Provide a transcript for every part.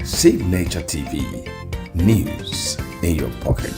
Save Nature TV. News in your pocket.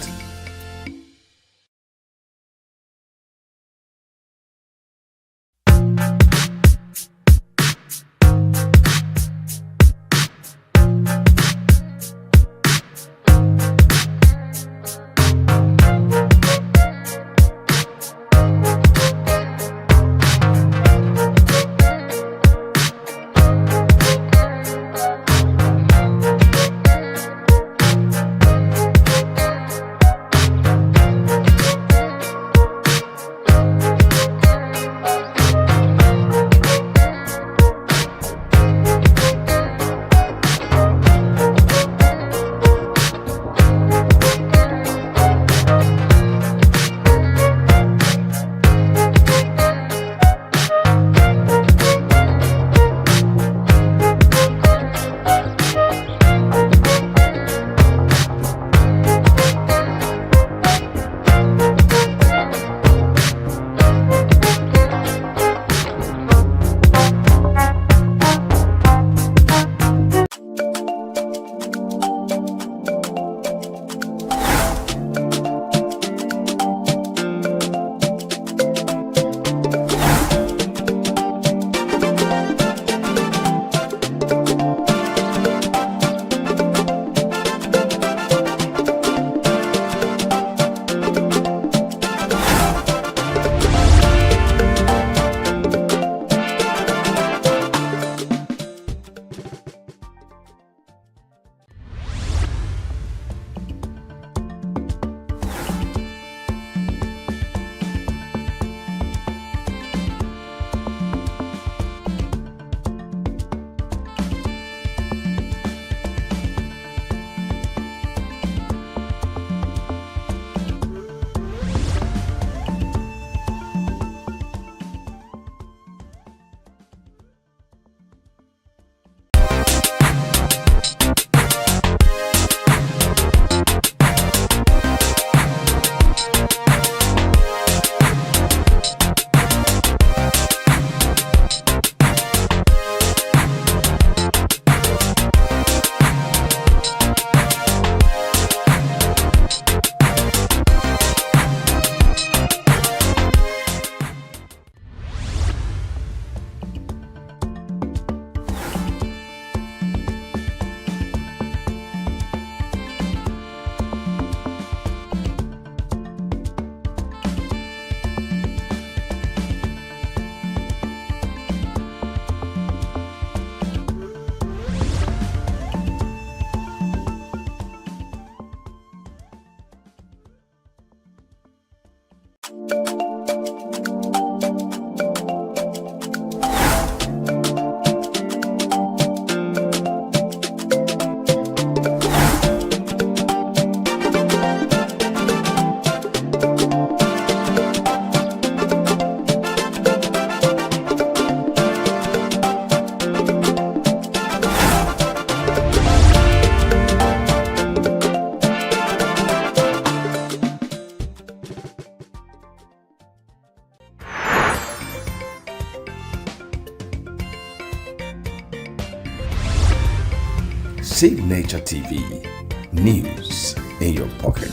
Save Nature TV. News in your pocket.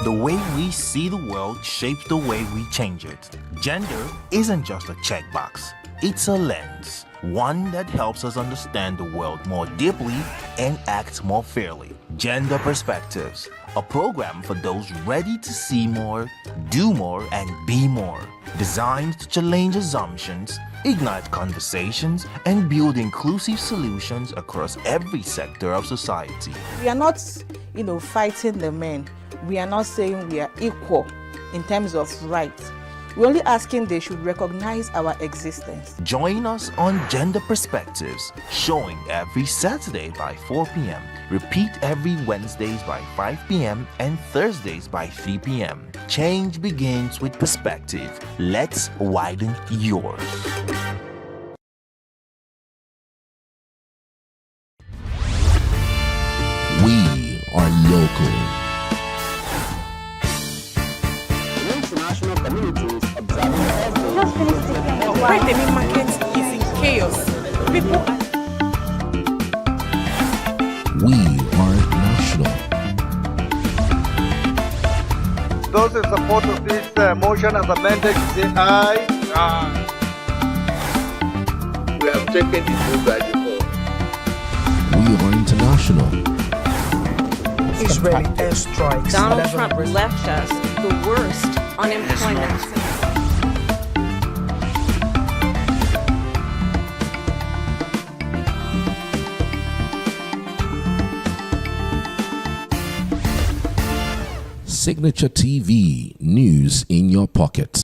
The way we see the world shapes the way we change it. Gender isn't just a checkbox, it's a lens. One that helps us understand the world more deeply and act more fairly. Gender Perspectives, a program for those ready to see more, do more, and be more. Designed to challenge assumptions, ignite conversations, and build inclusive solutions across every sector of society. We are not, fighting the men. We are not saying we are equal in terms of rights. We're only asking they should recognize our existence. Join us on Gender Perspectives, showing every Saturday by 4 p.m. Repeat every Wednesdays by 5 p.m. and Thursdays by 3 p.m. Change begins with perspective. Let's widen yours. We are local. International communities observe Why the main market is in chaos. People are We are national. Those in support of this motion as amended, say aye. Aye. We have taken the vote by default. We are international. Israeli airstrikes. Donald Trump left us the worst unemployment. Signature TV, news in your pocket.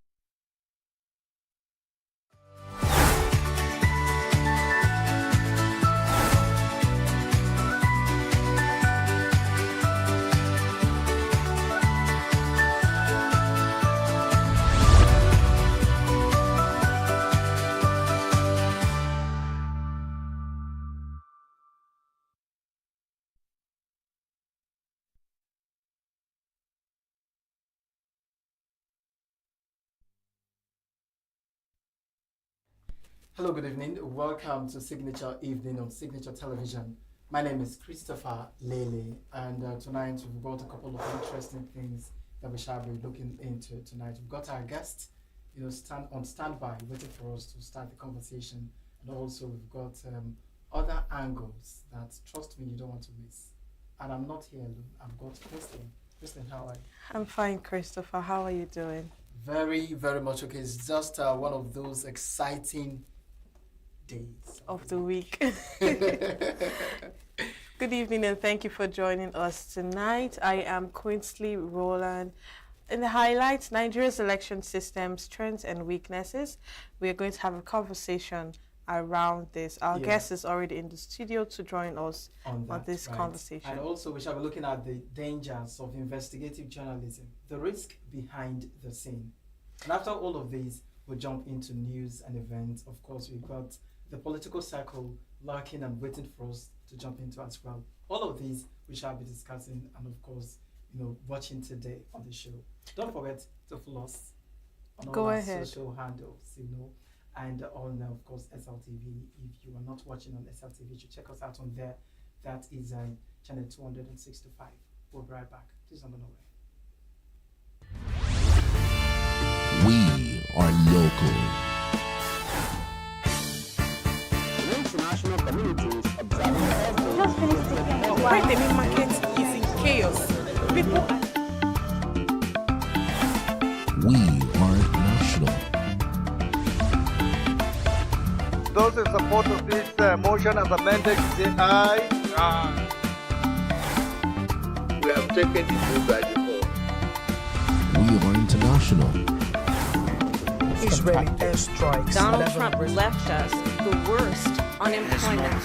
Hello, good evening. Welcome to Signature Evening on Signature Television. My name is Christopher Lele, and tonight we've got a couple of interesting things that we shall be looking into tonight. We've got our guest, standby, waiting for us to start the conversation, and also we've got other angles that, trust me, you don't want to miss. And I'm not here alone. I've got Kristen. Kristen, how are you? I'm fine, Christopher. How are you doing? Very, very much okay. It's just one of those exciting days Of the week. Good evening and thank you for joining us tonight. I am Quinsley Roland. In the highlights, Nigeria's election system strengths and weaknesses. We are going to have a conversation around this. Our guest is already in the studio to join us on this conversation. And also we shall be looking at the dangers of investigative journalism, the risk behind the scene. And after all of these, we'll jump into news and events. Of course, we've got the political circle lurking and waiting for us to jump into as well. All of these we shall be discussing and, of course, watching today on the show. Don't forget to follow us on all our social handles, and on, of course, SLTV. If you are not watching on SLTV, you should check us out on there. That is channel 265. We'll be right back. Please don't go nowhere. We are local. International communities observing Why the main market is in chaos. People are We are national. Those in support of this motion as amended, say aye. Aye. We have taken the vote by default. We are international. Israeli airstrikes. Donald Trump left us the worst unemployment.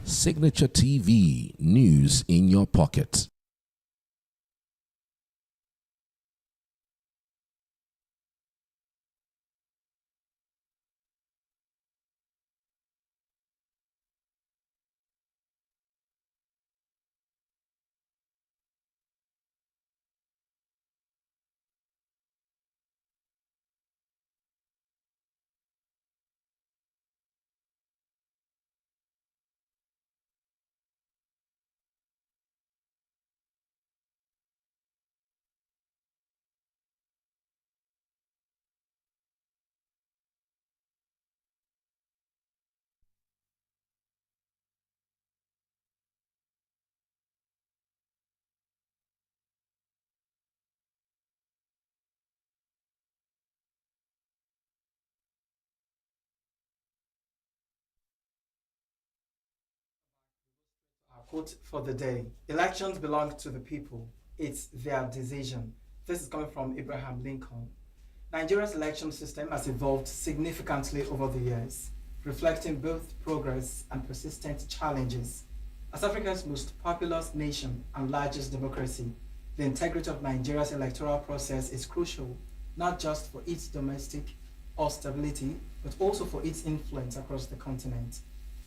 Signature TV, news in your pocket. Our quote for the day: elections belong to the people. It's their decision. This is coming from Abraham Lincoln. Nigeria's election system has evolved significantly over the years, reflecting both progress and persistent challenges. As Africa's most populous nation and largest democracy, the integrity of Nigeria's electoral process is crucial, not just for its domestic or stability, but also for its influence across the continent.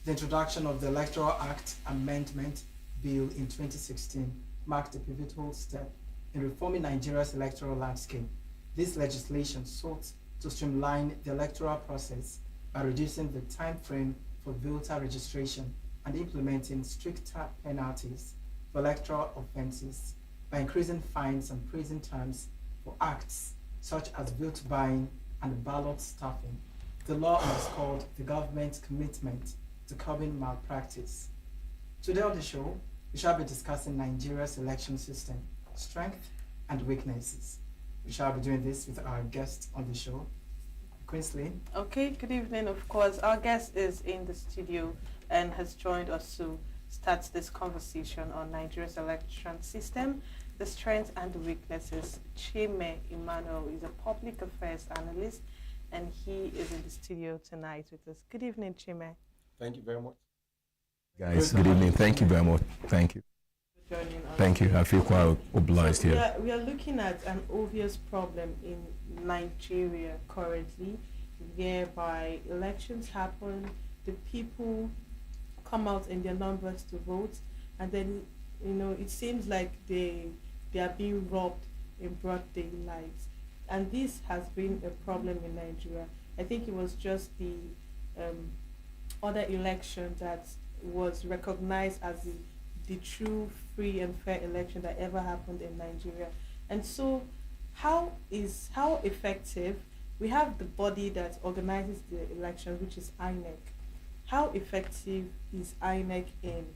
The introduction of the Electoral Act Amendment Bill in 2016 marked a pivotal step in reforming Nigeria's electoral landscape. This legislation sought to streamline the electoral process by reducing the time frame for voter registration and implementing stricter penalties for electoral offences by increasing fines and prison terms for acts such as vote buying and ballot stuffing. The law underscored the government's commitment to curbing malpractice. Today on the show, we shall be discussing Nigeria's election system, strengths and weaknesses. We shall be doing this with our guest on the show, Queensley. Okay, good evening. Of course, our guest is in the studio and has joined us to start this conversation on Nigeria's election system, the strengths and the weaknesses. Chime Emmanuel is a public affairs analyst, and he is in the studio tonight with us. Good evening, Chime. Thank you very much. Guys, good evening. Thank you very much. Thank you. Thank you. I feel quite obliged here. We are looking at an obvious problem in Nigeria currently, whereby elections happen, the people come out in their numbers to vote, and then it seems like they are being robbed in broad daylight, and this has been a problem in Nigeria. I think it was just the other election that was recognized as the true free and fair election that ever happened in Nigeria. And so how effective, we have the body that organizes the election, which is INEC. How effective is INEC in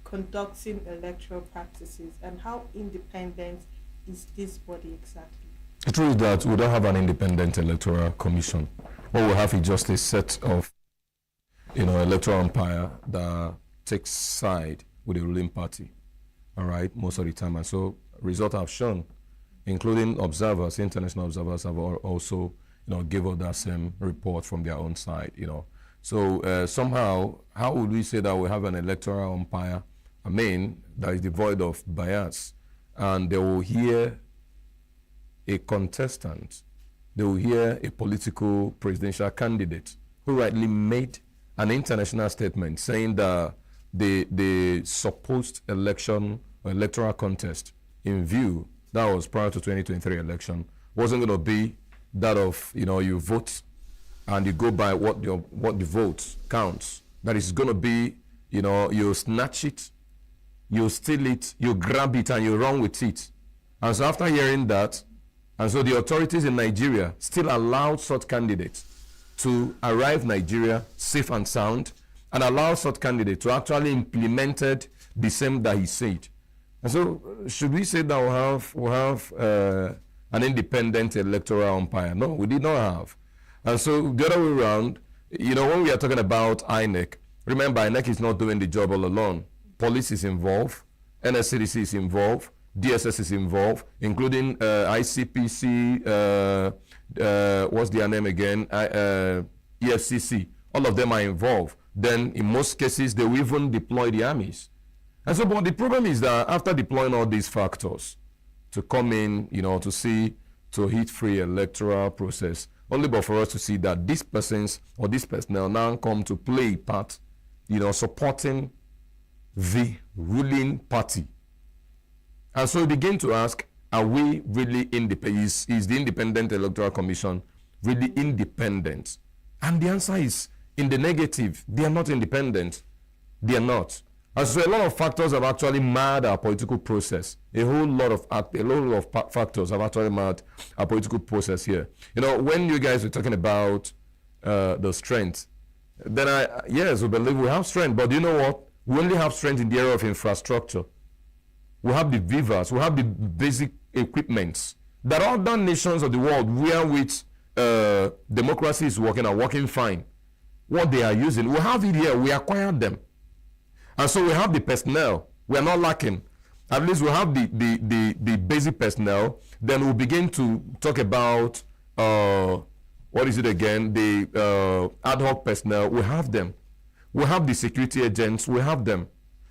conducting electoral practices, and how independent is this body exactly? The truth is that we don't have an independent electoral commission. What we have is just a set of electoral umpire that takes side with the ruling party, all right, most of the time. And so results have shown, including observers, international observers have also, give us that same report from their own side, So somehow, how would we say that we have an electoral umpire, that is devoid of bias, and they will hear a contestant, they will hear a political presidential candidate who rightly made an international statement saying that the supposed election or electoral contest in view, that was prior to 2023 election, wasn't going to be that of, you vote and you go by what the vote counts. That is going to be, you snatch it, you steal it, you grab it, and you run with it. And so after hearing that, and so the authorities in Nigeria still allowed such candidates to arrive Nigeria safe and sound, and allow such candidate to actually implemented the same that he said. And so should we say that we have an independent electoral umpire? No, we did not have. And so the other way around, when we are talking about INEC, remember INEC is not doing the job all alone. Police is involved, NSCDC is involved, DSS is involved, including ICPC, what's their name again? EFCC. All of them are involved. Then in most cases, they will even deploy the armies. And so, but the problem is that after deploying all these factors to come in, to hit free electoral process, only but for us to see that these persons or this personnel now come to play a part, supporting the ruling party. And so we begin to ask, are we really independent? Is the Independent Electoral Commission really independent? And the answer is in the negative. They are not independent. They are not. And so a lot of factors have actually marred our political process. A lot of factors have actually marred our political process here. When you guys were talking about the strength, then yes, we believe we have strength. But you know what? We only have strength in the area of infrastructure. We have the vivas, we have the basic equipments that other nations of the world where which democracy is working are working fine. What they are using, we have it here, we acquired them. And so we have the personnel, we are not lacking. At least we have the basic personnel. Then we'll begin to talk about, what is it again, the ad hoc personnel, we have them. We have the security agents, we have them.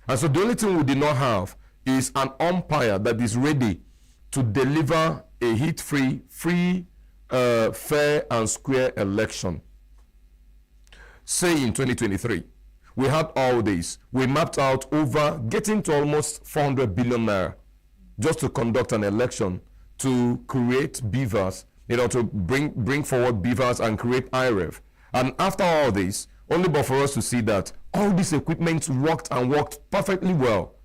And so the only thing we did not have is an umpire that is ready to deliver a hit-free, fair and square election. Say in 2023, We had all this. We mapped out over getting to almost 400 billion naira just to conduct an election, to create beavers, to bring forward beavers and create IREV. And after all this, only but for us to see that all this equipment worked and worked perfectly well.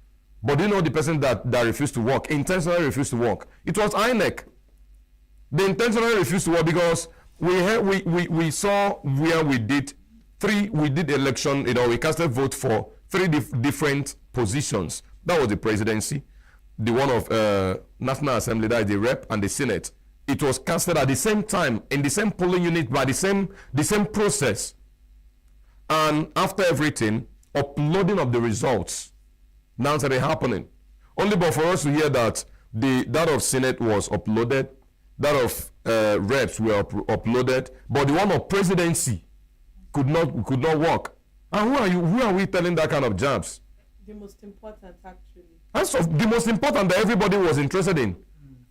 But the person that refused to work, intentionally refused to work? It was INEC. They intentionally refused to work because we saw where we did election, we casted vote for three different positions. That was the presidency, the one of National Assembly, that is the rep, and the Senate. It was casted at the same time, in the same polling unit, by the same process. And after everything, uploading of the results now started happening. Only but for us to hear that that of Senate was uploaded, that of reps were uploaded, but the one of presidency could not work. And who are we telling that kind of jobs? The most important, actually. That's the most important that everybody was interested in.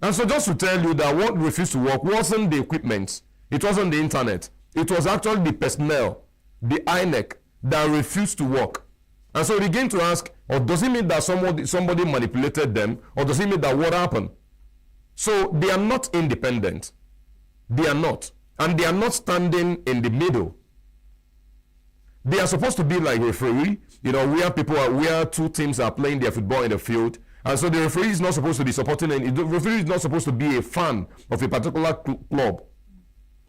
And so just to tell you that what refused to work wasn't the equipment, it wasn't the internet, it was actually the personnel, the INEC, that refused to work. And so we begin to ask, or does it mean that somebody manipulated them, or does it mean that what happened? So they are not independent. They are not. And they are not standing in the middle. They are supposed to be like referee, where two teams are playing their football in the field. And so the referee is not supposed to be supporting any, the referee is not supposed to be a fan of a particular club.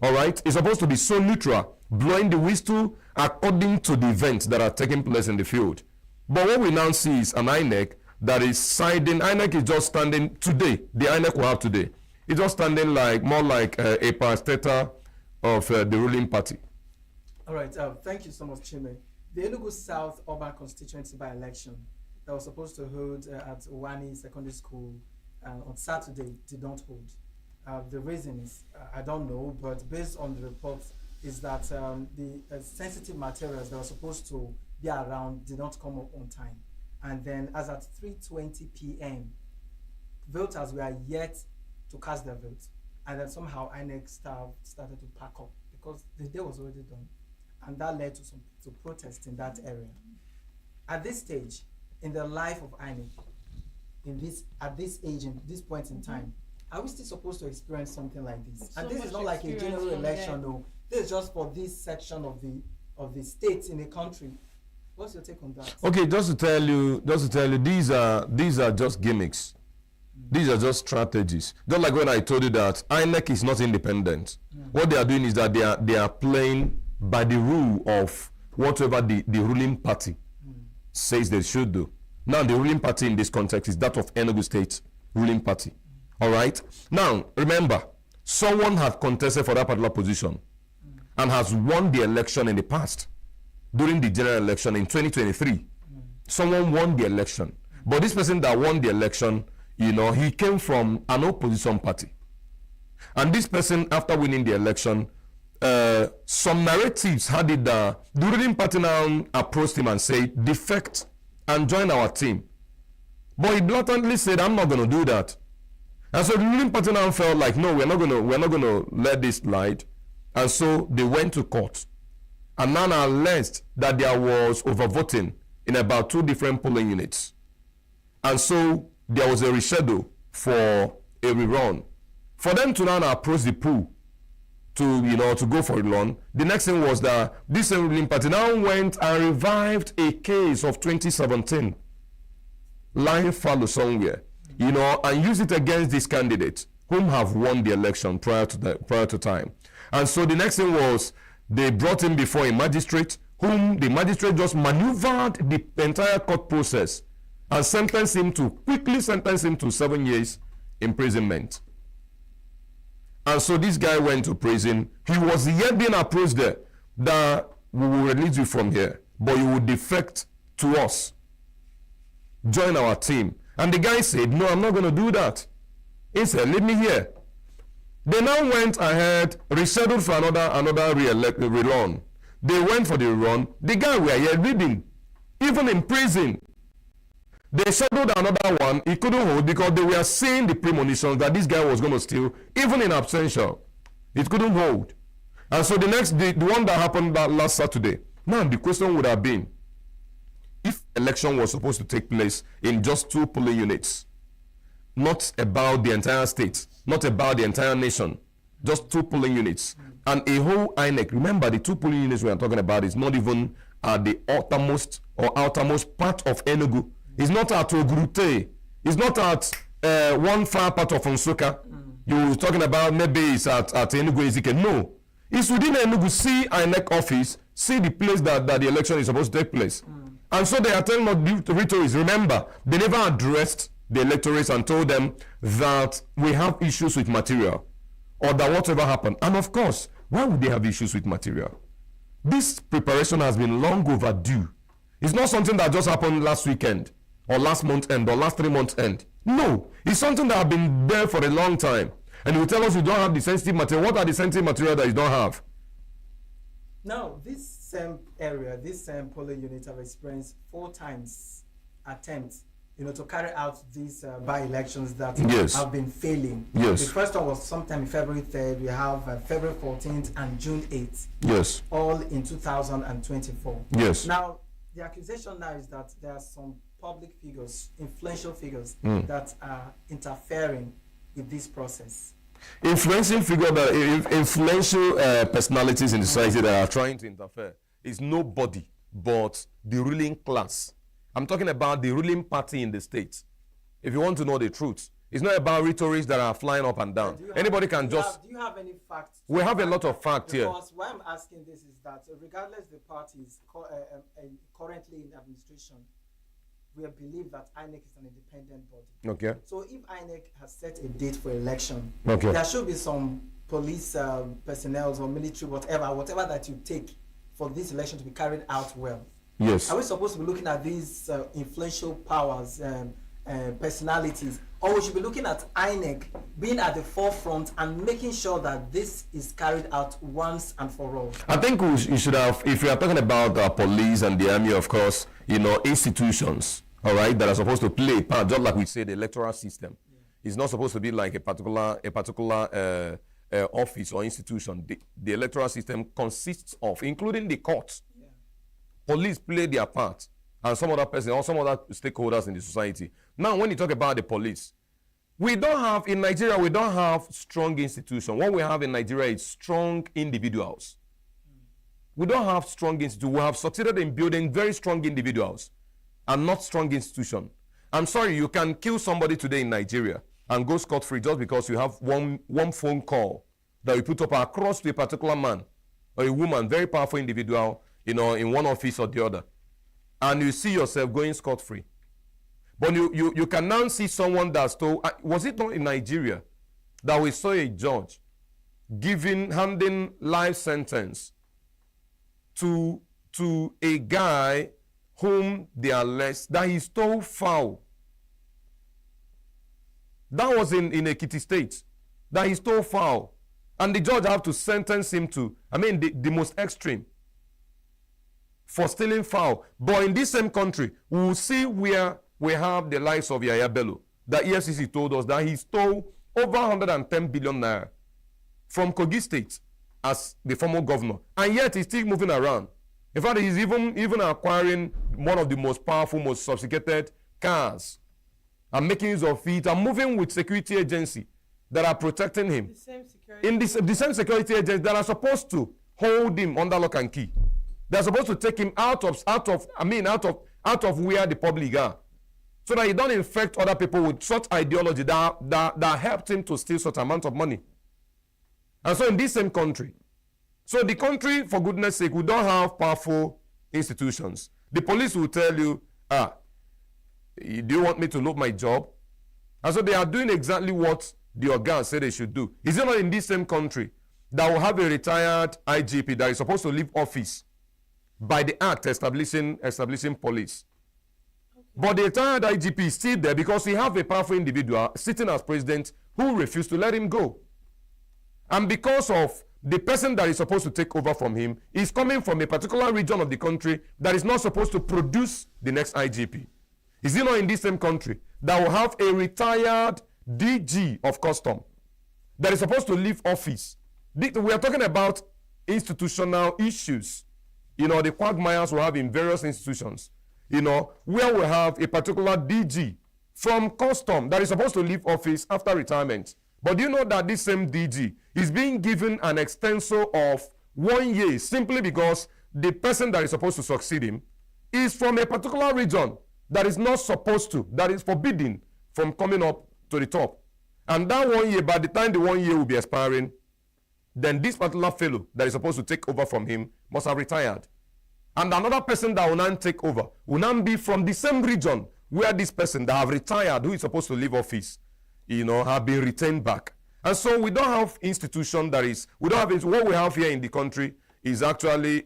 All right? It's supposed to be so neutral, blowing the whistle according to the events that are taking place in the field. But what we now see is an INEC that is siding. INEC is just standing today. The INEC we have today. It's just standing more like a parastatal of the ruling party. All right. Thank you so much, Chime. The ENUGU South Urban Constituency by-election that was supposed to hold at Wani Secondary School on Saturday did not hold. The reasons, I don't know, but based on the reports, is that the sensitive materials that were supposed to be around did not come up on time. And then as at 3:20 p.m., voters were yet to cast their votes. And then somehow INEC staff started to pack up because the day was already done. And that led to protests in that area. At this stage, in the life of INEC, at this age, in this point in time, are we still supposed to experience something like this? So and this is not like a general election, no. This is just for this section of the states in the country. What's your take on that? Okay, just to tell you, these are just gimmicks. These are just strategies. Just like when I told you that INEC is not independent. What they are doing is that they are playing by the rule of whatever the ruling party says they should do. Now, the ruling party in this context is that of Enugu State ruling party. All right? Now, remember, someone had contested for that particular position and has won the election in the past. During the general election in 2023, someone won the election. But this person that won the election, he came from an opposition party. And this person, after winning the election, some narratives had it that the ruling party now approached him and said, defect and join our team. But he blatantly said, I'm not going to do that. And so the ruling party now felt like, no, we're not going to let this slide. And so they went to court. And now alleged that there was overvoting in about 2 different polling units. And so there was a reschedule for a rerun. For them to now approach the pool to go for a run, the next thing was that this ruling party now went and revived a case of 2017 lying fallow somewhere, and used it against these candidates whom have won the election prior to time. And so the next thing was they brought him before a magistrate, whom the magistrate just maneuvered the entire court process and quickly sentenced him to 7 years imprisonment. And so this guy went to prison. He was yet being approached there that we will release you from here, but you will defect to us. Join our team. And the guy said, no, I'm not going to do that. He said, leave me here. They now went ahead, rescheduled for another rerun. They went for the rerun. The guy were here reading, even in prison. They scheduled another one. He couldn't hold because they were seeing the premonitions that this guy was going to steal, even in absentia. It couldn't hold. And so the one that happened last Saturday, now the question would have been, election was supposed to take place in just 2 polling units, not about the entire state, not about the entire nation, just 2 polling units. And a whole INEC, remember the 2 polling units we are talking about is not even at the outermost part of ENUGU. It's not at Ogurute. It's not at one far part of Nsukka. You were talking about maybe it's at ENUGU Ezike. No. It's within ENUGU, see INEC office, see the place that the election is supposed to take place. And so they are telling the rhetorics, remember, they never addressed the electorates and told them that we have issues with material or that whatever happened. And of course, why would they have issues with material? This preparation has been long overdue. It's not something that just happened last weekend or last month end or last 3 months end. No, it's something that has been there for a long time. And you tell us you don't have the sensitive material. What are the sensitive material that you don't have? Now, this same area, this same polling unit have experienced 4 times attempts, to carry out these by-elections that have been failing. Yes. The first one was sometime in February 3rd. We have February 14th and June 8th. Yes. All in 2024. Yes. Now, the accusation now is that there are some public figures, influential figures, that are interfering with this process. Influential personalities in the society that are trying to interfere is nobody but the ruling class. I'm talking about the ruling party in the state. If you want to know the truth, it's not about rhetorics that are flying up and down. Anybody can just... Do you have any facts? We have a lot of facts here. Because why I'm asking this is that regardless the parties currently in administration, we believe that INEC is an independent body. Okay. So if INEC has set a date for election, okay, there should be some police personnel or military, whatever that you take for this election to be carried out well. Yes. Are we supposed to be looking at these influential powers, personalities, or we should be looking at INEC being at the forefront and making sure that this is carried out once and for all? I think you should have, if you are talking about police and the army, of course, institutions, all right, that are supposed to play a part, just like we say the electoral system. It's not supposed to be like a particular office or institution. The electoral system consists of, including the courts. Police play their part, and some other person or some other stakeholders in the society. Now, when you talk about the police, in Nigeria, we don't have strong institutions. What we have in Nigeria is strong individuals. We don't have strong institutions. We have succeeded in building very strong individuals and not strong institutions. I'm sorry, you can kill somebody today in Nigeria and go scot-free just because you have one phone call that you put up across to a particular man or a woman, very powerful individual, in one office or the other. And you see yourself going scot-free. But you can now see someone that stole. Was it not in Nigeria that we saw a judge handing life sentence to a guy whom they alleged that he stole fowl? That was in Ekiti State, that he stole fowl. And the judge had to sentence him to, the most extreme, for stealing fowl. But in this same country, we will see where we have the likes of Yaya Bello. The EFCC told us that he stole over 110 billion naira from Kogi State as the former governor. And yet he's still moving around. In fact, he's even acquiring one of the most powerful, most sophisticated cars and making use of it and moving with security agency that are protecting him. The same security agents that are supposed to hold him under lock and key. They're supposed to take him out of where the public are, so that he don't infect other people with such ideology that helped him to steal such amount of money. And so in this same country, so the country, for goodness sake, we don't have powerful institutions. The police will tell you, do you want me to lose my job? And so they are doing exactly what the organs say they should do. Is it not in this same country that will have a retired IGP that is supposed to leave office by the act establishing police? Okay. But the retired IGP is still there because he have a powerful individual sitting as president who refused to let him go. And because of the person that is supposed to take over from him is coming from a particular region of the country that is not supposed to produce the next IGP. Is it not in this same country that will have a retired DG of custom that is supposed to leave office? We are talking about institutional issues. The quagmires we have in various institutions. where we have a particular DG from custom that is supposed to leave office after retirement. But do you know that this same DG is being given an extensor of 1 year simply because the person that is supposed to succeed him is from a particular region that is not supposed to, that is forbidden from coming up to the top. And that 1 year, by the time the 1 year will be expiring, then this particular fellow that is supposed to take over from him must have retired. And another person that will now take over will now be from the same region where this person that have retired, who is supposed to leave office, have been retained back. And so we don't have institution that is, we don't have, what we have here in the country is actually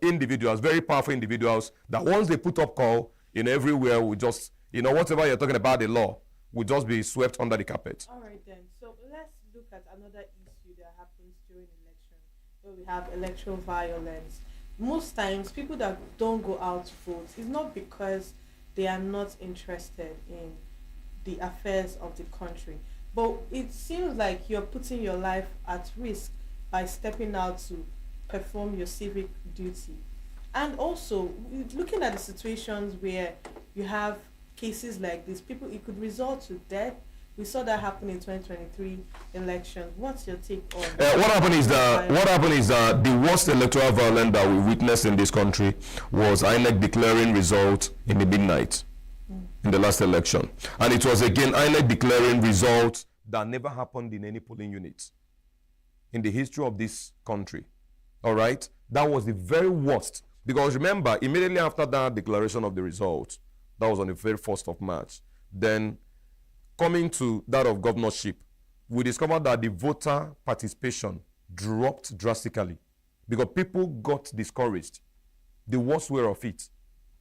individuals, very powerful individuals that once they put up call, everywhere we just, whatever you're talking about the law, will just be swept under the carpet. All right then. So let's look at another issue that happens during election, where we have electoral violence. Most times, people that don't go out to vote is not because they are not interested in the affairs of the country, but it seems like you're putting your life at risk by stepping out to perform your civic duty. And also, looking at the situations where you have cases like this, it could result to death. We saw that happen in 2023 election. What's your take on what happened is that the worst electoral violence that we witnessed in this country was INEC declaring results in the midnight in the last election. And it was again INEC declaring results that never happened in any polling unit in the history of this country. All right? That was the very worst. Because remember, immediately after that declaration of the results, that was on the very 1st of March, then coming to that of governorship, we discovered that the voter participation dropped drastically because people got discouraged. The worst way of it.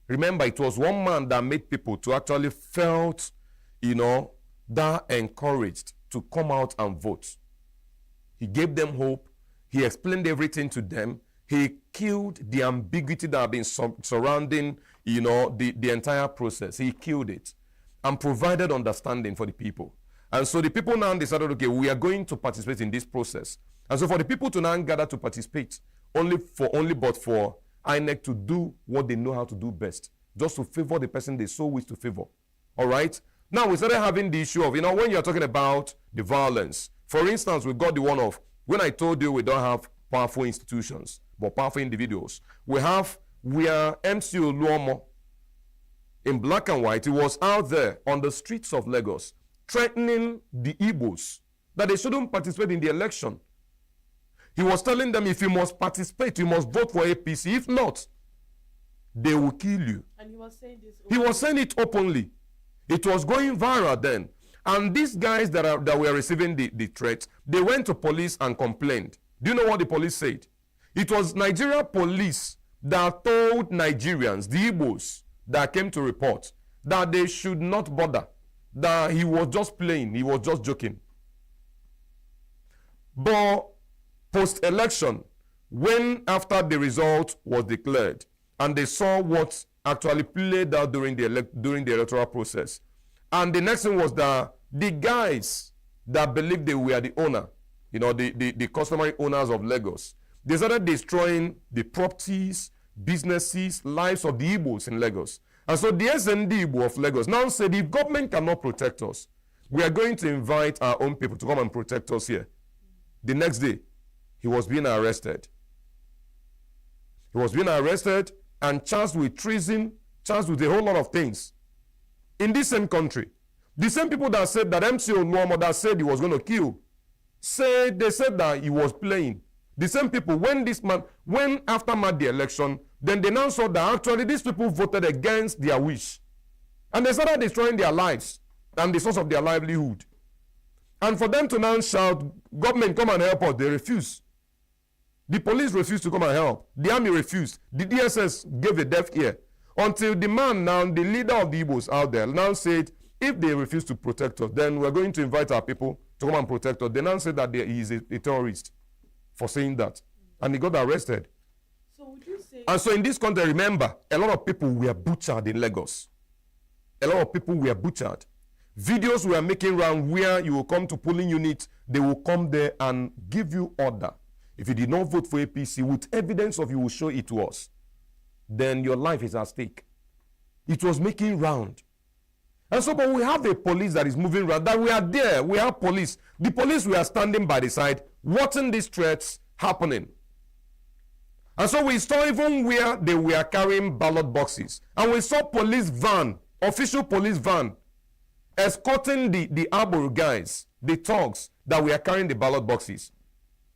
Remember, it was one man that made people to actually felt, that encouraged to come out and vote. He gave them hope. He explained everything to them. He killed the ambiguity that had been surrounding, the entire process. He killed it and provided understanding for the people. And so the people now decided, okay, we are going to participate in this process. And so for the people to now gather to participate, but for INEC to do what they know how to do best, just to favor the person they so wish to favor. All right? Now we started having the issue of, when you're talking about the violence, for instance, we got the one of, when I told you we don't have powerful institutions, but powerful individuals. We are MCO Luomo in black and white. He was out there on the streets of Lagos threatening the Igbos that they shouldn't participate in the election. He was telling them, if you must participate, you must vote for APC. If not, they will kill you. And he was saying this openly. He was saying it openly. It was going viral then. And these guys that were receiving the threat, they went to police and complained. Do you know what the police said? It was Nigeria police that told Nigerians, the Igbos, that came to report, that they should not bother, that he was just playing, he was just joking. But post-election, when after the result was declared, and they saw what actually played out during the electoral process, and the next thing was that the guys that believed they were the owner, the customary owners of Lagos, they started destroying the properties, businesses, lives of the Igbos in Lagos. And so the SND Igbo of Lagos now said, if government cannot protect us, we are going to invite our own people to come and protect us here. The next day, he was being arrested. He was being arrested and charged with treason, charged with a whole lot of things. In this same country, the same people that said that MCO Nuomo that said he was going to kill, they said that he was playing. The same people, when after the election, then they now saw that actually these people voted against their wish. And they started destroying their lives and the source of their livelihood. And for them to now shout, government, come and help us, they refused. The police refused to come and help. The army refused. The DSS gave a deaf ear. Until the man now, the leader of the Igbos out there, now said, if they refuse to protect us, then we're going to invite our people to come and protect us. They now said that he is a terrorist for saying that. And he got arrested. So would you say... And so in this country, remember, a lot of people were butchered in Lagos. A lot of people were butchered. Videos were making around where you will come to polling unit, they will come there and give you order. If you did not vote for APC, with evidence of you will show it to us, then your life is at stake. It was making round. And so, but we have a police that is moving around, that we are there, we have police. The police, we are standing by the side, watching these threats happening. And so we saw even where they were carrying ballot boxes. And we saw police van, official police van, escorting the arbor guys, the thugs that were carrying the ballot boxes.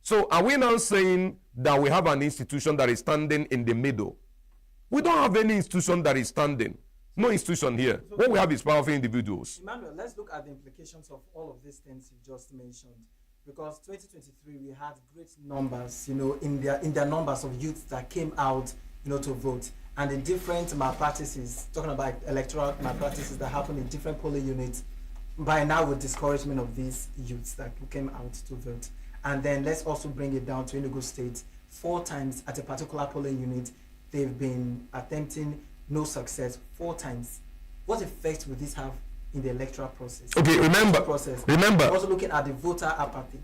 So are we now saying that we have an institution that is standing in the middle? We don't have any institution that is standing. No institution here. What we have is powerful individuals. Emmanuel, let's look at the implications of all of these things you just mentioned. Because 2023, we had great numbers, in their numbers of youths that came out, to vote. And the different malpractices, talking about electoral malpractices that happened in different polling units, by now with discouragement of these youths that came out to vote. And then let's also bring it down to ENUGU State. 4 times at a particular polling unit, they've been attempting no success 4 times. What effect will this have in the electoral process? Okay, remember. Also looking at the voter apathy.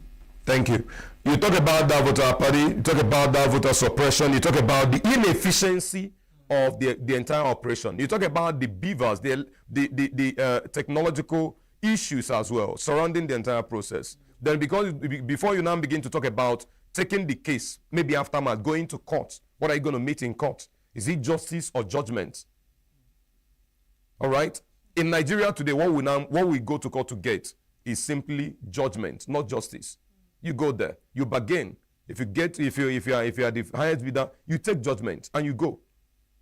Thank you. You talk about that voter apathy, you talk about that voter suppression, you talk about the inefficiency of the entire operation. You talk about the beavers, the technological issues as well surrounding the entire process. Then before you now begin to talk about taking the case, maybe aftermath, going to court, what are you going to meet in court? Is it justice or judgment? All right. In Nigeria today, what we go to court to get is simply judgment, not justice. You go there, you bargain. If you are the highest bidder, you take judgment and you go.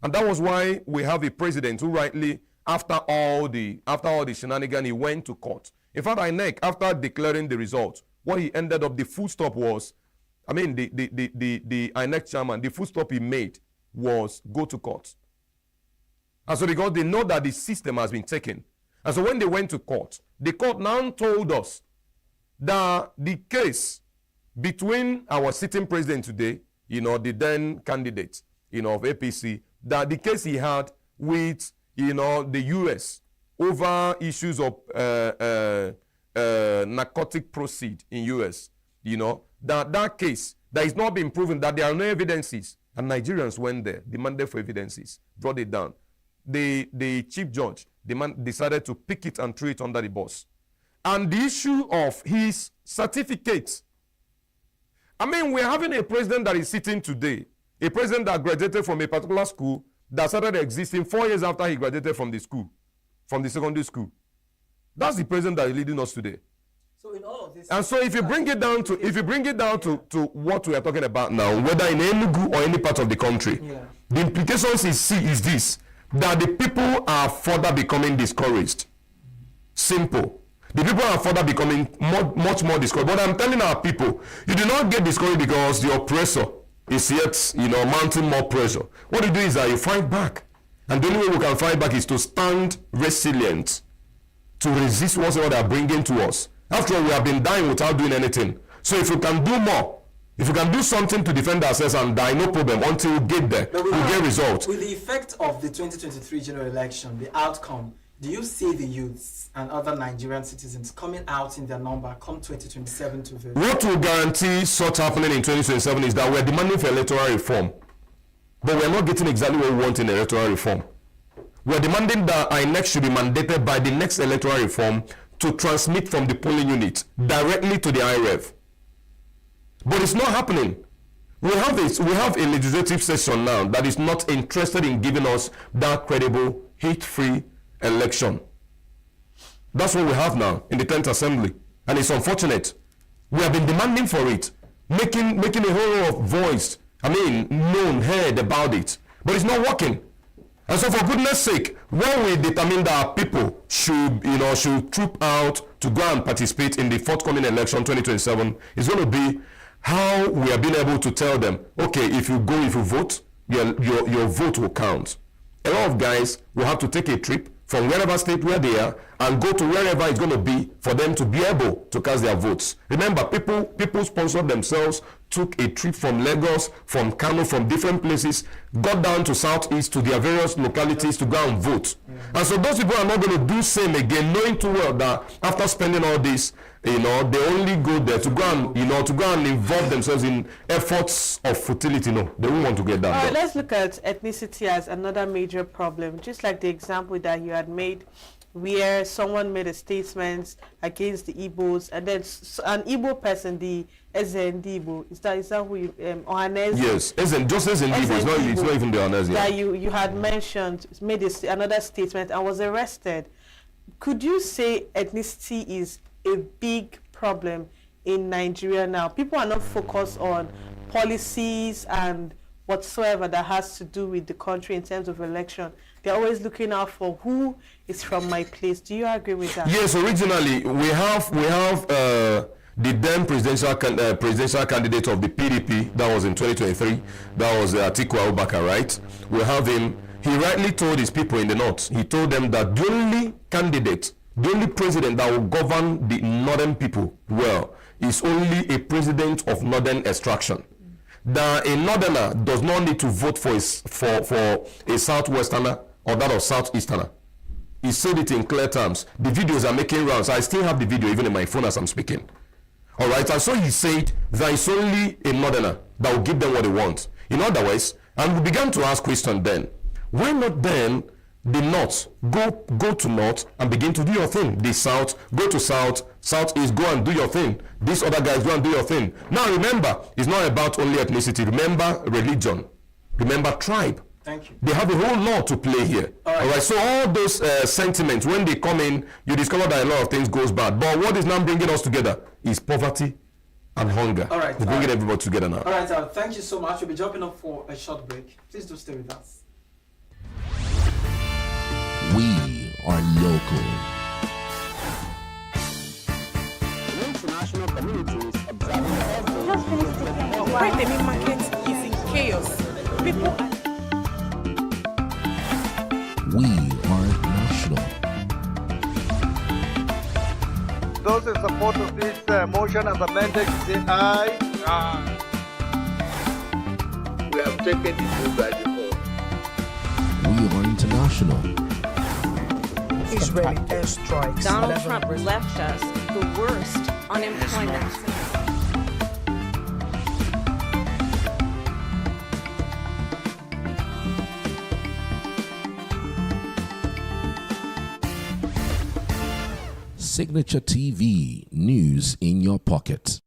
And that was why we have a president who rightly, after all the shenanigans, he went to court. In fact, INEC, after declaring the result, what he ended up, the full stop was, the INEC chairman, the full stop he made was go to court. And so because they know that the system has been taken. And so when they went to court, the court now told us that the case between our sitting president today, the then candidate, of APC, that the case he had with, the U.S. over issues of narcotic proceed in U.S., that case, that is not been proven, that there are no evidences. And Nigerians went there, demanded for evidences, brought it down. The chief judge decided to pick it and throw it under the bus. And the issue of his certificates. We're having a president that is sitting today, a president that graduated from a particular school that started existing 4 years after he graduated from the school, from the secondary school. That's the president that is leading us today. So in all of this, and so if you bring it down to what we are talking about now, whether in ENUGU or any part of the country, the implications is this, that the people are further becoming discouraged. Simple. The people are further becoming much more discouraged. But I'm telling our people, you do not get discouraged because the oppressor is yet, mounting more pressure. What you do is that you fight back. And the only way we can fight back is to stand resilient, to resist whatever they are bringing to us. After all, we have been dying without doing anything. So if we can do more, if we can do something to defend ourselves and die, no problem, until we get there, we'll get results. With the effect of the 2023 general election, the outcome, do you see the youths and other Nigerian citizens coming out in their number come 2027 to vote? What will guarantee such happening in 2027 is that we're demanding for electoral reform. But we're not getting exactly what we want in electoral reform. We're demanding that INEC should be mandated by the next electoral reform to transmit from the polling unit directly to the IREV. But it's not happening. We have a legislative session now that is not interested in giving us that credible, hate-free election. That's what we have now in the 10th Assembly. And it's unfortunate. We have been demanding for it, making a whole lot of voice, known, heard about it. But it's not working. And so for goodness sake, when we determine that our people should troop out to go and participate in the forthcoming election 2027, it's going to be how we are being able to tell them, okay, if you vote, your vote will count. A lot of guys will have to take a trip from wherever state where they are and go to wherever it's going to be for them to be able to cast their votes. Remember, people sponsor themselves took a trip from Lagos, from Kano, from different places, got down to Southeast to their various localities to go and vote. And so those people are not going to do same again, knowing too well that after spending all this, they only go there to go and involve themselves in efforts of futility. No, they won't want to get that. All right, let's look at ethnicity as another major problem. Just like the example that you had made, where someone made a statement against the Igbos, and then an Igbo person, the Ezendibo, is that who you, Ohaneze? Yes, just Ezendibo, it's not even the Ohaneze. That you had mentioned, made another statement and was arrested. Could you say ethnicity is a big problem in Nigeria now? People are not focused on policies and whatsoever that has to do with the country in terms of election. They're always looking out for who is from my place. Do you agree with that? Yes, originally we have the then presidential candidate of the PDP, that was in 2023, that was Atiku Abubakar, right? We have him. He rightly told his people in the north, he told them that the only candidate, the only president that will govern the northern people well is only a president of northern extraction. That a northerner does not need to vote for a southwesterner or that of southeasterner. He said it in clear terms. The videos are making rounds. I still have the video even in my phone as I'm speaking. All right, and so he said that it's only a northerner that will give them what they want. In other words, and we began to ask questions then, why not then the north go to north and begin to do your thing? The south, go to south, southeast, go and do your thing. These other guys, go and do your thing. Now remember, it's not about only ethnicity. Remember religion. Remember tribe. Thank you. They have a whole lot to play here. All right. So all those sentiments, when they come in, you discover that a lot of things goes bad. But what is now bringing us together is poverty and hunger. All right. It's bringing everybody together now. All right. Thank you so much. We'll be jumping up for a short break. Please do stay with us. We are local. The international community is observing Why the main market is in chaos. People are... We are national. Those in support of this motion as amended, say aye. Aye. We have taken it by default. We are international. Israeli airstrikes. Donald Trump left us the worst unemployment. Signature TV, news in your pocket.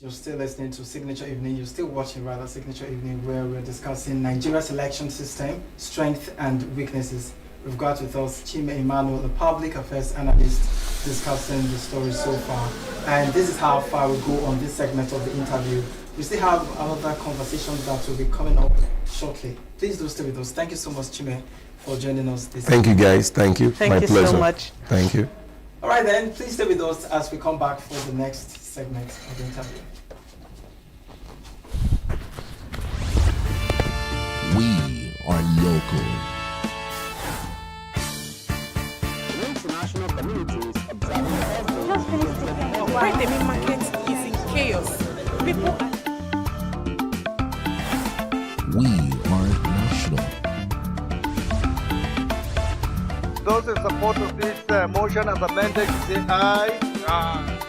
You're still listening to Signature Evening. You're still watching rather Signature Evening, where we're discussing Nigeria's election system, strength and weaknesses. We've got with us Chime Emmanuel, the public affairs analyst, discussing the story so far. And this is how far we go on this segment of the interview. We still have another conversation that will be coming up shortly. Please do stay with us. Thank you so much, Chime, for joining us this Thank you, guys. Thank you. Thank My you pleasure. so much. Thank you. All right, then, please stay with us as we come back for the next segment of the interview. We are local. The international community is observing every Just finish the Wait, the main market is in chaos. People are We are national. Those in support of this motion and the mandate say aye. Aye.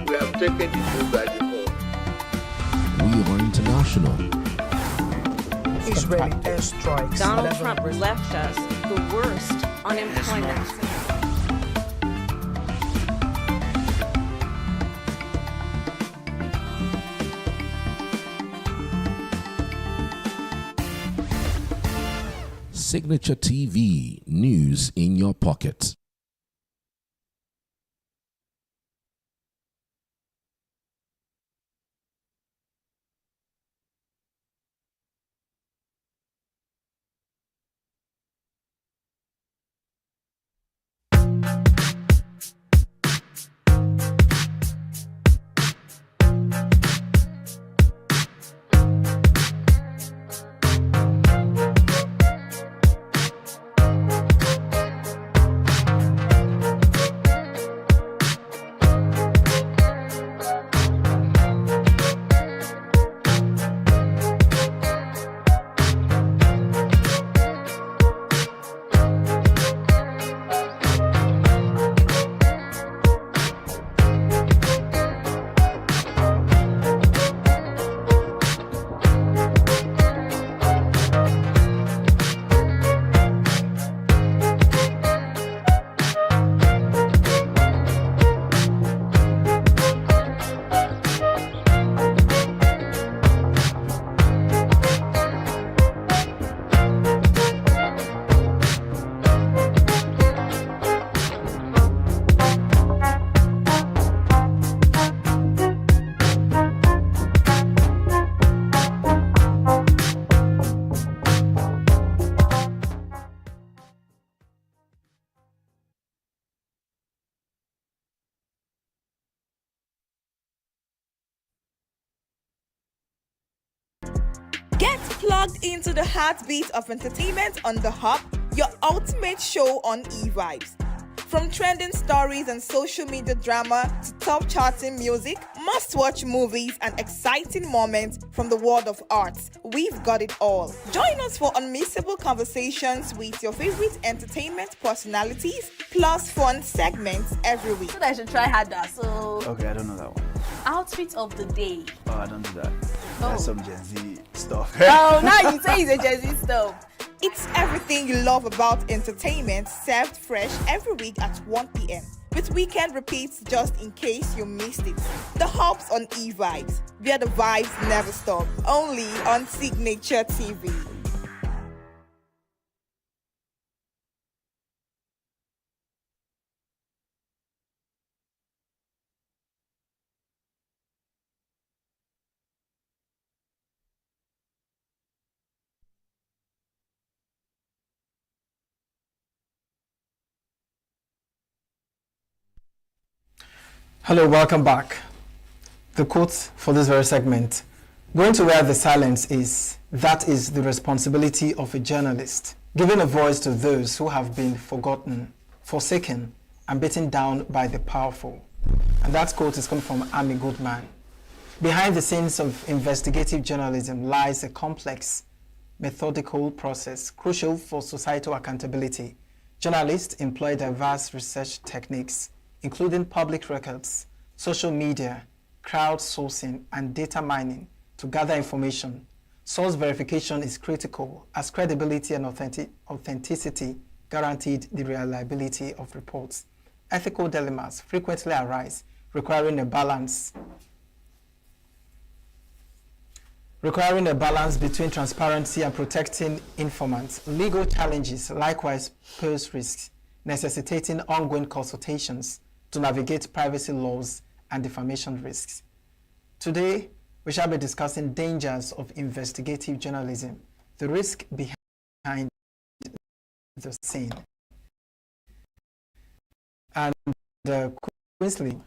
We have taken the vote by default. We are international. Israeli airstrikes. Donald Trump left us the worst unemployment. Signature TV, news in your pocket. Get plugged into the heartbeat of entertainment on The Hub, your ultimate show on e-vibes. From trending stories and social media drama to top charting music, must-watch movies and exciting moments from the world of arts, we've got it all. Join us for unmissable conversations with your favorite entertainment personalities, plus fun segments every week. I should try harder, so... Okay, I don't know that one. Outfit of the day. Oh, I don't do that. That's some Gen Z stuff. Oh, now you say it's a Gen Z stuff. It's everything you love about entertainment, served fresh every week at 1 p.m. with weekend repeats just in case you missed it. The Hubs on e-vibes, where the vibes never stop. Only on Signature TV. Hello, welcome back. The quote for this very segment: going to where the silence is, that is the responsibility of a journalist, giving a voice to those who have been forgotten, forsaken, and beaten down by the powerful. And that quote is coming from Amy Goodman. Behind the scenes of investigative journalism lies a complex, methodical process crucial for societal accountability. Journalists employ diverse research techniques, including public records, social media, crowdsourcing, and data mining to gather information. Source verification is critical, as credibility and authenticity guaranteed the reliability of reports. Ethical dilemmas frequently arise requiring a balance. Requiring a balance between transparency and protecting informants. Legal challenges likewise pose risks, necessitating ongoing consultations to navigate privacy laws and defamation risks. Today, we shall be discussing dangers of investigative journalism, the risk behind the scene. And Quinsley,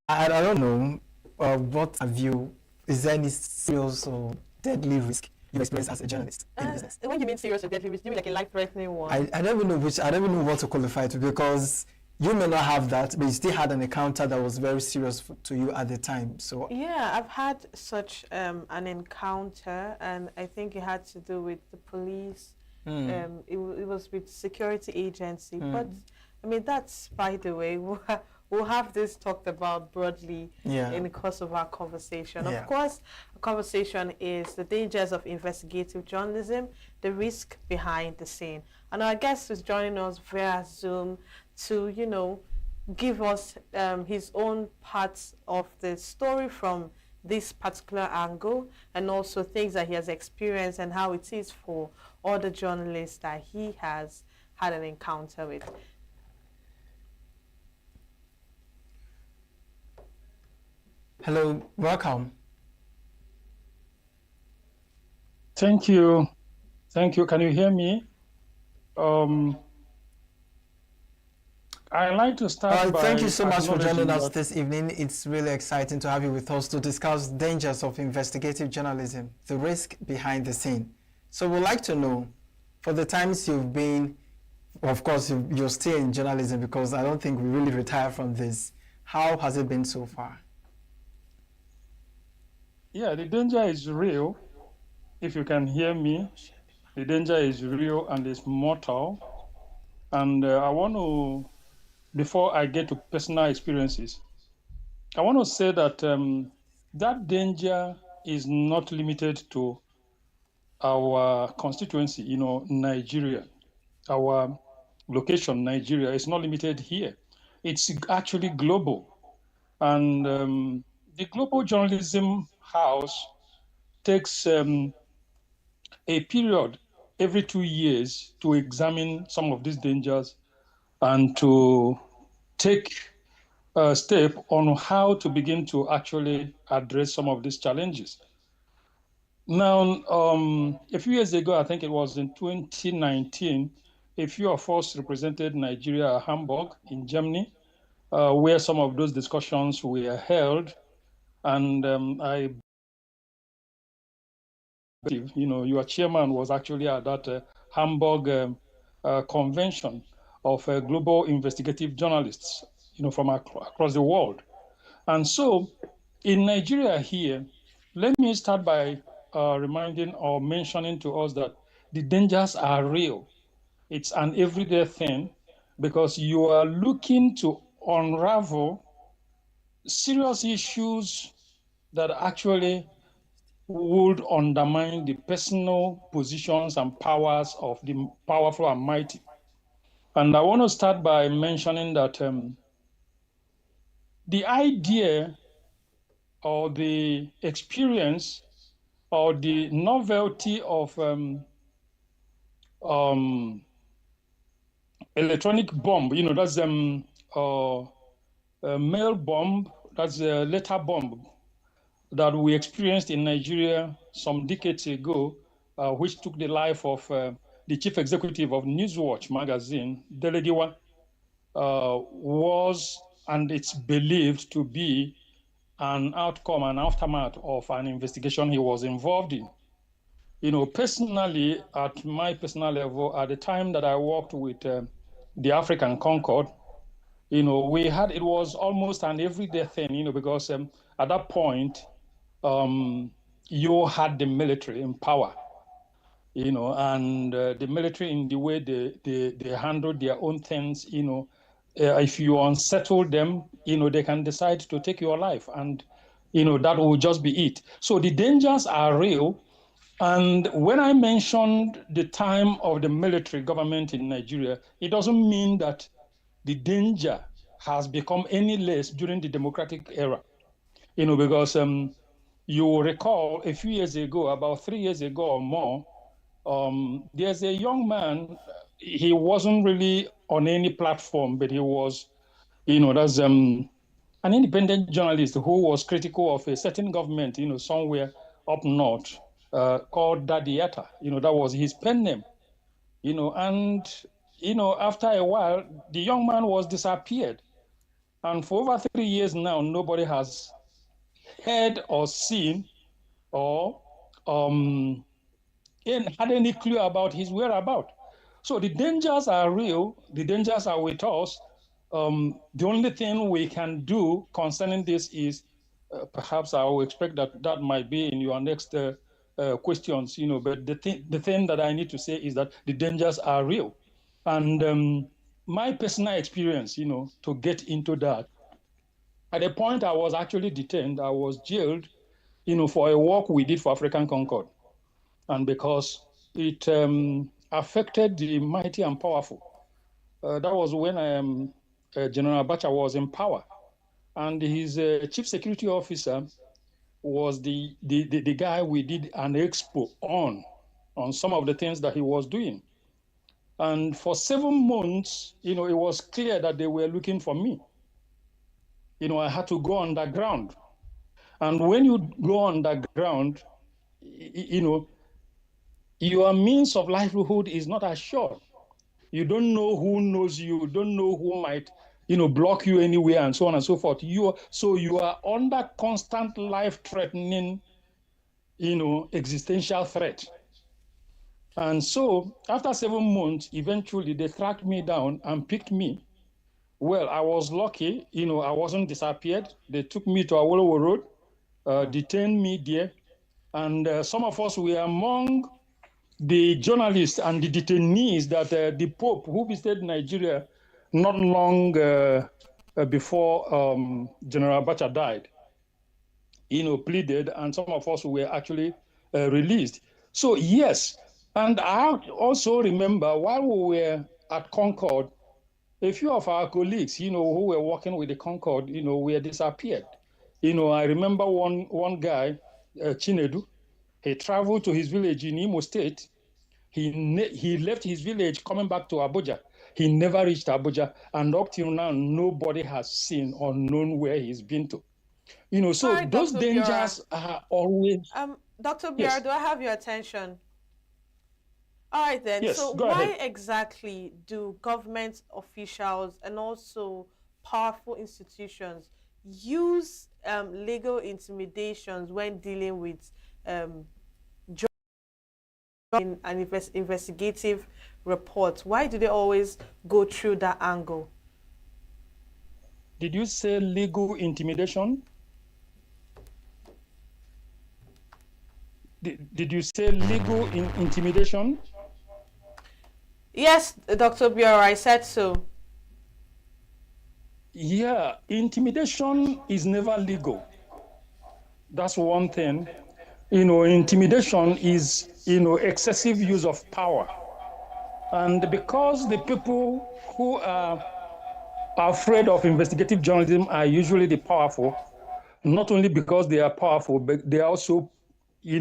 I don't know what have you, is there any serious or deadly risk you experience as a journalist in business? When you mean serious or deadly risk, you mean like a life-threatening one? I don't even know what to qualify it to, because you may not have that, but you still had an encounter that was very serious to you at the time. So yeah, I've had such an encounter, and I think it had to do with the police. It was with security agency, but I mean, that's, by the way, we'll have this talked about broadly in the course of our conversation. Of course, a conversation is the dangers of investigative journalism, the risk behind the scene. And our guest is joining us via Zoom to, you know, give us his own parts of the story from this particular angle, and also things that he has experienced and how it is for other journalists that he has had an encounter with. hello, welcome. Thank you. Thank you. Can you hear me? I'd like to start by thank you so much for joining us this evening. It's really exciting to have you with us to discuss dangers of investigative journalism, the risk behind the scene. So we'd like to know, for the times you've been, of course, you're still in journalism, because I don't think we really retire from this. How has it been so far? Yeah, the danger is real. If you can hear me, the danger is real and it's mortal. And I want to, before I get to personal experiences, I want to say that that danger is not limited to our constituency, you know, Nigeria. Our location, Nigeria, is not limited here. It's actually global. And the Global Journalism House takes a period every 2 years to examine some of these dangers and to take a step on how to begin to actually address some of these challenges. Now, a few years ago, I think it was in 2019, a few of us represented Nigeria at Hamburg in Germany, where some of those discussions were held. And you know, your chairman was actually at that Hamburg convention of global investigative journalists, you know, from across the world. And so in Nigeria here, let me start by reminding or mentioning to us that the dangers are real. It's an everyday thing, because you are looking to unravel serious issues that actually would undermine the personal positions and powers of the powerful and mighty. And I want to start by mentioning that the idea or the experience or the novelty of electronic bomb, you know, that's a mail bomb, that's a letter bomb that we experienced in Nigeria some decades ago, which took the life of the chief executive of Newswatch magazine, Delediwa, was, and it's believed to be, an outcome, an aftermath of an investigation he was involved in. You know, personally, at my personal level, at the time that I worked with the African Concord, you know, it was almost an everyday thing, you know, because at that point, you had the military in power, you know, and the military, in the way they handle their own things, you know, if you unsettle them, you know, they can decide to take your life, and, you know, that will just be it. So the dangers are real. And when I mentioned the time of the military government in Nigeria, it doesn't mean that the danger has become any less during the democratic era. Because you will recall a few years ago, about 3 years ago or more, there's a young man, he wasn't really on any platform, but he was, that's an independent journalist who was critical of a certain government, somewhere up north, called Daddy Yatta. That was his pen name. And after a while, the young man was disappeared. And for over 3 years now, nobody has heard or seen or had any clue about his whereabouts. So the dangers are real. The dangers are with us. The only thing we can do concerning this is, perhaps I will expect that might be in your next questions, but the thing that I need to say is that the dangers are real. And my personal experience, to get into that, at a point I was actually detained, I was jailed, for a work we did for African Concord. And because it affected the mighty and powerful. That was when General Abacha was in power. And his chief security officer was the guy we did an expo on some of the things that he was doing. And for 7 months, it was clear that they were looking for me. I had to go underground. And when you go underground, your means of livelihood is not assured. You don't know who knows you. You don't know who might, block you anywhere and so on and so forth. So you are under constant life-threatening, existential threat. And so after 7 months, eventually they tracked me down and picked me. Well, I was lucky, I wasn't disappeared. They took me to Awolowo Road, detained me there. And some of us were among the journalists and the detainees that the Pope, who visited Nigeria not long before General Abacha died, pleaded, and some of us were actually released. So yes, and I also remember while we were at Concord, a few of our colleagues, who were working with the Concord, were disappeared. I remember one guy, Chinedu, he traveled to his village in Imo State. He left his village coming back to Abuja. He never reached Abuja, and up till now, nobody has seen or known where he's been to. So right, those Dr. dangers are always. Dr. Biara, Yes. do I have your attention? All right then. Yes, so go why ahead. exactly do government officials and also powerful institutions use legal intimidations when dealing with in an investigative report? Why do they always go through that angle? Did you say legal intimidation? Did you say legal intimidation? Yes, Dr. Biora, I said so. Yeah, intimidation is never legal. That's one thing. Intimidation is, excessive use of power. And because the people who are afraid of investigative journalism are usually the powerful, not only because they are powerful, but they are also, they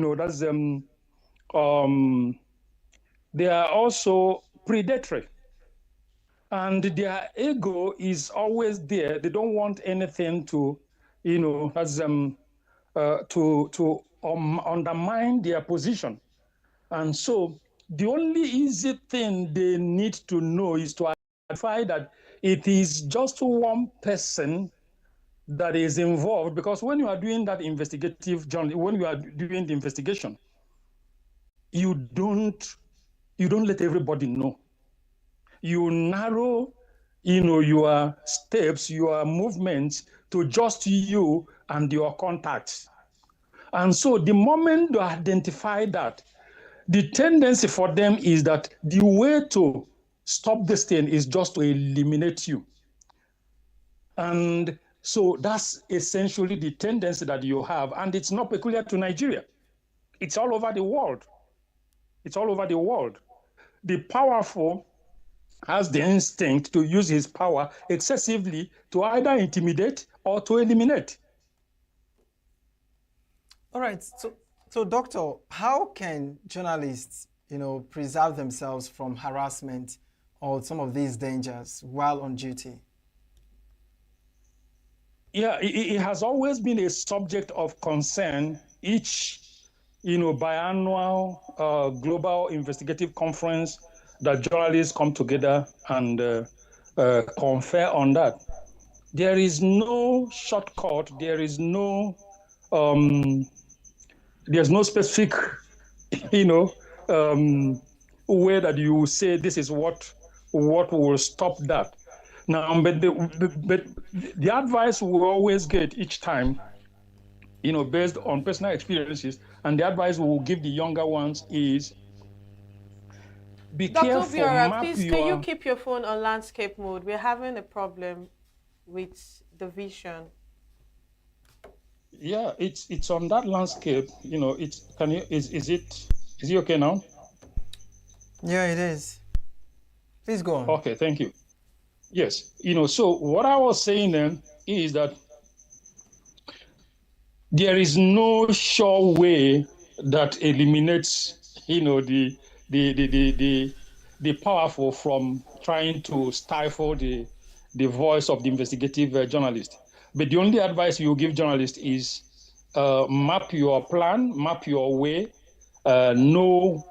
are also predatory. And their ego is always there. They don't want anything to, to undermine their position. And so the only easy thing they need to know is to identify that it is just one person that is involved, because when you are doing that investigative journalism, when you are doing the investigation, you don't let everybody know. You narrow, your steps, your movements to just you and your contacts. And so the moment you identify that, the tendency for them is that the way to stop this thing is just to eliminate you. And so that's essentially the tendency that you have. And it's not peculiar to Nigeria. It's all over the world. It's all over the world. The powerful has the instinct to use his power excessively to either intimidate or to eliminate. All right. So doctor, how can journalists, preserve themselves from harassment or some of these dangers while on duty? Yeah, it has always been a subject of concern. Each, biannual global investigative conference that journalists come together and confer on that. There is no shortcut. There's no specific, way that you say this is what will stop that. Now, but the advice we always get each time, based on personal experiences, and the advice we will give the younger ones is be Dr. careful. Obiora, please, can you keep your phone on landscape mode? We're having a problem with the vision. Yeah, it's on that landscape. Is it okay now? Yeah, it is. Please go on. Okay, thank you. Yes, so what I was saying then is that there is no sure way that eliminates, the powerful from trying to stifle the voice of the investigative journalist. But the only advice you give journalists is map your plan, map your way, know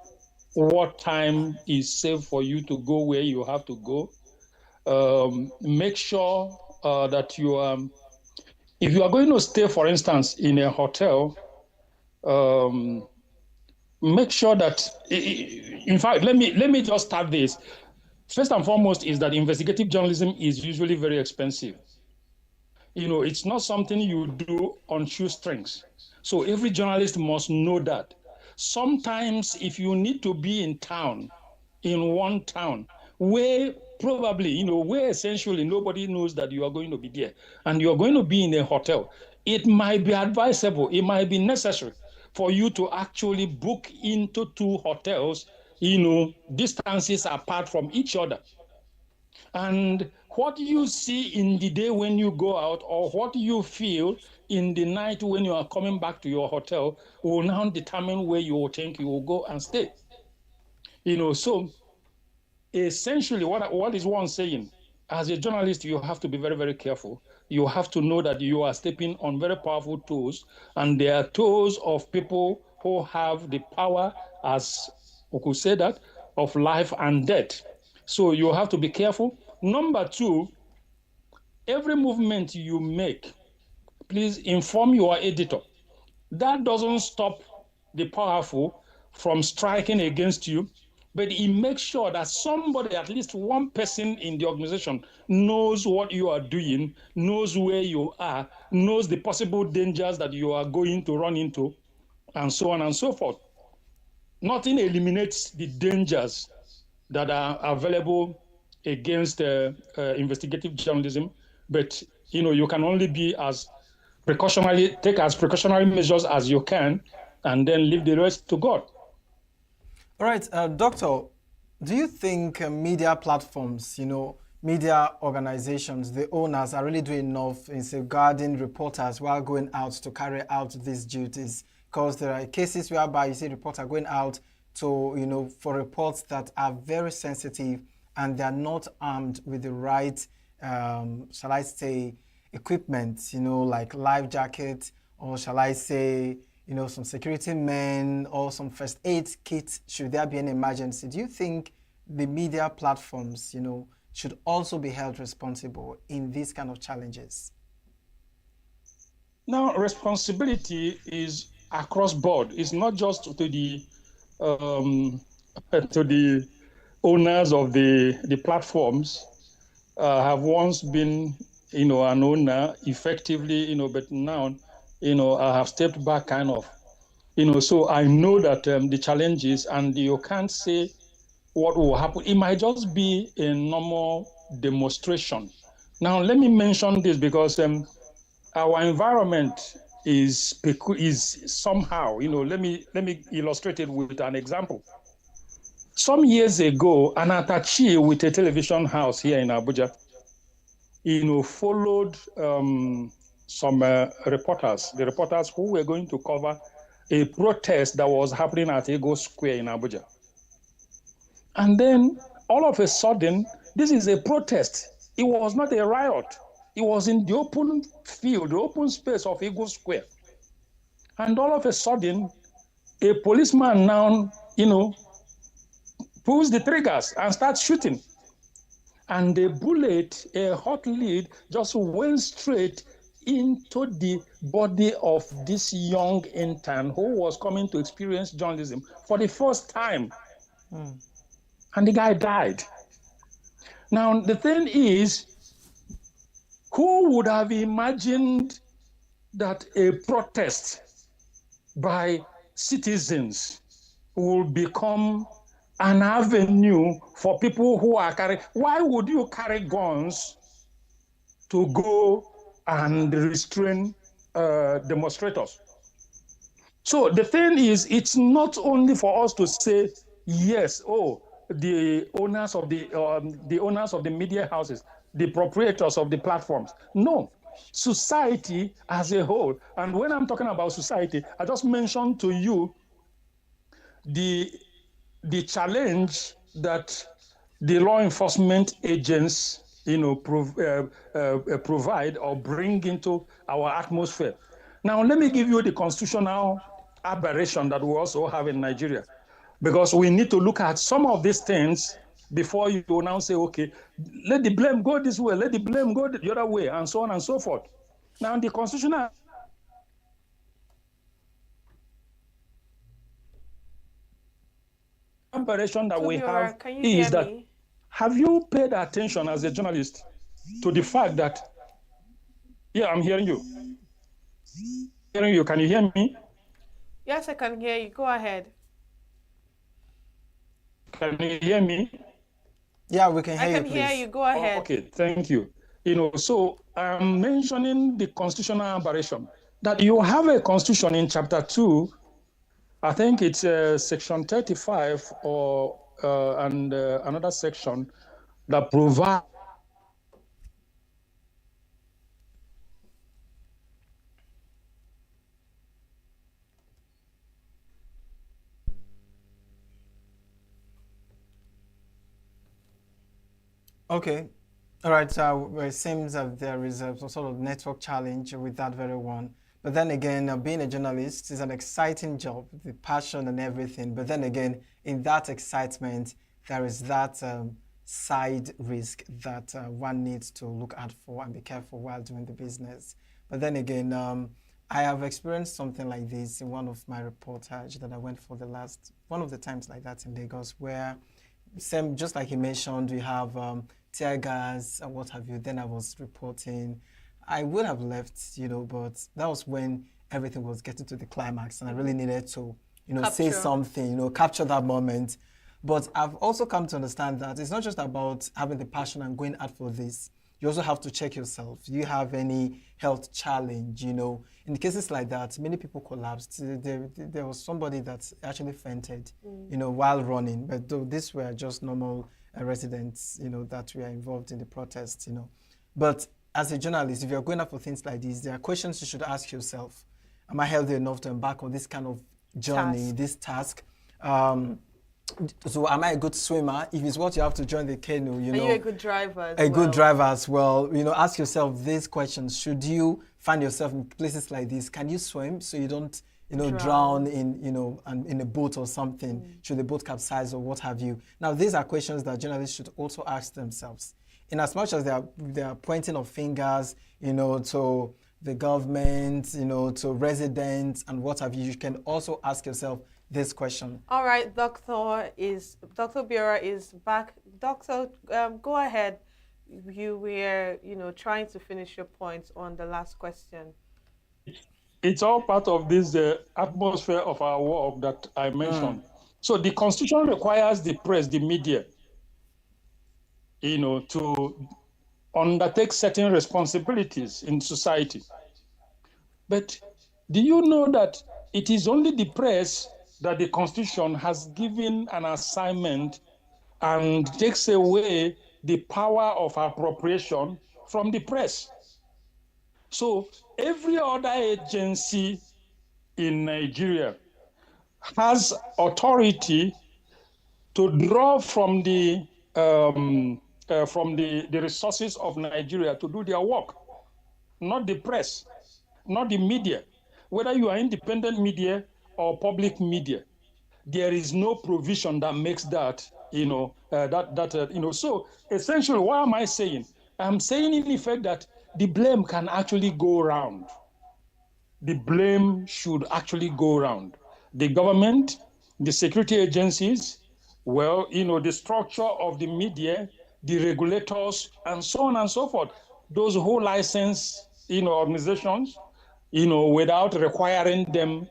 what time is safe for you to go where you have to go. Make sure that you, if you are going to stay, for instance, in a hotel, make sure that, in fact, let me just start this. First and foremost is that investigative journalism is usually very expensive. It's not something you do on shoestrings. So every journalist must know that. Sometimes if you need to be in one town, where probably, where essentially nobody knows that you are going to be there, and you are going to be in a hotel, it might be advisable, it might be necessary for you to actually book into 2 hotels, distances apart from each other. And what you see in the day when you go out, or what you feel in the night when you are coming back to your hotel, will now determine where you will think you will go and stay. So essentially, what is one saying? As a journalist, you have to be very, very careful. You have to know that you are stepping on very powerful toes, and they are toes of people who have the power, as we could say that, of life and death. So you have to be careful. Number 2, every movement you make, please inform your editor. That doesn't stop the powerful from striking against you, but it makes sure that somebody, at least one person in the organization, knows what you are doing, knows where you are, knows the possible dangers that you are going to run into, and so on and so forth. Nothing eliminates the dangers that are available against investigative journalism, but you can only be take as precautionary measures as you can, and then leave the rest to God. All right, Doctor, do you think media platforms, media organizations, the owners are really doing enough in safeguarding reporters while going out to carry out these duties? Because there are cases whereby you see reporters going out to, for reports that are very sensitive and they're not armed with the right, shall I say, equipment, like life jacket, or shall I say, some security men or some first aid kits should there be an emergency. Do you think the media platforms, should also be held responsible in these kind of challenges? Now, responsibility is across board. It's not just to the owners of the platforms. Have once been, an owner effectively, but now, I have stepped back kind of, so I know that the challenges, and you can't say what will happen. It might just be a normal demonstration. Now, let me mention this because our environment is somehow, let me illustrate it with an example. some years ago, an attaché with a television house here in Abuja, followed some reporters, the reporters who were going to cover a protest that was happening at Ego Square in Abuja. And then all of a sudden, this is a protest. It was not a riot. It was in the open field, the open space of Ego Square. And all of a sudden, a policeman now, pulls the triggers and starts shooting. And the bullet, a hot lead, just went straight into the body of this young intern who was coming to experience journalism for the first time. And the guy died. Now, the thing is, who would have imagined that a protest by citizens will become an avenue for people who are carrying? Why would you carry guns to go and restrain demonstrators? So the thing is, it's not only for us to say, yes, the owners of the media houses, the proprietors of the platforms. No, society as a whole. And when I'm talking about society, I just mentioned to you the challenge that the law enforcement agents, provide or bring into our atmosphere. Now, let me give you the constitutional aberration that we also have in Nigeria, because we need to look at some of these things before you now say, okay, let the blame go this way, let the blame go the other way, and so on and so forth. Now, the constitutional aberration that we have is that, have you paid attention as a journalist to the fact that, yeah, I'm hearing you. Hearing you, can you hear me? Yes, I can hear you. Go ahead. Can you hear me? Yeah, we can hear you. I can hear you. Go ahead. Okay, thank you. So I'm mentioning the constitutional aberration, that you have a constitution in chapter 2, I think it's section 35 and another section that provides Okay. All right. It seems that there is some sort of network challenge with that very one. But then again, being a journalist is an exciting job, the passion and everything. But then again, in that excitement, there is that side risk that one needs to look out for and be careful while doing the business. But then again, I have experienced something like this in one of my reportage that I went for one of the times like that in Lagos, where same, just like you mentioned, we have tear gas and what have you. Then I was reporting. I would have left, but that was when everything was getting to the climax, and I really needed to, say something, capture that moment. But I've also come to understand that it's not just about having the passion and going out for this. You also have to check yourself. Do you have any health challenge? In cases like that, many people collapsed. There was somebody that actually fainted, while running. But these were just normal residents, that were involved in the protests, But as a journalist, if you're going out for things like this, there are questions you should ask yourself. Am I healthy enough to embark on this kind of journey, this task? So am I a good swimmer? If it's what you have to join the canoe, Are you a good driver as well? A good driver as well. Ask yourself these questions. Should you find yourself in places like this? Can you swim so you don't, drown in, in a boat or something? Should the boat capsize or what have you? Now, these are questions that journalists should also ask themselves. In as much as they are pointing of fingers, to the government, to residents and what have you, you can also ask yourself this question. All right, Dr. Biora is back. Doctor, go ahead. You were, trying to finish your points on the last question. It's all part of this atmosphere of our work that I mentioned. So the Constitution requires the press, the media, to undertake certain responsibilities in society. But do you know that it is only the press that the Constitution has given an assignment and takes away the power of appropriation from the press. So every other agency in Nigeria has authority to draw from the resources of Nigeria to do their work, not the press, not the media. Whether you are independent media or public media, there is no provision that makes that, So essentially, what am I saying? I'm saying in effect that the blame can actually go around. The blame should actually go around. The government, the security agencies, the structure of the media, the regulators, and so on and so forth. Those who license, organizations, without requiring them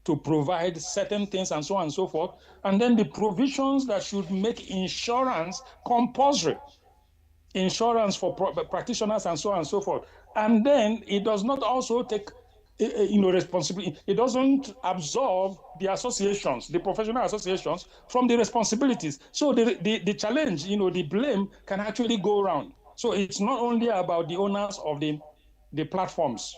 to provide certain things and so on and so forth. And then the provisions that should make insurance compulsory, insurance for practitioners and so on and so forth. And then it does not also take responsibility. It doesn't absorb the associations, the professional associations, from the responsibilities. So the challenge, the blame can actually go around. So it's not only about the owners of the platforms.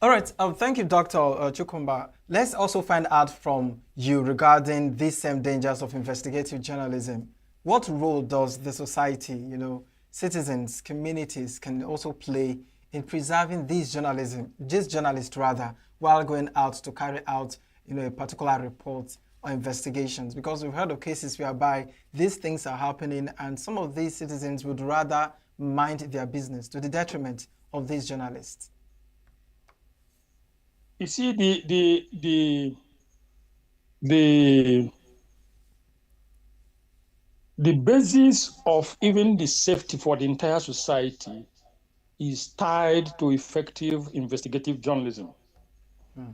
All right, thank you, Dr. Chukwumba. Let's also find out from you regarding these same dangers of investigative journalism. What role does the society, citizens, communities can also play in preserving these journalists while going out to carry out, a particular report or investigations? Because we've heard of cases whereby these things are happening and some of these citizens would rather mind their business to the detriment of these journalists. You see, the basis of even the safety for the entire society is tied to effective investigative journalism.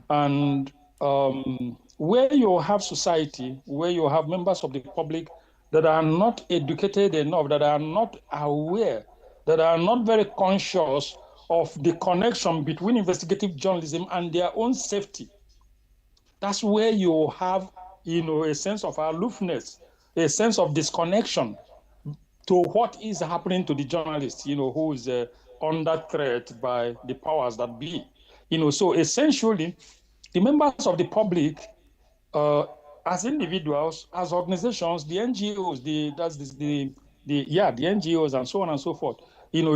And where you have society, where you have members of the public that are not educated enough, that are not aware, that are not very conscious of the connection between investigative journalism and their own safety, that's where you have, a sense of aloofness, a sense of disconnection to what is happening to the journalist, who is under threat by the powers that be. So essentially, the members of the public, as individuals, as organizations, the NGOs, the NGOs and so on and so forth,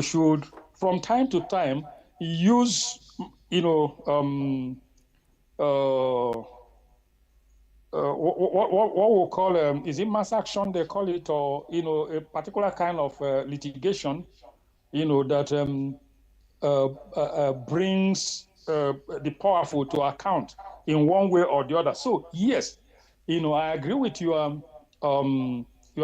should from time to time use, what we'll call, is it mass action they call it, or, a particular kind of litigation, that brings the powerful to account in one way or the other. So yes, I agree with your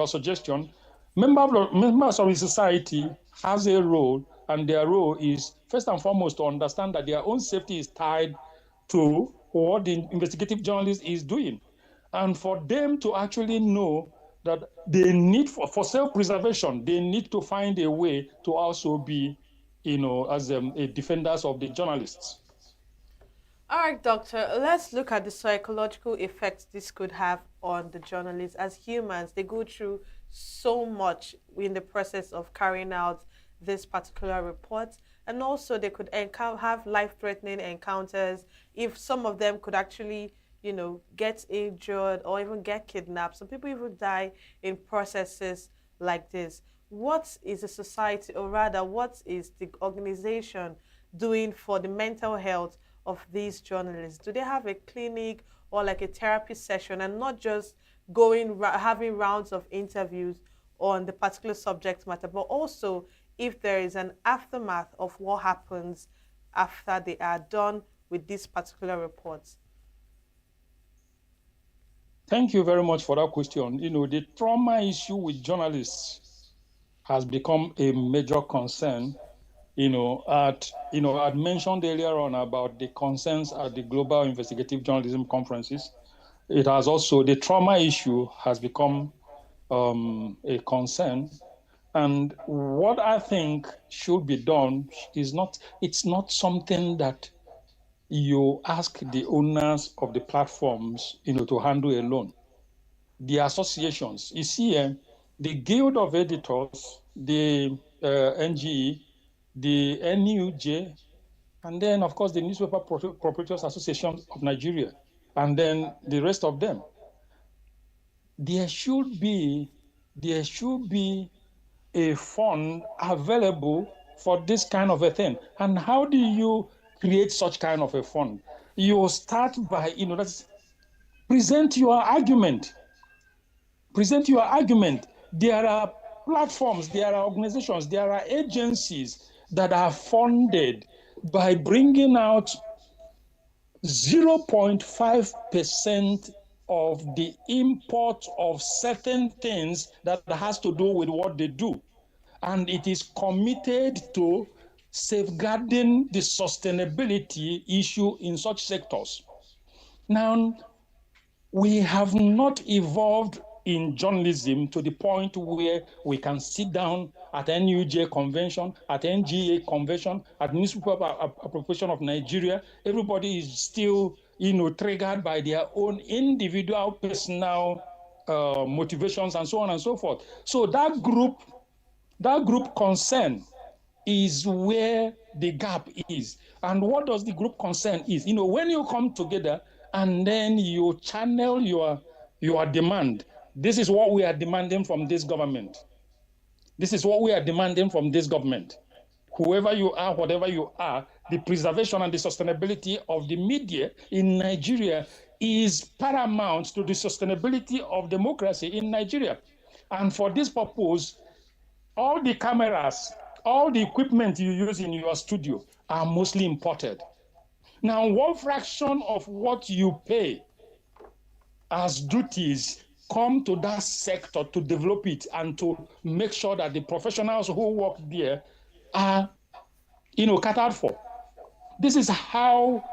suggestion. Members of the society has a role, and their role is first and foremost to understand that their own safety is tied to what the investigative journalist is doing, and for them to actually know that they need for self-preservation, they need to find a way to also be, as a defenders of the journalists. All right, doctor, let's look at the psychological effects this could have on the journalists. As humans, they go through so much in the process of carrying out this particular report, and also they could have life-threatening encounters. If some of them could actually, get injured or even get kidnapped, some people even die in processes like this. What is the society, or rather, what is the organization doing for the mental health of these journalists? Do they have a clinic or like a therapy session, and not just having rounds of interviews on the particular subject matter, but also if there is an aftermath of what happens after they are done with these particular reports? Thank you very much for that question. The trauma issue with journalists has become a major concern. I'd mentioned earlier on about the concerns at the Global Investigative Journalism Conferences. It has also, the trauma issue has become a concern. And what I think should be done is it's not something that you ask the owners of the platforms, to handle a loan. The associations, you see, the Guild of Editors, the NGE, the NUJ, and then, of course, the Newspaper Proprietors Association of Nigeria, and then the rest of them. There should be a fund available for this kind of a thing. And how do you create such kind of a fund? You start by, present your argument. Present your argument. There are platforms, there are organizations, there are agencies that are funded by bringing out 0.5% of the import of certain things that has to do with what they do. And it is committed to safeguarding the sustainability issue in such sectors. Now, we have not evolved in journalism to the point where we can sit down at NUJ convention, at NGA convention, at Newspaper Appropriation of Nigeria. Everybody is still, triggered by their own individual personal motivations and so on and so forth. So that group concern is where the gap is. And what does the group concern is, when you come together and then you channel your demand, this is what we are demanding from this government. This is what we are demanding from this government. Whoever you are, whatever you are, the preservation and the sustainability of the media in Nigeria is paramount to the sustainability of democracy in Nigeria. And for this purpose, all the cameras, all the equipment you use in your studio are mostly imported. Now, one fraction of what you pay as duties come to that sector to develop it and to make sure that the professionals who work there are, catered for. This is how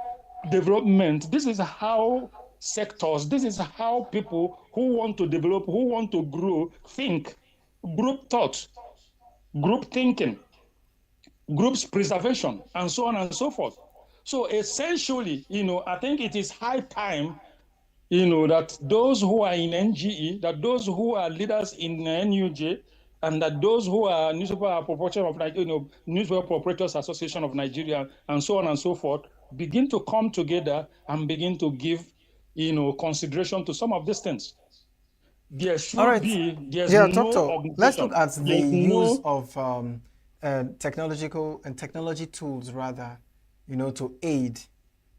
development, this is how sectors, this is how people who want to develop, who want to grow, think. Group thought, group thinking, groups preservation, and so on and so forth. So essentially, I think it is high time, that those who are in NGE, that those who are leaders in NUJ, and that those who are Newspaper Appropriation of Nigeria, Newspaper Proprietors Association of Nigeria, and so on and so forth, begin to come together and begin to give, consideration to some of these things. There should be, there's no organization. Let's look at the use of technology tools rather, to aid,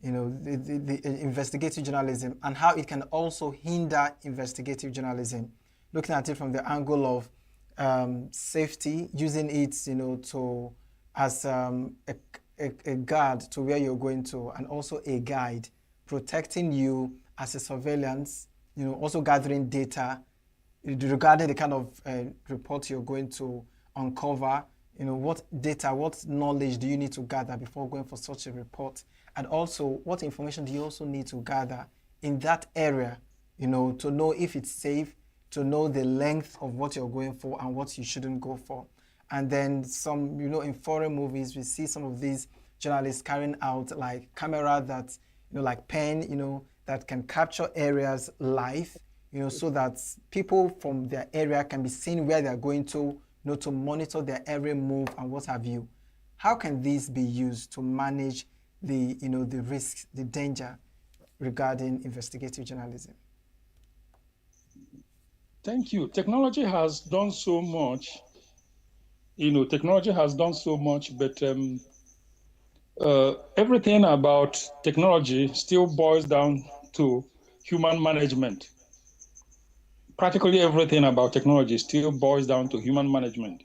the investigative journalism and how it can also hinder investigative journalism. Looking at it from the angle of safety, using it, to as a guard to where you're going to, and also a guide, protecting you as a surveillance, also gathering data regarding the kind of report you're going to uncover, what data, what knowledge do you need to gather before going for such a report? And also, what information do you also need to gather in that area, to know if it's safe, to know the length of what you're going for and what you shouldn't go for. And then some, in foreign movies, we see some of these journalists carrying out like camera that, like pen, that can capture areas live, so that people from their area can be seen where they're going to, to monitor their every move and what have you. How can these be used to manage the, the risks, the danger regarding investigative journalism? Thank you. Technology has done so much. Technology has done so much, but everything about technology still boils down to human management. Practically everything about technology still boils down to human management.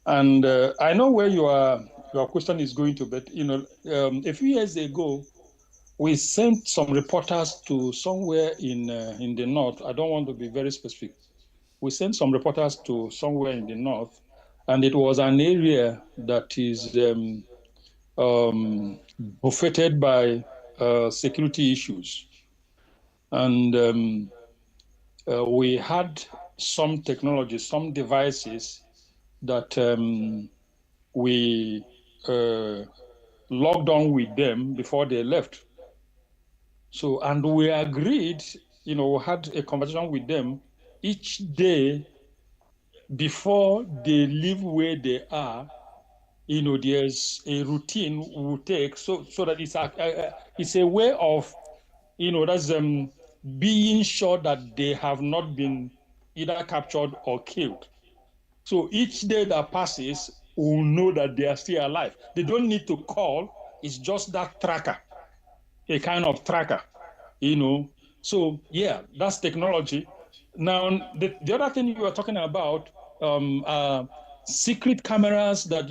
And I know where your question is going to, but a few years ago, we sent some reporters to somewhere in the north. I don't want to be very specific. We sent some reporters to somewhere in the north, and it was an area that is buffeted by security issues. And we had some technology, some devices that we logged on with them before they left. So, and we agreed, had a conversation with them each day before they leave where they are. There's a routine we'll take so that it's a way of, that's being sure that they have not been either captured or killed. So each day that passes, we'll know that they are still alive. They don't need to call. It's just that tracker, a kind of tracker, So yeah, that's technology. Now, the other thing you were talking about, secret cameras that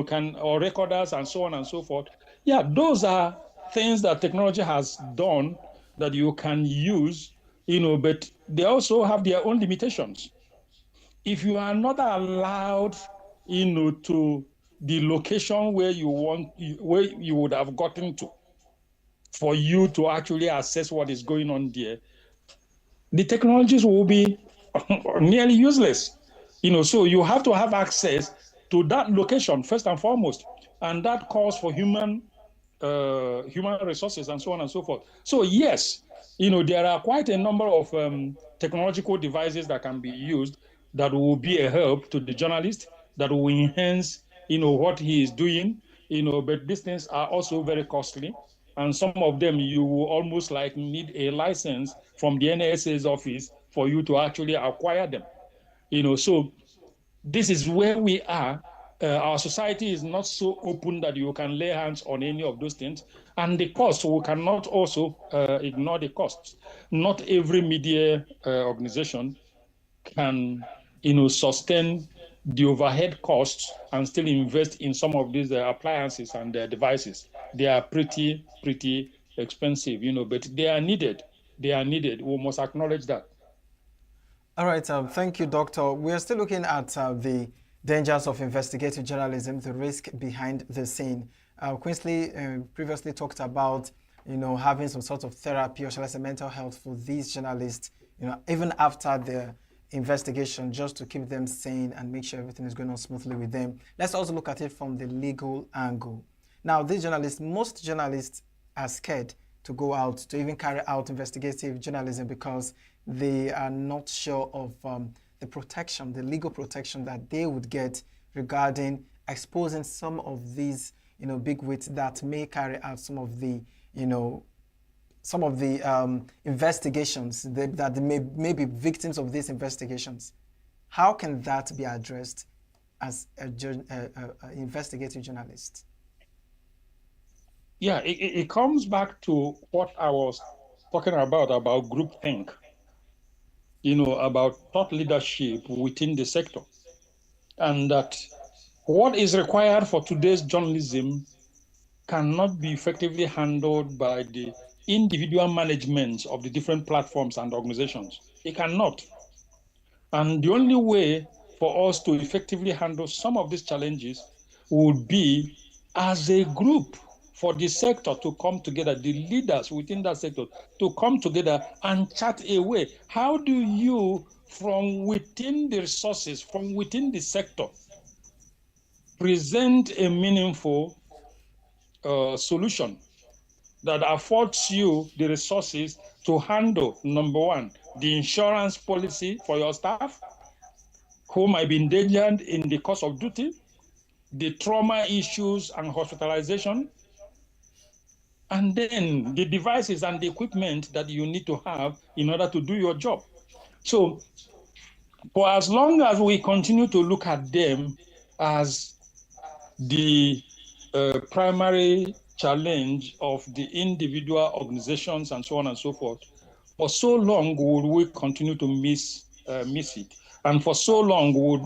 can, or recorders and so on and so forth. Yeah, those are things that technology has done that you can use, but they also have their own limitations. If you are not allowed, to the location where where you would have gotten to, for you to actually assess what is going on there, the technologies will be nearly useless. So you have to have access to that location first and foremost, and that calls for human resources and so on and so forth. So yes, there are quite a number of technological devices that can be used that will be a help to the journalist, that will enhance, what he is doing, but these things are also very costly. And some of them you will almost like need a license from the NSA's office for you to actually acquire them. So this is where we are. Our society is not so open that you can lay hands on any of those things. And the cost, we cannot also ignore the costs. Not every media organization can, sustain the overhead costs and still invest in some of these appliances and devices. They are pretty expensive, but they are needed. They are needed. We must acknowledge that. All right, thank you, Doctor. We are still looking at the dangers of investigative journalism, the risk behind the scene. Quinsley previously talked about, having some sort of therapy or shall I say mental health for these journalists, even after the investigation, just to keep them sane and make sure everything is going on smoothly with them. Let's also look at it from the legal angle. Now, most journalists are scared to go out to even carry out investigative journalism because they are not sure of the protection, the legal protection that they would get regarding exposing some of these, big wigs that may carry out some of the, investigations that they may be victims of these investigations. How can that be addressed as an investigative journalist? Yeah, it comes back to what I was talking about groupthink, about thought leadership within the sector. And that what is required for today's journalism cannot be effectively handled by the individual management of the different platforms and organizations. It cannot. And the only way for us to effectively handle some of these challenges would be as a group, for the sector to come together, the leaders within that sector to come together and chart a way. How do you, from within the resources, from within the sector, present a meaningful solution that affords you the resources to handle, number one, the insurance policy for your staff who might be endangered in the course of duty, the trauma issues and hospitalization, and then the devices and the equipment that you need to have in order to do your job. So for as long as we continue to look at them as the primary challenge of the individual organizations and so on and so forth, for so long would we continue to miss it. And for so long would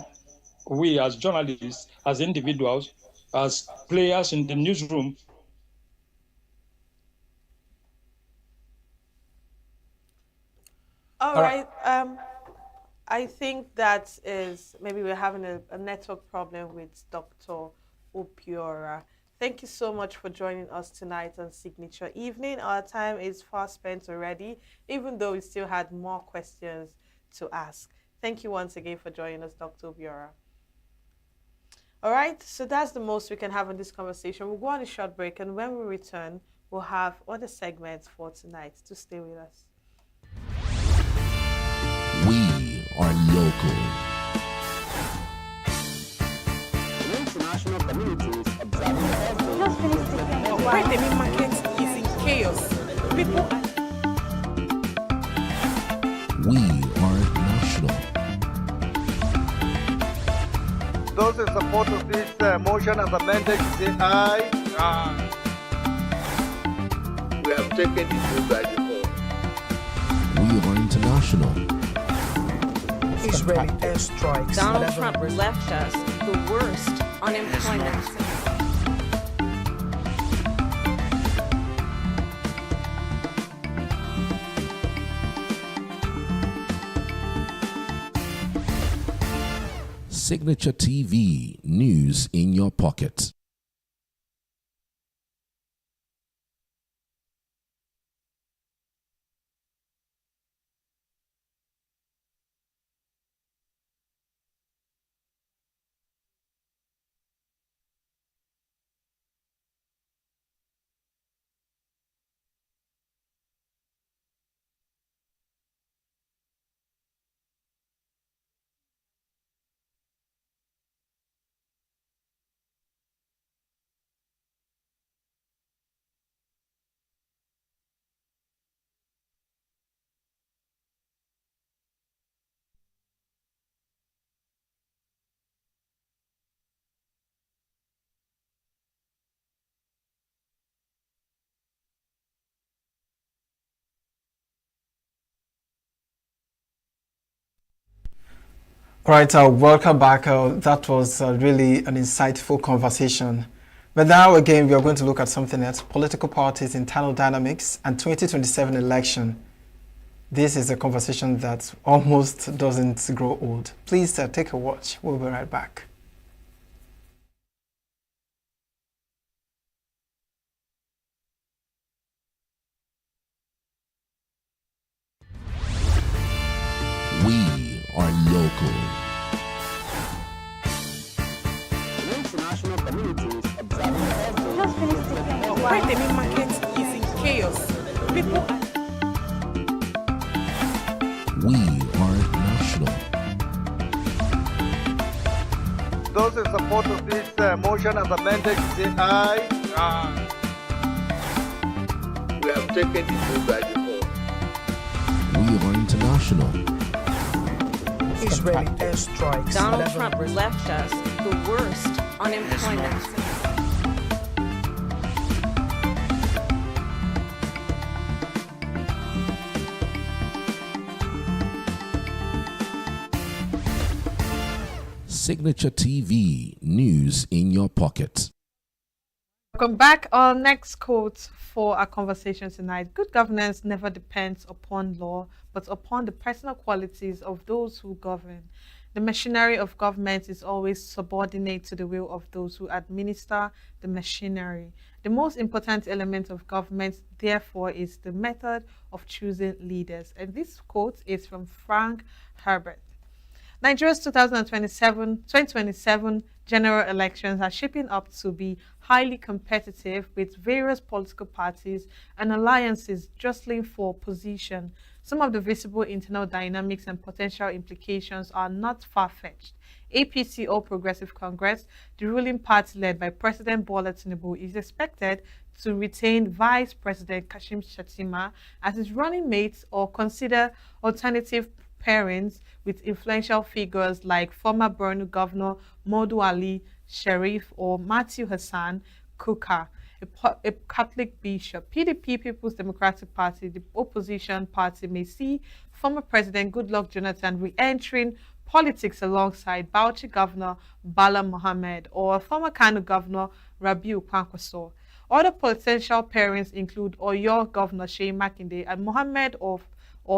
we as journalists, as individuals, as players in the newsroom, All right. I think that is maybe we're having a network problem with Dr. Opiora. Thank you so much for joining us tonight on Signature Evening. Our time is fast spent already, even though we still had more questions to ask. Thank you once again for joining us, Dr. Opiora. All right, so that's the most we can have in this conversation. We'll go on a short break, and when we return, we'll have other segments for tonight. To stay with us. We are local. The international community is observing Why the main market is in chaos. People are We are national. Those in support of this motion as amended, say aye. Aye. We have taken the vote by default. We are international. Israeli airstrikes. Donald Trump left us the worst unemployment. Signature TV, news in your pocket. All right, welcome back. That was really an insightful conversation. But now again, we are going to look at something else, political parties, internal dynamics, and 2027 election. This is a conversation that almost doesn't grow old. Please take a watch. We'll be right back. We are local. the international community is observing why the main market is in chaos. People are We are national. Those in support of this motion as amended, say aye. Aye. We have taken the vote by default. We are international. Israeli airstrikes. Donald Trump left us the worst unemployment. Signature TV, news in your pocket. Welcome back. Our next quote for our conversation tonight. Good governance never depends upon law, but upon the personal qualities of those who govern. The machinery of government is always subordinate to the will of those who administer the machinery. The most important element of government, therefore, is the method of choosing leaders. And this quote is from Frank Herbert. Nigeria's 2027 general elections are shaping up to be highly competitive, with various political parties and alliances jostling for position. Some of the visible internal dynamics and potential implications are not far-fetched. APC, All Progressive Congress, the ruling party led by President Bola Tinubu, is expected to retain Vice President Kashim Shettima as his running mate or consider alternative pairings with influential figures like former Borno Governor Modu Ali Sharif or Matthew Hassan Kuka, a Catholic bishop. PDP, People's Democratic Party, the opposition party, may see former President Goodluck Jonathan re-entering politics alongside Bauchi Governor Bala Mohammed or former Kano Governor Rabiu Kwankwaso. Other potential pairings include Oyo Governor Sheyi Makinde and Mohammed or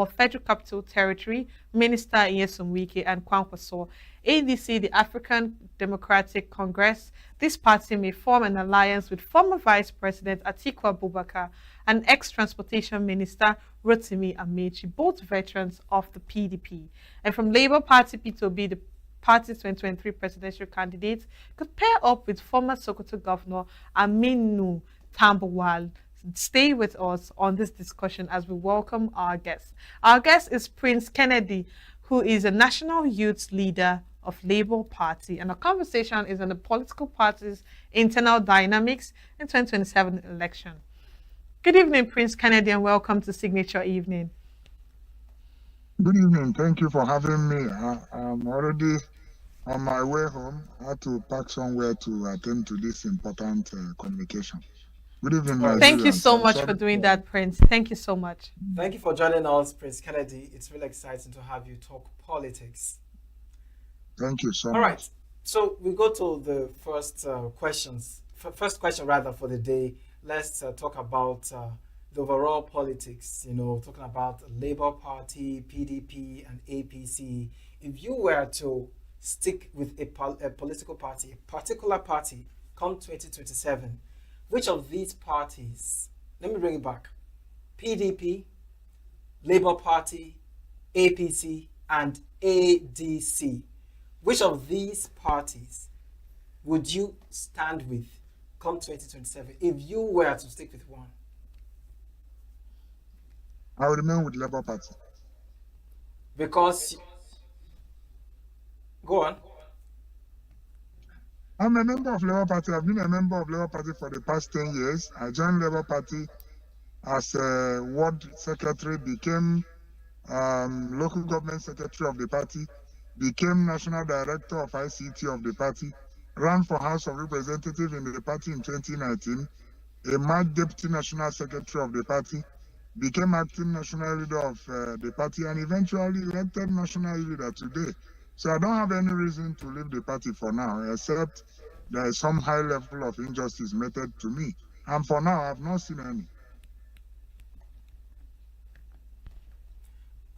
Federal Capital Territory Minister Nyesom Wike and Kwankwaso. ADC, the African Democratic Congress, this party may form an alliance with former Vice President Atiku Abubakar and ex-Transportation Minister Rotimi Amechi, both veterans of the PDP. And from Labour Party P2B, the party's 2023 presidential candidate, could pair up with former Sokoto Governor Aminu Tambawal. Stay with us on this discussion as we welcome our guest. Our guest is Prince Kennedy, who is a national youth leader of Labour Party, and our conversation is on the political party's internal dynamics in 2027 election. Good evening, Prince Kennedy, and welcome to Signature Evening. Good evening. Thank you for having me. I'm already on my way home. I had to park somewhere to attend to this important communication. Good evening, Nigerians. Thank you so much for doing that, Prince. Thank you so much. Thank you for joining us, Prince Kennedy. It's really exciting to have you talk politics. Thank you so much. All right. So we go to the first first question rather for the day. Let's talk about the overall politics, talking about Labour Party, PDP, and APC. If you were to stick with a political party, a particular party, come 2027, which of these parties, let me bring it back, PDP, Labour Party, APC, and ADC, which of these parties would you stand with come 2027 if you were to stick with one? I will remain with Labour Party. Because, go on. I'm a member of Labour Party. I've been a member of Labour Party for the past 10 years. I joined Labour Party as a ward secretary, became local government secretary of the party, became national director of ICT of the party, ran for House of Representatives in the party in 2019, emerged deputy national secretary of the party, became acting national leader of the party, and eventually elected national leader today. So I don't have any reason to leave the party for now, except there is some high level of injustice meted to me. And for now, I've not seen any.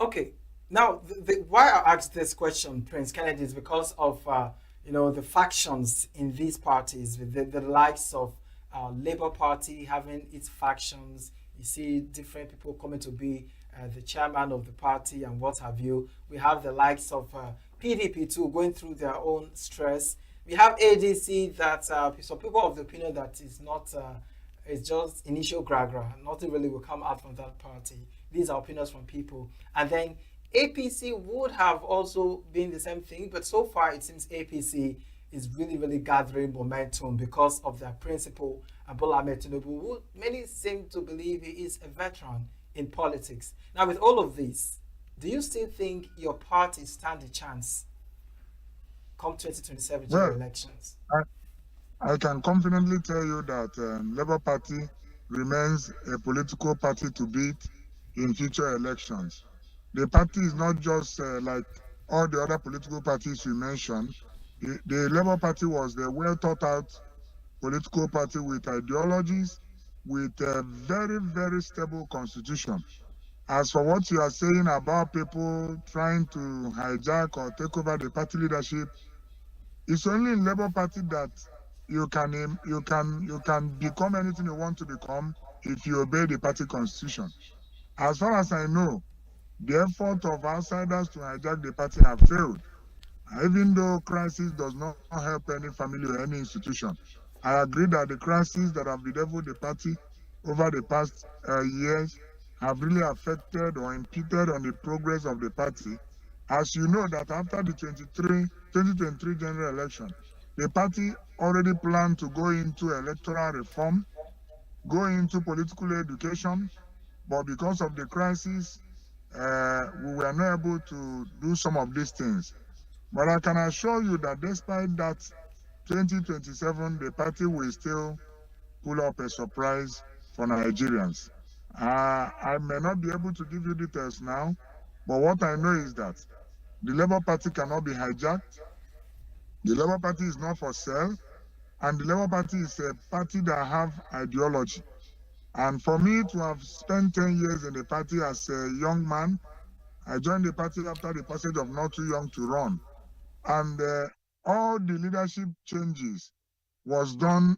Okay. Now, why I asked this question, Prince Kennedy, is because of the factions in these parties, with the likes of Labour Party having its factions. You see different people coming to be the chairman of the party and what have you. We have the likes of PDP too going through their own stress. We have ADC that some people of the opinion that is not, it's just initial gragra. Nothing really will come out from that party. These are opinions from people. And then APC would have also been the same thing, but so far it seems APC is really, really gathering momentum because of their principal, Bola Ahmed Tinubu, who many seem to believe he is a veteran in politics. Now, with all of this, do you still think your party stand a chance come 2027 general elections? I can confidently tell you that Labour Party remains a political party to beat in future elections. The party is not just like all the other political parties you mentioned. The Labour Party was a well thought out political party with ideologies, with a very, very stable constitution. As for what you are saying about people trying to hijack or take over the party leadership, it's only in Labour Party that you can become anything you want to become if you obey the party constitution. As far as I know, the effort of outsiders to hijack the party have failed. Even though crisis does not help any family or any institution, I agree that the crises that have bedeviled the party over the past years have really affected or impeded on the progress of the party. As you know that after the 2023 general election, the party already planned to go into electoral reform, go into political education, but because of the crisis, we were not able to do some of these things. But I can assure you that despite that, 2027, the party will still pull up a surprise for Nigerians. I may not be able to give you details now, but what I know is that the Labour Party cannot be hijacked. The Labour Party is not for sale, and the Labour Party is a party that have ideology. And for me to have spent 10 years in the party as a young man, I joined the party after the passage of Not Too Young to Run. And all the leadership changes was done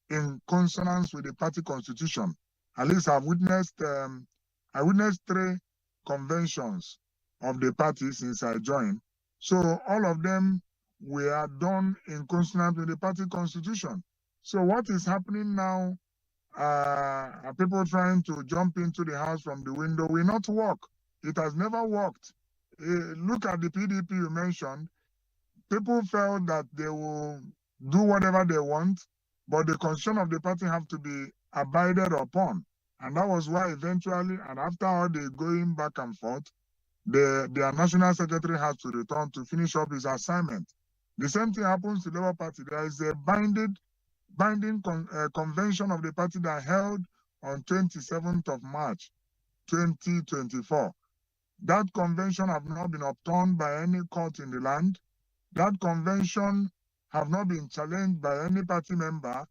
in consonance with the party constitution. At least I witnessed 3 conventions of the party since I joined. So all of them were done in consonance with the party constitution. So what is happening now, are people trying to jump into the house from the window, will not work. It has never worked. Look at the PDP you mentioned. People felt that they will do whatever they want, but the constitution of the party have to be abided upon. And that was why eventually, and after all the going back and forth, their national secretary has to return to finish up his assignment. The same thing happens to the Labour Party. There is a binding convention of the party that held on 27th of March, 2024. That convention have not been overturned by any court in the land. That convention have not been challenged by any party member,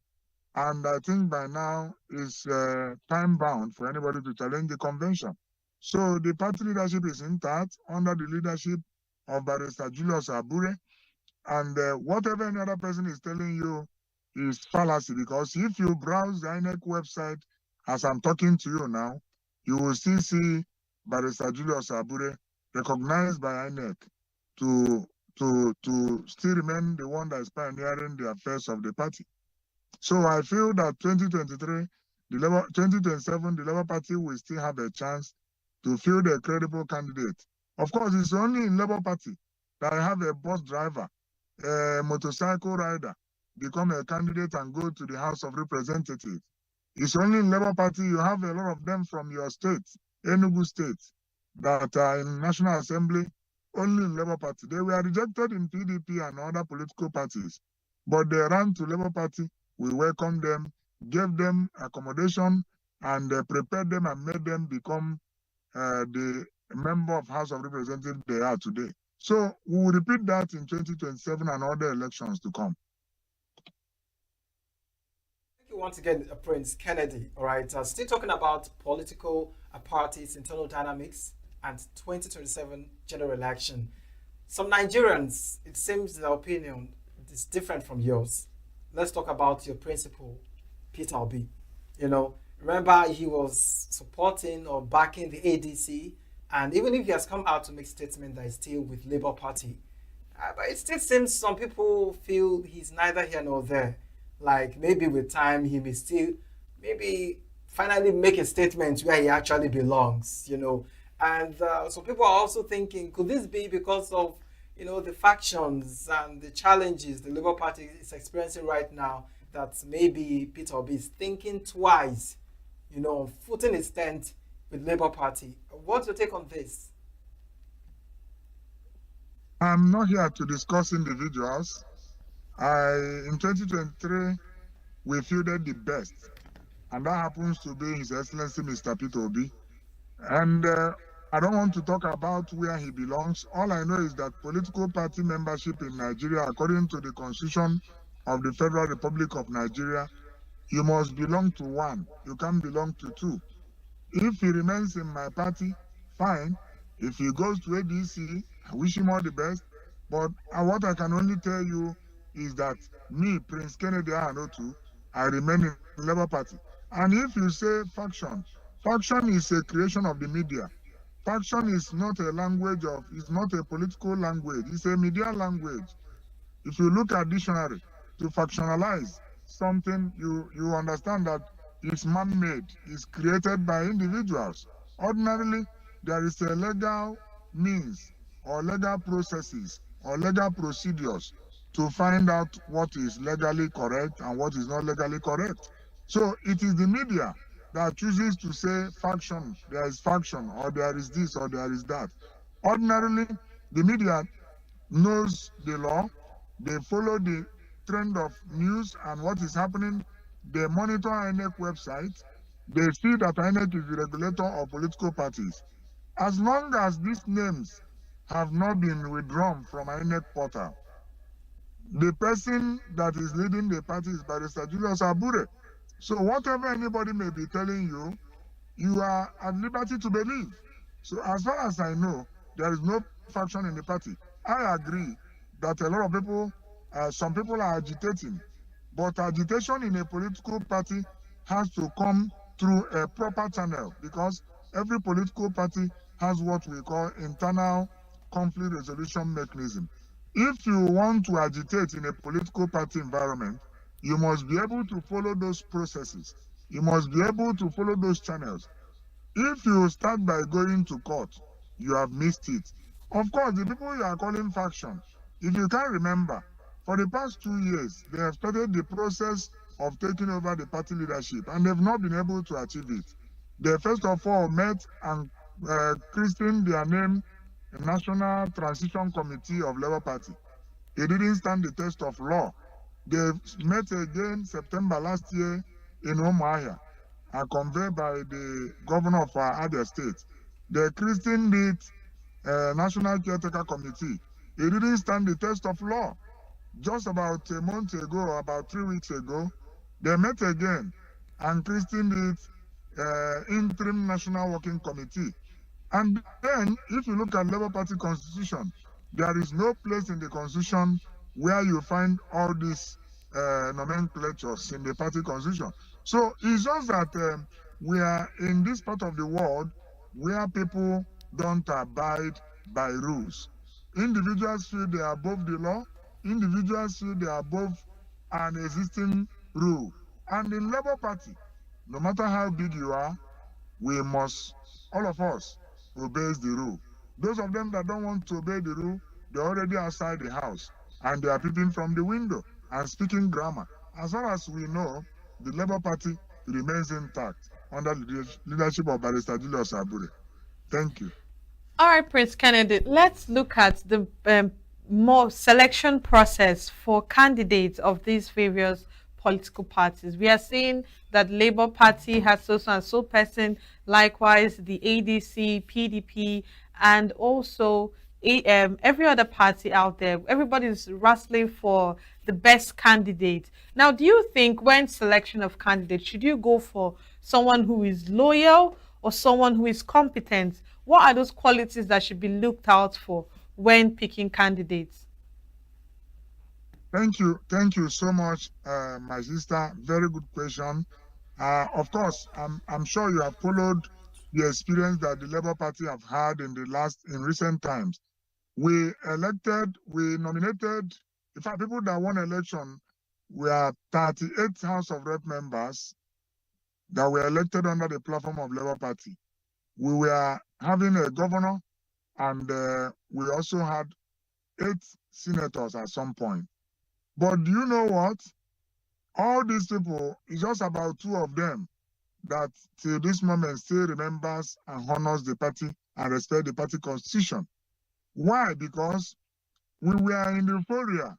and I think by now is time bound for anybody to challenge the convention. So the party leadership is intact under the leadership of Barrister Julius Abure, and whatever any other person is telling you is fallacy, because if you browse the INEC website as I'm talking to you now, you will still see Barrister Julius Abure recognized by INEC to still remain the one that is pioneering the affairs of the party. So I feel that 2023, 2027, the Labour Party will still have a chance to field a credible candidate. Of course, it's only in Labour Party that I have a bus driver, a motorcycle rider, become a candidate and go to the House of Representatives. It's only in Labour Party you have a lot of them from your state, ENUGU state, that are in National Assembly, only in Labour Party. They were rejected in PDP and other political parties, but they ran to Labour Party. We welcomed them, gave them accommodation, and prepared them and made them become the member of House of Representatives they are today. So we will repeat that in 2027 and other elections to come. Thank you once again, Prince Kennedy. All right, still talking about political parties, internal dynamics, and 2027 general election. Some Nigerians, it seems their opinion is different from yours. Let's talk about your principal, Peter Obi. You know, remember he was supporting or backing the ADC, and even if he has come out to make statement that he's still with Labour Party, but it still seems some people feel he's neither here nor there. Like maybe with time he may still maybe finally make a statement where he actually belongs, you know. And some people are also thinking, could this be because of, you know, the factions and the challenges the Labour Party is experiencing right now, that maybe Peter Obi is thinking twice, you know, footing his tent with Labour Party. What's your take on this? I'm not here to discuss individuals. In 2023, we fielded the best, and that happens to be His Excellency Mr. Peter Obi. And I don't want to talk about where he belongs. All I know is that political party membership in Nigeria, according to the Constitution of the Federal Republic of Nigeria, you must belong to one. You can't belong to two. If he remains in my party, fine. If he goes to ADC, I wish him all the best. But what I can only tell you is that me, Prince Kennedy Ahanotu, I remain in the Labour Party. And if you say faction is a creation of the media. Faction is not a language it's not a political language, it's a media language. If you look at dictionary, to factionalize something, you understand that it's man-made, it's created by individuals. Ordinarily, there is a legal means or legal processes or legal procedures to find out what is legally correct and what is not legally correct. So it is the media that chooses to say faction, there is faction, or there is this, or there is that. Ordinarily, the media knows the law, they follow the trend of news and what is happening, they monitor INEC website, they see that INEC is the regulator of political parties. As long as these names have not been withdrawn from INEC portal, the person that is leading the party is Barrister Julius Abure. So whatever anybody may be telling you, you are at liberty to believe. So as far as I know, there is no faction in the party. I agree that a lot of people, some people are agitating, but agitation in a political party has to come through a proper channel, because every political party has what we call internal conflict resolution mechanism. If you want to agitate in a political party environment, you must be able to follow those processes. You must be able to follow those channels. If you start by going to court, you have missed it. Of course, the people you are calling faction, if you can remember, for the past 2 years, they have started the process of taking over the party leadership, and they've not been able to achieve it. They first of all met and christened their name National Transition Committee of Labour Party. It didn't stand the test of law. They met again September last year in Umuahia, conveyed by the governor of Abia State. They christened it National Caretaker Committee. It didn't stand the test of law. Just about a month ago, about 3 weeks ago, they met again and christened it Interim National Working Committee. And then, if you look at Labour Party constitution, there is no place in the constitution where you find all these nomenclatures in the party constitution. So it's just that we are in this part of the world where people don't abide by rules. Individuals feel they are above the law. Individuals feel they are above an existing rule. And in Labour Party, no matter how big you are, we must, all of us, obeys the rule. Those of them that don't want to obey the rule, they're already outside the house and they are peeping from the window and speaking grammar. As far as we know, the Labour Party remains intact under the leadership of Barrister Julius Abure. Thank you. All right, Prince Kennedy, let's look at the more selection process for candidates of these various political parties. We are seeing that Labour Party has so and so person, likewise the ADC, PDP, and also every other party out there. Everybody's wrestling for the best candidate. Now, do you think when selection of candidates, should you go for someone who is loyal or someone who is competent? What are those qualities that should be looked out for when picking candidates? Thank you. Thank you so much, my sister. Very good question. Of course, I'm sure you have followed the experience that the Labour Party have had in recent times. We nominated, in fact, people that won election were 38 House of Rep members that were elected under the platform of Labour Party. We were having a governor, and we also had 8 senators at some point. But do you know what? All these people, it's just about 2 of them that till this moment still remembers and honors the party and respect the party constitution. Why? Because we were in the euphoria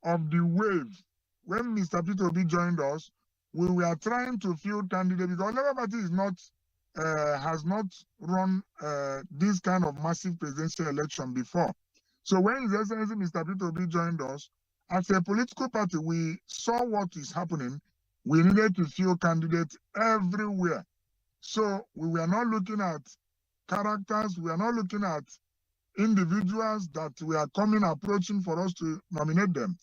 of the wave. When Mr. Peter Obi joined us, we were trying to field candidates because Labour Party has not run this kind of massive presidential election before. So when His Excellency Mr. Peter Obi joined us, as a political party, we saw what is happening. We needed to field candidates everywhere. So we were not looking at characters. We are not looking at individuals that we are approaching for us to nominate them.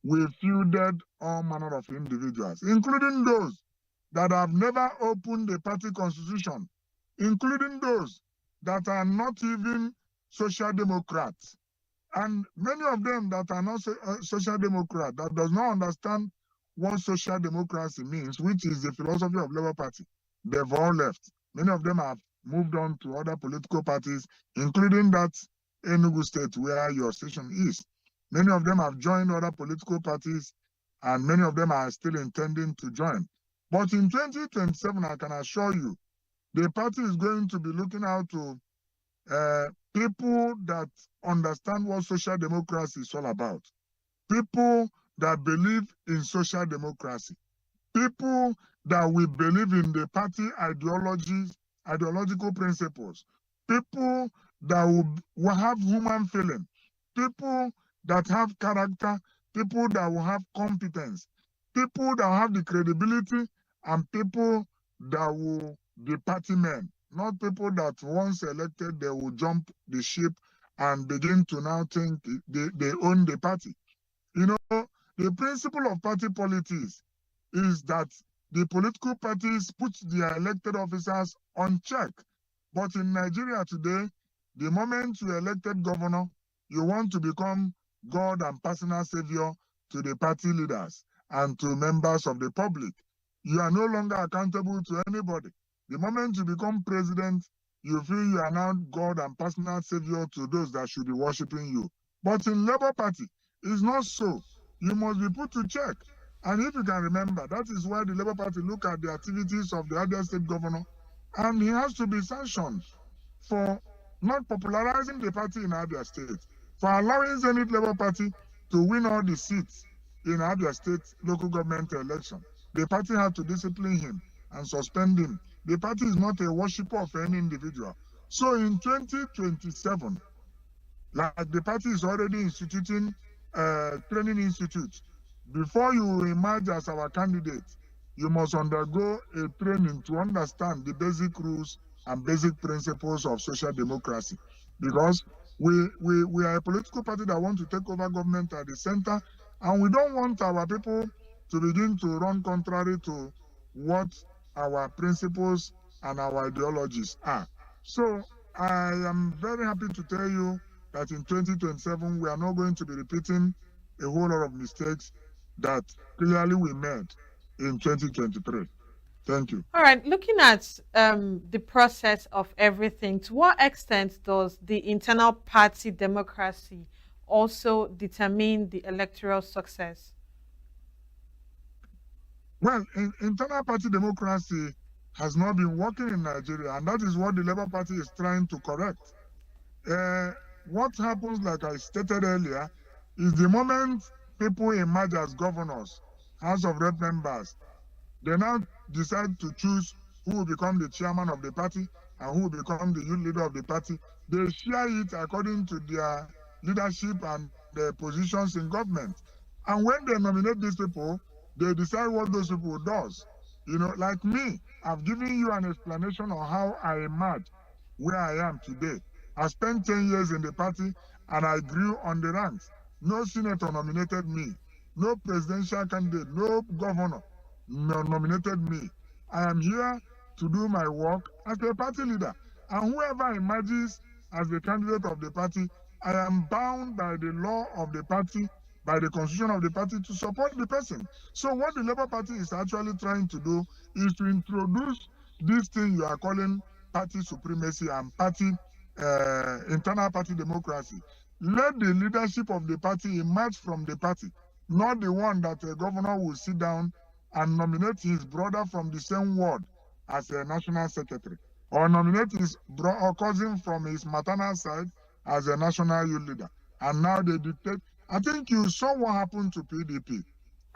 We fielded all manner of individuals, including those that have never opened the party constitution, including those that are not even social democrats. And many of them that are not social democrat, that does not understand what social democracy means, which is the philosophy of Labour Party, they've all left. Many of them have moved on to other political parties, including that ENUGU state where your station is. Many of them have joined other political parties, and many of them are still intending to join. But in 2027, I can assure you, the party is going to be looking out to people that understand what social democracy is all about, people that believe in social democracy, people that will believe in the party ideological principles, people that will have human feeling, people that have character, people that will have competence, people that have the credibility, and people that will be party men, not people that once elected, they will jump the ship and begin to now think they own the party. You know, the principle of party politics is that the political parties put their elected officers on check. But in Nigeria today, the moment you elected governor, you want to become God and personal savior to the party leaders and to members of the public. You are no longer accountable to anybody. The moment you become president, you feel you are now God and personal savior to those that should be worshiping you. But in Labour Party, it's not so. You must be put to check. And if you can remember, that is why the Labour Party look at the activities of the Abia State governor, and he has to be sanctioned for not popularizing the party in Abia State, for allowing Zenith Labour Party to win all the seats in Abia State local government election. The party had to discipline him and suspend him. The party is not a worshipper of any individual. So in 2027, like the party is already instituting training institutes. Before you emerge as our candidate, you must undergo a training to understand the basic rules and basic principles of social democracy. Because we are a political party that want to take over government at the center, and we don't want our people to begin to run contrary to what our principles and our ideologies are. So I am very happy to tell you that in 2027, we are not going to be repeating a whole lot of mistakes that clearly we made in 2023. Thank you. All right, looking at the process of everything, to what extent does the internal party democracy also determine the electoral success? Well, internal party democracy has not been working in Nigeria, and that is what the Labour Party is trying to correct. What happens, like I stated earlier, is the moment people emerge as governors, House of Rep members, they now decide to choose who will become the chairman of the party and who will become the youth leader of the party. They share it according to their leadership and their positions in government. And when they nominate these people, they decide what those people does. You know, like me, I've given you an explanation on how I emerged where I am today. I spent 10 years in the party and I grew on the ranks. No senator nominated me. No presidential candidate, no governor nominated me. I am here to do my work as a party leader. And whoever emerges as the candidate of the party, I am bound by the law of the party, by the constitution of the party to support the person. So what the Labour Party is actually trying to do is to introduce this thing you are calling party supremacy and party internal party democracy. Let the leadership of the party emerge from the party, not the one that a governor will sit down and nominate his brother from the same ward as a national secretary, or nominate his or cousin from his maternal side as a national youth leader. And now they dictate. I think you saw what happened to PDP.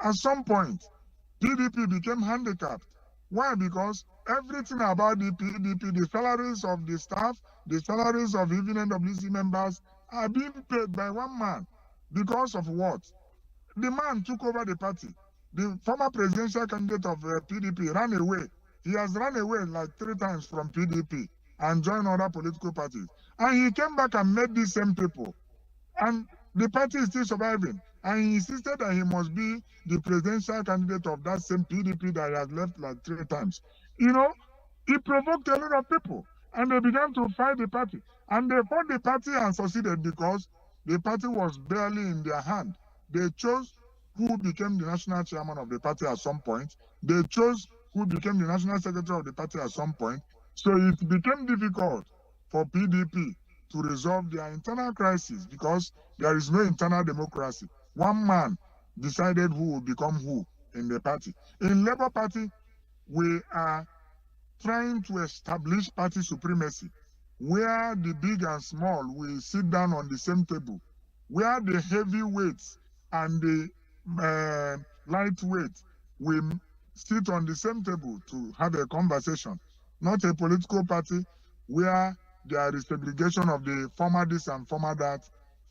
At some point, PDP became handicapped. Why? Because everything about the PDP, the salaries of the staff, the salaries of even NWC members are being paid by one man. Because of what? The man took over the party. The former presidential candidate of PDP ran away. He has run away like 3 times from PDP and joined other political parties. And he came back and met these same people. And the party is still surviving. And he insisted that he must be the presidential candidate of that same PDP that he has left like 3 times. You know, it provoked a lot of people. And they began to fight the party. And they fought the party and succeeded because the party was barely in their hand. They chose who became the national chairman of the party at some point. They chose who became the national secretary of the party at some point. So it became difficult for PDP to resolve their internal crisis because there is no internal democracy. One man decided who will become who in the party. In Labour Party, we are trying to establish party supremacy, where the big and small will sit down on the same table, where the heavyweights and the lightweight will sit on the same table to have a conversation, not a political party where there is segregation of the former this and former that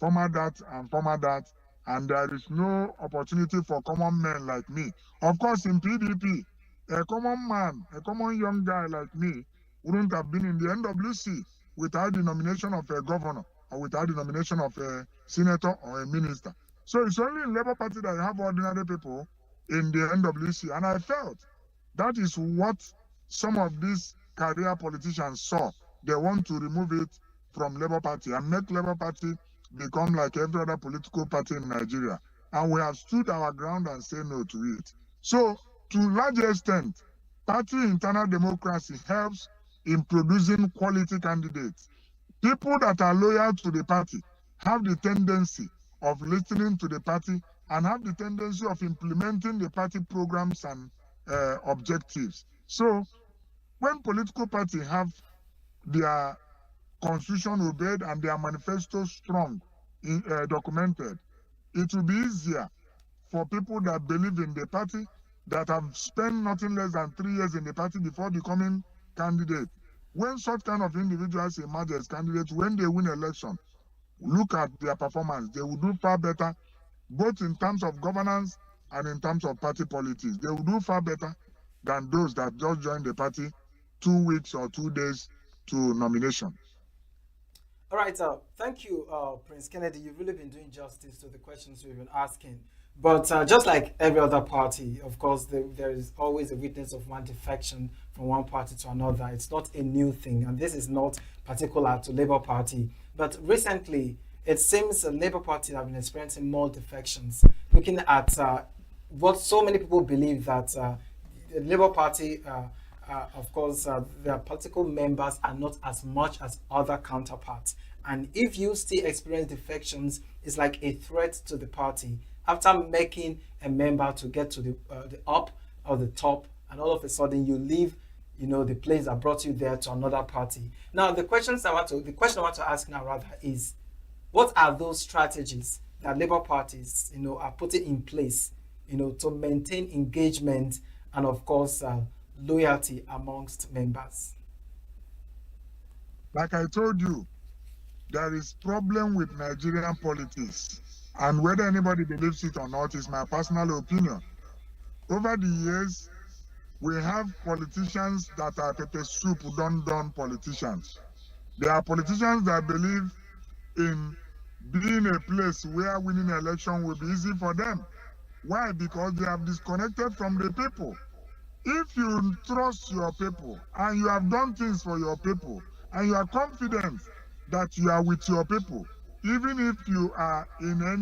and former that, and there is no opportunity for common men like me. Of course, in PDP, a common man, a common young guy like me wouldn't have been in the NWC without the nomination of a governor or without the nomination of a senator or a minister. So it's only in Labour Party that you have ordinary people in the NWC. And I felt that is what some of these career politicians saw. They want to remove it from Labour Party and make Labour Party become like every other political party in Nigeria. And we have stood our ground and say no to it. So, to a large extent, party internal democracy helps in producing quality candidates. People that are loyal to the party have the tendency of listening to the party and have the tendency of implementing the party programs and objectives. So when political parties have their constitution obeyed and their manifesto strong, documented, it will be easier for people that believe in the party, that have spent nothing less than 3 years in the party before becoming candidate. When such kind of individuals emerge as candidates, when they win election, look at their performance. They will do far better, both in terms of governance and in terms of party politics. They will do far better than those that just joined the party 2 weeks or 2 days to nomination. All right, thank you, Prince Kennedy. You've really been doing justice to the questions we've been asking. But just like every other party, of course, there is always a witness of one defection from one party to another. It's not a new thing, and this is not particular to Labour Party. But recently, it seems the Labour Party have been experiencing more defections, looking at what so many people believe that the Labour Party, of course, their political members are not as much as other counterparts. And if you still experience defections, it's like a threat to the party. After making a member to get to the up or the top, and all of a sudden you leave, the place that brought you there to another party. Now, the question I want to ask now rather is, what are those strategies that Labour parties, are putting in place, to maintain engagement and, of course, loyalty amongst members? Like I told you, there is problem with Nigerian politics. And whether anybody believes it or not is my personal opinion. Over the years, we have politicians that are pepper soup done politicians. There are politicians that believe in being a place where winning an election will be easy for them. Why? Because they have disconnected from the people. If you trust your people and you have done things for your people and you are confident that you are with your people, even if you are let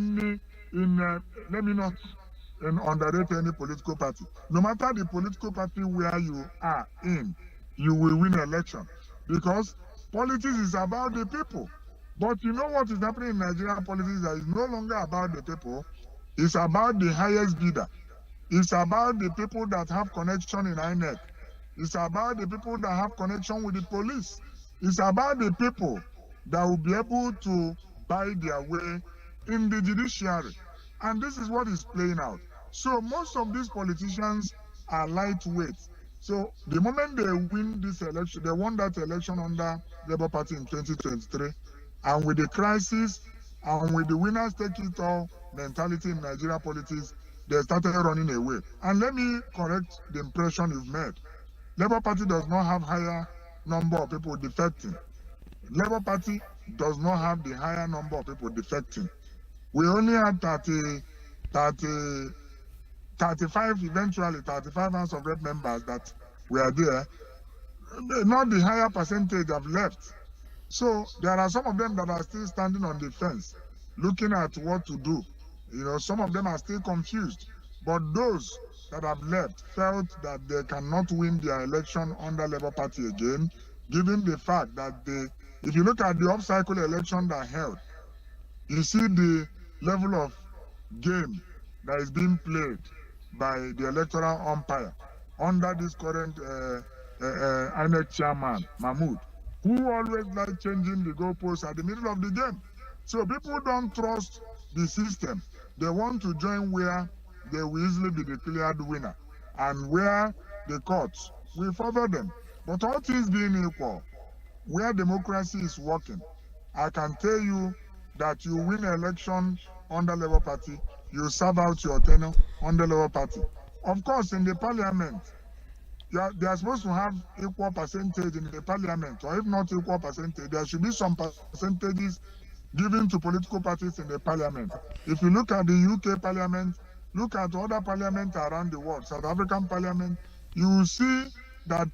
me not underrate any political party. No matter the political party where you are in, you will win election, because politics is about the people. But you know what is happening in Nigerian politics that is no longer about the people. It's about the highest bidder. It's about the people that have connection in INEC. It's about the people that have connection with the police. It's about the people that will be able to buy their way in the judiciary. And this is what is playing out. So most of these politicians are lightweight. So the moment they win this election, they won that election under Labour Party in 2023, and with the crisis and with the winners take it all mentality in Nigeria politics, they started running away. And let me correct the impression you've made. Labour Party does not have higher number of people defecting. Labour Party does not have the higher number of people defecting. We only had 35, eventually 35 House of Rep members that were there. Not the higher percentage have left. So there are some of them that are still standing on the fence, looking at what to do. Some of them are still confused. But those that have left felt that they cannot win their election under Labour Party again, given the fact that if you look at the off-cycle election that held, you see the level of game that is being played by the electoral umpire under this current INEC chairman, Mahmood, who always like changing the goalposts at the middle of the game. So people don't trust the system. They want to join where they will easily be declared winner and where the courts will favor them. But all things being equal, where democracy is working, I can tell you that you win an election under Labour Party, you serve out your tenure under Labour Party. Of course, in the parliament, they are supposed to have equal percentage in the parliament, or if not equal percentage, there should be some percentages given to political parties in the parliament. If you look at the UK parliament, look at other parliaments around the world, South African parliament, you will see that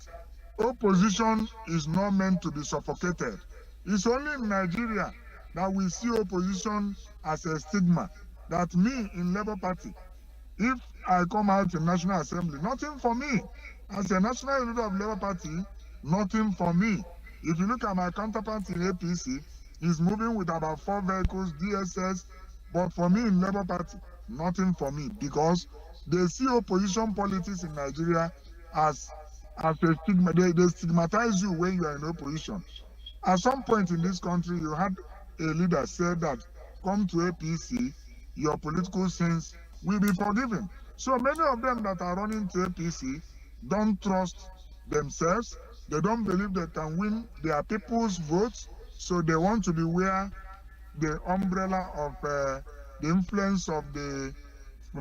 opposition is not meant to be suffocated. It's only in Nigeria that we see opposition as a stigma. That me in Labour Party, if I come out in National Assembly, nothing for me. As a national leader of Labour Party, nothing for me. If you look at my counterpart in APC, he's moving with about 4 vehicles, DSS, but for me in Labour Party, nothing for me, because they see opposition politics in Nigeria as a stigma. They stigmatize you when you are in opposition. At some point in this country, you had a leader say that, come to APC, your political sins will be forgiven. So many of them that are running to APC don't trust themselves. They don't believe they can win their people's votes. So they want to be where the umbrella of the influence of the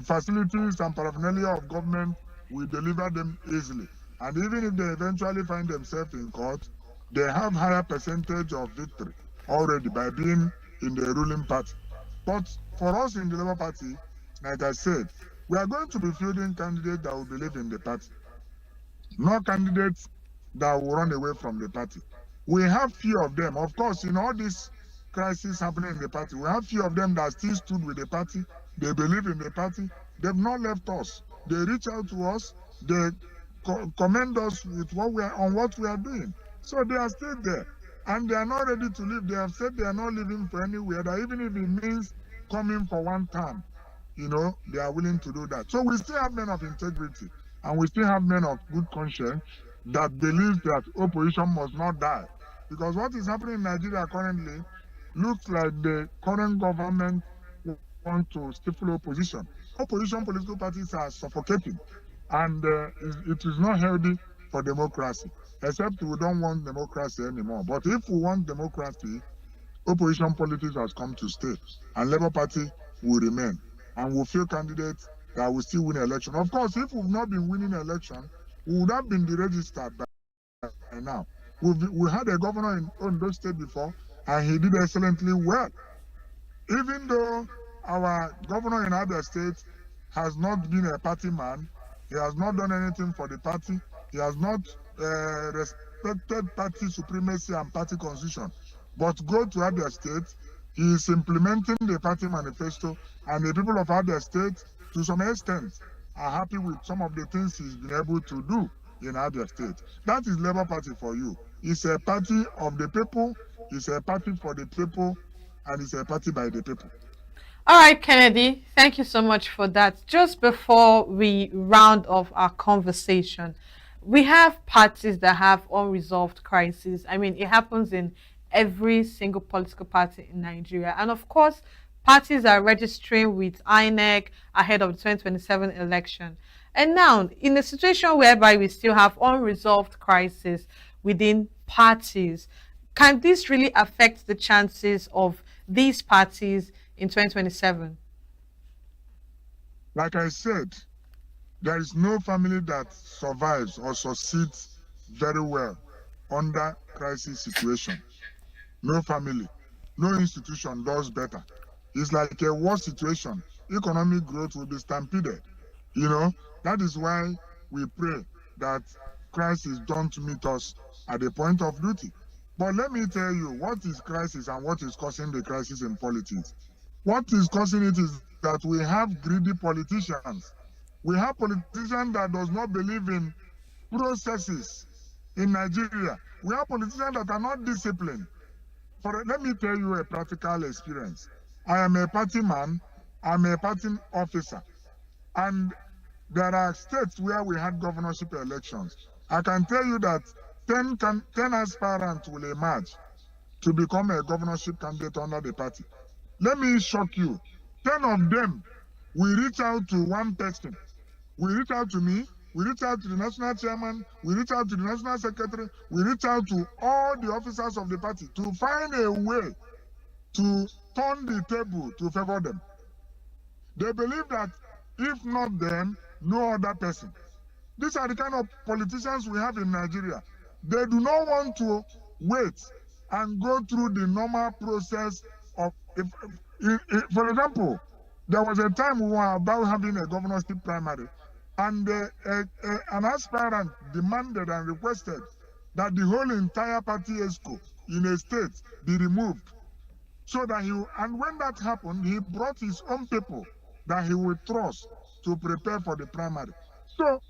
facilities and paraphernalia of government will deliver them easily. And even if they eventually find themselves in court, they have higher percentage of victory already by being in the ruling party. But for us in the Labour Party, like I said, we are going to be fielding candidates that will believe in the party, not candidates that will run away from the party. We have few of them. Of course, in all this crisis happening in the party, we have few of them that still stood with the party. They believe in the party. They've not left us. They reach out to us. They commend us with what we are doing. So they are still there. And they are not ready to leave. They have said they are not leaving for anywhere, that even if it means coming for one term, they are willing to do that. So we still have men of integrity, and we still have men of good conscience that believe that opposition must not die. Because what is happening in Nigeria currently looks like the current government want to stifle opposition. Opposition political parties are suffocating, and it is not healthy for democracy, except we don't want democracy anymore. But if we want democracy, opposition politics has come to stay, and Labour Party will remain, and will field candidates that will still win election. Of course, if we've not been winning election, we would have been deregistered by now. We had a governor in Ondo State before, and he did excellently well. Even though our governor in Abia State has not been a party man, he has not done anything for the party, he has not respected party supremacy and party constitution. But go to Abia State, he is implementing the party manifesto, and the people of Abia State, to some extent, are happy with some of the things he's been able to do in Abia State. That is Labour Party for you. It's a party of the people, it's a party for the people, and it's a party by the people. All right, Kennedy, thank you so much for that. Just before we round off our conversation, we have parties that have unresolved crises. I mean, it happens in every single political party in Nigeria. And of course, parties are registering with INEC ahead of the 2027 election. And now, in a situation whereby we still have unresolved crises within parties, can this really affect the chances of these parties in 2027? Like I said, there is no family that survives or succeeds very well under crisis situation. No family, no institution does better. It's like a war situation. Economic growth will be stampeded. That is why we pray that crisis don't meet us at the point of duty. But let me tell you, what is crisis and what is causing the crisis in politics? What is causing it is that we have greedy politicians. We have politicians that does not believe in processes in Nigeria. We have politicians that are not disciplined. Let me tell you a practical experience. I am a party man, I'm a party officer, and there are states where we had governorship elections. I can tell you that 10 aspirants will emerge to become a governorship candidate under the party. Let me shock you. 10 of them will reach out to one person. We reach out to me, we reach out to the national chairman, we reach out to the national secretary, we reach out to all the officers of the party to find a way to turn the table to favor them. They believe that if not them, no other person. These are the kind of politicians we have in Nigeria. They do not want to wait and go through the normal process of, for example, there was a time we were about having a governorship primary, and an aspirant demanded and requested that the whole entire party ESCO in a state be removed. So that and when that happened, he brought his own people that he would trust to prepare for the primary. So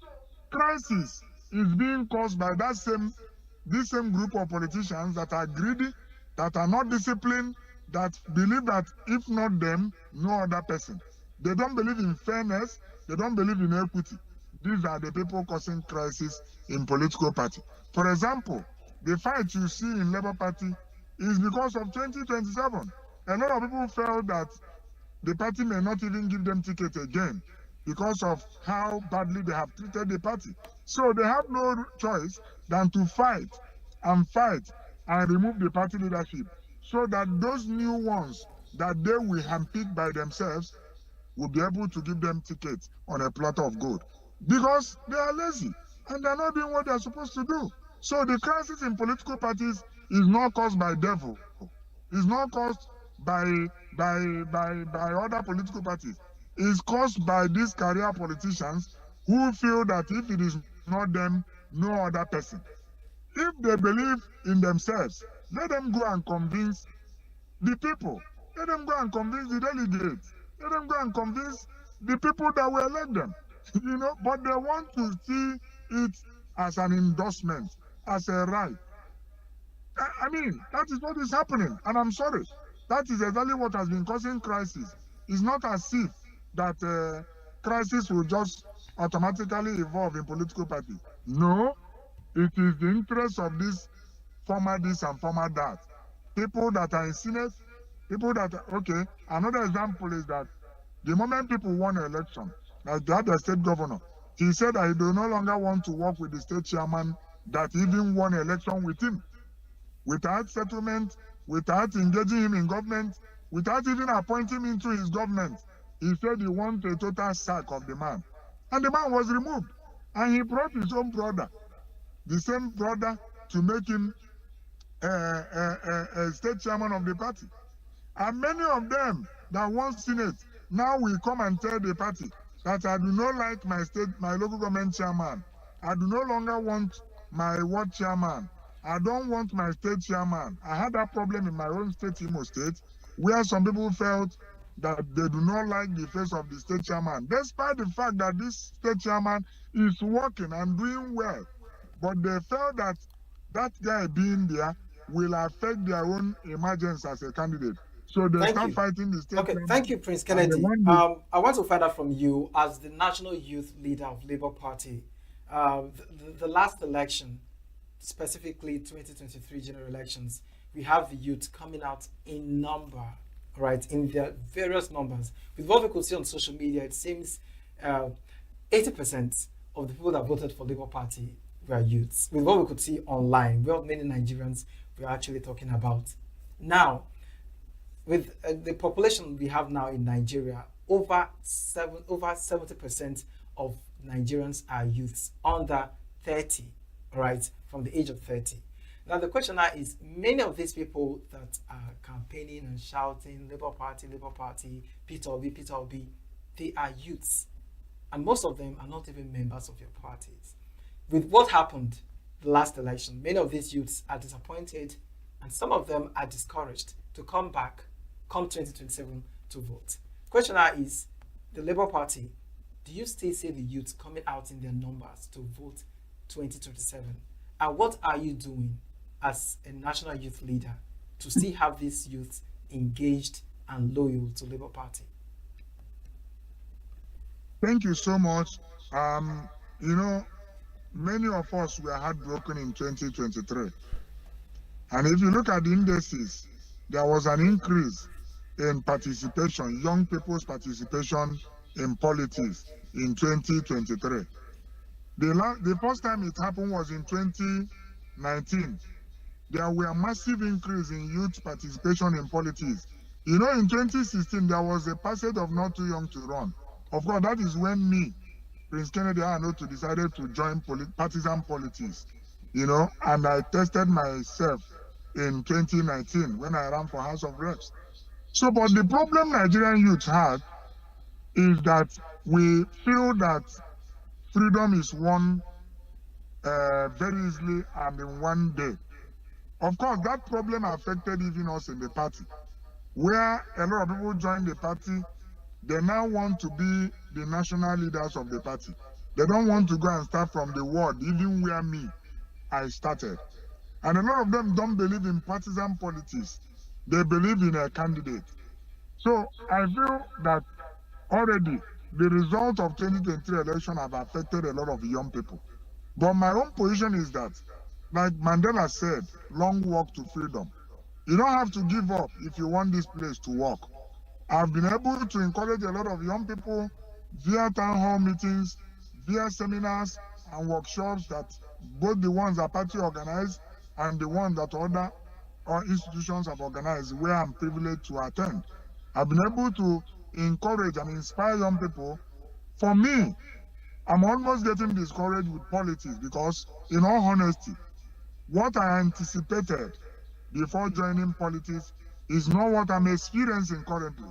crisis is being caused by this same group of politicians that are greedy, that are not disciplined, that believe that if not them, no other person. They don't believe in fairness. They don't believe in equity. These are the people causing crisis in political party. For example, the fight you see in Labour Party is because of 2027. A lot of people felt that the party may not even give them ticket again because of how badly they have treated the party. So they have no choice than to fight and remove the party leadership so that those new ones that they will handpick by themselves will be able to give them tickets on a platter of gold because they are lazy and they're not doing what they're supposed to do. So the crisis in political parties is not caused by devil. It's not caused by other political parties. It's caused by these career politicians who feel that if it is not them, no other person. If they believe in themselves, let them go and convince the people. Let them go and convince the delegates. Let them go and convince the people that will elect them. But they want to see it as an endorsement, as a right. I mean, that is what is happening, and I'm sorry. That is exactly what has been causing crisis. It's not as if that crisis will just automatically evolve in political parties. No, it is the interest of this former this and former that. People that are in Senate, people that are, okay, another example is that the moment people won an election, like they had a state governor, he said that he do no longer want to work with the state chairman that even won an election with him, without settlement, without engaging him in government, without even appointing him into his government. He said he wanted a total sack of the man. And the man was removed. And he brought his own brother, the same brother, to make him a state chairman of the party. And many of them that won Senate now will come and tell the party that I do not like my local government chairman. I do no longer want my ward chairman. I don't want my state chairman. I had that problem in my own state, Imo State, where some people felt that they do not like the face of the state chairman, despite the fact that this state chairman is working and doing well. But they felt that that guy being there will affect their own emergence as a candidate. So they start fighting the state. Okay, thank you, Prince Kennedy. I want to find out from you, as the national youth leader of Labour Party, the last election, specifically 2023 general elections, we have the youth coming out in number, right, in their various numbers. With what we could see on social media, it seems 80% of the people that voted for Labour Party were youths. With what we could see online, what many Nigerians were actually talking about. Now, with the population we have now in Nigeria, over 70% of Nigerians are youths under 30, right, from the age of 30. Now the question now is, many of these people that are campaigning and shouting Labour Party, Peter Obi, they are youths, and most of them are not even members of your parties. With what happened the last election, many of these youths are disappointed, and some of them are discouraged to come back come 2027 to vote. Question now is, the Labour Party, do you still see the youths coming out in their numbers to vote 2027? And what are you doing as a national youth leader to still have these youths engaged and loyal to Labour Party? Thank you so much. Many of us were heartbroken in 2023. And if you look at the indices, there was an increase in participation, young people's participation in politics in 2023. The first time it happened was in 2019. There were a massive increase in youth participation in politics. In 2016, there was a passage of not too young to run. Of course, that is when me, Prince Kennedy Anotu, decided to join partisan politics, and I tested myself in 2019 when I ran for House of Reps. So, but the problem Nigerian youth had is that we feel that freedom is won very easily and in one day. Of course, that problem affected even us in the party. where a lot of people join the party, they now want to be the national leaders of the party. They don't want to go and start from the ward, even where I started. And a lot of them don't believe in partisan politics. They believe in a candidate. So I feel that already the result of 2023 election have affected a lot of young people. But my own position is that, like Mandela said, long walk to freedom. You don't have to give up if you want this place to work. I've been able to encourage a lot of young people via town hall meetings, via seminars and workshops that both the ones that party organize and the ones that other institutions have organized where I'm privileged to attend. I've been able to encourage and inspire young people. For me, I'm almost getting discouraged with politics because, in all honesty, what I anticipated before joining politics is not what I'm experiencing currently.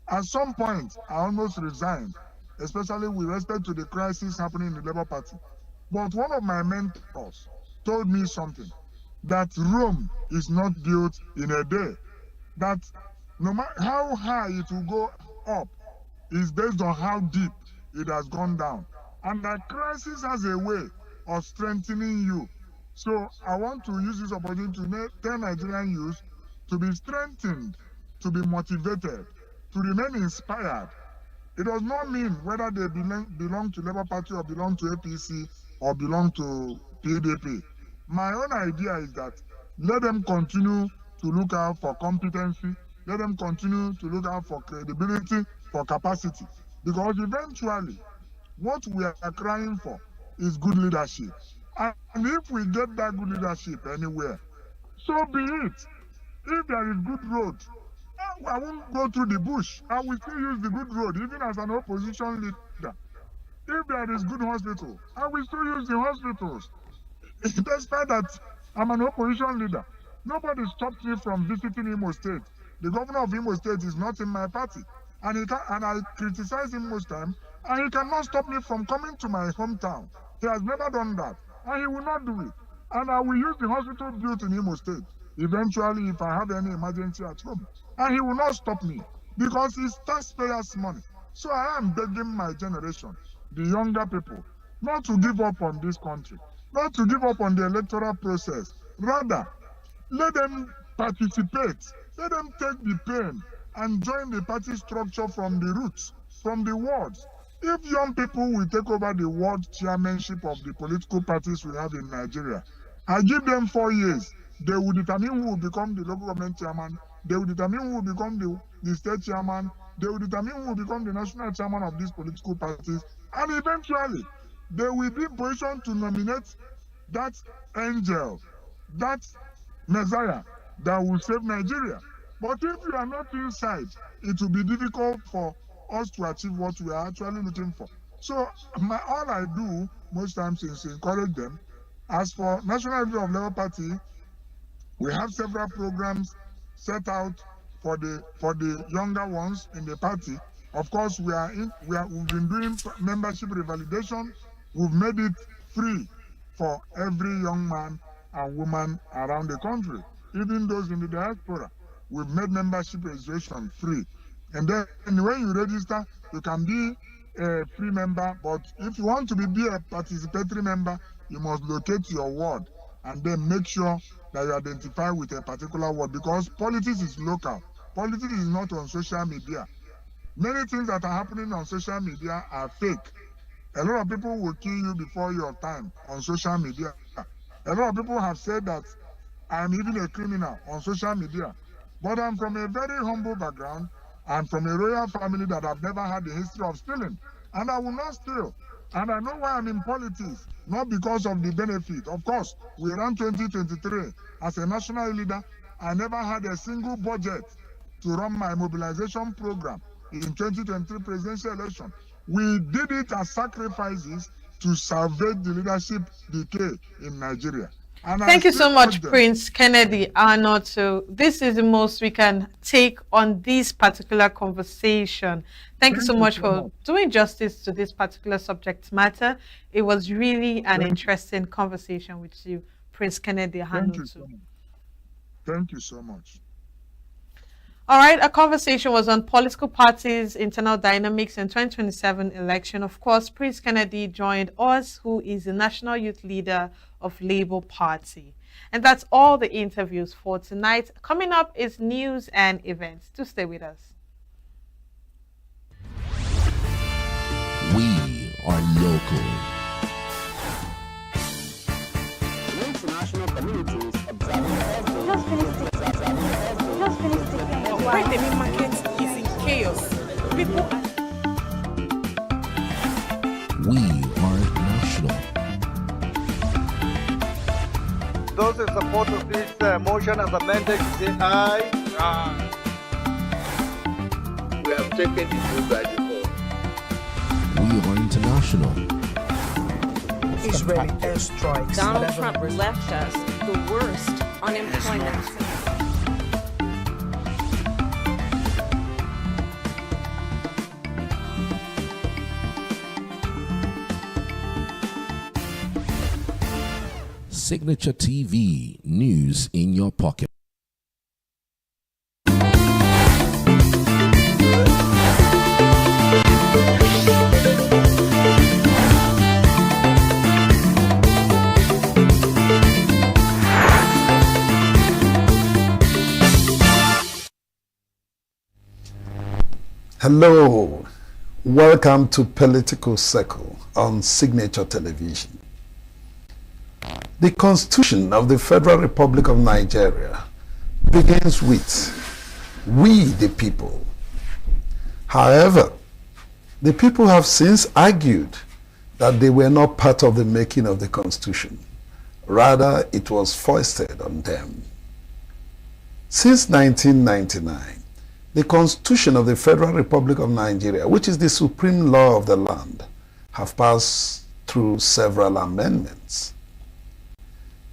At some point, I almost resigned, especially with respect to the crisis happening in the Labour Party. But one of my mentors told me something, that Rome is not built in a day, that no matter how high it will go up is based on how deep it has gone down. And that crisis has a way of strengthening you. So I want to use this opportunity to tell Nigerian youth to be strengthened, to be motivated, to remain inspired. It does not mean whether they belong to Labour Party or belong to APC or belong to PDP. My own idea is that let them continue to look out for competency, let them continue to look out for credibility, for capacity. Because eventually, what we are crying for is good leadership. And if we get that good leadership anywhere, so be it. If there is good road, I won't go through the bush. I will still use the good road, even as an opposition leader. If there is good hospital, I will still use the hospitals. Despite that I'm an opposition leader, nobody stopped me from visiting Imo State. The governor of Imo State is not in my party, and I criticize him most time, and he cannot stop me from coming to my hometown. He has never done that, and he will not do it. And I will use the hospital built in Imo State eventually if I have any emergency at home. And he will not stop me because it's taxpayers' money. So I am begging my generation, the younger people, not to give up on this country, not to give up on the electoral process. Rather, let them participate, let them take the pain and join the party structure from the roots, from the wards. If young people will take over the ward chairmanship of the political parties we have in Nigeria, I give them 4 years. They will determine who will become the local government chairman. They will determine who will become the state chairman. They will determine who will become the national chairman of these political parties. And eventually, they will be in position to nominate that angel, that Messiah that will save Nigeria. But if you are not inside, it will be difficult for us to achieve what we are actually looking for. So all I do most times is encourage them. As for National Leader of Labour Party, we have several programs set out for the younger ones in the party. Of course, we've been doing membership revalidation. We've made it free for every young man and woman around the country, even those in the diaspora. We've made membership registration free. And then when you register, you can be a free member. But if you want to be a participatory member, you must locate your ward and then make sure that you identify with a particular word, because politics is local. Politics is not on social media. Many things that are happening on social media are fake. A lot of people will kill you before your time on social media. A lot of people have said that I'm even a criminal on social media. But I'm from a very humble background. I'm from a royal family that have never had a history of stealing. And I will not steal. And I know why I'm in politics, not because of the benefit. Of course, we ran 2023 as a national leader. I never had a single budget to run my mobilization program in 2023 presidential election. We did it as sacrifices to salvage the leadership decay in Nigeria. And thank you so much, Prince Kennedy Arnold. This is the most we can take on this particular conversation. Thank you so much for doing justice to this particular subject matter. It was really an interesting conversation with you, Prince Kennedy Arnold. Thank you so much. All right, a conversation was on political parties, internal dynamics, and 2027 election. Of course, Prince Kennedy joined us, who is the national youth leader of Labour Party. And that's all the interviews for tonight. Coming up is news and events. Do stay with us. We are local. The international communities observing Right, the main market is in chaos. People are... We are national. Those in support of this motion and amendment say aye. Aye. We have taken the vote by default. We are international. Israeli airstrikes. Donald Trump left us the worst unemployment. Signature TV, news in your pocket. Hello, welcome to Political Circle on Signature Television. The Constitution of the Federal Republic of Nigeria begins with "We the people." However, the people have since argued that they were not part of the making of the Constitution. Rather, it was foisted on them. Since 1999, the Constitution of the Federal Republic of Nigeria, which is the supreme law of the land, have passed through several amendments.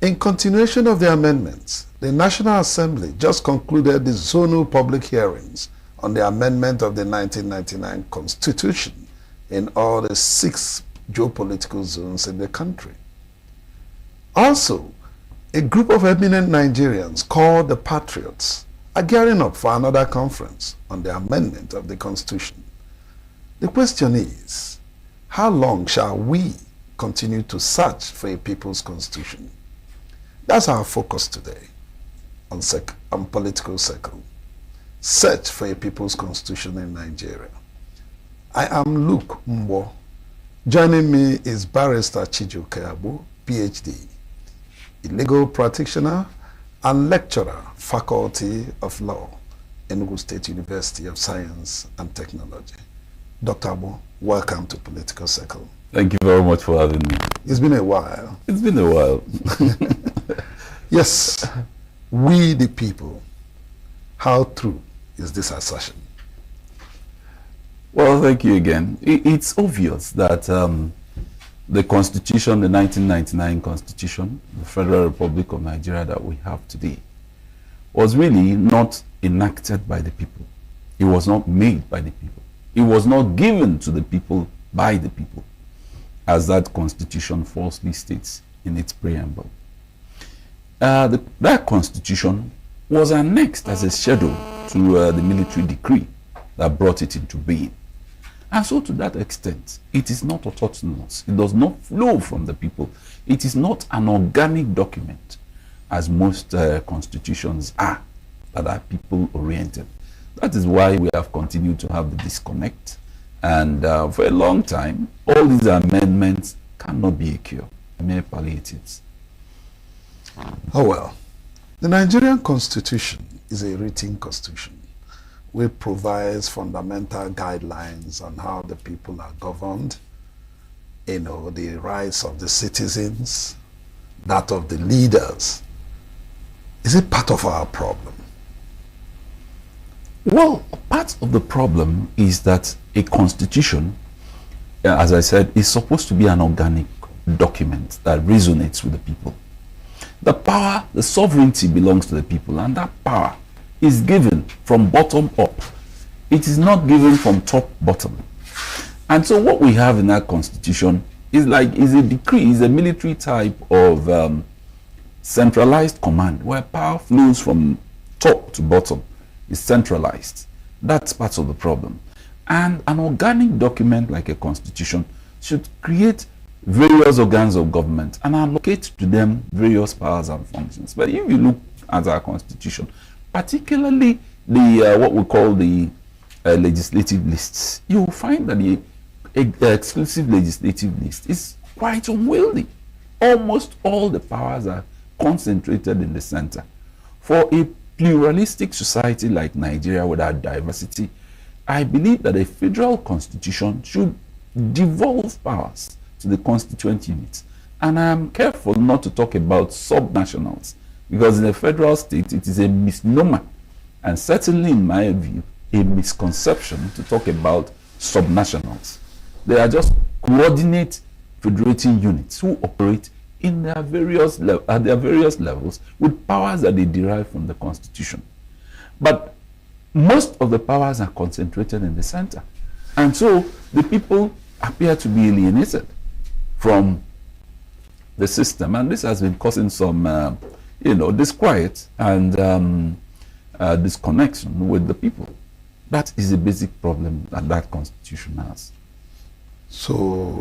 In continuation of the amendments, the National Assembly just concluded the zonal public hearings on the amendment of the 1999 Constitution in all the 6 geopolitical zones in the country. Also, a group of eminent Nigerians called the Patriots are gearing up for another conference on the amendment of the Constitution. The question is, how long shall we continue to search for a people's constitution? That's our focus today on Political Circle. Search for a people's constitution in Nigeria. I am Luke Mbo. Joining me is Barrister Chijoke Abu, PhD, a legal practitioner and lecturer, Faculty of Law, ENUGU State University of Science and Technology. Dr. Abu, welcome to Political Circle. Thank you very much for having me. It's been a while. It's been a while. Yes, we the people. How true is this assertion? Well, thank you again. It's obvious that the Constitution, the 1999 Constitution, the Federal Republic of Nigeria that we have today, was really not enacted by the people. It was not made by the people. It was not given to the people by the people, as that Constitution falsely states in its preamble. That Constitution was annexed as a schedule to the military decree that brought it into being. And so to that extent, it is not autonomous. It does not flow from the people. It is not an organic document, as most constitutions are, that are people-oriented. That is why we have continued to have the disconnect. And for a long time, all these amendments cannot be a cure, mere palliatives. Oh well, the Nigerian Constitution is a written constitution which provides fundamental guidelines on how the people are governed, the rights of the citizens, that of the leaders. Is it part of our problem? Well, part of the problem is that a constitution, as I said, is supposed to be an organic document that resonates with the people. The power, the sovereignty belongs to the people, and that power is given from bottom up. It is not given from top bottom. And so what we have in that constitution is a decree, is a military type of centralized command where power flows from top to bottom. is centralized. That's part of the problem. And an organic document like a constitution should create various organs of government and allocate to them various powers and functions. But if you look at our constitution, particularly the what we call the legislative lists, you will find that the exclusive legislative list is quite unwieldy. Almost all the powers are concentrated in the center. For a pluralistic society like Nigeria without diversity, I believe that a federal constitution should devolve powers to the constituent units. And I am careful not to talk about subnationals, because in a federal state it is a misnomer, and certainly in my view a misconception to talk about subnationals. They are just coordinate federating units who operate in their various at their various levels with powers that they derive from the constitution. But most of the powers are concentrated in the center, and so the people appear to be alienated from the system, and this has been causing some disquiet and disconnection with the people. That is a basic problem that constitution has. So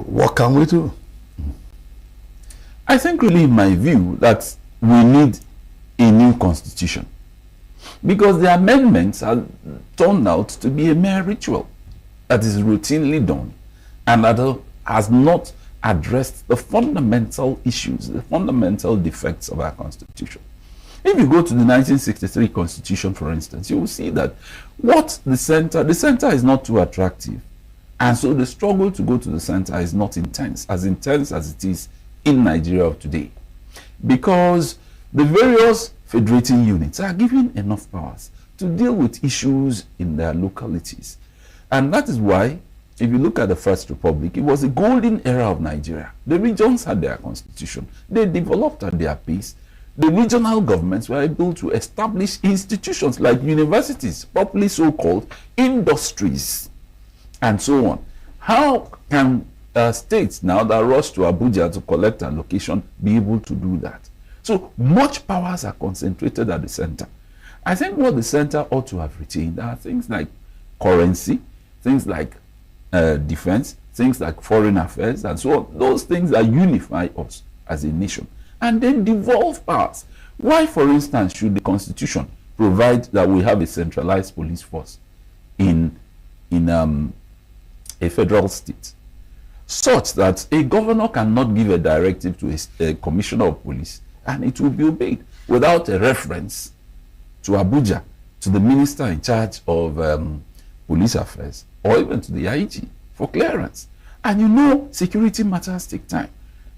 what can we do? I think really in my view that we need a new constitution, because the amendments have turned out to be a mere ritual that is routinely done and that has not addressed the fundamental issues, the fundamental defects of our constitution. If you go to the 1963 constitution, for instance, you will see that the center is not too attractive, and so the struggle to go to the center is not intense as it is in Nigeria of today, because the various federating units are given enough powers to deal with issues in their localities. And that is why, if you look at the First Republic, it was a golden era of Nigeria. The regions had their constitution. They developed at their pace. The regional governments were able to establish institutions like universities, properly so-called industries, and so on. How can states now that rush to Abuja to collect allocation be able to do that? So much powers are concentrated at the center. I think what the center ought to have retained are things like currency, things like defense, things like foreign affairs, and so on. Those things that unify us as a nation, and then devolve powers. Why, for instance, should the constitution provide that we have a centralized police force in a federal state, such that a governor cannot give a directive to a commissioner of police and it will be obeyed without a reference to Abuja, to the minister in charge of police affairs, or even to the IG for clearance? And you know, security matters take time.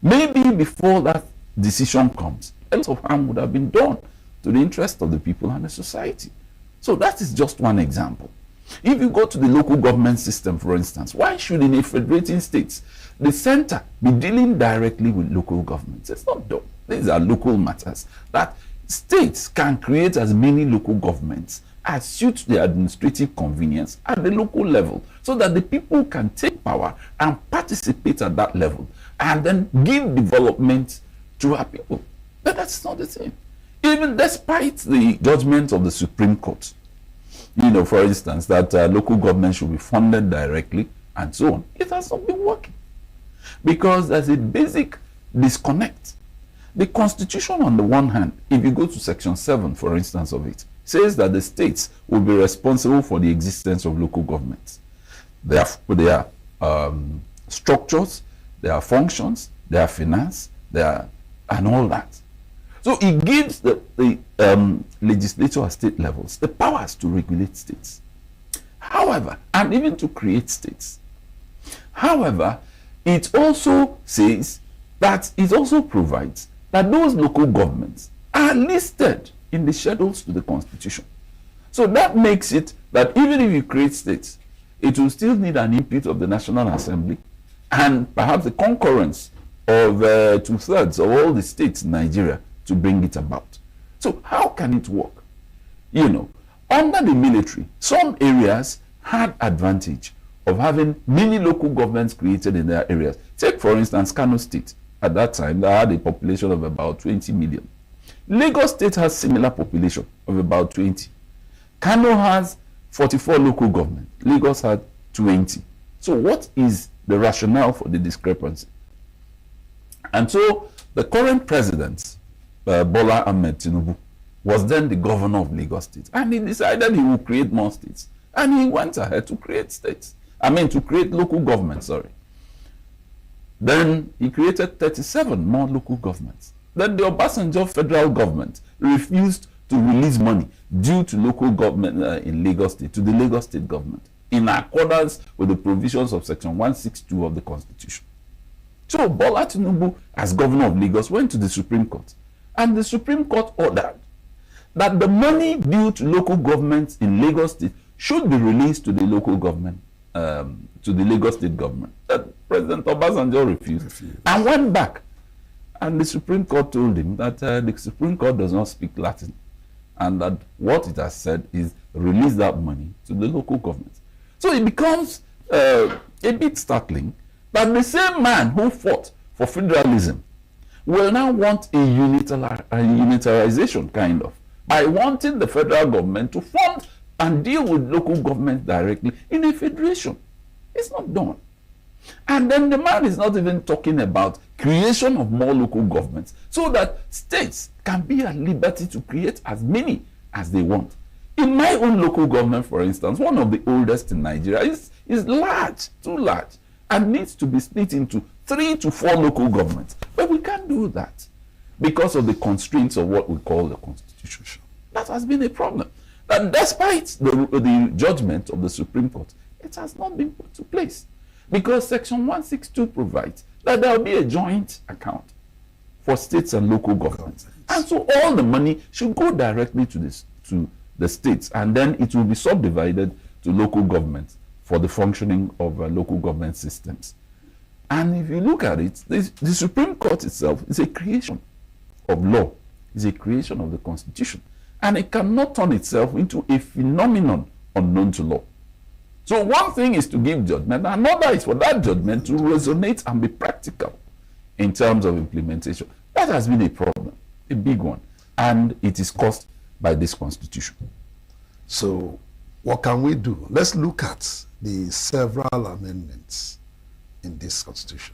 Maybe before that decision comes, a lot of harm would have been done to the interest of the people and the society. So that is just one example. If you go to the local government system, for instance, why should in a federating states the center be dealing directly with local governments? It's not done. These are local matters that states can create as many local governments as suits their administrative convenience at the local level, so that the people can take power and participate at that level and then give development to our people. But that's not the thing. Even despite the judgment of the Supreme Court, for instance, that local government should be funded directly and so on, it has not been working, because there's a basic disconnect. The Constitution, on the one hand, if you go to Section 7, for instance, of it, says that the states will be responsible for the existence of local governments. Their structures, their functions, their finance, and all that. So it gives the legislature at state levels the powers to regulate states. However, and even to create states. However, it also says that it also provides that those local governments are listed in the schedules to the Constitution. So that makes it that even if you create states, it will still need an input of the National Assembly and perhaps the concurrence of 2/3 of all the states in Nigeria to bring it about. So how can it work? Under the military, some areas had advantage of having many local governments created in their areas. Take, for instance, Kano State. At that time, they had a population of about 20 million. Lagos State has similar population of about 20. Kano has 44 local government. Lagos had 20. So what is the rationale for the discrepancy? And so the current president, Bola Ahmed Tinubu, was then the governor of Lagos State. And he decided he would create more states. And he went ahead to create states. To create local governments, sorry. Then he created 37 more local governments. Then the Obasanjo federal government refused to release money due to local government in Lagos State, to the Lagos State government, in accordance with the provisions of Section 162 of the Constitution. So Bola Tinubu, as governor of Lagos, went to the Supreme Court. And the Supreme Court ordered that the money due to local governments in Lagos State should be released to the local government, to the Lagos State government. President Obasanjo refused and went back. And the Supreme Court told him that the Supreme Court does not speak Latin, and that what it has said is release that money to the local government. So it becomes a bit startling that the same man who fought for federalism will now want a unitarization, kind of, by wanting the federal government to fund and deal with local government directly in a federation. It's not done. And then the man is not even talking about creation of more local governments so that states can be at liberty to create as many as they want. In my own local government, for instance, one of the oldest in Nigeria, is large, too large, and needs to be split into 3 to 4 local governments. But we can't do that because of the constraints of what we call the Constitution. That has been a problem. And despite the judgment of the Supreme Court, it has not been put to place. Because Section 162 provides that there will be a joint account for states and local governments. And so all the money should go directly to the states, and then it will be subdivided to local governments for the functioning of local government systems. And if you look at it, the Supreme Court itself is a creation of law, is a creation of the Constitution. And it cannot turn itself into a phenomenon unknown to law. So one thing is to give judgment, another is for that judgment to resonate and be practical in terms of implementation. That has been a problem, a big one, and it is caused by this Constitution. So what can we do? Let's look at the several amendments in this Constitution.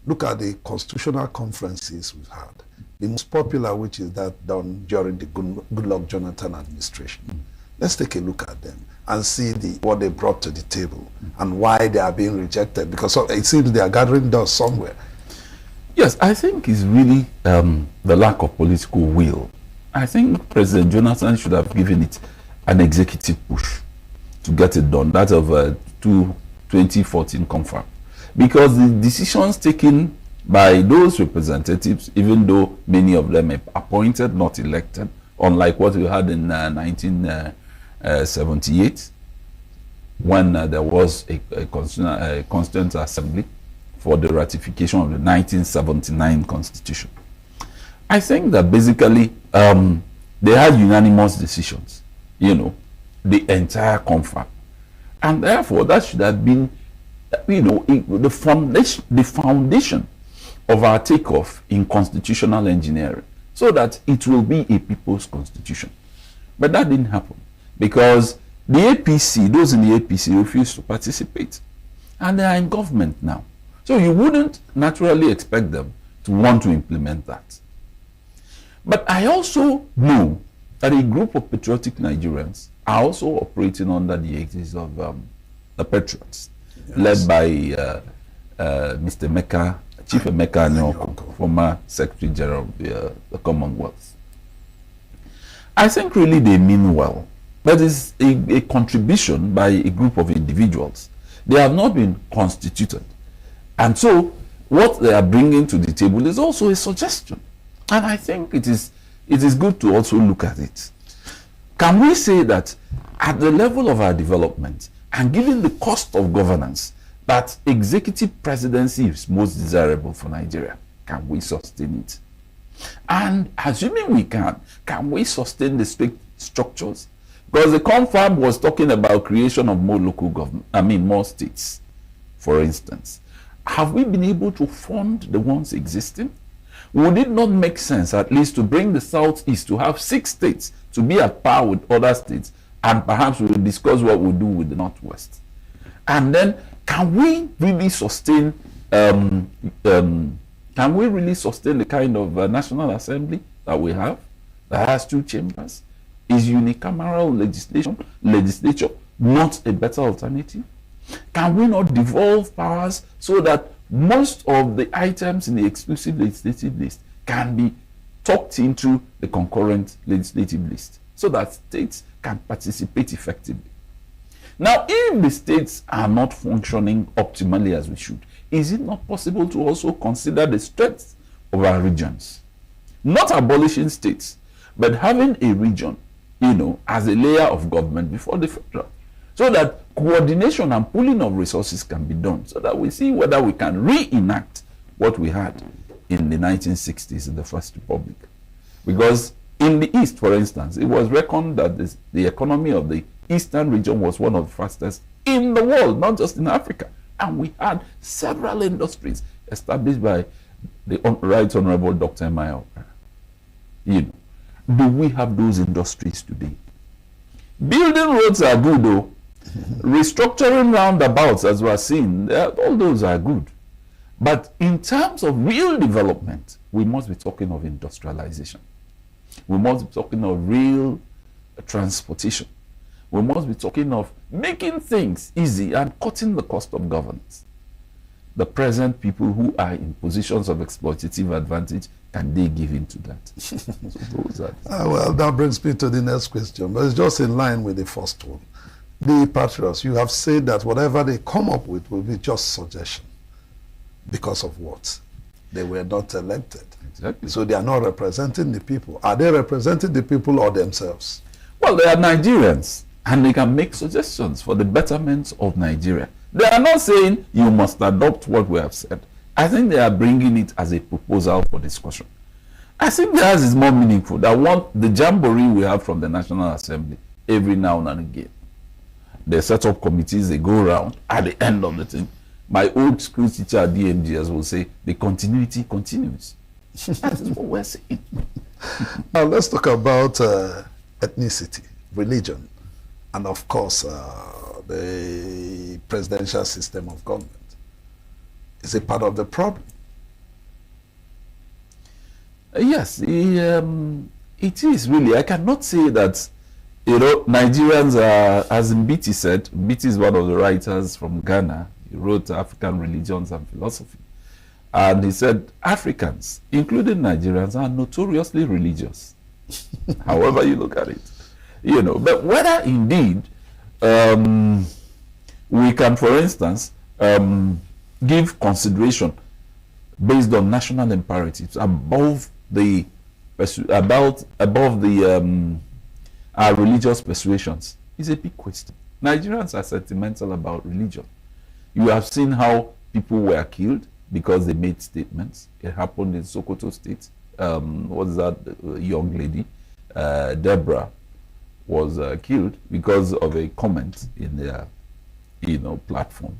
Look at the constitutional conferences we've had. The most popular, which is that done during the Goodluck Jonathan administration. Let's take a look at them and see what they brought to the table and why they are being rejected, because it seems they are gathering dust somewhere. Yes, I think it's really the lack of political will. I think President Jonathan should have given it an executive push to get it done, that of 2014 confirm. Because the decisions taken by those representatives, even though many of them are appointed, not elected, unlike what we had in 1978, when there was a Constituent Assembly for the ratification of the 1979 Constitution. I think that basically they had unanimous decisions, the entire confab. And therefore that should have been, the foundation of our takeoff in constitutional engineering, so that it will be a people's constitution. But that didn't happen because the APC, those in the APC refused to participate. And they are in government now. So you wouldn't naturally expect them to want to implement that. But I also know that a group of patriotic Nigerians are also operating under the aegis of the Patriots, led by Mr. Mecca, Chief Emeka Anyoko, former Secretary General of the Commonwealth. I think really they mean well. That is a contribution by a group of individuals. They have not been constituted. And so what they are bringing to the table is also a suggestion. And I think it is good to also look at it. Can we say that at the level of our development, and given the cost of governance, that executive presidency is most desirable for Nigeria? Can we sustain it? And assuming we can we sustain the strict structures? Because the confab was talking about creation of more local government, more states, for instance. Have we been able to fund the ones existing? Would it not make sense at least to bring the Southeast to have 6 states to be at par with other states And perhaps we will discuss what we do with the Northwest. And then, can we really sustain the kind of National Assembly that we have, that has 2 chambers? Is unicameral legislature not a better alternative? Can we not devolve powers so that most of the items in the exclusive legislative list can be tucked into the concurrent legislative list so that states can participate effectively? Now, if the states are not functioning optimally as we should, is it not possible to also consider the strengths of our regions? Not abolishing states, but having a region, as a layer of government before the federal, so that coordination and pooling of resources can be done, so that we see whether we can reenact what we had in the 1960s in the First Republic. Because in the East, for instance, it was reckoned that the economy of the Eastern region was one of the fastest in the world, not just in Africa. And we had several industries established by the Right Honorable Dr. Emma. Do we have those industries today? Building roads are good, though. Restructuring roundabouts, as we are seeing, all those are good. But in terms of real development, we must be talking of industrialization. We must be talking of real transportation. We must be talking of making things easy and cutting the cost of governance. The present people who are in positions of exploitative advantage, can they give in to that? Well, that brings me to the next question, but it's just in line with the first one. The patriots, you have said that whatever they come up with will be just suggestion. Because of what? They were not elected. Exactly. So they are not representing the people. Are they representing the people or themselves? Well, they are Nigerians, and they can make suggestions for the betterment of Nigeria. They are not saying you must adopt what we have said. I think they are bringing it as a proposal for discussion. I think theirs is more meaningful than the jamboree we have from the National Assembly every now and again. They set up committees, they go around at the end of the thing. My old school teacher at DMGS will say, the continuity continues. That is what we're saying. Now let's talk about ethnicity, religion, and of course the presidential system of government. Is it part of the problem? Yes, it is really. I cannot say that, Nigerians are, as Mbiti said, Mbiti is one of the writers from Ghana. He wrote African Religions and Philosophy. And he said, Africans, including Nigerians, are notoriously religious. However you look at it. But whether indeed we can, for instance, give consideration based on national imperatives above our religious persuasions is a big question. Nigerians are sentimental about religion. You have seen how people were killed because they made statements. It happened in Sokoto State. What's that young lady, Deborah, was killed because of a comment in their, platform.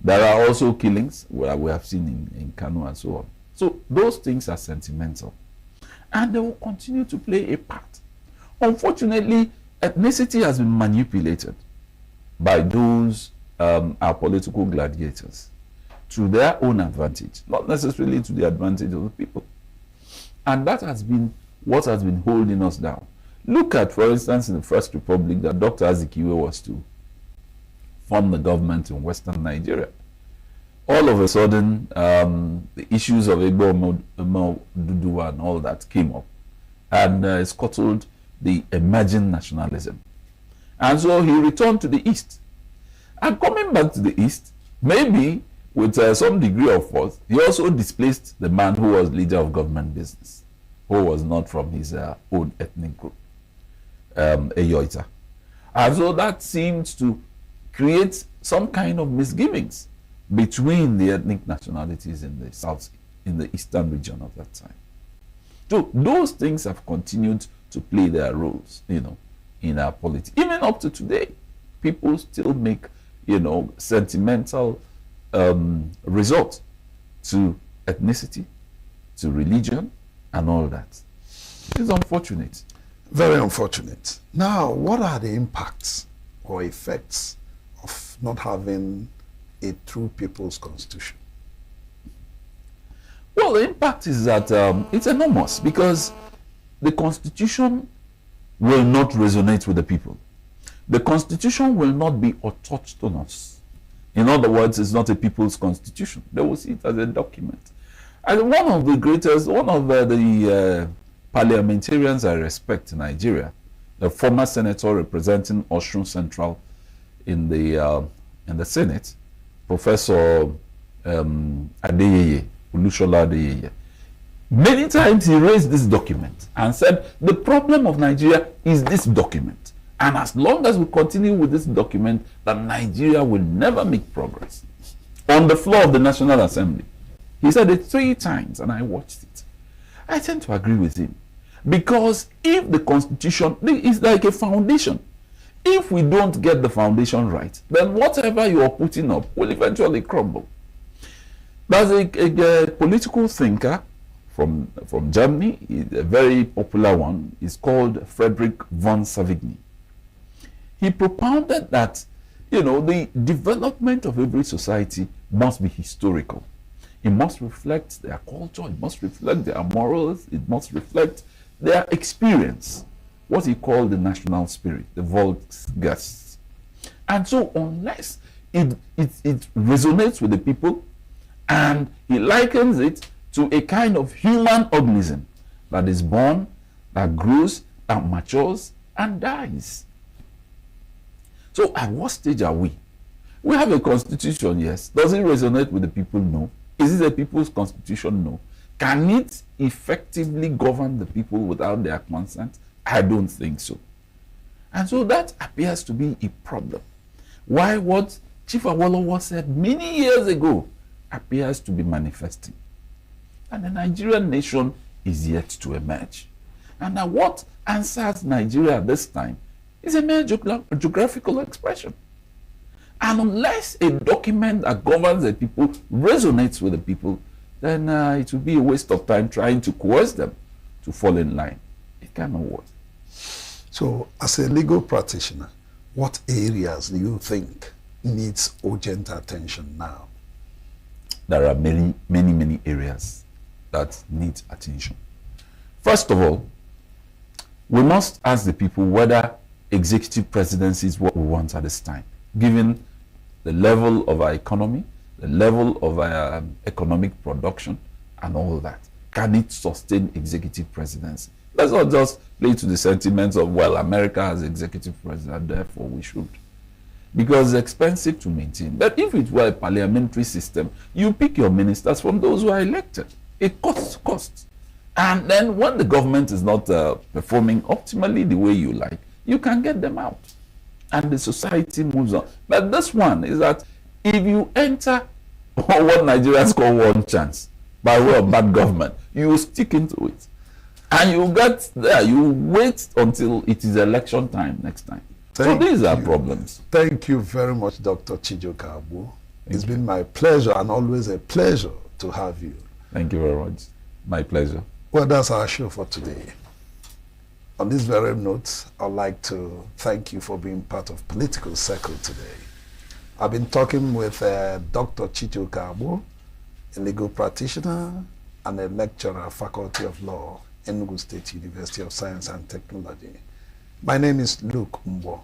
There are also killings where we have seen in Kano and so on. So those things are sentimental. And they will continue to play a part. Unfortunately, ethnicity has been manipulated by those, our political gladiators, to their own advantage, not necessarily to the advantage of the people. And that has been what has been holding us down. Look at, for instance, in the First Republic, that Dr. Azikiwe was to form the government in Western Nigeria. All of a sudden, the issues of Igbo Duduwa and all that came up, and scuttled the emerging nationalism. And so he returned to the East. And coming back to the East, maybe with some degree of force, he also displaced the man who was leader of government business, who was not from his own ethnic group, Eyoita. And so that seems to create some kind of misgivings between the ethnic nationalities in the South, in the Eastern region of that time. So those things have continued to play their roles, in our politics. Even up to today, people still make, sentimental resort to ethnicity, to religion, and all that. It's unfortunate. Very unfortunate. Now, what are the impacts or effects of not having a true people's constitution? Well, the impact is that it's enormous because the constitution will not resonate with the people. The constitution will not be autochthonous. In other words, it's not a people's constitution. They will see it as a document. And one of the parliamentarians I respect in Nigeria, the former senator representing Osun Central in the Senate, Professor Adeyeye, Olushola Adeyeye, many times he raised this document and said the problem of Nigeria is this document. And as long as we continue with this document, that Nigeria will never make progress. On the floor of the National Assembly. He said it 3 times and I watched it. I tend to agree with him. Because if the constitution is like a foundation, if we don't get the foundation right, then whatever you are putting up will eventually crumble. There's a political thinker from Germany, a very popular one, is called Friedrich von Savigny. He propounded that, the development of every society must be historical. It must reflect their culture, it must reflect their morals, it must reflect their experience, what he called the national spirit, the Volksgeist. And so unless it resonates with the people, and he likens it to a kind of human organism that is born, that grows, that matures, and dies. So at what stage are we? We have a constitution, yes. Does it resonate with the people? No. Is it a people's constitution? No. Can it effectively govern the people without their consent? I don't think so. And so that appears to be a problem. Why what Chief Awolowo said many years ago appears to be manifesting. And the Nigerian nation is yet to emerge. And now what answers Nigeria at this time is a mere geographical expression. And unless a document that governs the people resonates with the people, then it will be a waste of time trying to coerce them to fall in line. It cannot work. So, as a legal practitioner, what areas do you think needs urgent attention now? There are many, many, many areas that need attention. First of all, we must ask the people whether executive presidency is what we want at this time, given the level of our economy, the level of our economic production, and all that. Can it sustain executive presidency? Let's not just play to the sentiments of, well, America has executive president, therefore we should. Because it's expensive to maintain. But if it were a parliamentary system, you pick your ministers from those who are elected. It costs. And then when the government is not performing optimally the way you like, you can get them out. And the society moves on. But this one is that if you enter what Nigerians call one chance, by way of bad government, you stick into it. And you get there, you wait until it is election time next time. So these are problems. Thank you very much, Dr. Chijoka Abu. It's been my pleasure and always a pleasure to have you. Thank you very much. My pleasure. Well, that's our show for today. On this very note, I'd like to thank you for being part of Political Circle today. I've been talking with Dr. Chijoka Abu, a legal practitioner and a lecturer, Faculty of Law, ENUGU State University of Science and Technology. My name is Luke Mbo.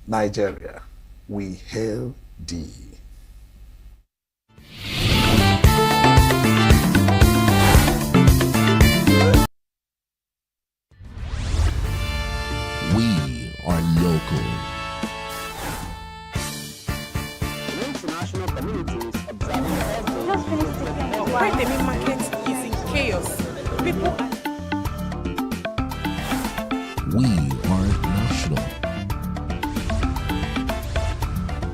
Nigeria, we hail thee. We are local. The international community is observing Why the main market is in chaos. People are... We are national.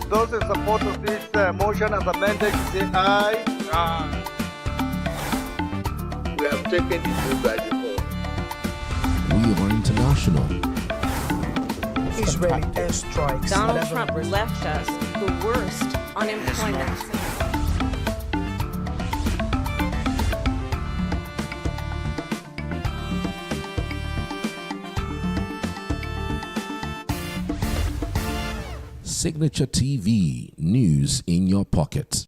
Those in support of this motion as amended, say aye. Aye. We have taken the vote by default. We are international. Israeli airstrikes. Donald Trump left us the worst unemployment. Signature TV, news in your pocket.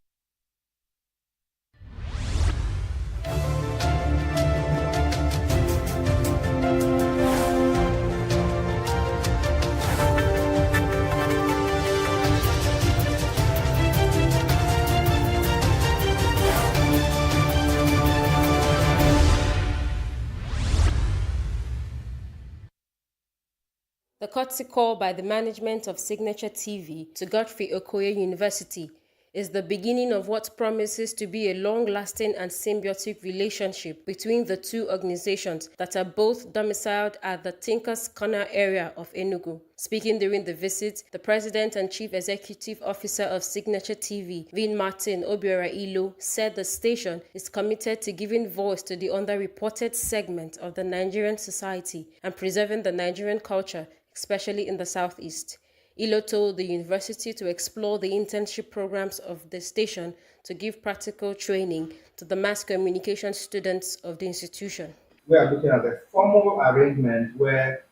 The courtesy call by the management of Signature TV to Godfrey Okoye University is the beginning of what promises to be a long-lasting and symbiotic relationship between the two organizations that are both domiciled at the Tinkers Corner area of Enugu. Speaking during the visit, the President and Chief Executive Officer of Signature TV, Vin Martin Obiora Ilo, said the station is committed to giving voice to the underreported segment of the Nigerian society and preserving the Nigerian culture, especially in the Southeast. Ilo told the university to explore the internship programs of the station to give practical training to the mass communication students of the institution. We are looking at a formal arrangement where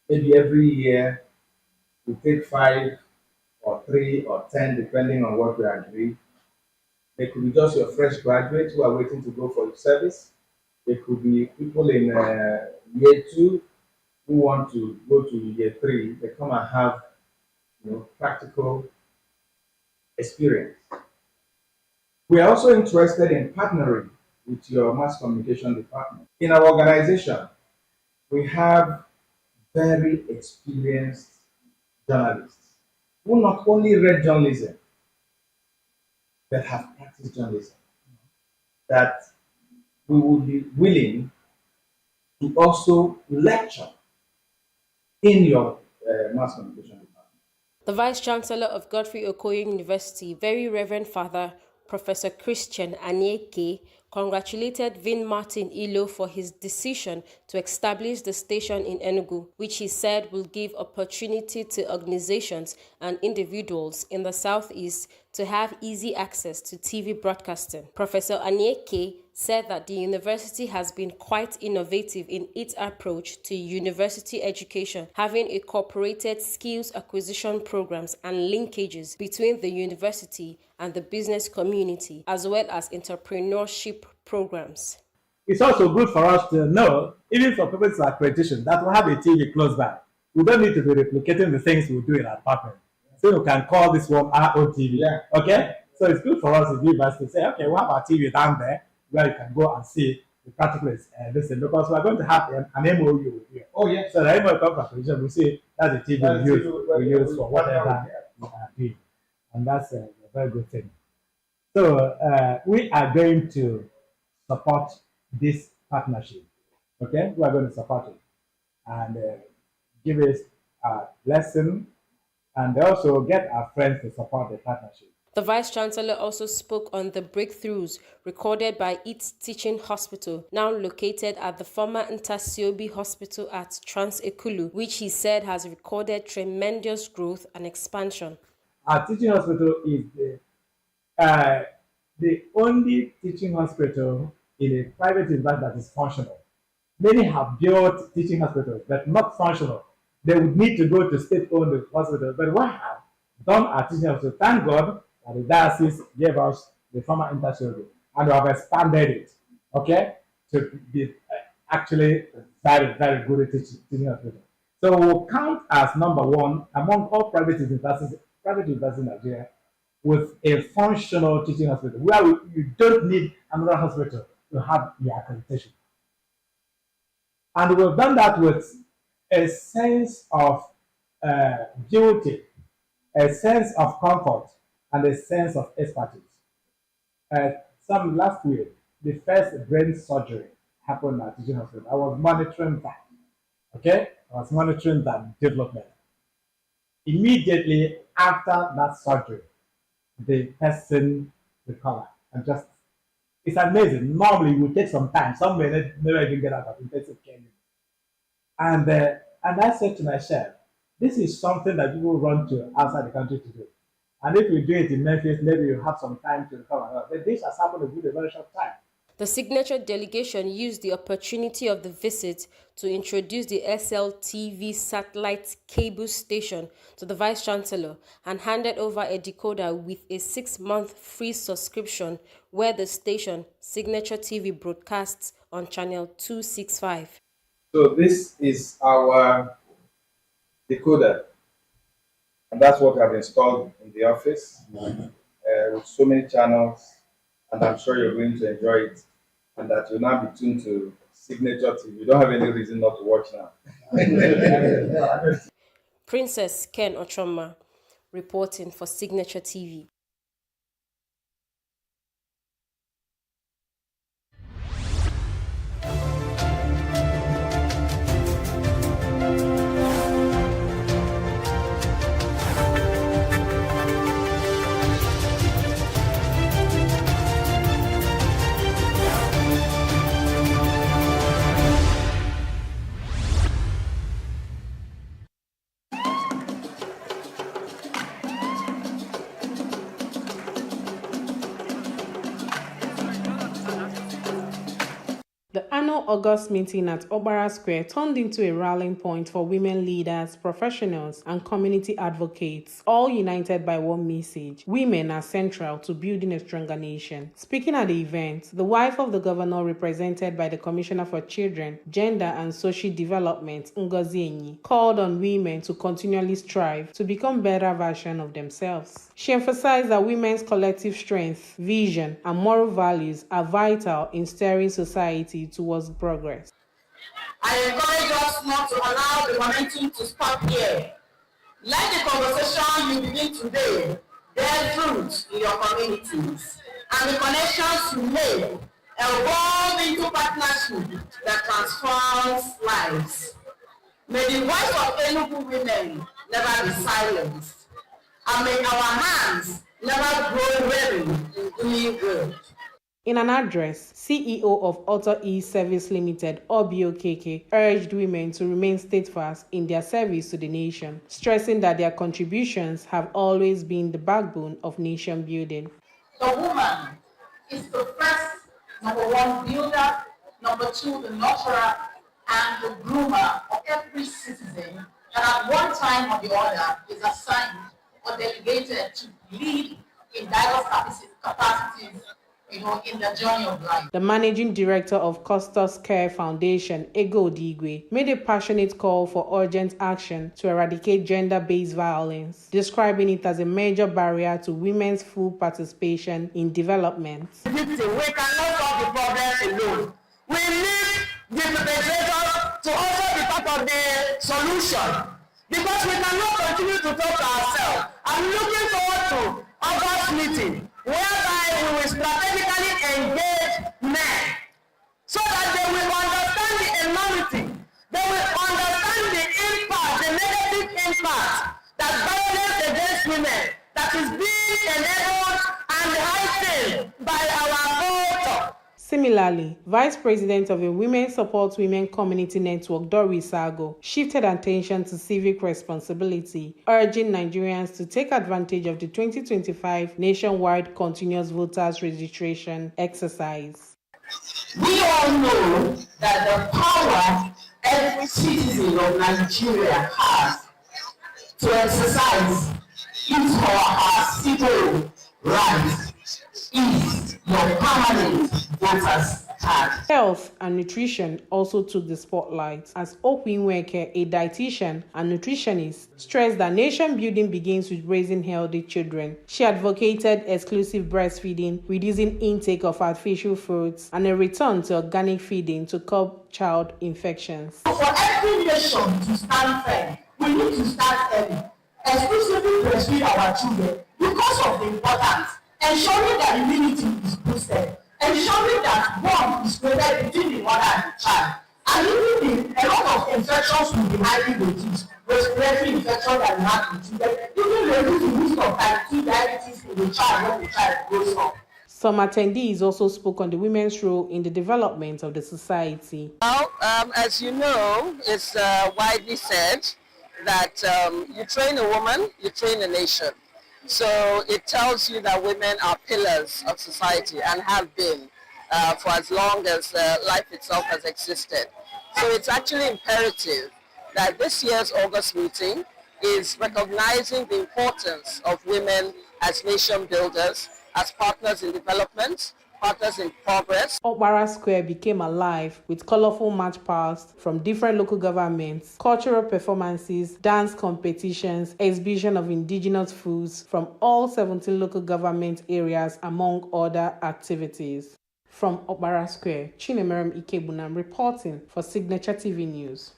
maybe every year we take 5 or 3 or 10, depending on what we agree. They could be just your fresh graduates who are waiting to go for service. They could be people in year 2 who want to go to year 3. They come and have practical experience. We are also interested in partnering with your mass communication department. In our organization, we have very experienced journalists who not only read journalism, but have practiced journalism, that we would be willing to also lecture in your mass communication department. The Vice-Chancellor of Godfrey Okoye University, Very Reverend Father Professor Christian Anyeke, congratulated Vin Martin Ilo for his decision to establish the station in Enugu, which he said will give opportunity to organizations and individuals in the Southeast to have easy access to TV broadcasting. Professor Anyeke said that the university has been quite innovative in its approach to university education, having incorporated skills acquisition programs and linkages between the university and the business community, as well as entrepreneurship programs. It's also good for us to know, even for purposes of accreditation, that we have a TV close by. We don't need to be replicating the things we do in our department. So we can call this one our own TV. Yeah. Okay? So it's good for us as university to say, okay, we have our TV down there where you can go and see the particulars. Listen, because we're going to have an MOU here. Oh, yeah. So the MOU comes accreditation, we see that's the TV we use for whatever we are doing. And that's a very good thing. So we are going to support this partnership. Okay? We are going to support it and give us a lesson and also get our friends to support the partnership. The Vice-Chancellor also spoke on the breakthroughs recorded by its teaching hospital, now located at the former Ntasiobi Hospital at Trans-Ekulu, which he said has recorded tremendous growth and expansion. Our teaching hospital is the only teaching hospital in a private environment that is functional. Many have built teaching hospitals, but not functional. They would need to go to state-owned hospitals, but we have done our teaching hospital. Thank God that the diocese gave us the former Ntasiobi, and we have expanded it, okay, to be actually very, very good at teaching hospital. So we'll count as number 1 among all private universities in Nigeria with a functional teaching hospital, where you don't need another hospital to have your accreditation. And we've done that with a sense of duty, a sense of comfort, and a sense of expertise. Some last week, the first brain surgery happened at teaching hospital. I was monitoring that. Okay? I was monitoring that development. Immediately after that surgery, the person recovered. And just, it's amazing. Normally, it would take some time. Some may never even get out of intensive care. And I said to myself, this is something that people run to outside the country to do. And if you do it in Memphis, maybe you have some time to recover. But this has happened within a very short time. The signature delegation used the opportunity of the visit to introduce the SLTV satellite cable station to the Vice Chancellor and handed over a decoder with a 6-month free subscription where the station, Signature TV, broadcasts on channel 265. So this is our decoder, and that's what I've installed in the office with so many channels, and I'm sure you're going to enjoy it, and that you'll now be tuned to Signature TV. You don't have any reason not to watch now. Princess Ken Ochoma reporting for Signature TV. The annual August meeting at Obara Square turned into a rallying point for women leaders, professionals, and community advocates, all united by one message: women are central to building a stronger nation. Speaking at the event, the wife of the governor, represented by the Commissioner for Children, Gender and Social Development, Ngozi Enyi, called on women to continually strive to become better versions of themselves. She emphasized that women's collective strength, vision, and moral values are vital in steering society towards progress. I encourage us not to allow the momentum to stop here. Let the conversation you begin today bear fruit in your communities, and the connections you make evolve into partnership that transforms lives. May the voice of ENUGU women never be silenced, and may our hands never grow weary in doing good. In an address, CEO of Auto E-Service Limited, OBOKK, urged women to remain steadfast in their service to the nation, stressing that their contributions have always been the backbone of nation building. The woman is the first, number one, builder, number two, the nurturer, and the groomer of every citizen that at one time or the other is assigned or delegated to lead in diverse capacities, in the journey of life. The managing director of Custos Care Foundation, Ego Odigwe, made a passionate call for urgent action to eradicate gender-based violence, describing it as a major barrier to women's full participation in development. We cannot solve the problem alone. We need the perpetrator to also be part of the solution, because we cannot continue to talk to ourselves. I'm looking forward to August meeting, whereby we will strategically engage men so that they will understand the enormity, they will understand the impact, the negative impact that violence against women that is being enabled and heightened by our culture. Similarly, Vice President of the Women Support Women Community Network, Doris Sago, shifted attention to civic responsibility, urging Nigerians to take advantage of the 2025 nationwide continuous voters registration exercise. We all know that the power every citizen of Nigeria has to exercise his or her civil rights is your permanent voters card. Health and nutrition also took the spotlight as Okwinweke, a dietitian and nutritionist, stressed that nation building begins with raising healthy children. She advocated exclusive breastfeeding, reducing intake of artificial fruits, and a return to organic feeding to curb child infections. For every nation to stand firm, we need to start early, exclusively breastfeed our children because of the importance, ensuring that immunity is boosted, ensuring that bond is created between the mother and the child, and even a lot of infections will be highly reduced, respiratory infection that we have in children, even reduce the risk of type 2 diabetes in the child when the child grows up. Some attendees also spoke on the women's role in the development of the society. Well, as you know, it's widely said that you train a woman, you train a nation. So it tells you that women are pillars of society and have been for as long as life itself has existed. So it's actually imperative that this year's August meeting is recognizing the importance of women as nation builders, as partners in development, partners in progress. Okpara Square became alive with colorful march past from different local governments, cultural performances, dance competitions, exhibition of indigenous foods from all 17 local government areas, among other activities. From Okpara Square, Chinemerem Ikebunam reporting for Signature TV News.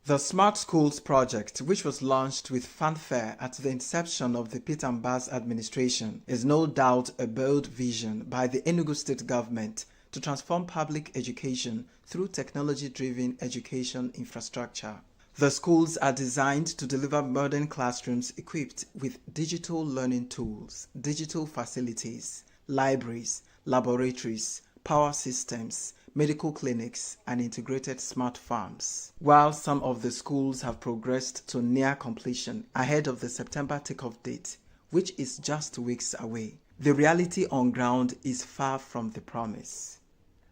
The Smart Schools project, which was launched with fanfare at the inception of the Pete and Bas administration, is no doubt a bold vision by the ENUGU state government to transform public education through technology-driven education infrastructure. The schools are designed to deliver modern classrooms equipped with digital learning tools, digital facilities, libraries, laboratories, power systems, medical clinics, and integrated smart farms. While some of the schools have progressed to near completion ahead of the September takeoff date, which is just weeks away, the reality on ground is far from the promise.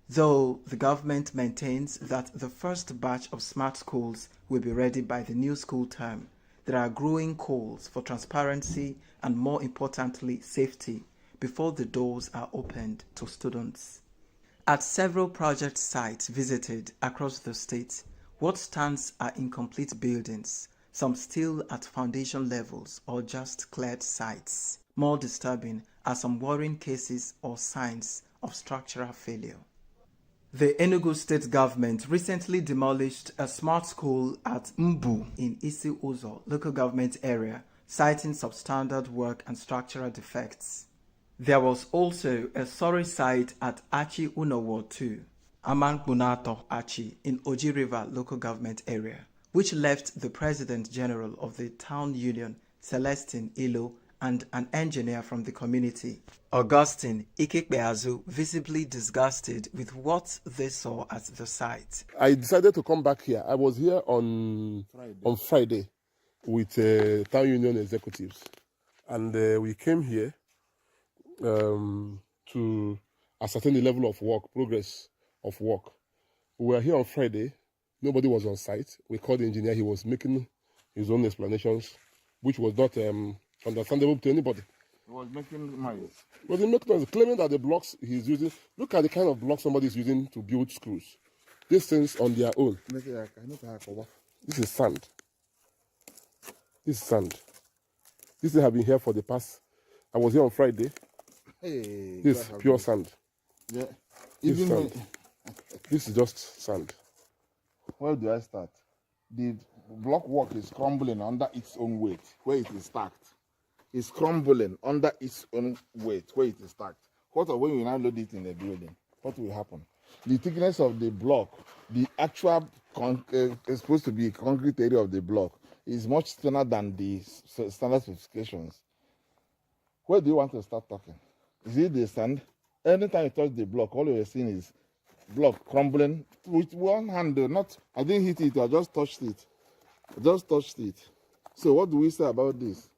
Though the government maintains that the first batch of smart schools will be ready by the new school term, there are growing calls for transparency and, more importantly, safety before the doors are opened to students. At several project sites visited across the state, what stands are incomplete buildings, some still at foundation levels or just cleared sites. More disturbing are some worrying cases or signs of structural failure. The Enugu state government recently demolished a smart school at Mbu in Isi Uzo local government area, citing substandard work and structural defects. There was also a sorry site at Achi Unowo 2, Amangbunato Achi in Oji River local government area, which left the President General of the Town Union, Celestine Ilo, and an engineer from the community, Augustine Ikekbeazu, visibly disgusted with what they saw at the site. I decided to come back here. I was here on Friday with Town Union executives, and we came here to ascertain the level of work, progress of work. We were here on Friday. Nobody was on site. We called the engineer. He was making his own explanations, which was not understandable to anybody. He was making noise. Well, he making noise, claiming that the blocks he's using, look at the kind of blocks somebody is using to build screws. These things on their own. This is sand. This is sand. This thing have been here for the past, I was here on Friday. Hey, this is pure sand. Yeah. This is sand. This is just sand. Where do I start? The block work is crumbling under its own weight where it is stacked. It's crumbling under its own weight where it is stacked. What when we now load it in the building? What will happen? The thickness of the block, the actual is supposed to be concrete area of the block, is much thinner than the standard specifications. Where do you want to start talking? Is it the sand? Anytime you touch the block, all you're seeing is block crumbling with one hand. Not, I didn't hit it, I just touched it. I just touched it. So what do we say about this?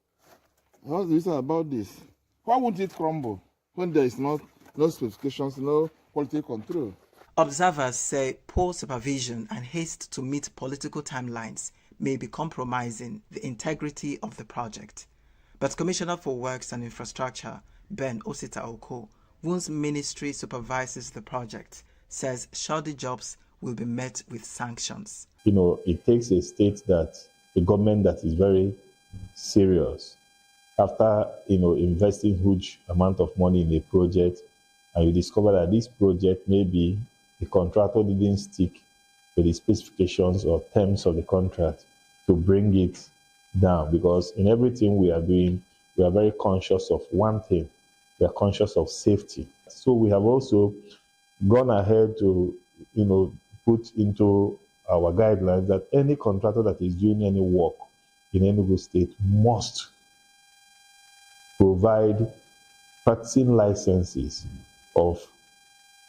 What do we say about this? Why won't it crumble when there is no specifications, no quality control? Observers say poor supervision and haste to meet political timelines may be compromising the integrity of the project. But Commissioner for Works and Infrastructure, Ben Osita Oko, whose ministry supervises the project, says shoddy jobs will be met with sanctions. It takes a state a government that is very serious after, investing huge amount of money in a project, and you discover that this project, maybe the contractor didn't stick with the specifications or terms of the contract to bring it down. Because in everything we are doing, we are very conscious of one thing. We are conscious of safety. So we have also gone ahead to, put into our guidelines that any contractor that is doing any work in Enugu State must provide practicing licenses of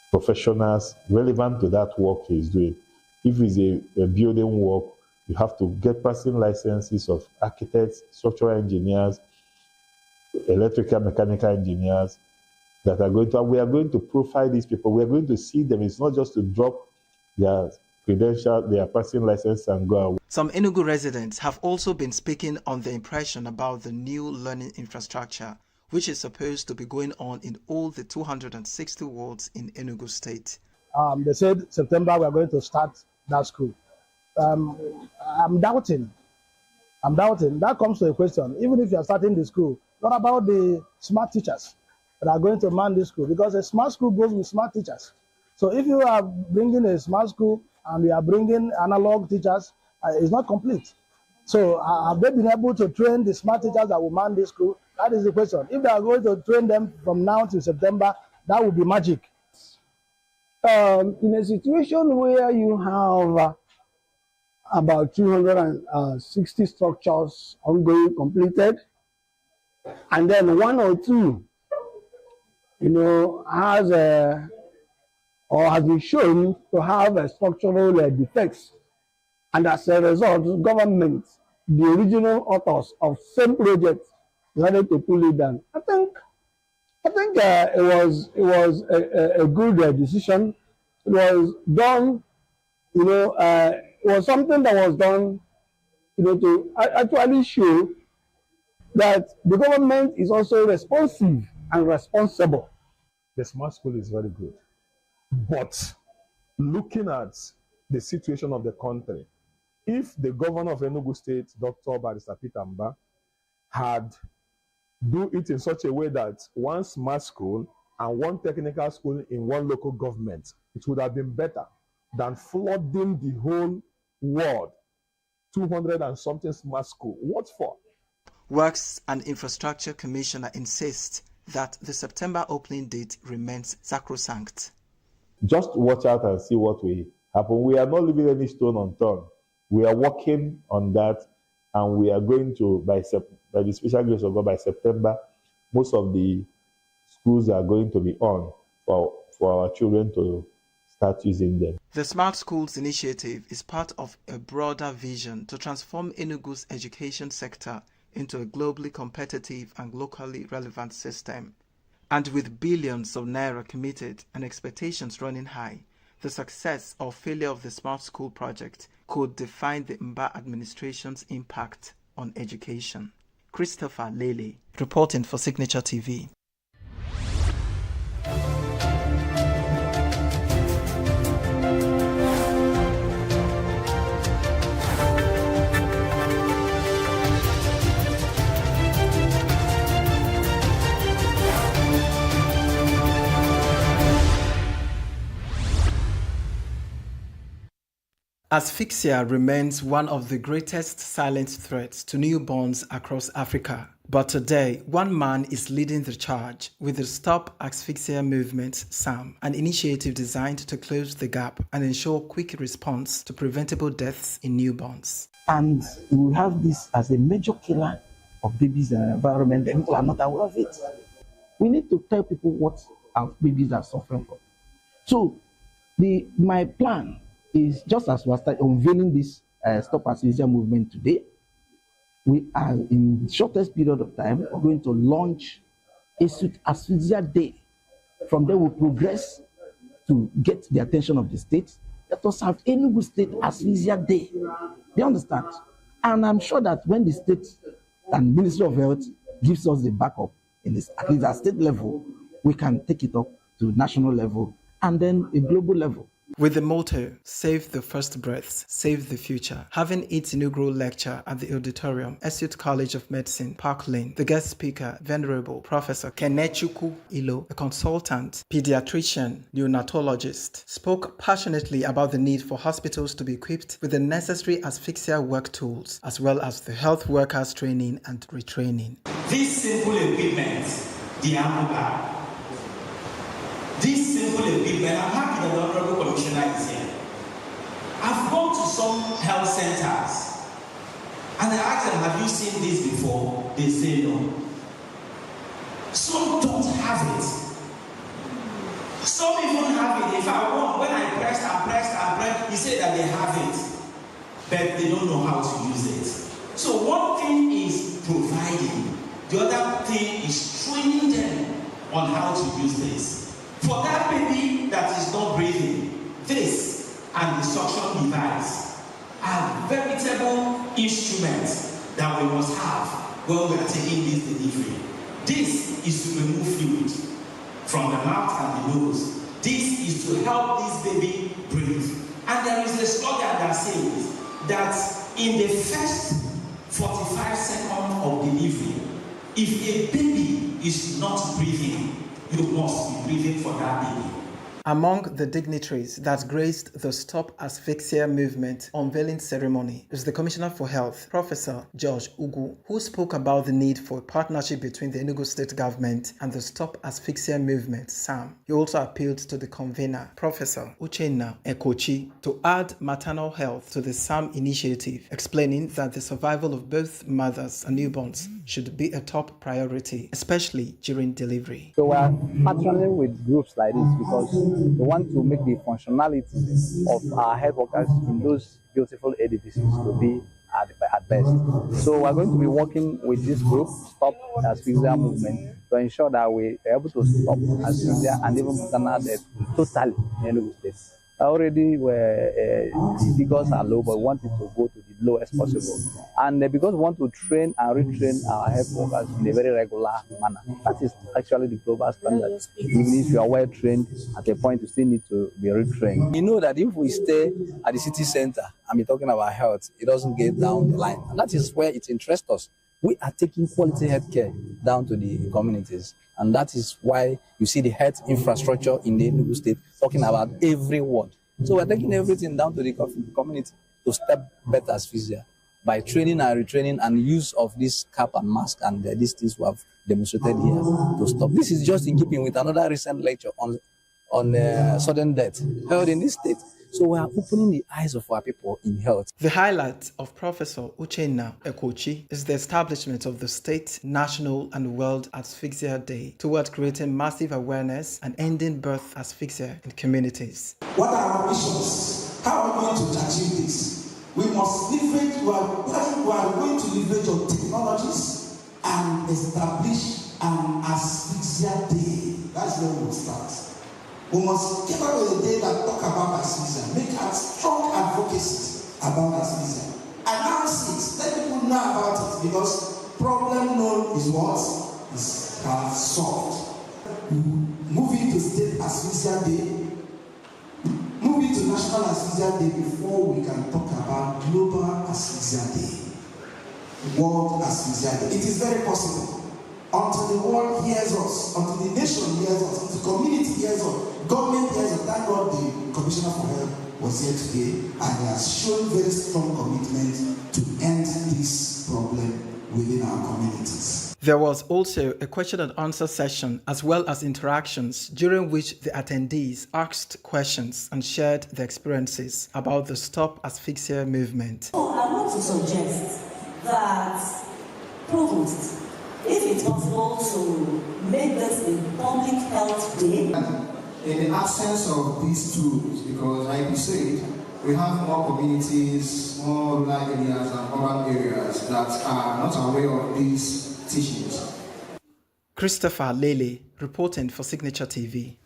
professionals relevant to that work he's doing. If it's a building work, you have to get practicing licenses of architects, structural engineers, electrical, mechanical engineers that are going to, we are going to profile these people. We are going to see them. It's not just to drop their credential, their practicing license and go away. Some Enugu residents have also been speaking on the impression about the new learning infrastructure, which is supposed to be going on in all the 260 wards in Enugu State. They said September we are going to start that school. I'm doubting. That comes to a question. Even if you are starting the school, what about the smart teachers that are going to man this school? Because a smart school goes with smart teachers. So if you are bringing a smart school and we are bringing analog teachers, it's not complete. So have they been able to train the smart teachers that will man this school? That is the question. If they are going to train them from now to September, that will be magic. In a situation where you have about 260 structures ongoing completed, and then one or two, has been shown to have structural defects, and as a result, government, the original authors of same project, decided to pull it down. I think it was a good decision. It was done, it was something that was done, to actually show that the government is also responsive and responsible. The smart school is very good, but looking at the situation of the country, if the governor of Enugu State, Dr. Barrister Peter Mba, had do it in such a way that one smart school and one technical school in one local government, it would have been better than flooding the whole world, 200 and something smart school. What for? Works and Infrastructure Commissioner insists that the September opening date remains sacrosanct. Just watch out and see what will happen. We are not leaving any stone unturned. We are working on that, and we are going to, by the special grace of God, by September, most of the schools are going to be on for our children to start using them. The Smart Schools initiative is part of a broader vision to transform Enugu's education sector into a globally competitive and locally relevant system. And with billions of naira committed and expectations running high, the success or failure of the Smart School project could define the Mba administration's impact on education. Christopher Lele, reporting for Signature TV. Asphyxia remains one of the greatest silent threats to newborns across Africa. But today, one man is leading the charge with the Stop Asphyxia Movement, SAM, an initiative designed to close the gap and ensure quick response to preventable deaths in newborns. And we have this as a major killer of babies in the environment, and people are not aware of it. We need to tell people what our babies are suffering from. So, my plan is, just as we are unveiling this Stop Asphyxia movement today, we are in the shortest period of time going to launch a Asphyxia Day. From there, we'll progress to get the attention of the state. Let us have Enugu State Asphyxia Day. Do you understand? And I'm sure that when the state and Ministry of Health gives us the backup in this, at least at state level, we can take it up to national level and then a global level. With the motto, Save the First Breaths, Save the Future, having its inaugural lecture at the auditorium, Esute College of Medicine, Park Lane, the guest speaker, Venerable Professor Kenechukwu Ilo, a consultant, pediatrician, neonatologist, spoke passionately about the need for hospitals to be equipped with the necessary asphyxia work tools, as well as the health workers training and retraining. This simple equipment, the AMPA, this simple equipment, I'm happy that the Honorable Commissioner is here. I've gone to some health centers and I ask them, have you seen this before? They say no. Some don't have it. Some even have it. If I want, when I pressed, he said that they have it, but they don't know how to use it. So one thing is providing, the other thing is training them on how to use this. For that baby that is not breathing, this and the suction device are veritable instruments that we must have when we are taking this delivery. This is to remove fluid from the mouth and the nose. This is to help this baby breathe. And there is a slogan that says that in the first 45 seconds of delivery, if a baby is not breathing, you must be breathing for that baby. Among the dignitaries that graced the Stop Asphyxia movement unveiling ceremony is the Commissioner for Health, Professor George ENUGU, who spoke about the need for a partnership between the ENUGU state government and the Stop Asphyxia movement, SAM. He also appealed to the convener, Professor Uchenna Ekochi, to add maternal health to the SAM initiative, explaining that the survival of both mothers and newborns should be a top priority, especially during delivery. So we are partnering with groups like this because we want to make the functionality of our health workers in those beautiful edifices to be at best. So we're going to be working with this group, Stop Asphyxia Movement, to ensure that we are able to stop asphyxia and even maternal death totally in Enugu State. Already the figures are low, but we want it to go to the lowest possible. And because we want to train and retrain our health workers in a very regular manner. That is actually the global standard. Even if you are well trained, at a point you still need to be retrained. You know that if we stay at the city center and be talking about health, it doesn't get down the line. And that is where it interests us. We are taking quality healthcare down to the communities. And that is why you see the health infrastructure in the Enugu State talking about every ward. So we're taking everything down to the community to stop better asphyxia by training and retraining and use of this cap and mask and these things we have demonstrated here to stop. This is just in keeping with another recent lecture on sudden death held in this state. So we are opening the eyes of our people in health. The highlight of Professor Uchenna Ekochi is the establishment of the State, National and World Asphyxia Day toward creating massive awareness and ending birth asphyxia in communities. What are our missions? How are we going to achieve this? We must leverage, we are going to leverage on technologies and establish an asphyxia day. That's where we'll start. We must get out of the day that talk about asphyxia, make a strong advocacy about asphyxia. Announce it, let people know about it, because problem known is what? Is half solved. Moving to State Asphyxia Day, moving to National Asphyxia Day before we can talk about Global Asphyxia Day, World Asphyxia Day. It is very possible. Until the world hears us, until the nation hears us, until the community hears us, government hears us. Thank God the Commissioner for Health was here today and he has shown very strong commitment to end this problem within our communities. There was also a question and answer session as well as interactions during which the attendees asked questions and shared their experiences about the Stop Asphyxia movement. So I want to suggest that Provost, if it's possible to make this a public health day. In the absence of these tools, because like you said, we have more communities, more rural areas and urban areas that are not aware of these teachings. Christopher Lele, reporting for Signature TV.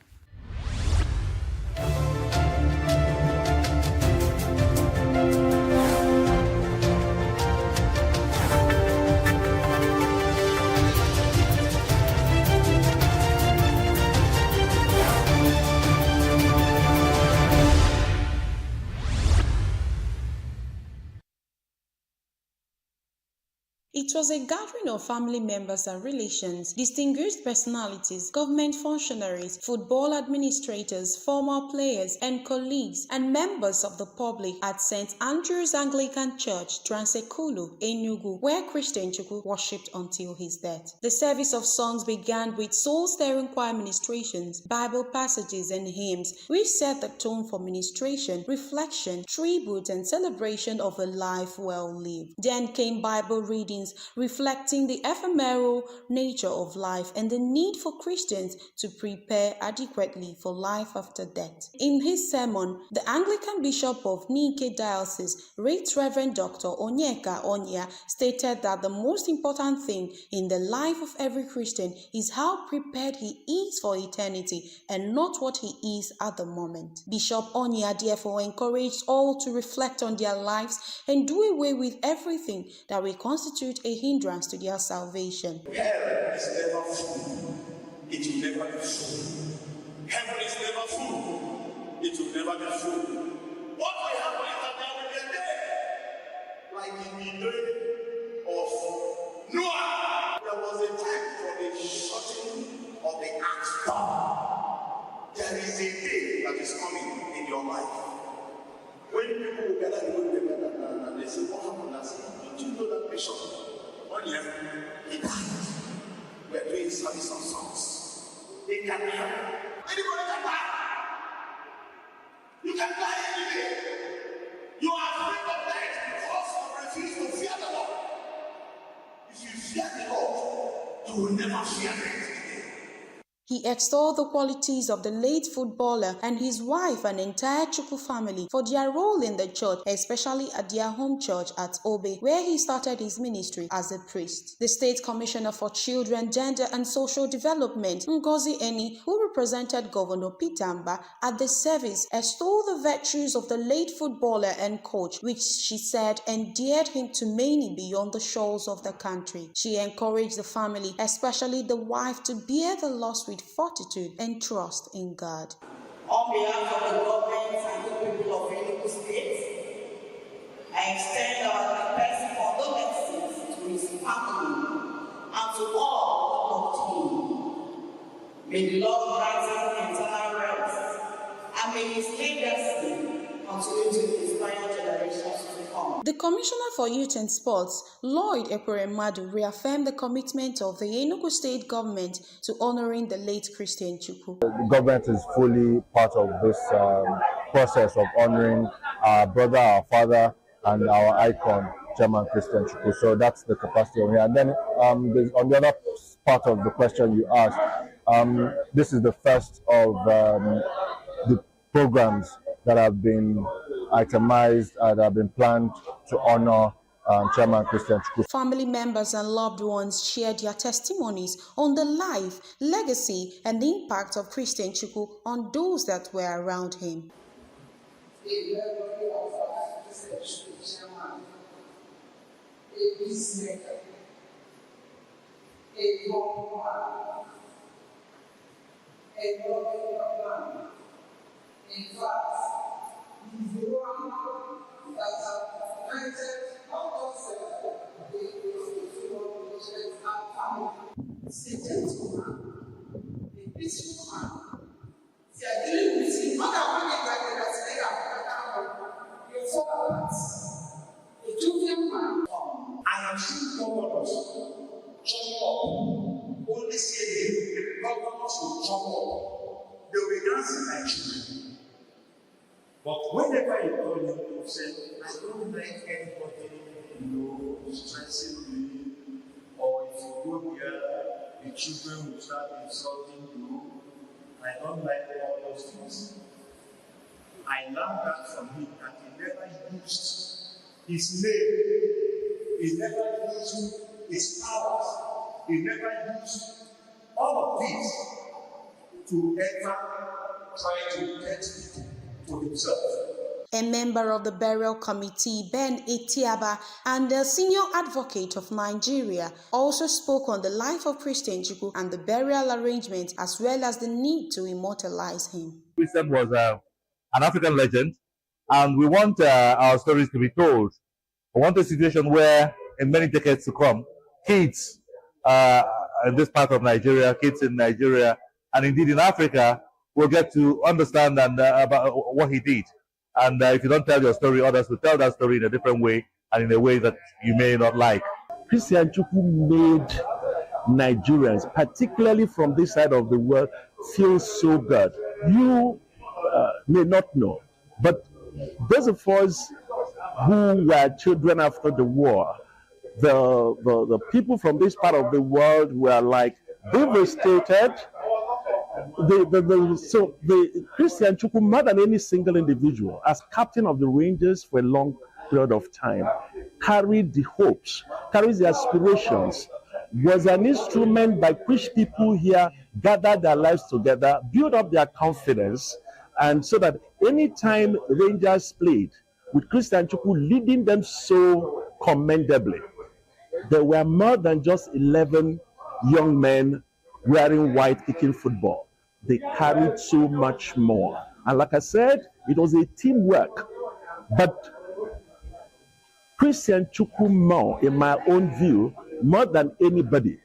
It was a gathering of family members and relations, distinguished personalities, government functionaries, football administrators, former players and colleagues, and members of the public at St. Andrew's Anglican Church, Transekulu, ENUGU, where Christian Chukwu worshipped until his death. The service of songs began with soul-stirring choir ministrations, Bible passages and hymns, which set the tone for ministration, reflection, tribute and celebration of a life well lived. Then came Bible readings reflecting the ephemeral nature of life and the need for Christians to prepare adequately for life after death. In his sermon, the Anglican Bishop of Nike Diocese, Right Reverend Dr. Onyeka Onya, stated that the most important thing in the life of every Christian is how prepared he is for eternity and not what he is at the moment. Bishop Onya therefore encouraged all to reflect on their lives and do away with everything that will constitute a hindrance to their salvation. Hell is never full. It will never be full. Heaven is never full. It will never be full. What will happen is that there will be a day, like in the day of Noah. There was a time for the shutting of the ark door. There is a day that is coming in your life. When people will gather together and they say, what happened? I say, don't you know that bishop? 1 year, he died. We are doing service of songs. They can die. Anybody can die. You can die any day. You are afraid of death because you refuse to fear the Lord. If you fear the Lord, you will never fear death. He extolled the qualities of the late footballer and his wife and entire Chukwu family for their role in the church, especially at their home church at Obe, where he started his ministry as a priest. The State Commissioner for Children, Gender and Social Development, Ngozi Eni, who represented Governor Peter Mba at the service, extolled the virtues of the late footballer and coach, which she said endeared him to many beyond the shores of the country. She encouraged the family, especially the wife, to bear the loss with fortitude and trust in God. On behalf of the government and the people of ENUGU State, I extend our deepest condolences to his family and to all of him. May the Lord grant him eternal rest, and may his legacy continue to inspire generations to come. The Commissioner for Youth and Sports, Lloyd Ekweremadu, reaffirmed the commitment of the Enugu State government to honoring the late Christian Chukwu. The government is fully part of this process of honoring our brother, our father, and our icon, Chairman Christian Chukwu. So that's the capacity of here. And then on the other part of the question you asked, this is the first of the programs that have been itemized, that have been planned to honor Chairman Christian Chukwu. Family members and loved ones shared their testimonies on the life, legacy, and impact of Christian Chukwu on those that were around him. A peacemaker, a woman, a loving man. In fact, he is the one that has united not just the human relations and family. He's a gentleman, a peaceful man. If you are dealing with him, not that one is like your followers, a jovial man. I have seen governors jump up, only say governors will jump up. They will be dancing like children. But whenever you call him, you say, I don't like anybody, stressing me. Or if you go here, the children will start insulting you. I don't like all those things. I learned that from him, that he never used his name. He never used his powers. He never used all of this to ever try to get people to himself. A member of the burial committee, Ben Etiaba, and the senior advocate of Nigeria, also spoke on the life of Christian Chukwu and the burial arrangement, as well as the need to immortalize him. Christian was an African legend, and we want our stories to be told. We want a situation where, in many decades to come, kids in this part of Nigeria, kids in Nigeria, and indeed in Africa, will get to understand and about what he did. And if you don't tell your story, others will tell that story in a different way and in a way that you may not like. Christian Chukwu made Nigerians, particularly from this side of the world, feel so good. You may not know, but those of us who were children after the war, the people from this part of the world were like devastated. So the Christian Chukwu, more than any single individual, as captain of the Rangers for a long period of time, carried the hopes, carries the aspirations, was an instrument by which people here gathered their lives together, built up their confidence, and so that anytime Rangers played, with Christian Chukwu leading them so commendably, there were more than just 11 young men wearing white kicking football. They carried so much more. And like I said, it was a teamwork. But Christian Chukwu more, in my own view, more than anybody,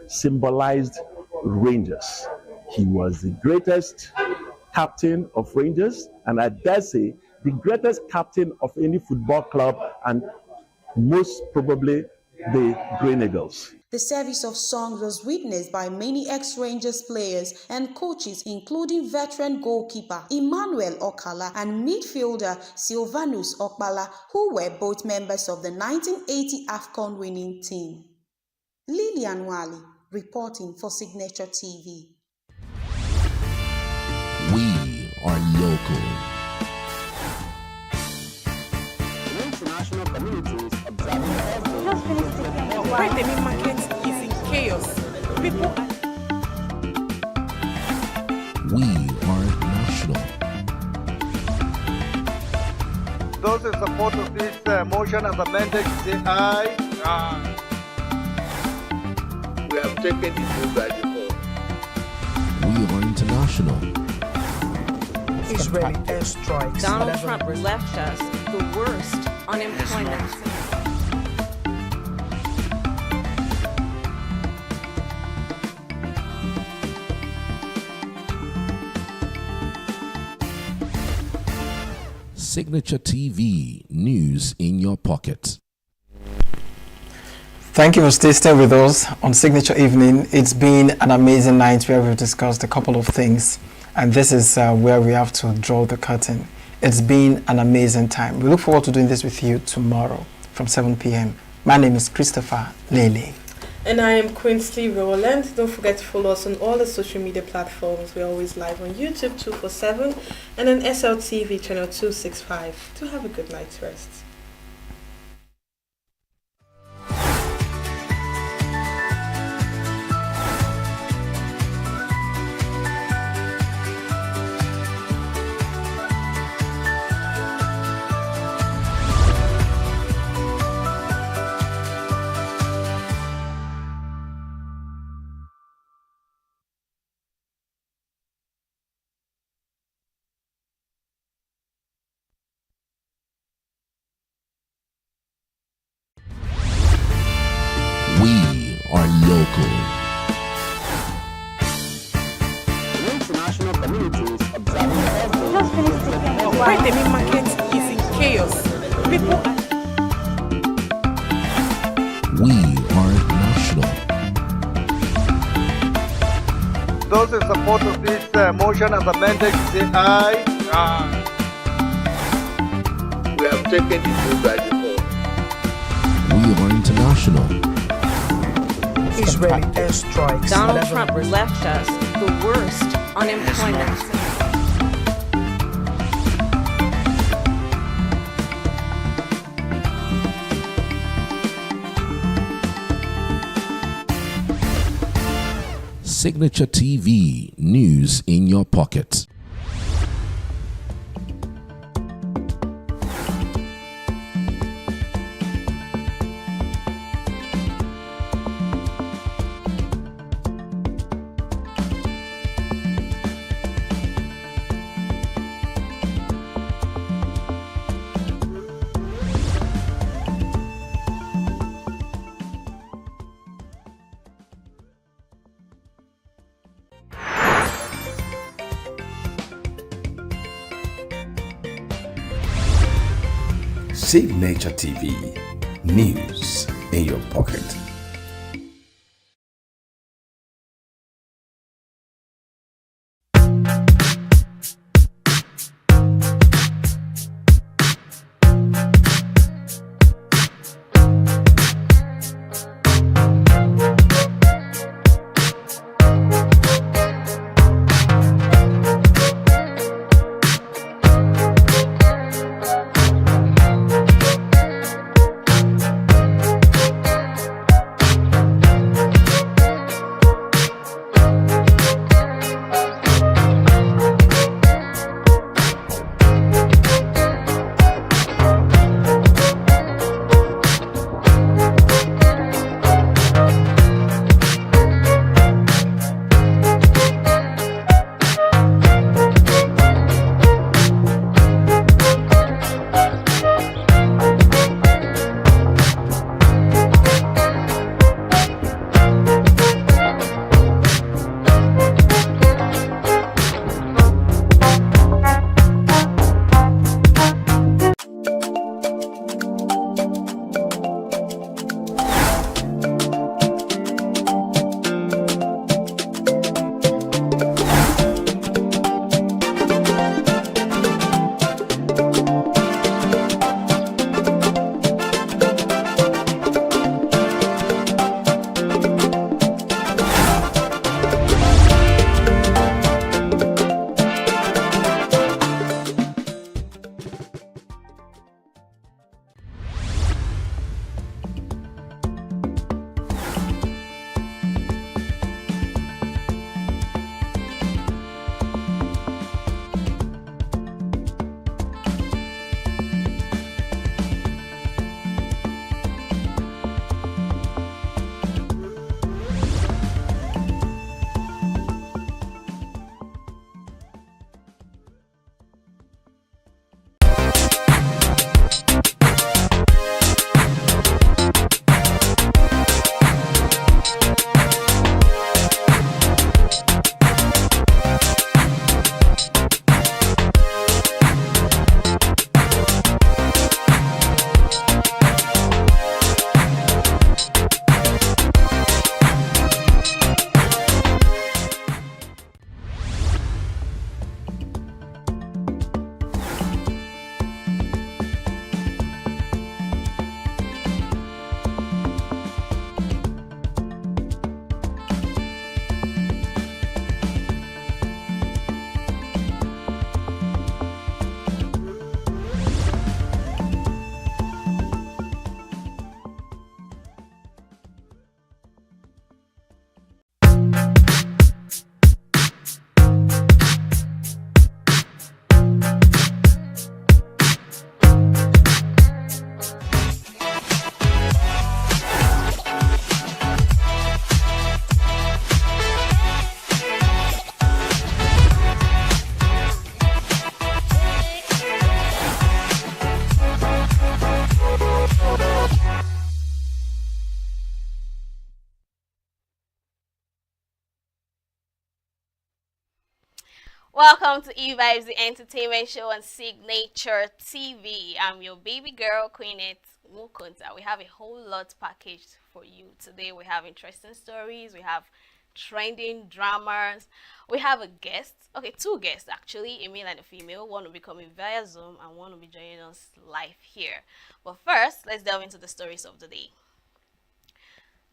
symbolized Rangers. He was the greatest captain of Rangers, and I dare say, the greatest captain of any football club, and most probably the Green Eagles. The service of songs was witnessed by many ex-Rangers players and coaches, including veteran goalkeeper Emmanuel Okala and midfielder Sylvanus Okpala, who were both members of the 1980 AFCON winning team. Lilian Wali, reporting for Signature TV. We are local. International communities observing Why the main market is in chaos. People are... We are national. Those in support of this motion as amended, say aye. Aye. We have taken it to by default. We are international. Israeli airstrikes. Donald Trump left us the worst unemployment. Signature TV, news in your pocket. Thank you for staying with us on Signature Evening. It's been an amazing night where we've discussed a couple of things, and this is where we have to draw the curtain. It's been an amazing time. We look forward to doing this with you tomorrow from 7 p.m. My name is Christopher Lele. And I am Quincy Rowland. Don't forget to follow us on all the social media platforms. We're always live on YouTube 247 and on SLTV channel 265. To have a good night's rest. We are local. International communities observing Why the main market is in chaos. People are... We are national. Those in support of this motion as amended, say aye. Aye. We have taken it to by default. We are international. Israeli airstrikes. Donald Trump left us the worst unemployment. Signature TV, news in your pocket. Signature TV, news in your pocket. Welcome to E-Vibes, the entertainment show on Signature TV. I'm your baby girl, Queenette Mukunta. We have a whole lot packaged for you today. We have interesting stories. We have trending dramas. We have a guest. Okay, two guests actually, a male and a female. One will be coming via Zoom and one will be joining us live here. But first, let's delve into the stories of the day.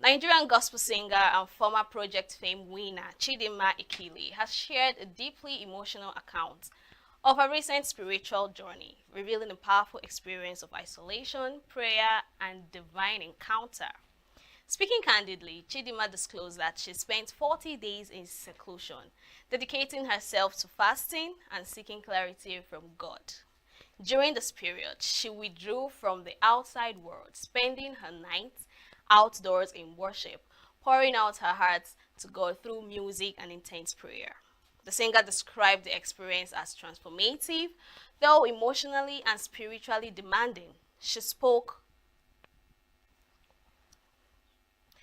Nigerian gospel singer and former Project Fame winner Chidinma Ikili has shared a deeply emotional account of her recent spiritual journey, revealing a powerful experience of isolation, prayer, and divine encounter. Speaking candidly, Chidinma disclosed that she spent 40 days in seclusion, dedicating herself to fasting and seeking clarity from God. During this period, she withdrew from the outside world, spending her nights outdoors in worship, pouring out her heart to God through music and intense prayer. The singer described the experience as transformative, though emotionally and spiritually demanding. She spoke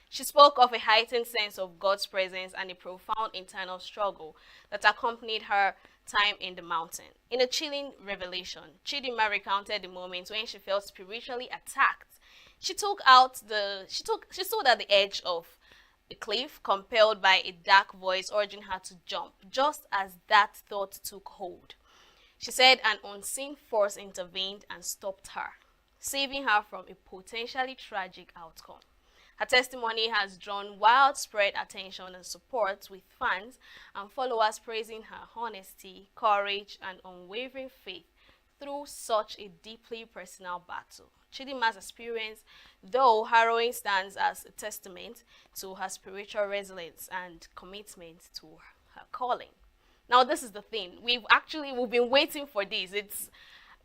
of a heightened sense of God's presence and a profound internal struggle that accompanied her time in the mountain. In a chilling revelation, Chidinma recounted the moment when she felt spiritually attacked. She stood at the edge of a cliff, compelled by a dark voice urging her to jump, just as that thought took hold. She said an unseen force intervened and stopped her, saving her from a potentially tragic outcome. Her testimony has drawn widespread attention and support, with fans and followers praising her honesty, courage, and unwavering faith through such a deeply personal battle. Chidinma's experience, though harrowing, stands as a testament to her spiritual resilience and commitment to her calling. Now, this is the thing. We've been waiting for this. It's,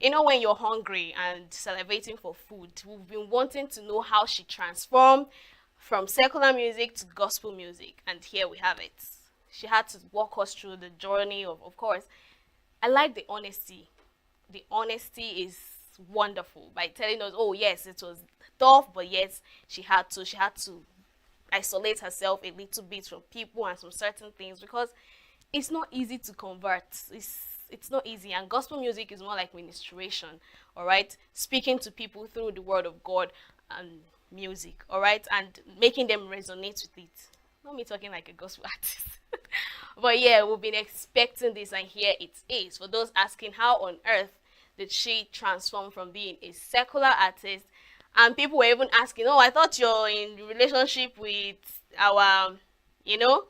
you know, when you're hungry and salivating for food, we've been wanting to know how she transformed from secular music to gospel music, and here we have it. She had to walk us through the journey of course. I like the honesty. The honesty is wonderful by telling us, oh yes, it was tough, but yes, she had to isolate herself a little bit from people and some certain things, because it's not easy to convert. It's not easy, and gospel music is more like ministration, all right? Speaking to people through the word of God and music, all right, and making them resonate with it. Not me talking like a gospel artist. But yeah, we've been expecting this, and here it is. For those asking, how on earth did she transform from being a secular artist? And people were even asking, oh, I thought you're in relationship with our, you know,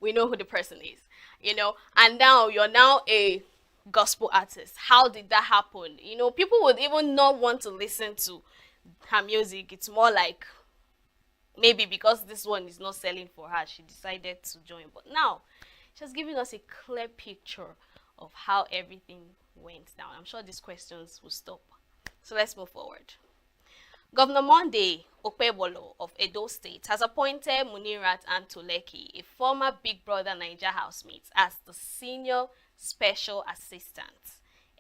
we know who the person is, you know, and now you're now a gospel artist. How did that happen? You know, people would even not want to listen to her music. It's more like, maybe because this one is not selling for her, she decided to join. But now, she's giving us a clear picture of how everything went down. I'm sure these questions will stop. So let's move forward. Governor Monday Okpebolo of Edo State has appointed Munirat Antoleki, a former Big Brother Naija housemate, as the Senior Special Assistant,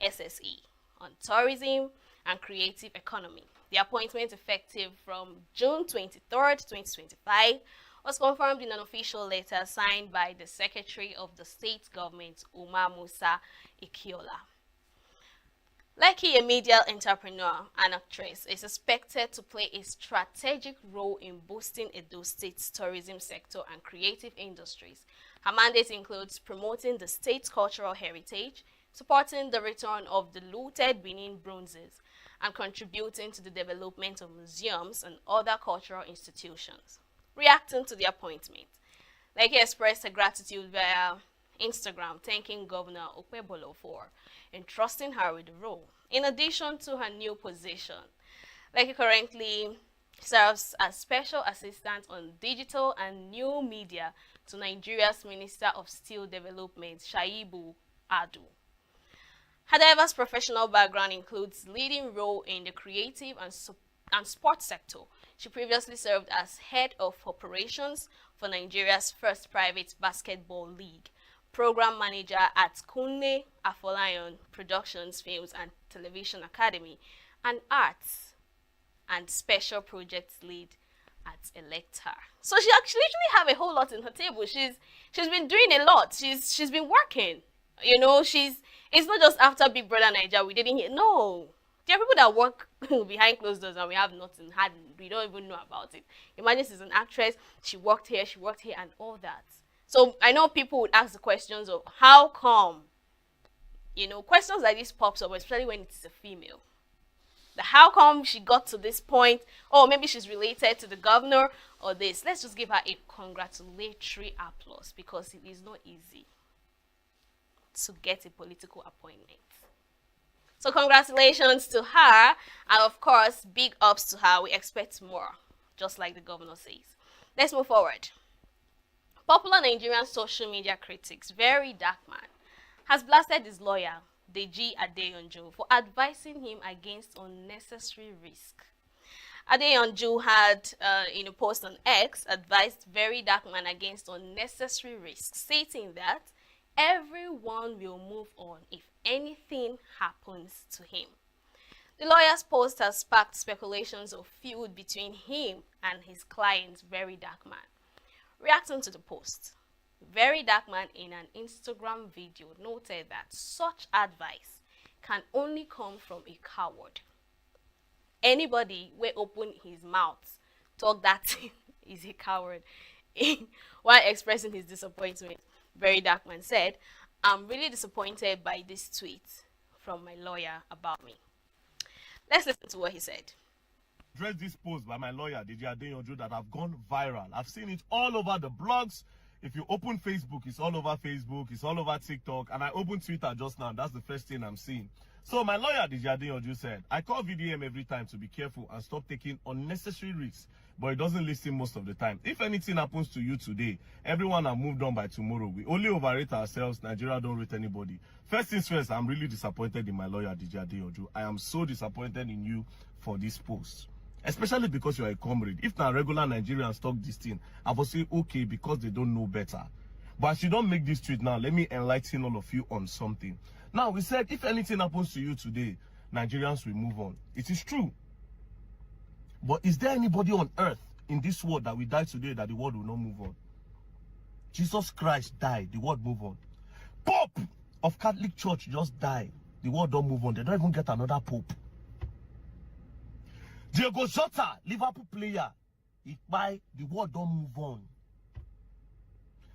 SSE, on Tourism and Creative Economy. The appointment, effective from June 23rd, 2025, was confirmed in an official letter signed by the Secretary of the State Government, Umar Musa Ikiola. Lekki, a media entrepreneur and actress, is expected to play a strategic role in boosting Edo State's tourism sector and creative industries. Her mandate includes promoting the state's cultural heritage, supporting the return of the looted Benin bronzes, and contributing to the development of museums and other cultural institutions. Reacting to the appointment, Lekki expressed her gratitude via Instagram, thanking Governor Okpebolo for entrusting her with the role. In addition to her new position, Lekki currently serves as Special Assistant on Digital and New Media to Nigeria's Minister of Steel Development, Shaibu Adu. Her diverse professional background includes leading role in the creative and sports sector. She previously served as Head of Operations for Nigeria's first private basketball league, Program Manager at Kunle Afolayan Productions, Films and Television Academy, and Arts and Special Projects Lead at Electa. So she actually have a whole lot in her table. She's been doing a lot. She's been working. You know, it's not just after Big Brother Naija we didn't hear. No, there are people that work behind closed doors and we have nothing. We don't even know about it. Imagine she's an actress. She worked here, and all that. So I know people would ask the questions of how come, you know, questions like this pops up, especially when it's a female. How come she got to this point? Oh, maybe she's related to the governor or this. Let's just give her a congratulatory applause, because it is not easy to get a political appointment. So congratulations to her, and of course, big ups to her. We expect more, just like the governor says. Let's move forward. Popular Nigerian social media critics, Very Dark Man, has blasted his lawyer, Deji Adeyonju, for advising him against unnecessary risk. Adeyonju had, in a post on X, advised Very Dark Man against unnecessary risk, stating that everyone will move on if anything happens to him. The lawyer's post has sparked speculations of feud between him and his client, Very Dark Man. Reacting to the post, Very Dark Man in an Instagram video noted that such advice can only come from a coward. Anybody will open his mouth talk that thing is a coward. While expressing his disappointment, Very Dark Man said, "I'm really disappointed by this tweet from my lawyer about me." Let's listen to what he said. Address this post by my lawyer, DJ Adeyanju, that have gone viral. I've seen it all over the blogs. If you open Facebook, it's all over Facebook, it's all over TikTok, and I opened Twitter just now. That's the first thing I'm seeing. So my lawyer, DJ Adeyanju, said, "I call VDM every time to be careful and stop taking unnecessary risks, but it doesn't listen most of the time. If anything happens to you today, everyone have moved on by tomorrow. We only overrate ourselves. Nigeria don't rate anybody." First things first, I'm really disappointed in my lawyer, DJ Adeyanju. I am so disappointed in you for this post. Especially because you're a comrade. If now regular Nigerians talk this thing, I will say okay because they don't know better. But as you don't make this tweet now, let me enlighten all of you on something. Now, we said if anything happens to you today, Nigerians will move on. It is true. But is there anybody on earth in this world that will die today that the world will not move on? Jesus Christ died, the world move on. Pope of Catholic Church just died, the world don't move on. They don't even get another pope. Diego Jota, Liverpool player, the world don't move on.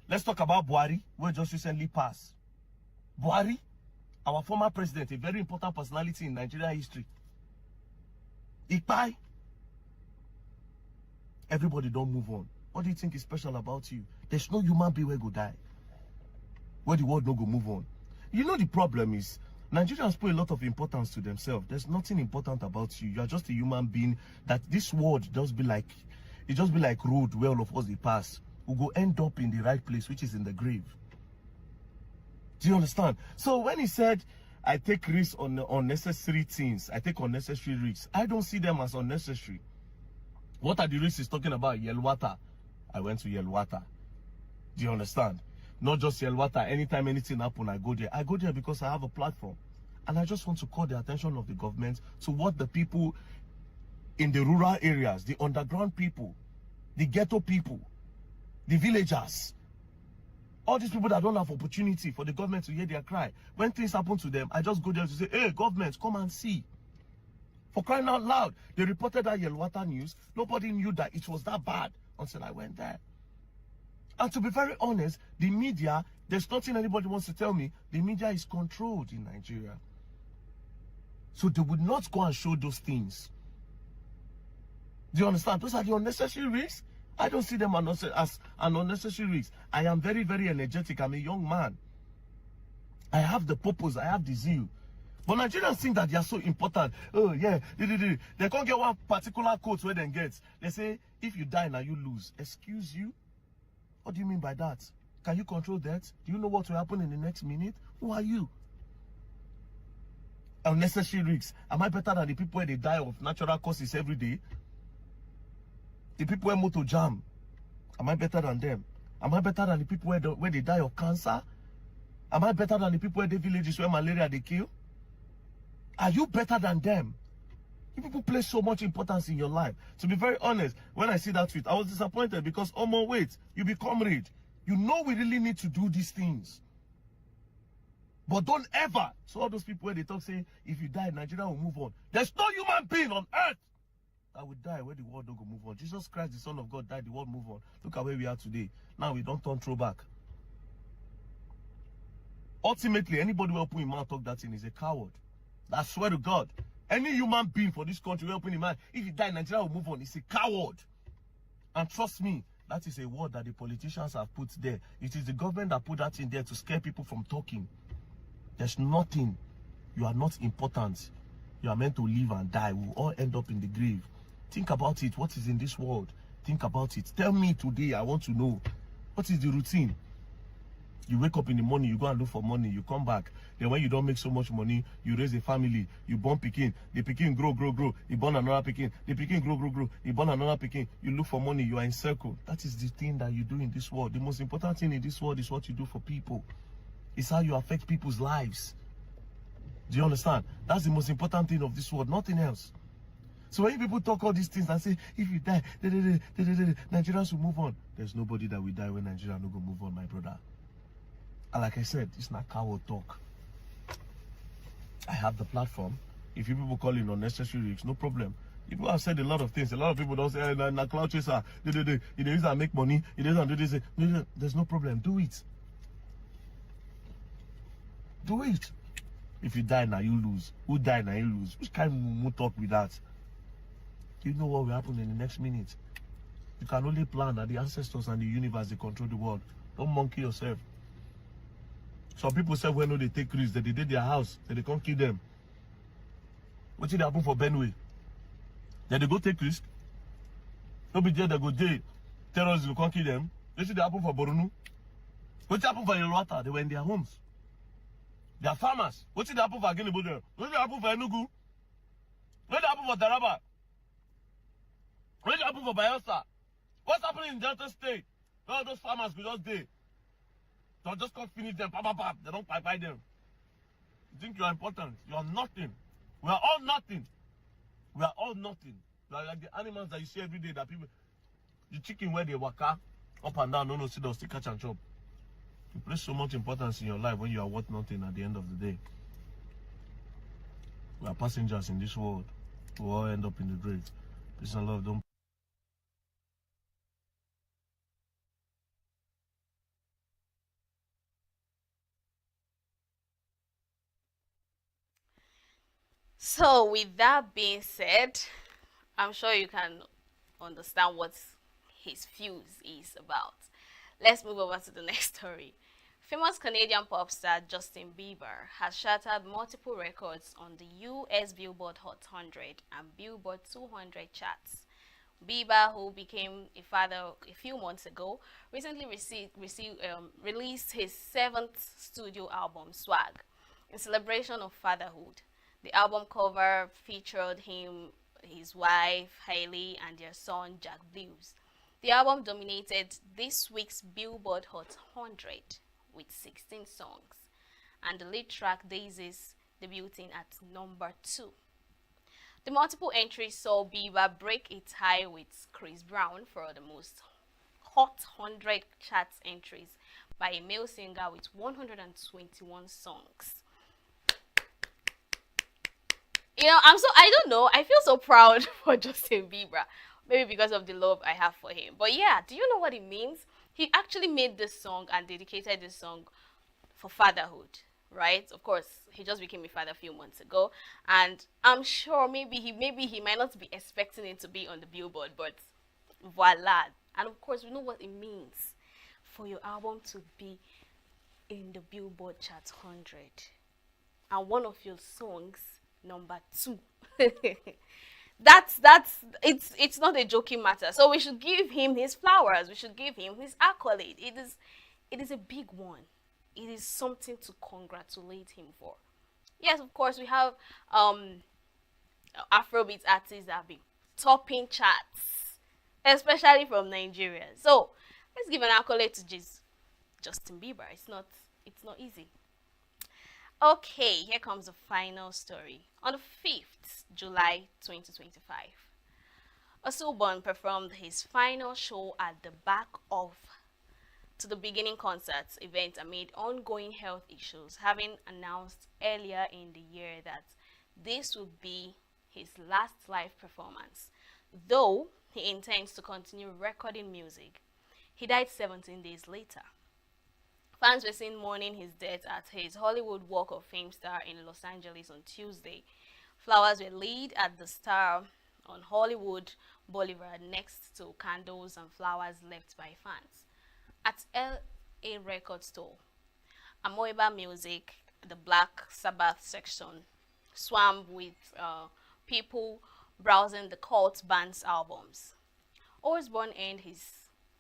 Let's talk about Buhari, who just recently passed. Buhari, our former president, a very important personality in Nigerian history. Everybody don't move on. What do you think is special about you? There's no human being where go die, where the world no go move on. You know the problem is, Nigerians put a lot of importance to themselves. There's nothing important about you. You are just a human being that this world just be like, it just be like road where all of us they pass. We go end up in the right place, which is in the grave. Do you understand? So when he said, I take risks on unnecessary things, I take unnecessary risks, I don't see them as unnecessary. What are the risks he's talking about? Yelwata. I went to Yelwata. Do you understand? Not just Yelwata. Anytime anything happens, I go there. I go there because I have a platform. And I just want to call the attention of the government to what the people in the rural areas, the underground people, the ghetto people, the villagers, all these people that don't have opportunity for the government to hear their cry. When things happen to them, I just go there to say, hey, government, come and see. For crying out loud, they reported that Yelwata news. Nobody knew that it was that bad until I went there. And to be very honest, the media, there's nothing anybody wants to tell me. The media is controlled in Nigeria. So they would not go and show those things. Do you understand? Those are the unnecessary risks. I don't see them as an unnecessary risk. I am very, very energetic. I'm a young man. I have the purpose. I have the zeal. But Nigerians think that they are so important. Oh, yeah. They can't get one particular quote where they get. They say, if you die now, you lose. Excuse you? What do you mean by that? Can you control that? Do you know what will happen in the next minute? Who are you? Unnecessary risks. Am I better than the people where they die of natural causes every day? The people where motor jam. Am I better than them? Am I better than the people where they die of cancer? Am I better than the people where the villages where malaria they kill? Are you better than them? You people place so much importance in your life. To be very honest, when I see that tweet, I was disappointed because, oh my wait, you be comrade. You know we really need to do these things. But don't ever. So all those people where they talk say, if you die, Nigeria will move on. There's no human being on earth that will die where the world don't go move on. Jesus Christ, the Son of God, died, the world move on. Look at where we are today. Now we don't turn throwback. Ultimately, anybody who open his mouth talk that thing is a coward. I swear to God. Any human being for this country will open his mouth. If he die, Nigeria will move on. It's a coward. And trust me, that is a word that the politicians have put there. It is the government that put that in there to scare people from talking. There's nothing. You are not important. You are meant to live and die. We'll all end up in the grave. Think about it. What is in this world? Think about it. Tell me today. I want to know. What is the routine? You wake up in the morning, you go and look for money, you come back. Then when you don't make so much money, you raise a family, you born pikin, the pikin grow, you born another pikin, the pikin grow, you born another pikin, you look for money, you are in circle. That is the thing that you do in this world. The most important thing in this world is what you do for people. It's how you affect people's lives. Do you understand? That's the most important thing of this world, nothing else. So when people talk all these things and say, if you die, Nigerians will move on. There's nobody that will die when Nigeria no go move on, my brother. And like I said, it's not coward talk. I have the platform. If you people call in unnecessary risks, no problem. People have said a lot of things. A lot of people don't say, na cloud chaser, it is that make money, it doesn't do this. No, there's no problem. Do it. Do it. If you die now, you lose. Who die now, you lose. Which kind of talk with that? You know what will happen in the next minute. You can only plan that the ancestors and the universe, they control the world. Don't monkey yourself. Some people say when they take risks, that they did their house, that they can't kill them. What did happen for Benway? Then they go take risk. Don't be there, they go jail. Terrorists will can't kill them. What did happen for Borunu? What did happen for Yelwata? They were in their homes. They are farmers. What did happen for Aguinibodè? What did happen for ENUGU? What did happen for Taraba? What did happen for Bayelsa? What's happening in Delta State? All those farmers will just day. They'll just come finish them. They don't buy them. You think you are important? You are nothing. We are all nothing. We are all nothing. We are like the animals that you see every day that people. The chicken where they waka up and down, no, see they'll still catch and chop. You place so much importance in your life when you are worth nothing at the end of the day. We are passengers in this world. We all end up in the grave. Peace and love. Don't. So with that being said, I'm sure you can understand what his fuse is about. Let's move over to the next story. Famous Canadian pop star Justin Bieber has shattered multiple records on the US Billboard Hot 100 and Billboard 200 charts. Bieber, who became a father a few months ago, recently released his 7th studio album, Swag, in celebration of fatherhood. The album cover featured him, his wife, Hailey, and their son, Jack Blues. The album dominated this week's Billboard Hot 100 with 16 songs, and the lead track, Daisies, debuting at number 2. The multiple entries saw Bieber break its high with Chris Brown for the most Hot 100 charts entries by a male singer with 121 songs. You know, I don't know, I feel so proud for Justin Bieber. Maybe because of the love I have for him. But yeah, do you know what it means? He actually made this song and dedicated this song for fatherhood, right? Of course, he just became a father a few months ago. And I'm sure maybe he might not be expecting it to be on the Billboard, but voila. And of course, we know what it means for your album to be in the Billboard Chart 100. And one of your songs, number 2. It's not a joking matter. So we should give him his flowers. We should give him his accolade. It is a big one. It is something to congratulate him for. Yes, of course, we have Afrobeat artists that have been topping charts, especially from Nigeria. So let's give an accolade to Justin Bieber. It's not easy. Okay, here comes the final story. On the 5th July 2025, Osubon performed his final show at the back of To the Beginning Concerts event amid ongoing health issues, having announced earlier in the year that this would be his last live performance, though he intends to continue recording music. He died 17 days later. Fans were seen mourning his death at his Hollywood Walk of Fame star in Los Angeles on Tuesday. Flowers were laid at the star on Hollywood Boulevard next to candles and flowers left by fans. At LA Record Store, Amoeba Music, the Black Sabbath section, swarmed with people browsing the cult band's albums. Osbourne earned his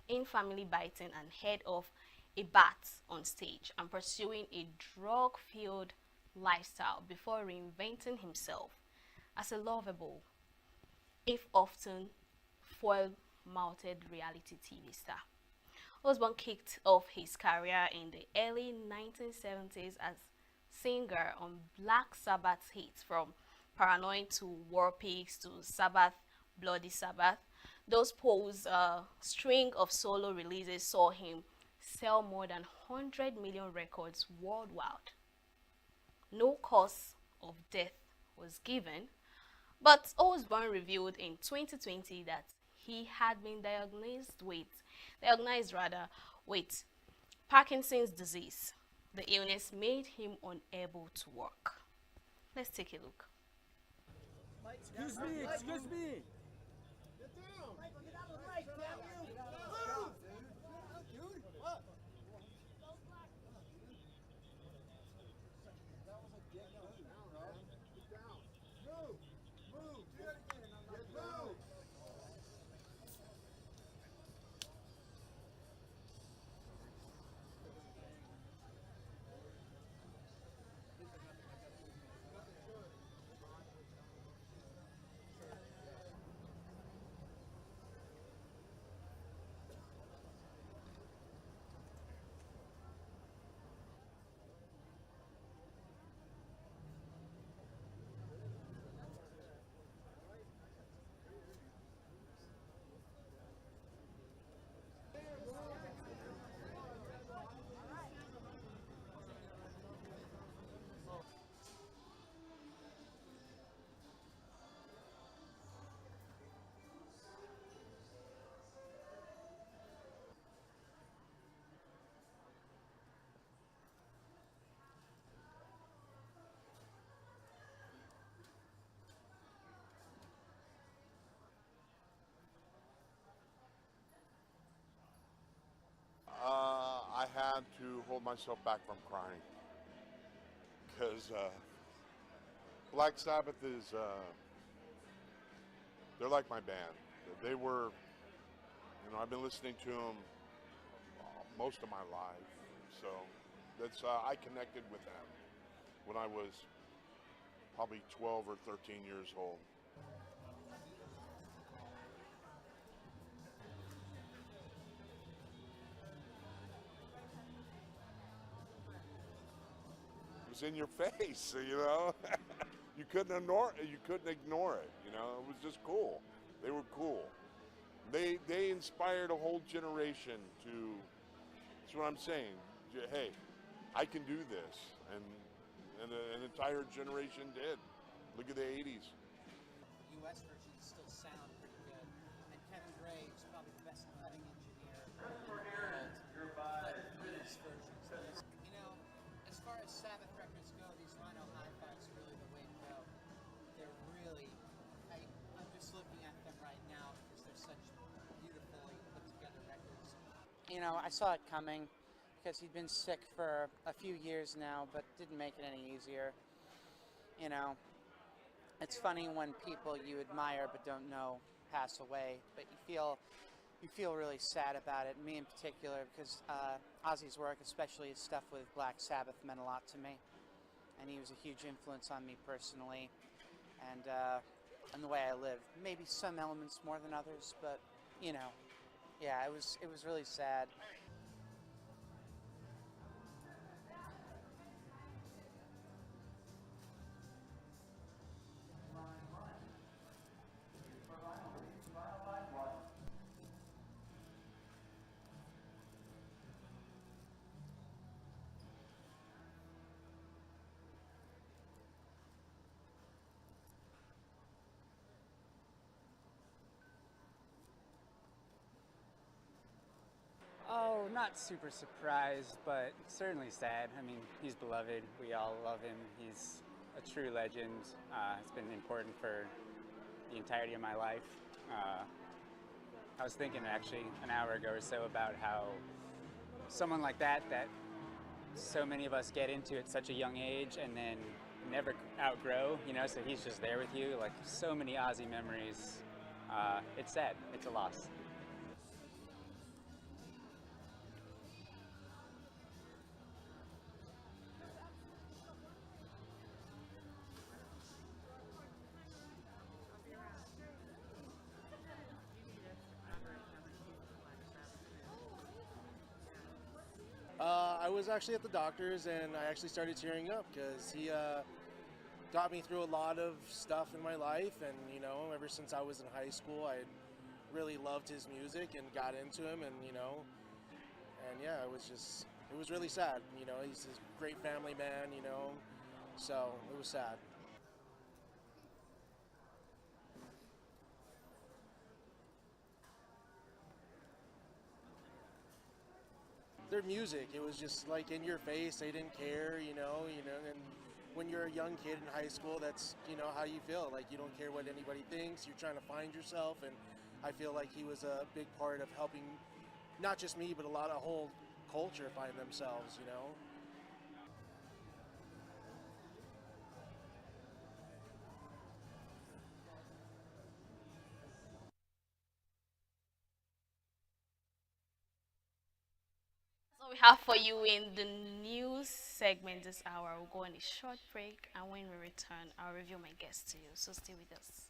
infamily biting and head off a bat on stage and pursuing a drug-filled lifestyle before reinventing himself as a lovable, if often foul-mouthed reality TV star. Osbourne kicked off his career in the early 1970s as singer on Black Sabbath's hits from Paranoid to War Pigs to Sabbath, Bloody Sabbath. Those string of solo releases saw him sell more than 100 million records worldwide. No cause of death was given, but Osborne revealed in 2020 that he had been diagnosed with Parkinson's disease. The illness made him unable to work. Let's take a look. Excuse me. I had to hold myself back from crying because Black Sabbath is, they're like my band. They were, I've been listening to them most of my life. So I connected with them when I was probably 12 or 13 years old. It was in your face, You couldn't ignore it. It was just cool. They were cool. They inspired a whole generation to. That's what I'm saying. Hey, I can do this, and an entire generation did. Look at the '80s. U.S. versions still sound pretty good, and Kevin Gray is probably the best cutting engineer in the world. But these versions, as far as Sabbath records go, these Rhino hi-fis are really the way to go. They're really, I'm just looking at them right now because they're such beautifully put together records. I saw it coming because he'd been sick for a few years now, but didn't make it any easier. It's funny when people you admire but don't know pass away, but you feel really sad about it, me in particular, because Ozzy's work, especially his stuff with Black Sabbath, meant a lot to me. And he was a huge influence on me personally and the way I live. Maybe some elements more than others, but, yeah, it was really sad. Oh, not super surprised, but certainly sad. I mean, he's beloved. We all love him. He's a true legend. It's been important for the entirety of my life. I was thinking actually an hour ago or so about how someone like that so many of us get into at such a young age and then never outgrow, so he's just there with you. Like, so many Ozzy memories. It's sad. It's a loss. I was actually at the doctor's and I actually started tearing up because got me through a lot of stuff in my life, and you know, ever since I was in high school, I really loved his music and got into him, and you know, and yeah, it was really sad. You know, he's a great family man, you know, so it was sad. Their music, it was just like in your face. They didn't care, and when you're a young kid in high school, that's, you know, how you feel. Like, you don't care what anybody thinks. You're trying to find yourself, and I feel like he was a big part of helping not just me, but a whole culture find themselves, you know. So we have for you in the news segment this hour. We'll go on a short break, and when we return, I'll review my guests to you. So stay with us.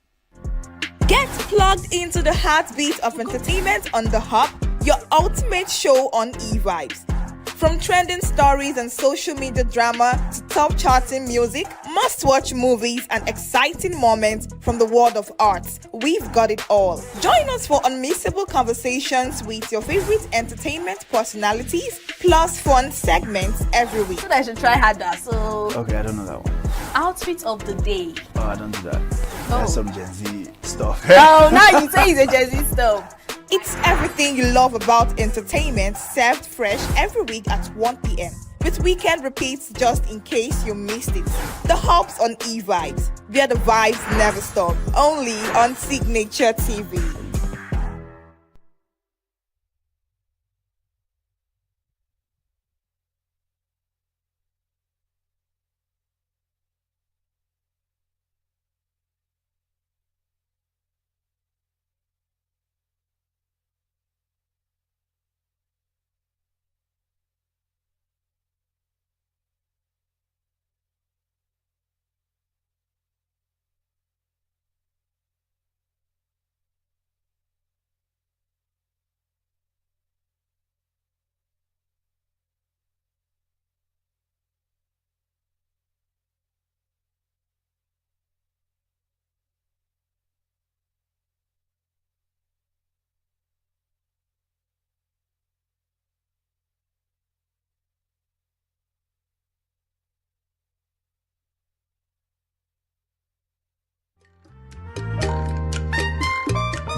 Get plugged into the heartbeat of entertainment on The Hub, your ultimate show on E-Vibes. From trending stories and social media drama to top charting music, must-watch movies and exciting moments from the world of arts, we've got it all. Join us for unmissable conversations with your favorite entertainment personalities, plus fun segments every week. So I should try harder. So okay, I don't know that one. Outfit of the day. Oh, I don't do that. That's some Gen Z stuff. Oh, now you say it's a Gen Z stuff. It's everything you love about entertainment, served fresh every week at 1 p.m. with weekend repeats just in case you missed it. The Hubs on E-Vibes, where the vibes never stop. Only on Signature TV.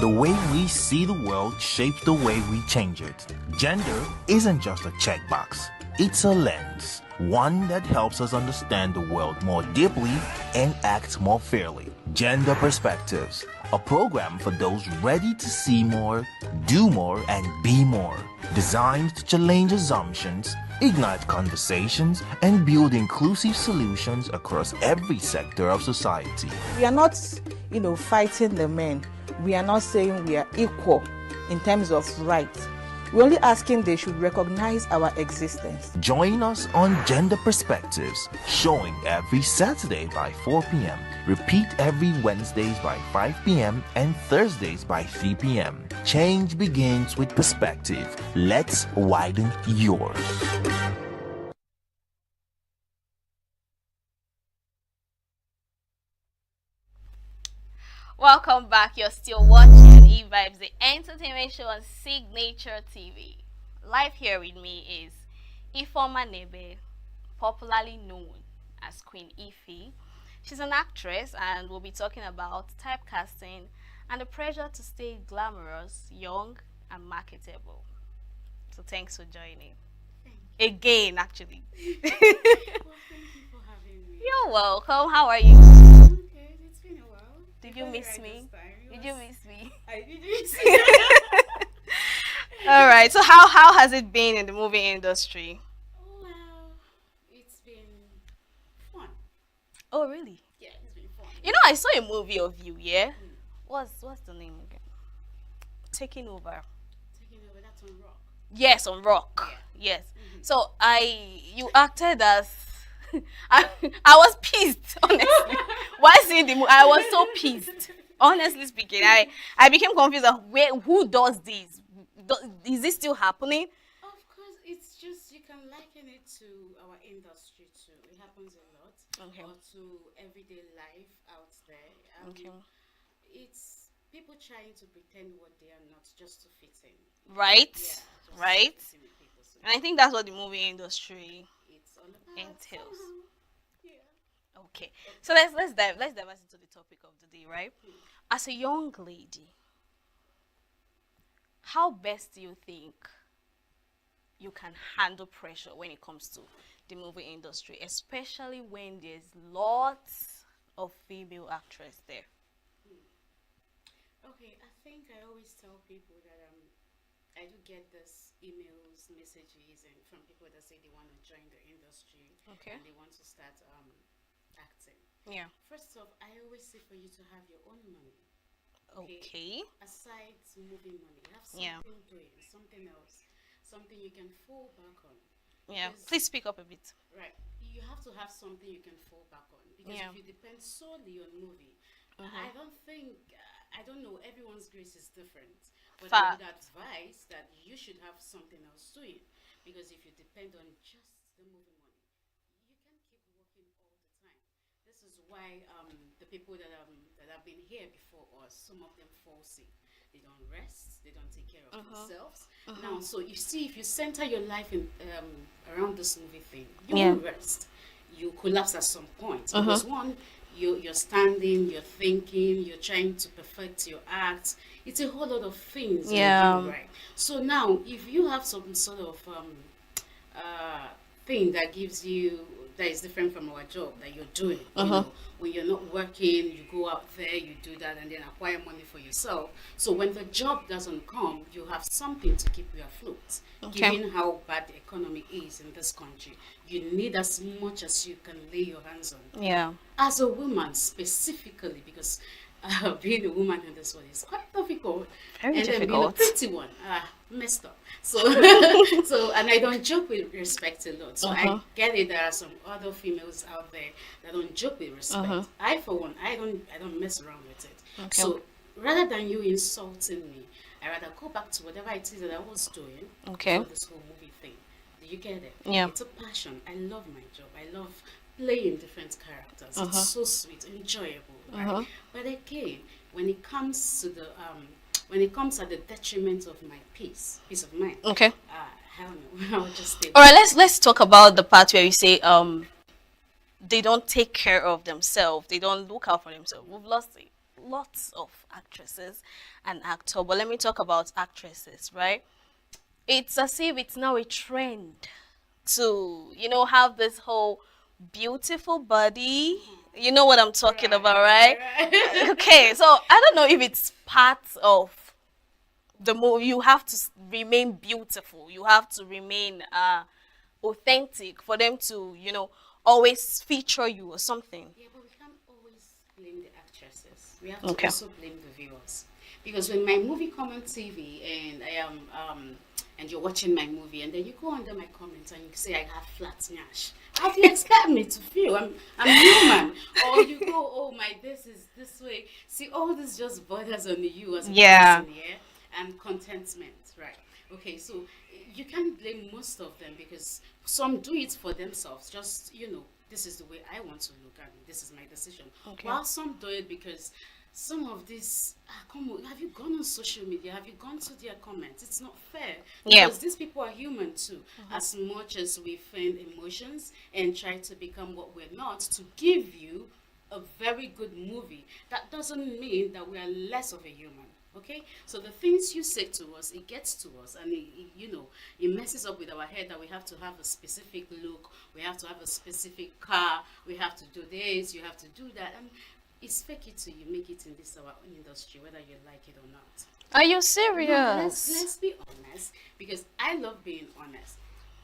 The way we see the world shapes the way we change it. Gender isn't just a checkbox, it's a lens, one that helps us understand the world more deeply and act more fairly. Gender Perspectives, a program for those ready to see more, do more, and be more. Designed to challenge assumptions, ignite conversations, and build inclusive solutions across every sector of society. We are not, fighting the men. We are not saying we are equal in terms of rights. We're only asking they should recognize our existence. Join us on Gender Perspectives, showing every Saturday by 4 p.m. Repeat every Wednesdays by 5 p.m. and Thursdays by 3 p.m. Change begins with perspective. Let's widen yours. Welcome back. You're still watching E-Vibes, the entertainment show on Signature TV. Live here with me is Ifeoma Nebe, popularly known as Queen Ify. She's an actress, and we'll be talking about typecasting and the pressure to stay glamorous, young, and marketable. So thanks for joining. Again, actually. Well, thank you for having me. You're welcome. How are you? Okay, it's been a while. Did you miss me? Did you miss me? I did miss you. All right. So how has it been in the movie industry? Oh, well, it's been fun. Oh, really? Yeah, it's been fun. You know, I saw a movie of you. Yeah. What's the name again? Taking Over. Taking Over. That's on Rock. Yes, on Rock. Yeah. Yes. So you acted as I was pissed, honestly. While seeing the movie, I was so pissed. Honestly speaking, I became confused of who does this? Is this still happening? Of course, it's just, you can liken it to our industry too. It happens a lot. Okay. Or to everyday life out there. Okay. It's people trying to pretend what they are not just to fit in. Right? Yeah. Just Right? to fit in with people. So And I think that's what the movie industry it's all about entails. somehow. Yeah. Okay. So let's dive into the topic of the day, right? As a young lady, how best do you think you can handle pressure when it comes to the movie industry, especially when there's lots of female actresses there? Okay, I think I always tell people that I do get this emails, messages, and from people that say they want to join the industry Okay. and they want to start acting. Yeah. First off, I always say for you to have your own money. Okay. Aside movie money, have Yeah. something doing, something else, something you can fall back on. Yeah. Because- Please speak up a bit. Right. You have to have something you can fall back on because Yeah. if you depend solely on movie, Mhm. I don't think I don't know. Everyone's grace is different, but I Fact. would advise that you should have something else doing because if you depend on just the movie money, you can keep working all the time. This is why the people that have been here before us, some of them fall sick. They don't rest. They don't take care of themselves. Now, so you see, if you center your life in around this movie thing, you Yeah. will rest. You collapse at some point because one, you're standing, you're thinking, you're trying to perfect your act. It's a whole lot of things. Yeah. Right. So now, if you have some sort of thing that gives you that is different from our job that you're doing. You know, when you're not working, you go out there, you do that, and then acquire money for yourself. So when the job doesn't come, you have something to keep you afloat. Okay. Given how bad the economy is in this country, you need as much as you can lay your hands on. Yeah. As a woman specifically, because being a woman in this world is quite difficult. Very and difficult. Then being a pretty one, messed up. So, so, and I don't joke with respect a lot. So I get it. There are some other females out there that don't joke with respect. I, for one, I don't mess around with it. Okay. So rather than you insulting me, I rather go back to whatever it is that I was doing Okay. for this whole movie thing. Do you get it? Yeah. It's a passion. I love my job. I love playing different characters. It's so sweet, enjoyable, right? But again, when it comes to the when it comes at the detriment of my peace of mind. Okay. I don't know. I'll just stay. All right. Let's talk about the part where you say they don't take care of themselves. They don't look out for themselves. We've lost lots of actresses and actors, but let me talk about actresses, right? It's as if it's now a trend to, have this whole beautiful body. You know what I'm talking about, right? Okay, so I don't know if it's part of the movie. You have to remain beautiful. You have to remain authentic for them to, always feature you or something. Yeah, but we can't always blame the actresses. We have to also blame the viewers. Because when my movie come on TV and I am and you're watching my movie and then you go under my comments and you say I have flat nyash. How do you expect me to feel? I'm human. Or you go, oh my, this is this way. See, all this just bothers on you as a person, yeah? And contentment, right? Okay, so you can't blame most of them because some do it for themselves. Just, this is the way I want to look and this is my decision. Okay. While some do it because some of these, come on, have you gone on social media? Have you gone to their comments? It's not fair. Because these people are human too. As much as we feign emotions and try to become what we're not, to give you a very good movie, that doesn't mean that we are less of a human. Okay, so the things you say to us, it gets to us, and it messes up with our head that we have to have a specific look, we have to have a specific car, we have to do this, you have to do that, and it's fake it till you make it in this our industry, whether you like it or not. Are you serious? No, let's be honest, because I love being honest.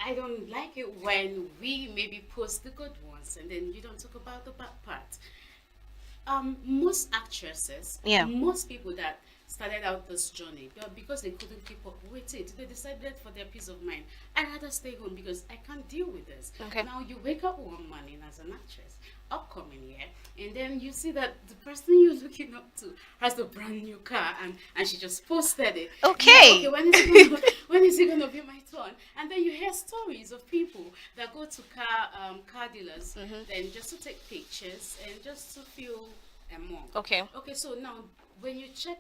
I don't like it when we maybe post the good ones and then you don't talk about the bad part. Most actresses, most people that started out this journey, but because they couldn't keep up with it, they decided for their peace of mind, I'd rather stay home because I can't deal with this. Okay. Now you wake up one morning as an actress, upcoming, and then you see that the person you're looking up to has a brand new car, and she just posted it. Okay. When is it gonna be my turn? And then you hear stories of people that go to car dealers, then just to take pictures and just to feel among. Okay. Okay, so now when you check,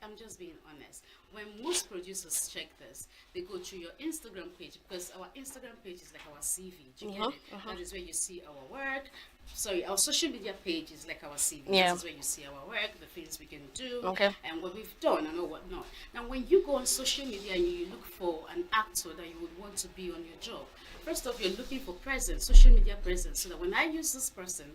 I'm just being honest. When most producers check this, they go through your Instagram page, because our Instagram page is like our CV. Do you get it? That is where you see our work. Sorry, our social media page is like our CV. Yeah. This is where you see our work, the things we can do, Okay. and what we've done and all whatnot. Now, when you go on social media and you look for an actor that you would want to be on your job, first off, you're looking for presence, social media presence, so that when I use this person,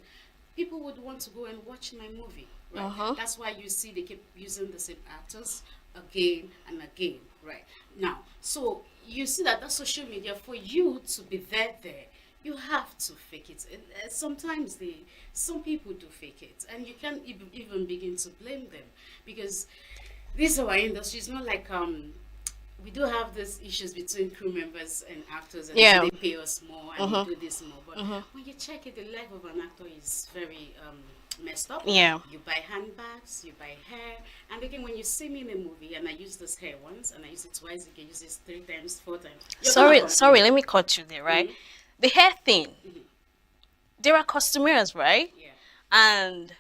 people would want to go and watch my movie. Right? That's why you see they keep using the same actors again and again. Right now, so you see that social media, for you to be there, you have to fake it. And sometimes some people do fake it, and you can't even begin to blame them, because this is our industry. It's not like we do have these issues between crew members and actors, and they pay us more and we do this more. But when you check it, the life of an actor is very messed up. Yeah. You buy handbags, you buy hair, and again, when you see me in a movie and I use this hair once and I use it twice, again, use it 3 times, 4 times. Sorry, let me cut you there, right? The hair thing. There are customers, right? Yeah. And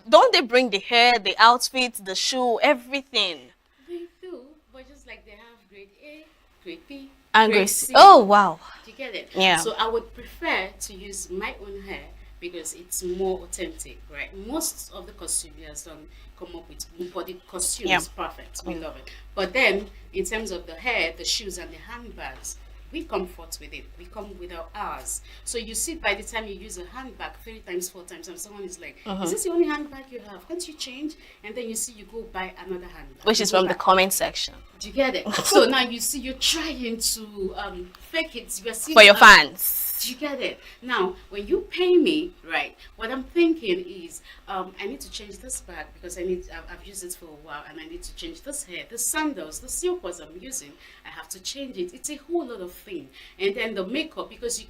don't they bring the hair, the outfit, the shoe, everything? They do, but just like they have grade A, grade B, And grade grade C. Oh, wow. Do you get it? Yeah. So I would prefer to use my own hair because it's more authentic, right? Most of the costumers don't come up with body costumes perfect. We love it. But then, in terms of the hair, the shoes, and the handbags, we comfort with it. We come without ours. So you see, by the time you use a handbag 3 times, 4 times, and someone is like, is this the only handbag you have? Can't you change? And then you see you go buy another handbag. Which is from the comment section. Do you get it? So now you see you're trying to fake it. You're seeing For your fans. Do you get it? Now, when you pay me, right, what I'm thinking is I need to change this bag because I've used it for a while, and I need to change this hair, the sandals, the silkwas I'm using. I have to change it. It's a whole lot of thing. And then the makeup, because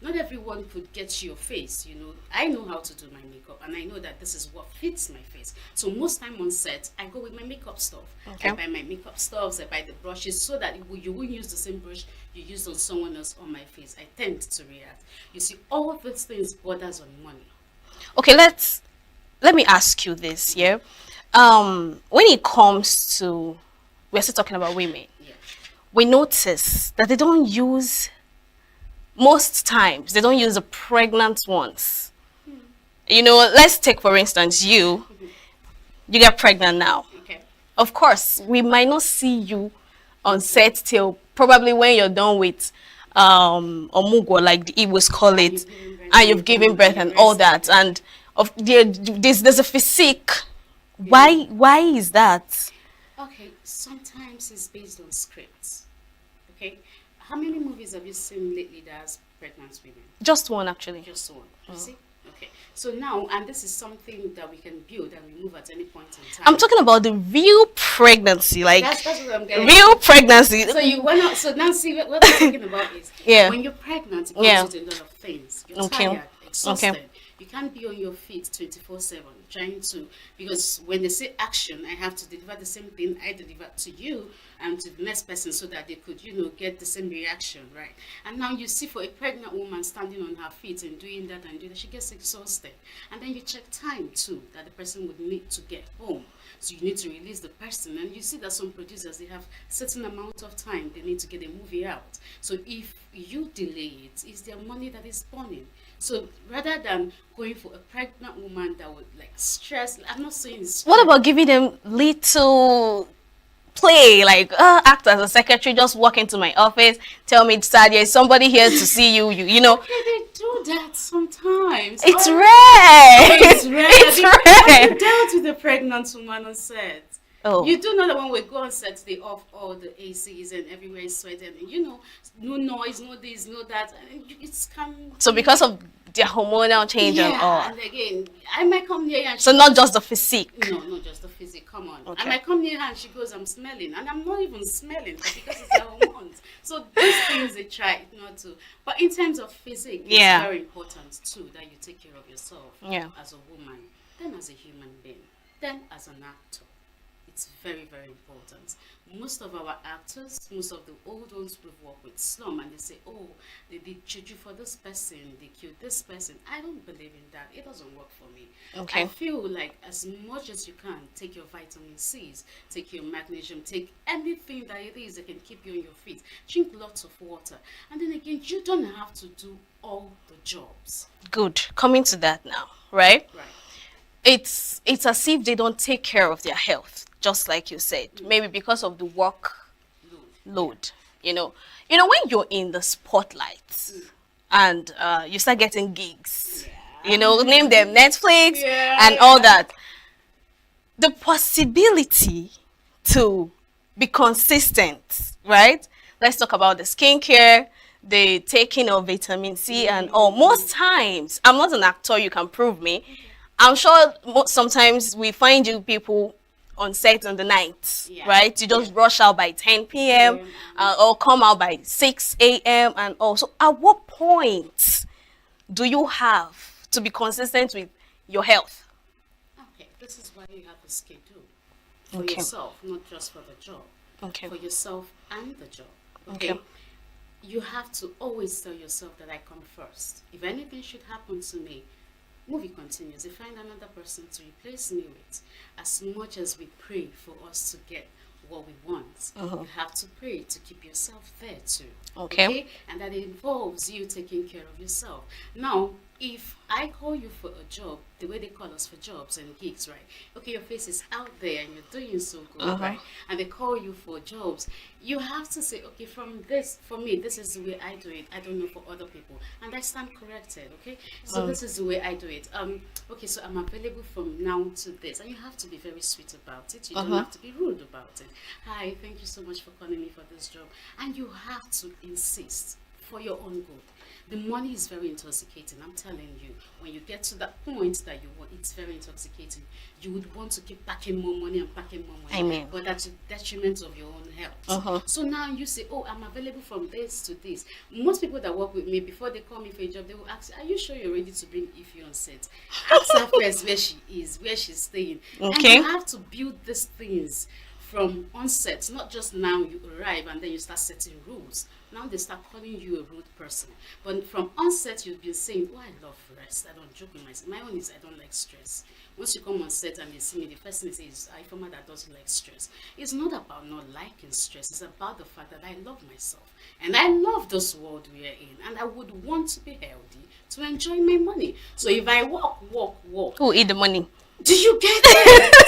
not everyone could get your face, I know how to do my makeup, and I know that this is what fits my face. So most time on set, I go with my makeup stuff. Okay. I buy my makeup stuffs, I buy the brushes, so that you won't use the same brush you used on someone else on my face. I tend to react. You see, all of these things borders on money. Okay, let me ask you this, yeah? When it comes to, we're still talking about women, we notice that they don't use, most times, they don't use the pregnant ones. Let's take, for instance, you get pregnant now. Okay. Of course, we might not see you on set till probably when you're done with Omugo, like the Igbos call it, and you've given birth and all that, and there's a physique. Why is that? Okay, sometimes it's based on scripts. Okay, how many movies have you seen lately that has pregnant women? Just one, actually. Just one. You see? Okay. So now, and this is something that we can build and remove at any point in time. I'm talking about the real pregnancy, like that's what I'm getting. Real pregnancy. So now see what we're talking about is when you're pregnant, it comes with a lot of things. You're tired, exhausted. Okay. You can't be on your feet 24/7 trying to, because when they say action, I have to deliver the same thing I deliver to you and to the next person, so that they could, get the same reaction, right? And now you see, for a pregnant woman standing on her feet and doing that and doing that, she gets exhausted. And then you check time too, that the person would need to get home. So you need to release the person, and you see that some producers, they have certain amount of time they need to get a movie out. So if you delay it, it's their money that is burning. So rather than going for a pregnant woman that would stress, I'm not saying it's stress. What about giving them little play, like act as a secretary, just walk into my office, tell me, "Sir, there's somebody here to see you." Okay, they do that sometimes. It's rare. It's rare. It's rare. You dealt with a pregnant woman on set. Oh. You do know that when we go on set, they off all the ACs and everywhere is sweating. And no noise, no this, no that. And it's come. So because of their hormonal change and all. And again, I might come here and. So not just the physique. No, not just the physique. come on. Okay. I might come near her and she goes, I'm smelling. And I'm not even smelling, but because it's her hormones. So these things they try not to. But in terms of physique, Yeah. it's very important too that you take care of yourself as a woman, then as a human being, then as an actor. It's very, very important. Most of our actors, most of the old ones we've worked with slum and they say, oh, they did juju for this person, they killed this person. I don't believe in that. It doesn't work for me. Okay. I feel like as much as you can, take your vitamin C's, take your magnesium, take anything that it is that can keep you on your feet. Drink lots of water. And then again, you don't have to do all the jobs. Good. Coming to that now, right? Right. It's as if they don't take care of their health, just like you said. Maybe because of the work load. You know, when you're in the spotlight and you start getting gigs, name them Netflix and all that. The possibility to be consistent, right? Let's talk about the skincare, the taking of vitamin C and all. Most times, I'm not an actor, you can prove me. I'm sure sometimes we find you people on set on the night, right? You just rush out by 10 p.m. Or come out by 6 a.m. and also, at what point do you have to be consistent with your health? Okay, this is why you have a schedule for yourself, not just for the job. Okay. For yourself and the job. Okay. You have to always tell yourself that I come first. If anything should happen to me, movie continues. They find another person to replace me with. As much as we pray for us to get what we want, you have to pray to keep yourself there too. Okay. And that involves you taking care of yourself. Now, if I call you for a job, the way they call us for jobs and gigs, right? Okay, your face is out there and you're doing so good, right? And they call you for jobs. You have to say, okay, for me, this is the way I do it. I don't know for other people. And I stand corrected, okay? So this is the way I do it. Okay, so I'm available from now to this. And you have to be very sweet about it. You don't have to be rude about it. Hi, thank you so much for calling me for this job. And you have to insist for your own good. The money is very intoxicating, I'm telling you. When you get to that point that you want, it's very intoxicating. You would want to keep packing more money and packing more money. Amen. But that's a detriment of your own health. So now you say, oh, I'm available from this to this. Most people that work with me, before they call me for a job, they will ask, are you sure you're ready to bring Ify on set? Ask her first where she is, where she's staying. And you have to build these things from onset, not just now you arrive and then you start setting rules. Now they start calling you a rude person. But from onset, you've been saying, oh, I love rest. I don't joke with myself. My own is I don't like stress. Once you come on set and they see me, the first thing they say is, I'm a former that doesn't like stress. It's not about not liking stress. It's about the fact that I love myself. And I love this world we are in. And I would want to be healthy to enjoy my money. So if I walk, who eat the money? Do you get it?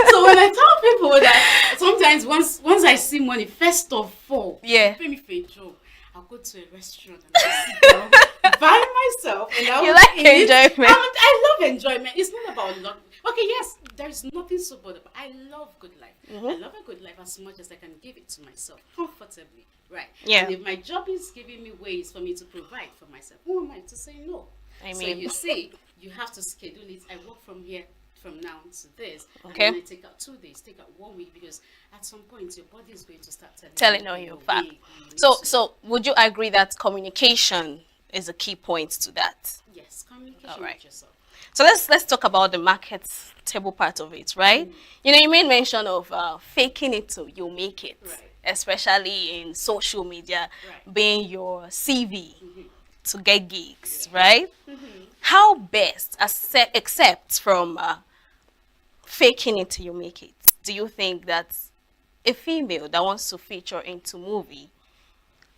so when I tell people that sometimes once I see money, first of all, pay me for a job, I'll go to a restaurant and I'll sit down by myself and I'll enjoyment. I love enjoyment. It's not about luck. Okay, yes, there's nothing so bad about. I love good life. I love a good life as much as I can give it to myself comfortably, right? Yeah. And if my job is giving me ways for me to provide for myself, who am I to say no? So you say you have to schedule it. I work from here from now to this, and then I take out 2 days, take out 1 week, because at some point your body is going to start telling on you back. So would you agree that communication is a key point to that? Yes, communication with yourself. So let's talk about the marketable part of it, right? You made mention of faking it till you make it, especially in social media, being your CV to get gigs, right? How best, except from faking it till you make it, do you think that a female that wants to feature into movie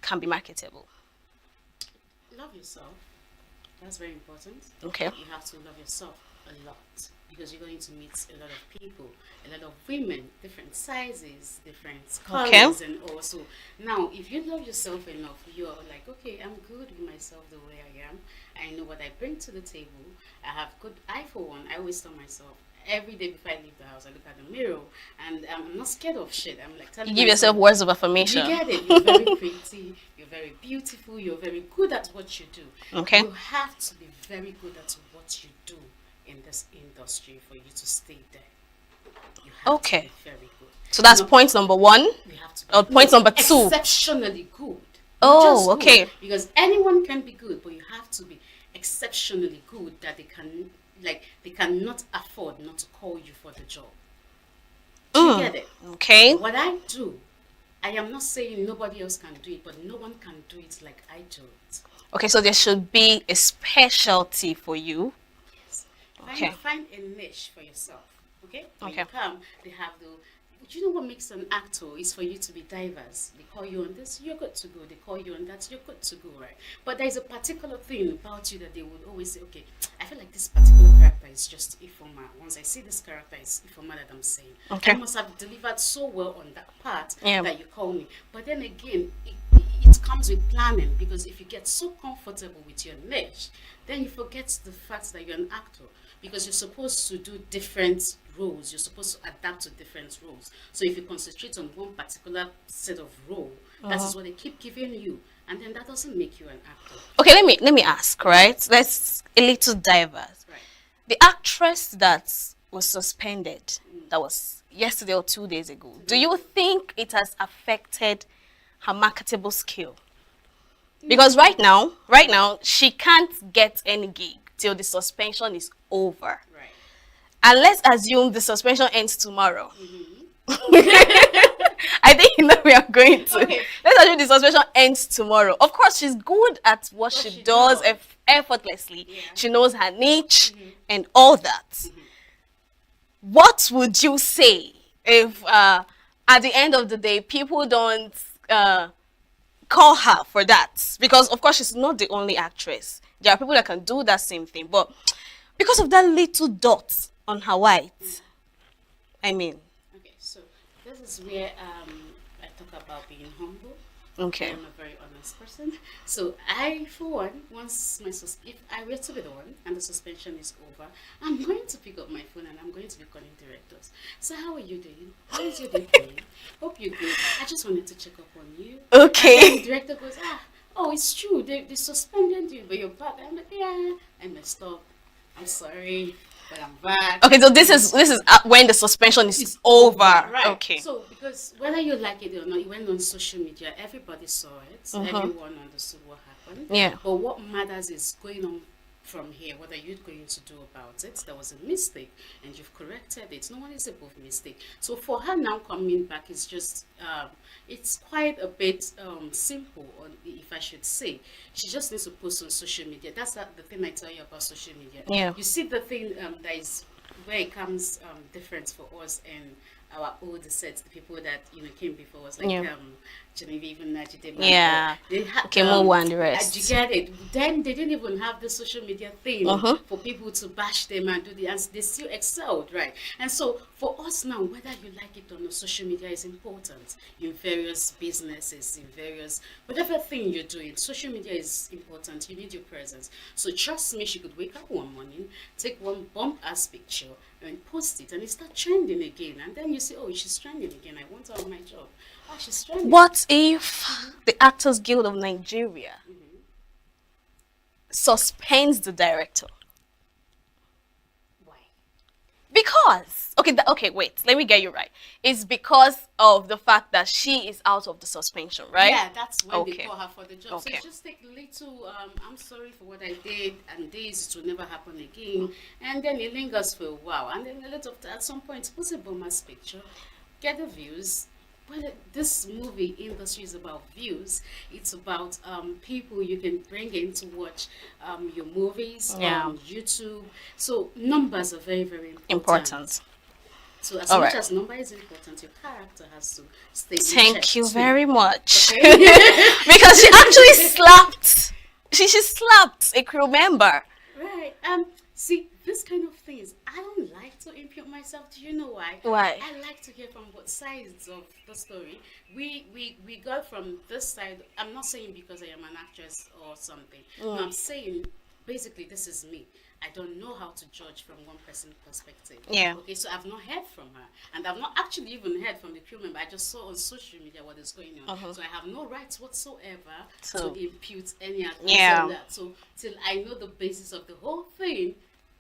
can be marketable? Love yourself. That's very important. Okay. You have to love yourself a lot, because you're going to meet a lot of people, a lot of women, different sizes, different colors, and also now if you love yourself enough, you're like, okay, I'm good with myself the way I am. I know what I bring to the table. I for one, I always tell myself every day before I leave the house, I look at the mirror and I'm not scared of shit. I'm like telling you give yourself words of affirmation. You get it. You're very pretty. You're very beautiful. You're very good at what you do. Okay. You have to be very good at what you do in this industry for you to stay there. You have Okay. to be very good. So that's point number 1. You have to be Or point number 2. exceptionally good. Oh, Not just good, okay. because anyone can be good, but you have to be exceptionally good that they cannot afford not to call you for the job. Do you get it? Okay. What I do, I am not saying nobody else can do it, but no one can do it like I do it. Okay, so there should be a specialty for you. Yes. Okay. Find a niche for yourself. Okay? When Okay. you come, they have the. But you know what makes an actor is for you to be diverse. They call you on this, you're good to go. They call you on that, you're good to go, right? But there's a particular thing about you that they would always say, okay, I feel like this particular character is just Ifoma. Once I see this character, it's Ifoma that I'm saying. Okay. I must have delivered so well on that part Yeah. that you call me. But then again, it comes with planning, because if you get so comfortable with your niche, then you forget the fact that you're an actor, because you're supposed to do different roles. You're supposed to adapt to different roles. So if you concentrate on one particular set of role, that is what they keep giving you, and then that doesn't make you an actor. Okay, let me ask, right? Let's a little diverse. Right. The actress that was suspended, that was yesterday or 2 days ago, do you think it has affected her marketable skill? Because right now, she can't get any gig till the suspension is over. Right. And let's assume the suspension ends tomorrow. I think you know we are going to. Okay. Let's assume the suspension ends tomorrow. Of course, she's good at what she does effortlessly. Yeah. She knows her niche and all that. What would you say if at the end of the day, people don't call her for that? Because, of course, she's not the only actress. There are people that can do that same thing. But because of that little dot on her white, I mean. Okay, so this is where I talk about being humble. Okay. I'm a very honest person. So I, for one, once if I were to be the one and the suspension is over, I'm going to pick up my phone and I'm going to be calling directors. So how are you doing? How is your day going? Hope you're good. I just wanted to check up on you. Okay. And then the director goes, oh, it's true. They suspended you, but you're back. I'm like, yeah, I messed up. I'm sorry, but I'm back. Okay, so this is when the suspension is over. Right. Okay. So because whether you like it or not, it went on social media. Everybody saw it. Everyone understood what happened. Yeah. But what matters is going on from here. What are you going to do about it? There was a mistake, and you've corrected it. No one is above mistake. So for her now coming back is just it's quite a bit simple, if I should say. She just needs to post on social media. That's the thing I tell you about social media. Yeah. You see the thing that is where it comes different for us and our older sets, the people that came before us, like Genevieve and Najide. Yeah. They had Kemowa and the rest. You get it. Then they didn't even have the social media thing for people to bash them and do and they still excelled, right? And so for us now, whether you like it or not, social media is important in various businesses, in various whatever thing you're doing. Social media is important. You need your presence. So trust me, she could wake up one morning, take one bump ass picture and post it, and it start trending again. And then you say, oh, she's trending again. I want her on my job. Oh, she's trending. What if the Actors Guild of Nigeria suspends the director? Why? Because okay, wait. Let me get you right. It's because of the fact that she is out of the suspension, right? Yeah, that's when they Okay. call her for the job. Okay. So just take a little, I'm sorry for what I did, and this it will never happen again. And then it lingers for a while, and then at some point, put a bonus picture, get the views. Well, this movie industry is about views. It's about people you can bring in to watch your movies on YouTube. So numbers are very, very important. So as much as number is important, your character has to stay in Thank check you too. very much. Okay? Because she actually slapped. She slapped a crew member. Right. See, this kind of things, I don't like to impute myself. Do you know why? Why? I like to hear from both sides of the story. We got from this side. I'm not saying because I am an actress or something. No, I'm saying basically this is me. I don't know how to judge from one person's perspective. Yeah. Okay, so I've not heard from her. And I've not actually even heard from the crew member. I just saw on social media what is going on. So I have no rights whatsoever to impute any advice on that. So till I know the basis of the whole thing,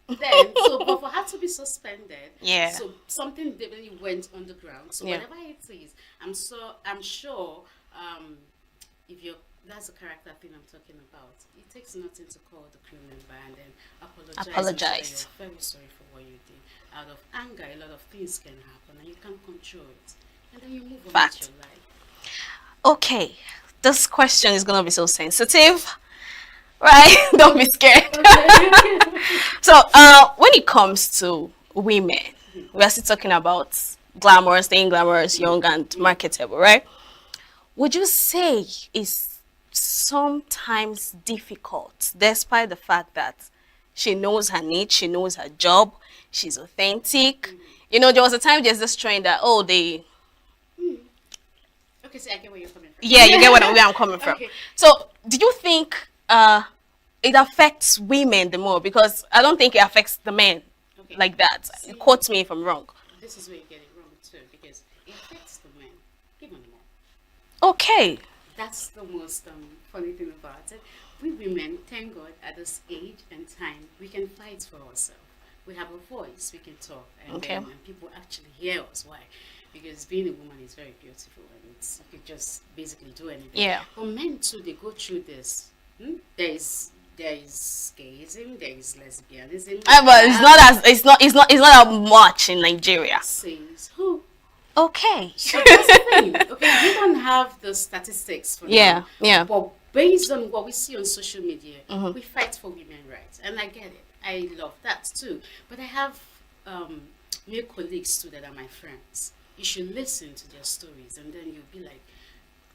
Then, so but for her to be suspended, Yeah. so something definitely went underground. So Yeah. whatever it is, I'm sure, if you're that's the character thing I'm talking about. It takes nothing to call the crew member and then apologize. Apologize. You're very sorry for what you did. Out of anger, a lot of things can happen and you can't control it. And then you move on Fact. with your life. Okay, this question is gonna be so sensitive, right? Don't be scared. So, when it comes to women, we are still talking about glamorous, staying glamorous, young, and marketable, right? Would you say it's sometimes difficult, despite the fact that she knows her niche, she knows her job, she's authentic? You know, there was a time there's this trend that, oh, they Okay, so I get where you're coming from. yeah, you get where I'm coming from. Okay. So, do you think it affects women the more? Because I don't think it affects the men like that. Quote me if I'm wrong. This is where you get it wrong too, because it affects the men even more. Okay. That's the most funny thing about it. We women, thank God, at this age and time, we can fight for ourselves. We have a voice, we can talk, and, Okay. and people actually hear us. Why? Because being a woman is very beautiful, and you could just basically do anything. Yeah. But men too, they go through this. There is gayism, there is lesbianism. But it's not that much in Nigeria. Says who? Okay. So that's the thing. Okay, we don't have the statistics for Yeah, now. yeah. But based on what we see on social media, Mhm. we fight for women's rights, and I get it. I love that too. But I have male colleagues too that are my friends. You should listen to their stories, and then you'll be like,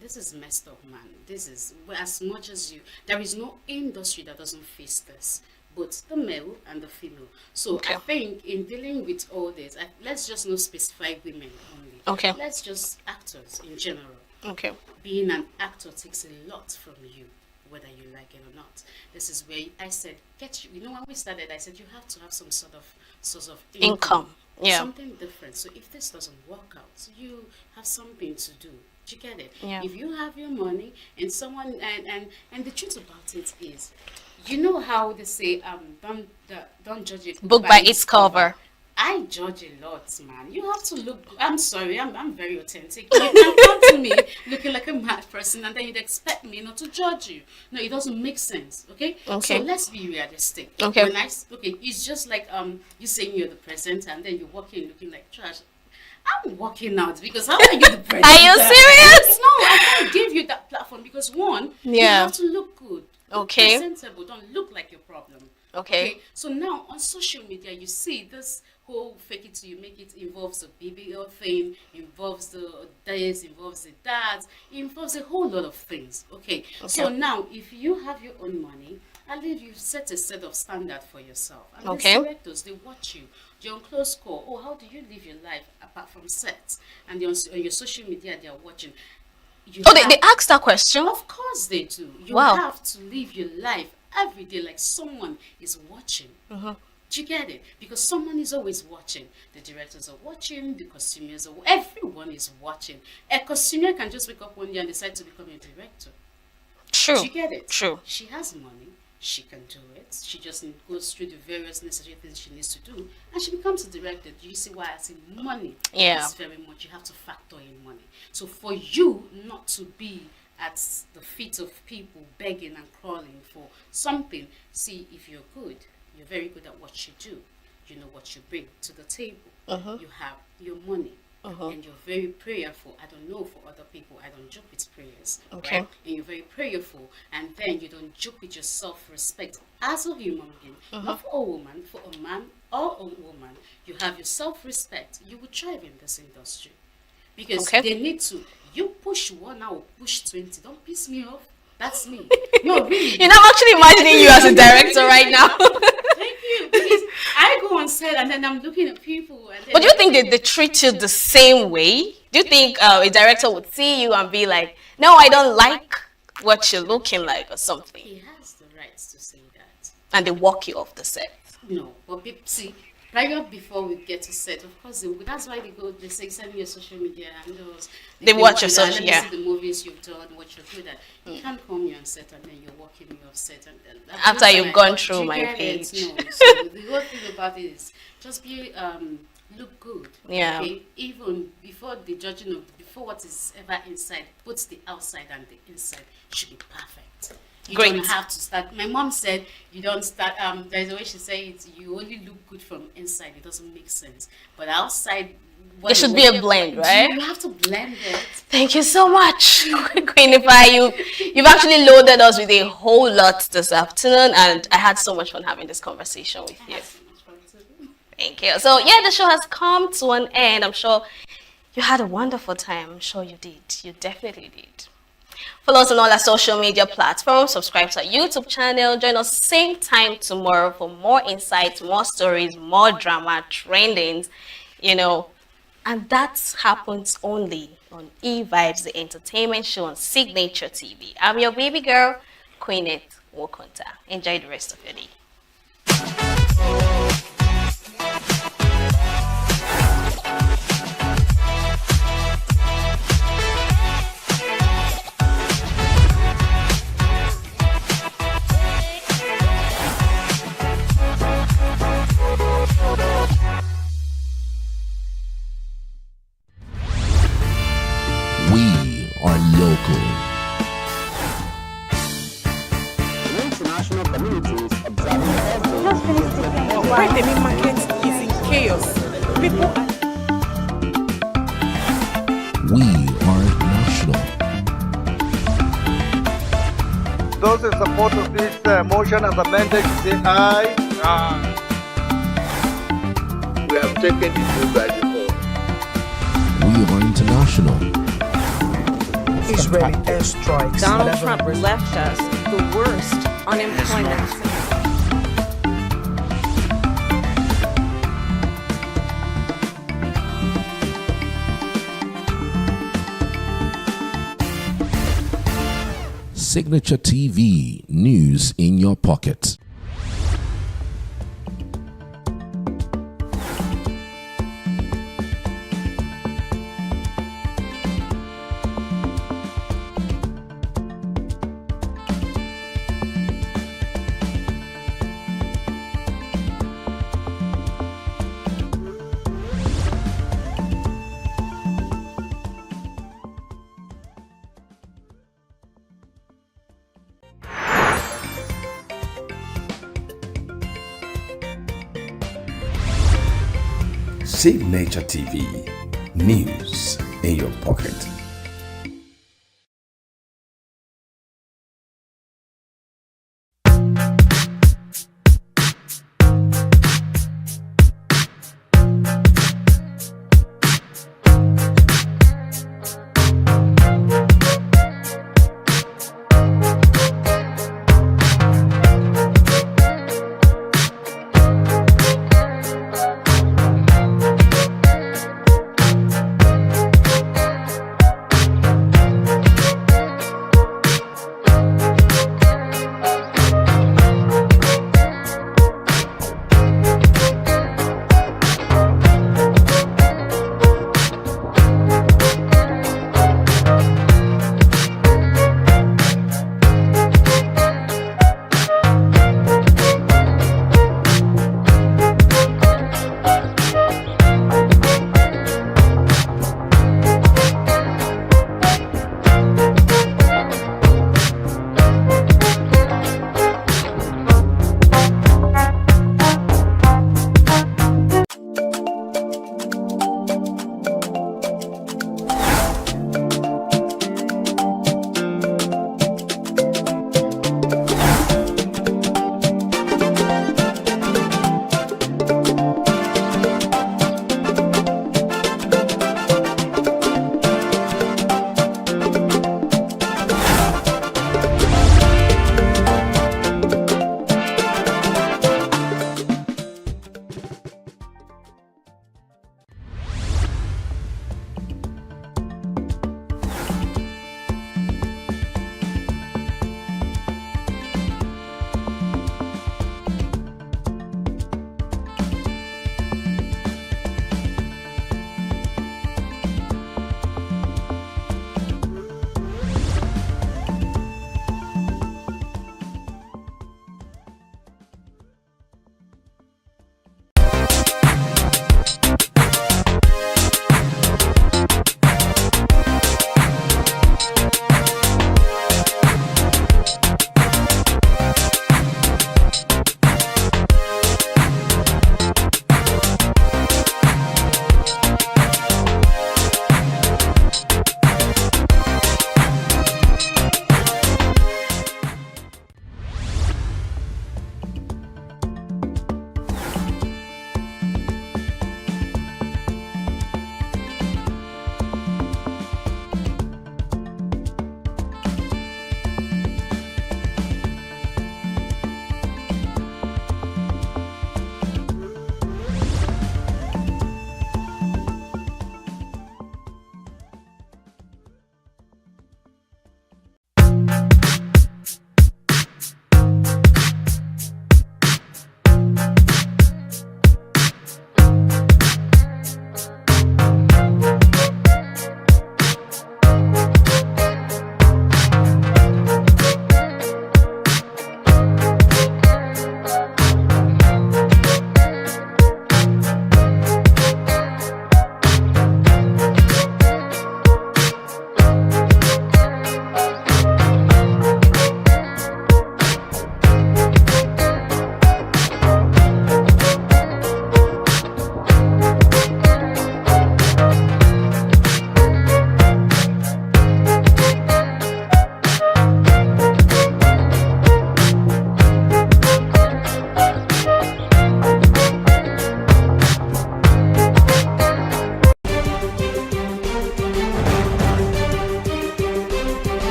this is messed up, man. This is, as much as there is no industry that doesn't face this, both the male and the female. So I think in dealing with all this, let's just not specify women only. Okay. Let's just actors in general. Okay. Being an actor takes a lot from you, whether you like it or not. This is where I said, when we started, I said you have to have some sort of Income. Yeah. Something different. So if this doesn't work out, you have something to do. Do you get it? Yeah. If you have your money and someone and the truth about it is, you know how they say don't judge a Book by its cover. I judge a lot, man. You have to look. I'm sorry, I'm very authentic. You can come to me looking like a mad person, and then you'd expect me not to judge you. No, it doesn't make sense. Okay. Okay. So let's be realistic. Okay. It's just like you saying you're the presenter, and then you walk in looking like trash. I'm walking out because how are you the presenter? Are you serious? No, I can't give you that platform because one, you Yeah. have to look good. Look Okay. presentable. Don't look like your problem. Okay. So now on social media, you see this whole fake it till you make it involves the BBL thing, involves the this, involves the that, involves a whole lot of things. Okay. So now, if you have your own money, at least you set a set of standard for yourself. And Okay. the directors, they watch you. You're on close call. Oh, how do you live your life apart from sets? And on your social media, they are watching. They asked that question? Of course they do. You Wow. have to live your life every day like someone is watching. Uh-huh. Do you get it? Because someone is always watching. The directors are watching, the costumers are everyone is watching. A costumer can just wake up one day and decide to become a director. True. Do you get it? True. She has money. She can do it. She just goes through the various necessary things she needs to do, and she becomes a director. Do you see why I say money? Yeah. It's very much. You have to factor in money. So for you not to be at the feet of people begging and crawling for something, see, if you're good, you're very good at what you do. You know what you bring to the table. Uh-huh. You have your money. Uh-huh. And you're very prayerful. I don't know for other people. I don't joke with prayers. Okay. Right? And you're very prayerful. And then you don't joke with your self-respect as a human being. Uh-huh. Not for a woman, for a man or a woman. You have your self-respect. You will thrive in this industry. Because Okay. they need to. You push one, I will push 20. Don't piss me off. That's me. No, really. You know, I'm actually imagining you as a director right now. Thank you. Because I go on set and then I'm looking at people. And then But do you think they treat you the same way? Do you think a director would see you and be like, no, I don't like what you're looking like or something? He has the rights to say that. And they walk you off the set? No, but see, right before we get to set. Of course, that's why they say send me your social media handles. They watch your let social, me yeah. see the movies you've done, what you're good at. You can't come here on set and then you're walking me off set. And After you've gone through my page. No. So the whole thing about it is just be look good. Yeah. Okay? Even before the judging of before what is ever inside, puts the outside and the inside should be perfect. You Great. don't have to start. My mom said you don't start. There's a way she says it. You only look good from inside. It doesn't make sense. But outside, There should be a blend, right? You have to blend it. Thank you so much, Queenify. You've actually loaded us with a whole lot this afternoon, and I had so much fun having this conversation with you. Thank you. So yeah, the show has come to an end. I'm sure you had a wonderful time. I'm sure you did. You definitely did. Follow us on all our social media platforms. Subscribe to our YouTube channel. Join us same time tomorrow for more insights, more stories, more drama, trendings, And that happens only on E-Vibes, the entertainment show on Signature TV. I'm your baby girl, Queenet Wokonta. Enjoy the rest of your day. We are local. The international community is observing every Just finish the thing. Right, the main market is in chaos. People are... We are national. Those in support of this motion as amended, say aye. We have taken the full by default. We are international. Israeli airstrikes. Donald Trump left us the worst unemployment. Signature TV, news in your pocket. Signature TV, news in your pocket.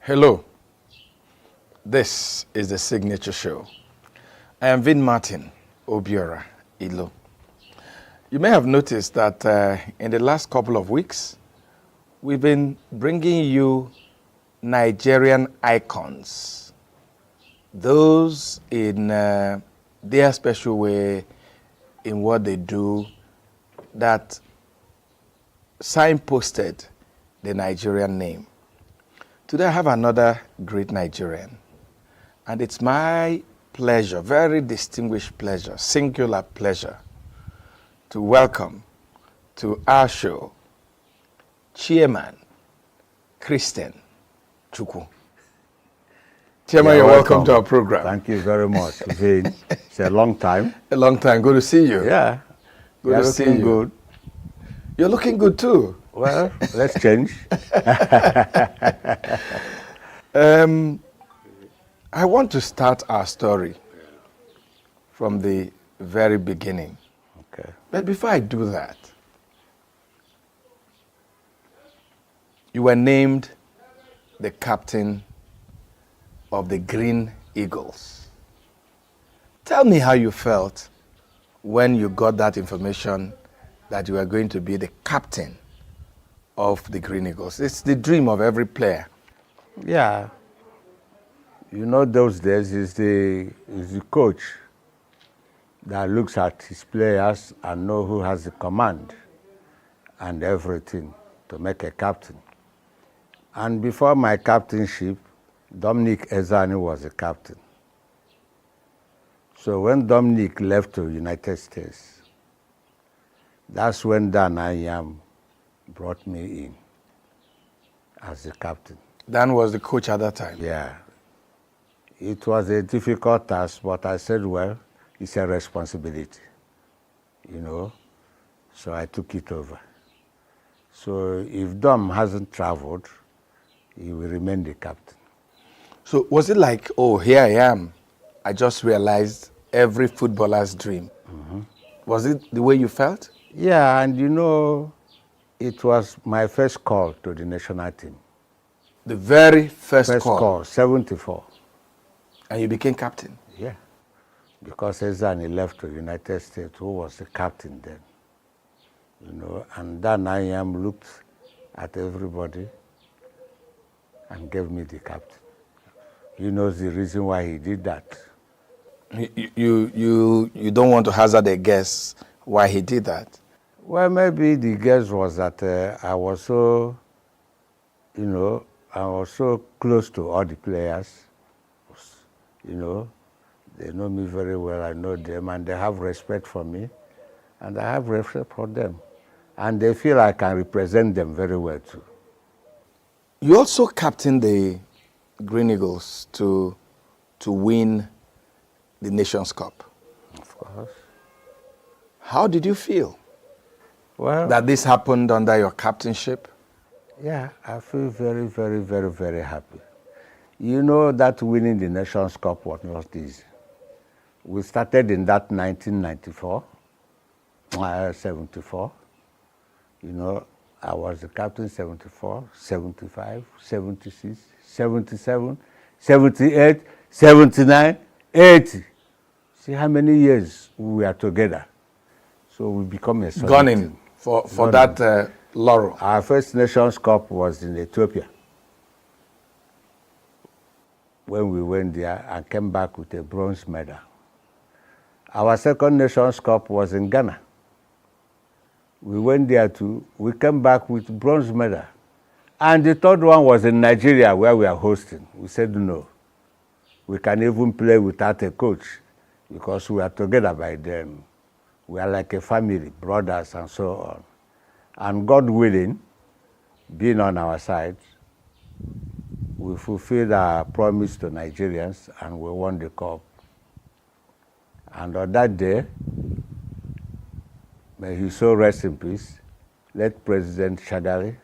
Hello, this is the Signature Show. I am Vin Martin Obiora Ilo. You may have noticed that in the last couple of weeks, we've been bringing you Nigerian icons. Those in their special way, in what they do, that signposted the Nigerian name. Today I have another great Nigerian, and it's my pleasure, very distinguished pleasure, singular pleasure, to welcome to our show Chairman Christian Chukwu. Chairman, you're welcome to our program. Thank you very much, Vin. It's a long time. A long time. Good to see you. Yeah. Good to see you. Good. You're looking good too. Well, let's change. I want to start our story from the very beginning. Okay. But before I do that, you were named the captain of the Green Eagles. Tell me how you felt when you got that information that you were going to be the captain of the Green Eagles. It's the dream of every player. Yeah. You know, those days is the coach that looks at his players and know who has the command and everything to make a captain. And before my captainship, Dominic Ezani was the captain. So when Dominic left to United States, that's when Dan Ayam brought me in as the captain. Dan was the coach at that time? Yeah. It was a difficult task, but I said, well, it's a responsibility, you know, so I took it over. So if Dom hasn't traveled, he will remain the captain. So was it like, oh, here I am, I just realized every footballer's dream? Mm-hmm. Was it the way you felt? Yeah, and you know, it was my first call to the national team. The very first call? First call, 74. And you became captain? Yeah, because Ezani left to United States, who was the captain then. You know, and Dan Ayam looked at everybody and gave me the captain. You know the reason why he did that. You don't want to hazard a guess why he did that? Well, maybe the guess was that I was so, you know, I was so close to all the players. You know, they know me very well, I know them, and they have respect for me, and I have respect for them. And they feel I can represent them very well too. You also captained the Green Eagles to win the Nations Cup. Of course. How did you feel? Well, that this happened under your captainship? Yeah, I feel very, very, very, very happy. You know that winning the Nations Cup was not easy. We started in that 1994, 74. You know, I was the captain 74, 75, 76, 77, 78, 79, 80. See how many years we were together. So we become a solid gunning team. for that laurel. Our first Nations Cup was in Ethiopia. When we went there and came back with a bronze medal. Our second Nations Cup was in Ghana. We went there too. We came back with bronze medal. And the third one was in Nigeria, where we are hosting. We said no. We can even play without a coach because we are together by then. We are like a family, brothers and so on. And God willing, being on our side, we fulfilled our promise to Nigerians and we won the cup. And on that day, may he so rest in peace, let President Shadari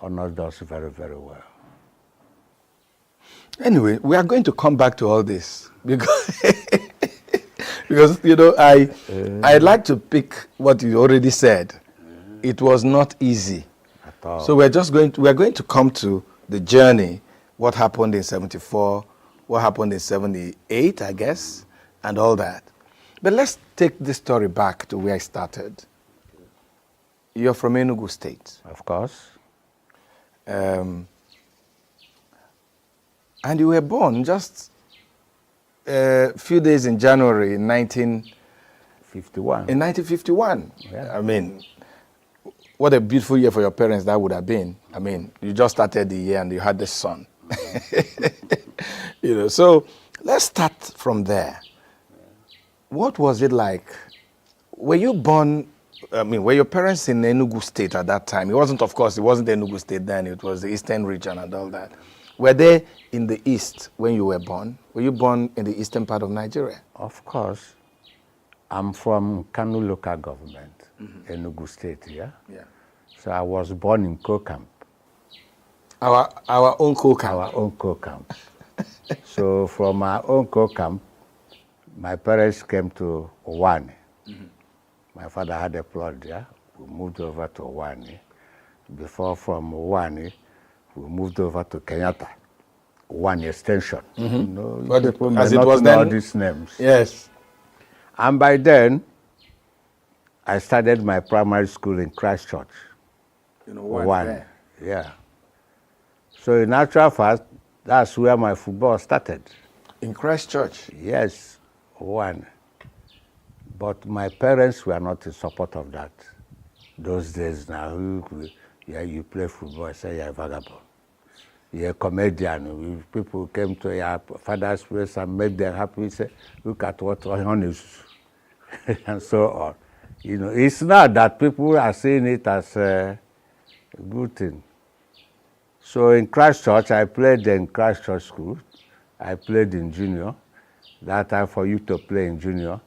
honor us very, very well. Anyway, we are going to come back to all this because, because you know, I'd like to pick what you already said. It was not easy. At all. So we're going to come to the journey what happened in 74, what happened in 78, I guess, and all that. But let's take this story back to where I started. You're from ENUGU State. Of course. And you were born just a few days in January 1951. In 1951. Yeah. I mean, what a beautiful year for your parents that would have been. I mean, you just started the year and you had this son. You know, so let's start from there. What was it like? Were you born, I mean, were your parents in Enugu State at that time? It wasn't, of course, it wasn't Enugu State then, it was the Eastern region and all that. Were they in the East when you were born? Were you born in the eastern part of Nigeria? Of course. I'm from Kanu local government, Enugu State, yeah? Yeah. So I was born in Kokam. Our own Kokam? Our own Kokam. So from our own Kokam, my parents came to Owani. My father had a plot there. We moved over to Owani. Before from Owani, we moved over to Kenyatta. Owani Extension. You know, But people as may it not was know then, all these names. Yes. And by then, I started my primary school in Christchurch. You know, Owani. Yeah. So in actual fact, that's where my football started. In Christchurch? Yes, one. But my parents were not in support of that. Those days now, you play football, I say you're a vagabond. You're a comedian. People came to your father's place and made them happy, say, look at what on is, and so on. You know, it's not that people are seeing it as a good thing. So in Christchurch, I played in Christchurch School. I played in junior. That time for you to play in junior,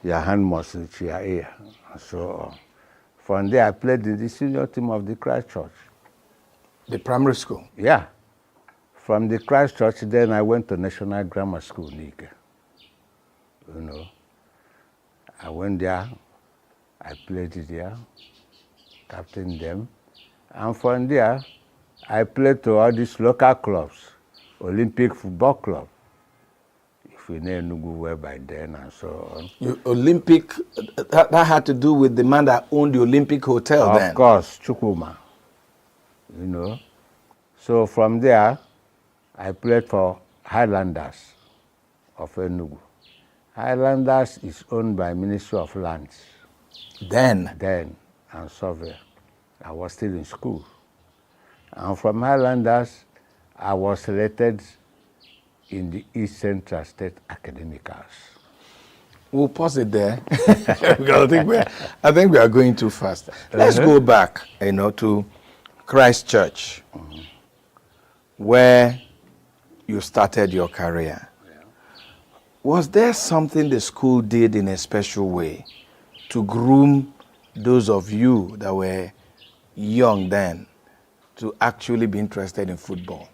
your hand must reach your ear, and so on. From there, I played in the senior team of the Christchurch. The primary school? Yeah. From the Christchurch, then I went to National Grammar School, Nika. You know, I went there, I played there, captained them, and from there, I played to all these local clubs, Olympic Football Club, if you know ENUGU well by then, and so on. Olympic, that had to do with the man that owned the Olympic Hotel then? Of course, Chukwuma, you know. So from there, I played for Highlanders of ENUGU. Highlanders is owned by Ministry of Lands. Then, and survey. I was still in school. And from Highlanders, I was selected in the East Central State Academicals. We'll pause it there because I think we are going too fast. Let's go back, you know, to Christchurch, where you started your career. Was there something the school did in a special way to groom those of you that were young then to actually be interested in football?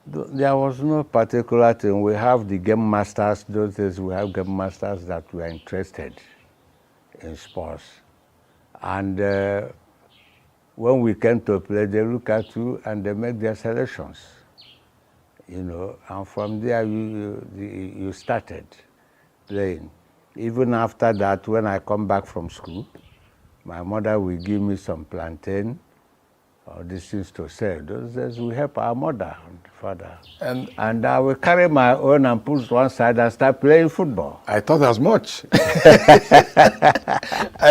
There was no particular thing. We have the game masters. Those days we have game masters that were interested in sports. And when we came to play, they look at you and they make their selections. You know, and from there you started playing. Even after that, when I come back from school, my mother will give me some plantain or these things to sell. Those days we help our mother and father. And I will carry my own and put it one side and start playing football. I thought as much. I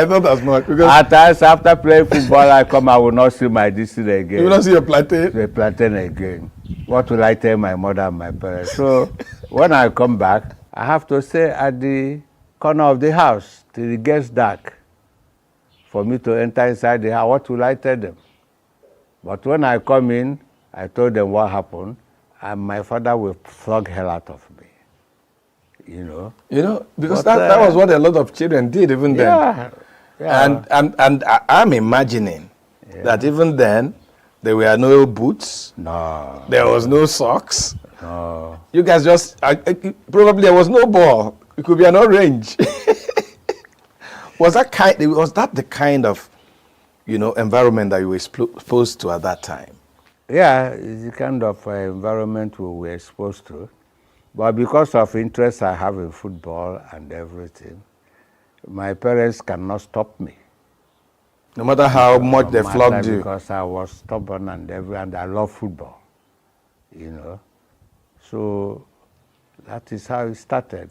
thought as much. Because at times after playing football, I come, I will not see my destiny again. You will not see your plantain? The plantain again. What will I tell my mother and my parents? So when I come back, I have to stay at the corner of the house till it gets dark for me to enter inside the house. What will I tell them? But when I come in, I told them what happened, and my father will flog hell out of me. You know? You know, because that was what a lot of children did even then. Yeah. And I'm imagining that even then, there were no boots. No. There was no socks. No. You guys just, probably there was no ball. It could be an orange. Was that the kind of, you know, environment that you were exposed to at that time? Yeah, it's the kind of environment we were exposed to. But because of interest I have in football and everything, my parents cannot stop me. No matter how much they flogged you. Because I was stubborn and I love football, you know. So that is how it started.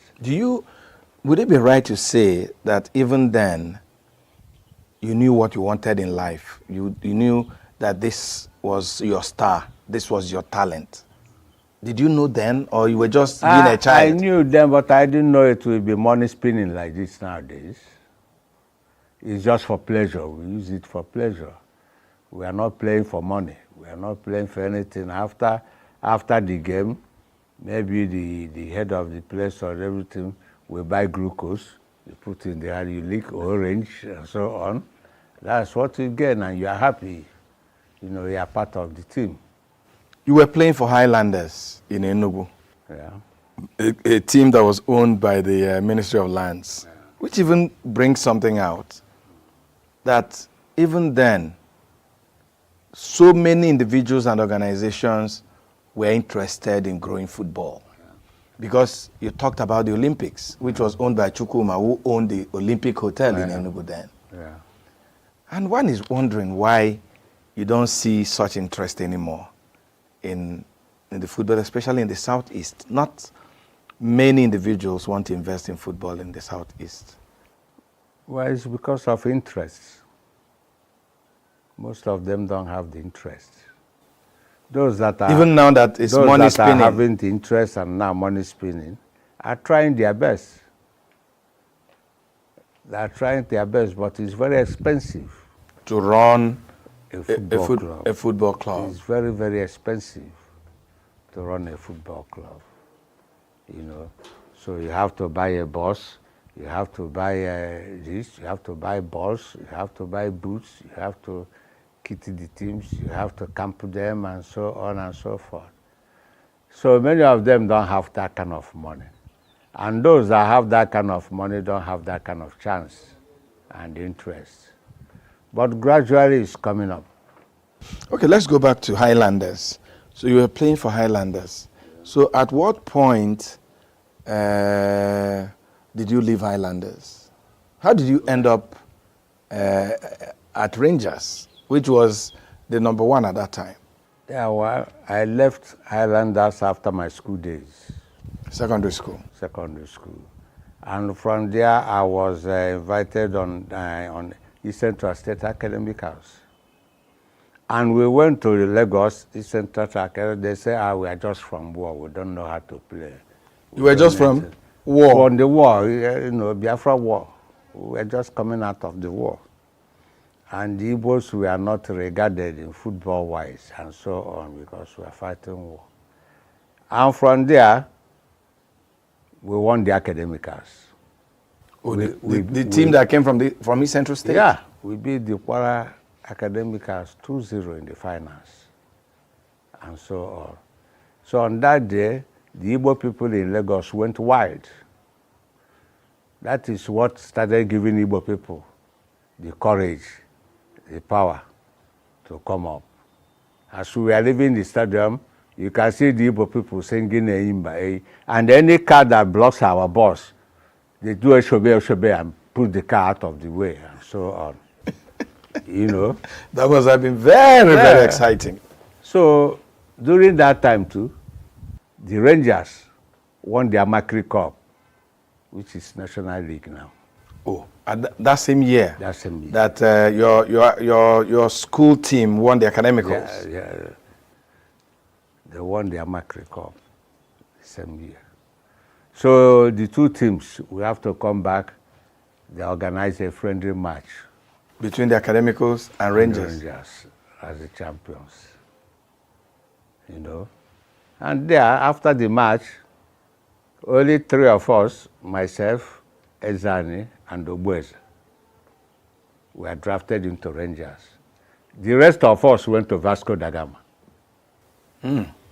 Would it be right to say that even then, you knew what you wanted in life? You knew that this was your star, this was your talent. Did you know then, or you were just being a child? I knew then, but I didn't know it would be money spinning like this nowadays. It's just for pleasure. We use it for pleasure. We are not playing for money. We are not playing for anything. After the game, maybe the head of the place or everything will buy glucose. You put in there, you lick orange and so on. That's what you get, and you are happy. You know, you are part of the team. You were playing for Highlanders in ENUGU. Yeah. A team that was owned by the Ministry of Lands, which even brings something out, that even then, so many individuals and organizations were interested in growing football. Because you talked about the Olympics, which was owned by Chukwuma, who owned the Olympic Hotel in ENUGU then. Yeah. And one is wondering why you don't see such interest anymore in the football, especially in the Southeast. Not many individuals want to invest in football in the Southeast. Well, it's because of interest. Most of them don't have the interest. Those that are even now that it's money spinning, are having the interest and now money spinning, are trying their best. They are trying their best, but it's very expensive to run a football club. It's very, very expensive to run a football club. You know, so you have to buy a bus, you have to buy this, you have to buy balls, you have to buy boots, you have to kit the teams, you have to camp them, and so on and so forth. So many of them don't have that kind of money. And those that have that kind of money don't have that kind of chance and interest. But gradually it's coming up. Okay, let's go back to Highlanders. So you were playing for Highlanders. So at what point did you leave Highlanders? How did you end up at Rangers, which was the number one at that time? Yeah, well, I left Highlanders after my school days. Secondary school? Secondary school. And from there, I was invited on East Central State Academic House. And we went to Lagos, East Central Academy. They said, we are just from war. We don't know how to play. You were just from war? From the war, you know, Biafra war. We were just coming out of the war. And the Igbos were not regarded in football-wise and so on because we were fighting war. And from there, we won the Academic House. Oh, the team that came from East Central State? Yeah, we beat the Kwara Academic House 2-0 in the finals and so on. So on that day, the Igbo people in Lagos went wild. That is what started giving Igbo people the courage, the power to come up. As we were leaving the stadium, you can see the Igbo people singing Eimba. And any car that blocks our bus, they do a shobe and put the car out of the way and so on. You know? That must have been very, very exciting. So during that time too, the Rangers won the Amakri Cup, which is National League now. Oh, that same year? That same year. That your school team won the Academicals? Yeah. They won the Amakri Cup the same year. So the two teams, we have to come back. They organize a friendly match. Between the Academicals and Rangers? And Rangers as the champions. You know? And there, after the match, only three of us, myself, Ezani, and Obueze, were drafted into Rangers. The rest of us went to Vasco da Gama.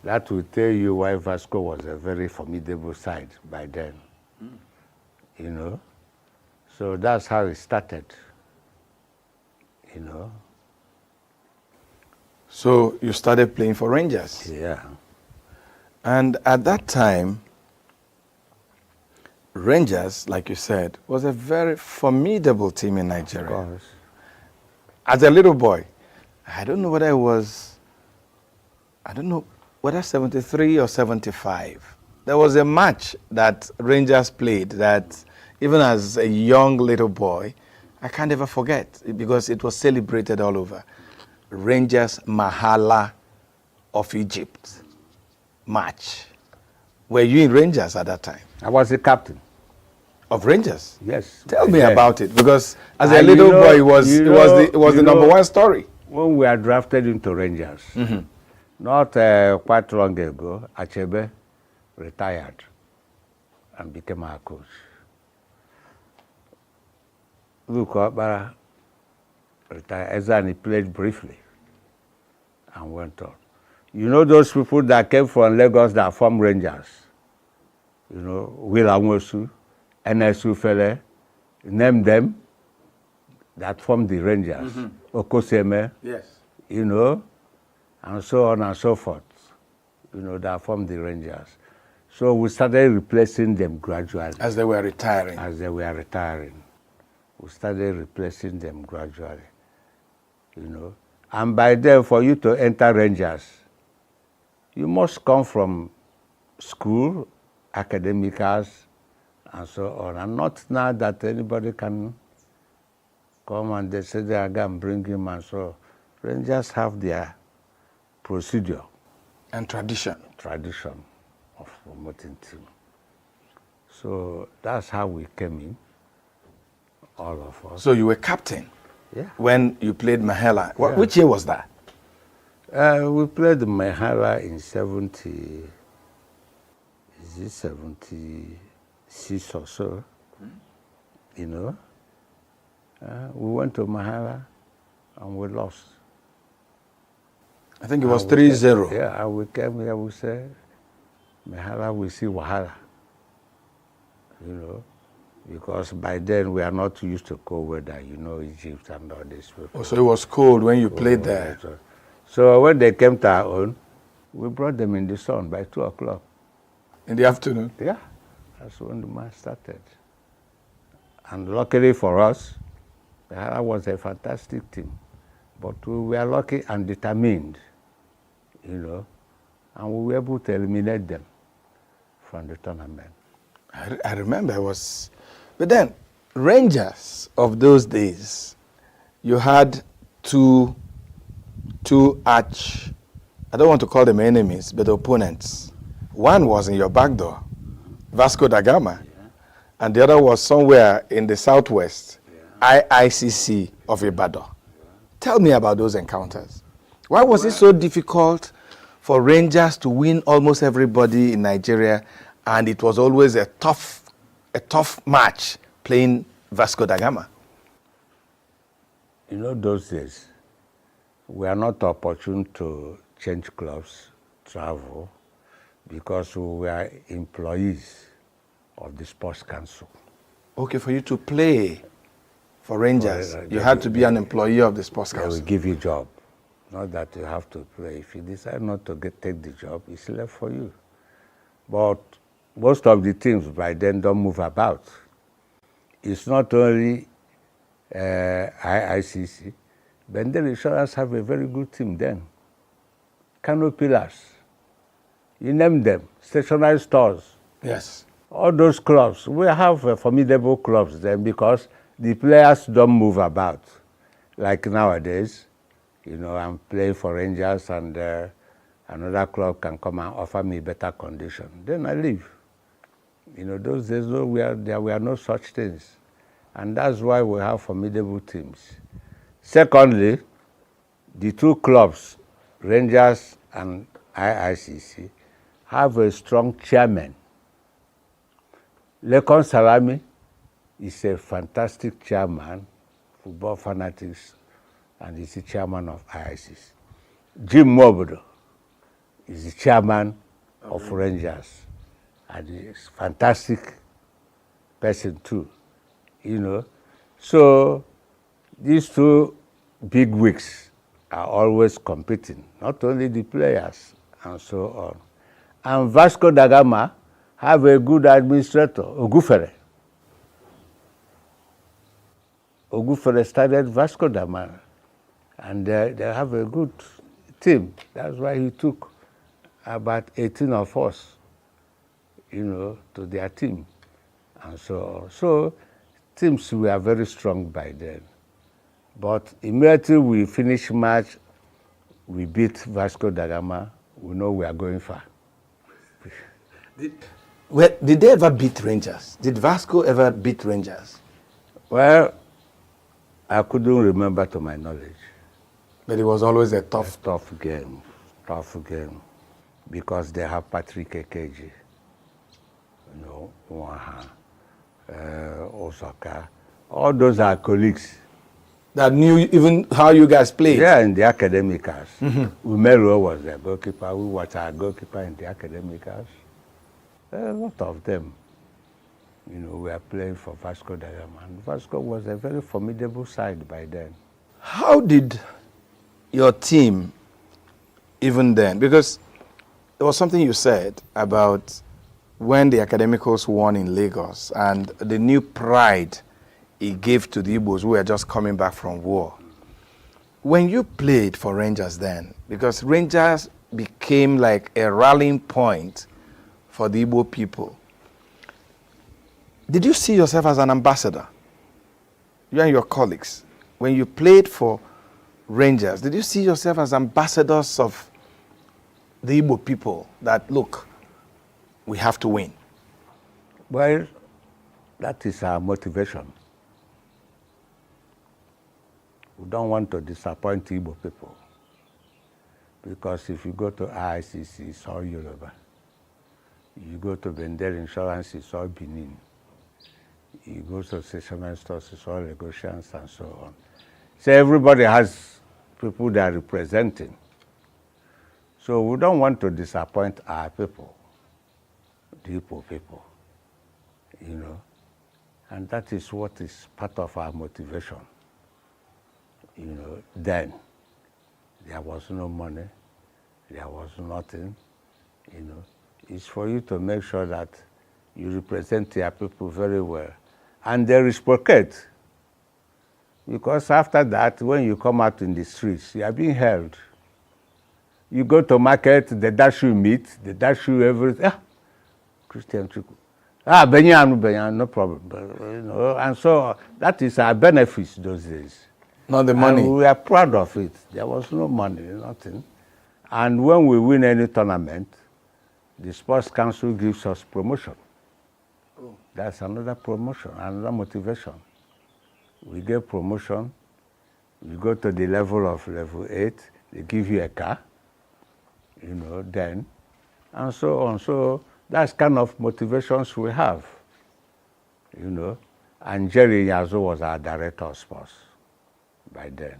That will tell you why Vasco was a very formidable side by then. You know? So that's how it started. You know? So you started playing for Rangers. Yeah. And at that time, Rangers, like you said, was a very formidable team in Nigeria. Of course. As a little boy, I don't know whether it was, I don't know whether 73 or 75. There was a match that Rangers played that even as a young little boy, I can't ever forget because it was celebrated all over. Rangers Mahala of Egypt match. Were you in Rangers at that time? I was the captain. Of Rangers? Yes. Tell me about it, because as a little boy, it was the number one story. When we were drafted into Rangers, not quite long ago, Achebe retired and became our coach. Luke Obara retired, and he played briefly and went on. You know those people that came from Lagos that formed Rangers? You know, Will Amosu, NSU Fele, name them, that formed the Rangers. Okoseme, yes, you know, and so on and so forth, you know, that formed the Rangers. So we started replacing them gradually. As they were retiring. As they were retiring. We started replacing them gradually, you know. And by then, for you to enter Rangers, you must come from school, academicals, and so on. And not now that anybody can come and they say they are going to bring him, and so Rangers have their procedure. And tradition. Tradition of promoting team. So that's how we came in, all of us. So you were captain? Yeah. When you played Mahela. Yeah. Which year was that? We played Mahela in 70, is it 76 or so, you know. We went to Mahela and we lost. I think it was 3-0. Yeah, and we came here, we said, Mahela, we see Wahala, you know, because by then we are not used to cold weather, you know, Egypt and all this. Oh, so it was cold when you played there? So when they came to our own, we brought them in the sun by 2 o'clock. In the afternoon? Yeah, that's when the match started. And luckily for us, that was a fantastic team. But we were lucky and determined, you know, and we were able to eliminate them from the tournament. I remember it was, but then Rangers of those days, you had two arch, I don't want to call them enemies, but opponents. One was in your back door, Vasco da Gama, and the other was somewhere in the southwest, IICC of Ibadan. Tell me about those encounters. Why was it so difficult for Rangers to win almost everybody in Nigeria, and it was always a tough match playing Vasco da Gama? You know, those days, we are not opportune to change clubs, travel, because we were employees of the sports council. Okay, for you to play for Rangers, you had to be an employee of the sports council. They will give you a job, not that you have to play. If you decide not to take the job, it's left for you. But most of the teams by then don't move about. It's not only IICC, but then insurance have a very good team then. Kano Pillars, you name them, stationary stores. Yes. All those clubs, we have formidable clubs then because the players don't move about. Like nowadays, you know, I'm playing for Rangers and another club can come and offer me better condition. Then I leave. You know, those days there were no such things. And that's why we have formidable teams. Secondly, the two clubs, Rangers and IICC, have a strong chairman. Lekon Salami is a fantastic chairman, football fanatics, and he's the chairman of IICC. Jim Mobodo is the chairman of Rangers, and he's a fantastic person too, you know. So these two big wigs are always competing, not only the players and so on. And Vasco da Gama have a good administrator, Ogufere. Ogufere started Vasco da Gama, and they have a good team. That's why he took about 18 of us, to their team, and so on. So teams were very strong by then. But immediately we finish match, we beat Vasco da Gama, we know we are going far. Did they ever beat Rangers? Did Vasco ever beat Rangers? Well, I couldn't remember to my knowledge. But it was always a tough game, because they have Patrick Ekeji, Osaka. All those are colleagues. That knew even how you guys played? Yeah, in the academicals. Umero was the goalkeeper. We watched our goalkeeper in the academicals. A lot of them, were playing for Vasco da Gama. And Vasco was a very formidable side by then. How did your team, even then, because there was something you said about when the Academicals won in Lagos and the new pride it gave to the Igbos who were just coming back from war. When you played for Rangers then, because Rangers became like a rallying point for the Igbo people, did you see yourself as an ambassador? You and your colleagues, when you played for Rangers, did you see yourself as ambassadors of the Igbo people that, look, we have to win? Well, that is our motivation. We don't want to disappoint Igbo people, because if you go to IICC, it's all Yoruba. You go to Bendel Insurance, it's all Benin. You go to Sesame Stores, it's all Lagosians and so on. So everybody has people they are representing. So we don't want to disappoint our people, the Igbo people, and that is what is part of our motivation. Then there was no money, there was nothing, It's for you to make sure that you represent your people very well. And they reciprocate. Because after that, when you come out in the streets, you are being held. You go to market, they dash you meat, they dash you everything. Christian Chiku. Benyan, no problem. But, and so that is our benefits those days. Not the money. And we are proud of it. There was no money, nothing. And when we win any tournament, the Sports Council gives us promotion. Oh. That's another promotion, another motivation. We get promotion, we go to the level of level 8, they give you a car, then, and so on. So that's kind of motivations we have, And Jerry Yazo was our director of sports by then.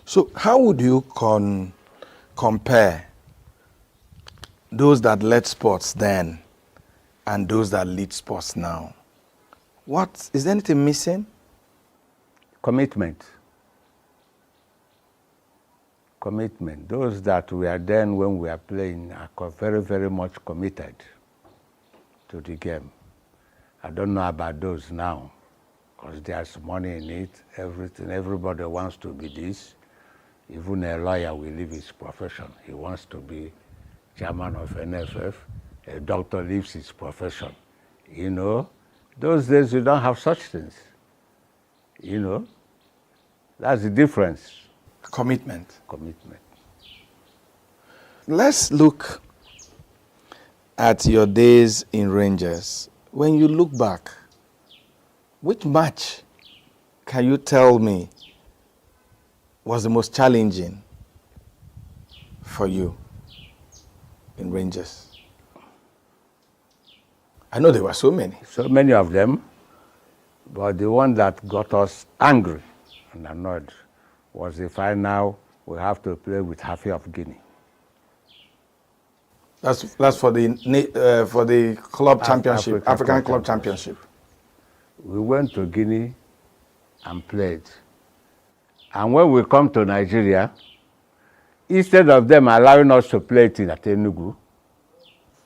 So how would you compare those that led sports then and those that lead sports now? Is there anything missing? Commitment. Those that were then when we are playing are very, very much committed to the game. I don't know about those now, because there's money in it, everything. Everybody wants to be this. Even a lawyer will leave his profession. He wants to be chairman of NFF. A doctor leaves his profession. Those days you don't have such things. That's the difference. Commitment. Commitment. Let's look at your days in Rangers. When you look back, which match can you tell me was the most challenging for you in Rangers? I know there were so many. So many of them, but the one that got us angry and annoyed was the final we have to play with Hafi of Guinea. That's for the club championship, African Club Championship. We went to Guinea and played, And when we come to Nigeria, instead of them allowing us to play it at ENUGU,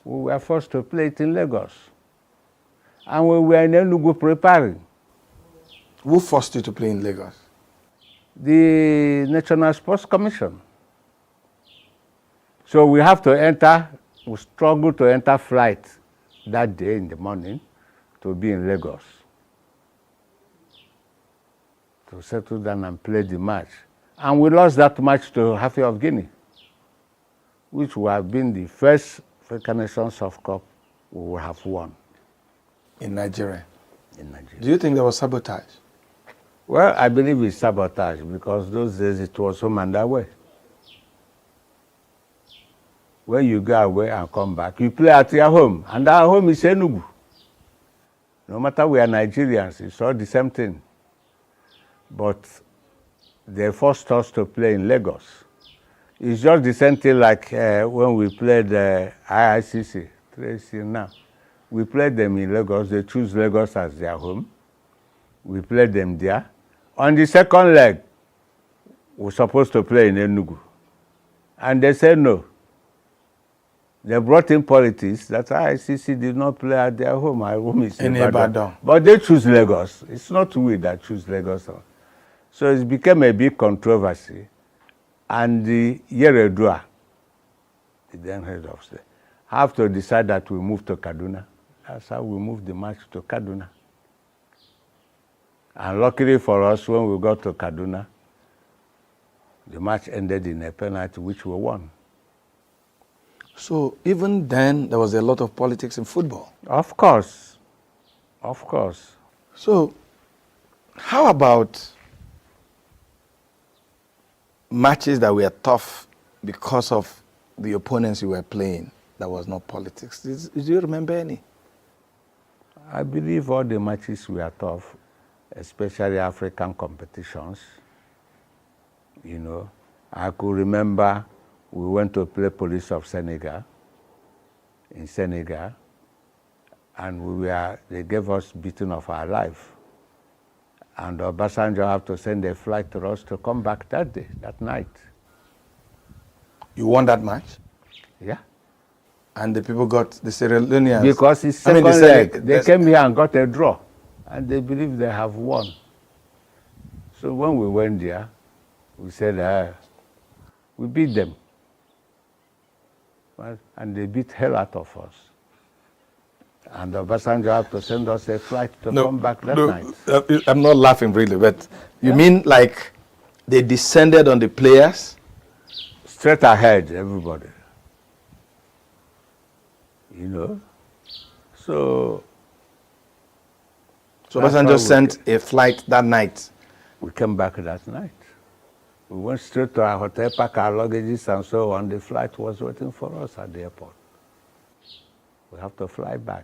we were forced to play it in Lagos. And we were in ENUGU preparing. Who forced you to play in Lagos? The National Sports Commission. So we have to enter, we struggle to enter flight that day in the morning to be in Lagos, to settle down and play the match. And we lost that match to Hafi of Guinea, which would have been the first African Nations of Cup we would have won. In Nigeria? In Nigeria. Do you think there was sabotage? Well, I believe it's sabotage because those days it was home and away. When you go away and come back, you play at your home, and our home is ENUGU. No matter we are Nigerians, it's all the same thing. But they forced us to play in Lagos. It's just the same thing like when we played IICC, Tracy now. We played them in Lagos, they choose Lagos as their home. We played them there. On the second leg, we're supposed to play in ENUGU. And they said no. They brought in politics that ICC did not play at their home. Our home is in Ibadan. But they choose Lagos. It's not we that choose Lagos. So it became a big controversy. And the Yeredua, the then head of state, have to decide that we move to Kaduna. That's how we moved the match to Kaduna. And luckily for us, when we got to Kaduna, the match ended in a penalty, which we won. So even then, there was a lot of politics in football? Of course. Of course. So how about matches that were tough because of the opponents you were playing that was not politics? Do you remember any? I believe all the matches were tough, especially African competitions. You know, I could remember we went to play Police of Senegal, in Senegal, and they gave us beating of our life. And Obasanjo had to send a flight to us to come back that day, that night. You won that match? Yeah. And the people got the Sierra Leoneans? Because it's second leg. They came here and got a draw, and they believe they have won. So when we went there, we said, we beat them. And they beat hell out of us. And Obasanjo had to send us a flight to come back that night. I'm not laughing really, but you mean like they descended on the players? Straight ahead, everybody. You know? So Obasanjo sent a flight that night? We came back that night. We went straight to our hotel, packed our luggages and so on. The flight was waiting for us at the airport. We have to fly back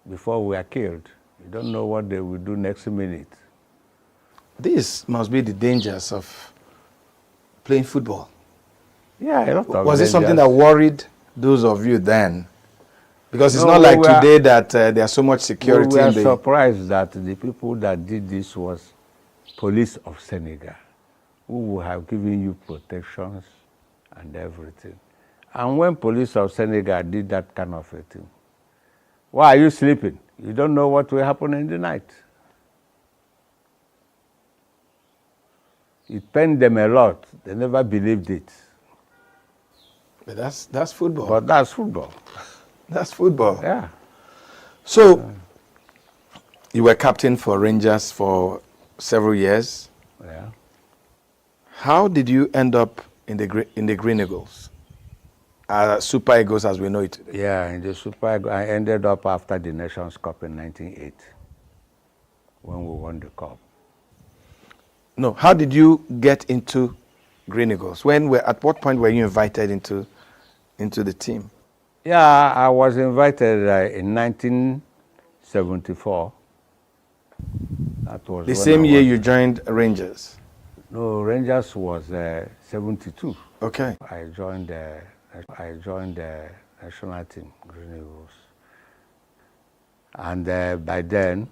before we are killed. You don't know what they will do next minute. This must be the dangers of playing football. Yeah, a lot of Was it dangers. something that worried those of you then? Because it's not like today that there's so much security. We were surprised that the people that did this was Police of Senegal, who will have given you protections and everything. And when Police of Senegal did that kind of a thing, why are you sleeping? You don't know what will happen in the night. It pained them a lot. They never believed it. But that's football. But that's football. That's football. Yeah. So you were captain for Rangers for several years. Yeah. How did you end up in the Green Eagles? Super Eagles as we know it today. Yeah, in the Super Eagles. I ended up after the Nations Cup in 1980 when we won the cup. No, how did you get into Green Eagles? At what point were you invited into the team? Yeah, I was invited in 1974. That was the same year you joined Rangers? No, Rangers was 72. Okay. I joined the national team, Green Eagles. And by then,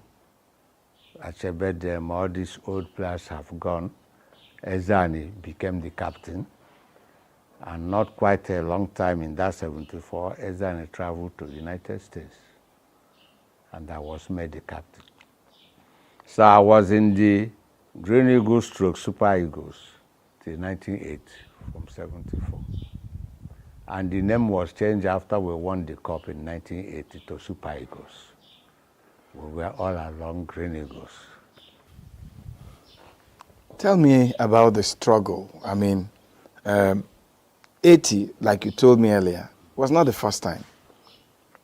Achebedem, all these old players have gone. Ezani became the captain. And not quite a long time in that 74, Ezani traveled to the United States. And I was made the captain. So I was in the Green Eagles stroke Super Eagles till 1980 from 74. And the name was changed after we won the cup in 1980 to Super Eagles. We were all along Green Eagles. Tell me about the struggle. I mean, 80, like you told me earlier, was not the first time.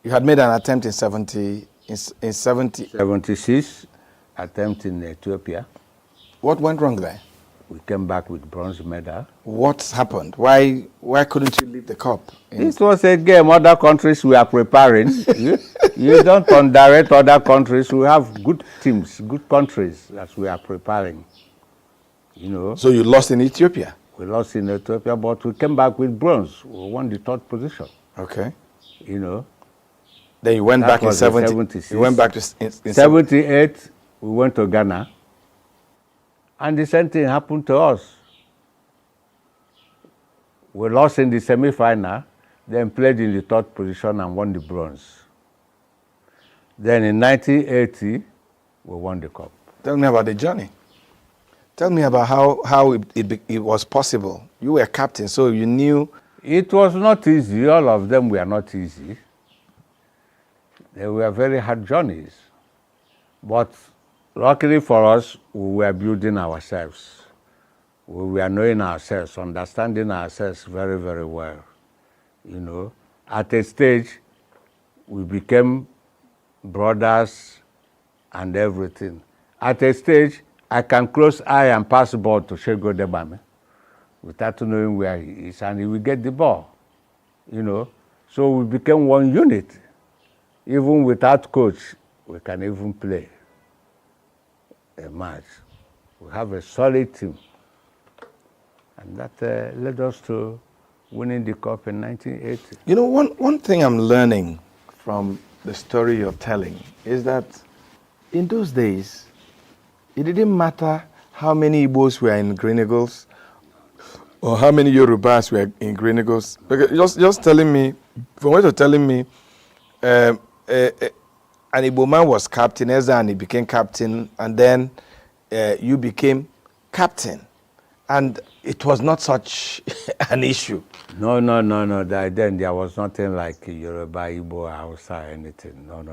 You had made an attempt in 76, attempt in Ethiopia. What went wrong there? We came back with bronze medal. What happened? Why couldn't you leave the cup? It was a game other countries were preparing. you don't underrate other countries. We have good teams, good countries that we are preparing. You know. So you lost in Ethiopia? We lost in Ethiopia, but we came back with bronze. We won the third position. Okay. You know. Then you went back in 76. You went back to in 78. We went to Ghana. And the same thing happened to us. We lost in the semi-final, then played in the third position and won the bronze. Then in 1980, we won the cup. Tell me about the journey. Tell me about how it was possible. You were captain, so you knew. It was not easy. All of them were not easy. They were very hard journeys. But luckily for us, we were building ourselves. We were knowing ourselves, understanding ourselves very, very well. You know, at a stage, we became brothers and everything. At a stage, I can close eye and pass the ball to Shego Debame without knowing where he is, and he will get the ball. You know, so we became one unit. Even without coach, we can even play a match. We have a solid team. And that led us to winning the cup in 1980. You know, one thing I'm learning from the story you're telling is that in those days, it didn't matter how many Igbos were in Green Eagles or how many Yorubas were in Green Eagles. Because just telling me, from what you're telling me, an Igbo man was captain, Ezra, and he became captain, and then you became captain. And it was not such an issue. No. Then there was nothing like Yoruba, Igbo, Hausa, anything. No.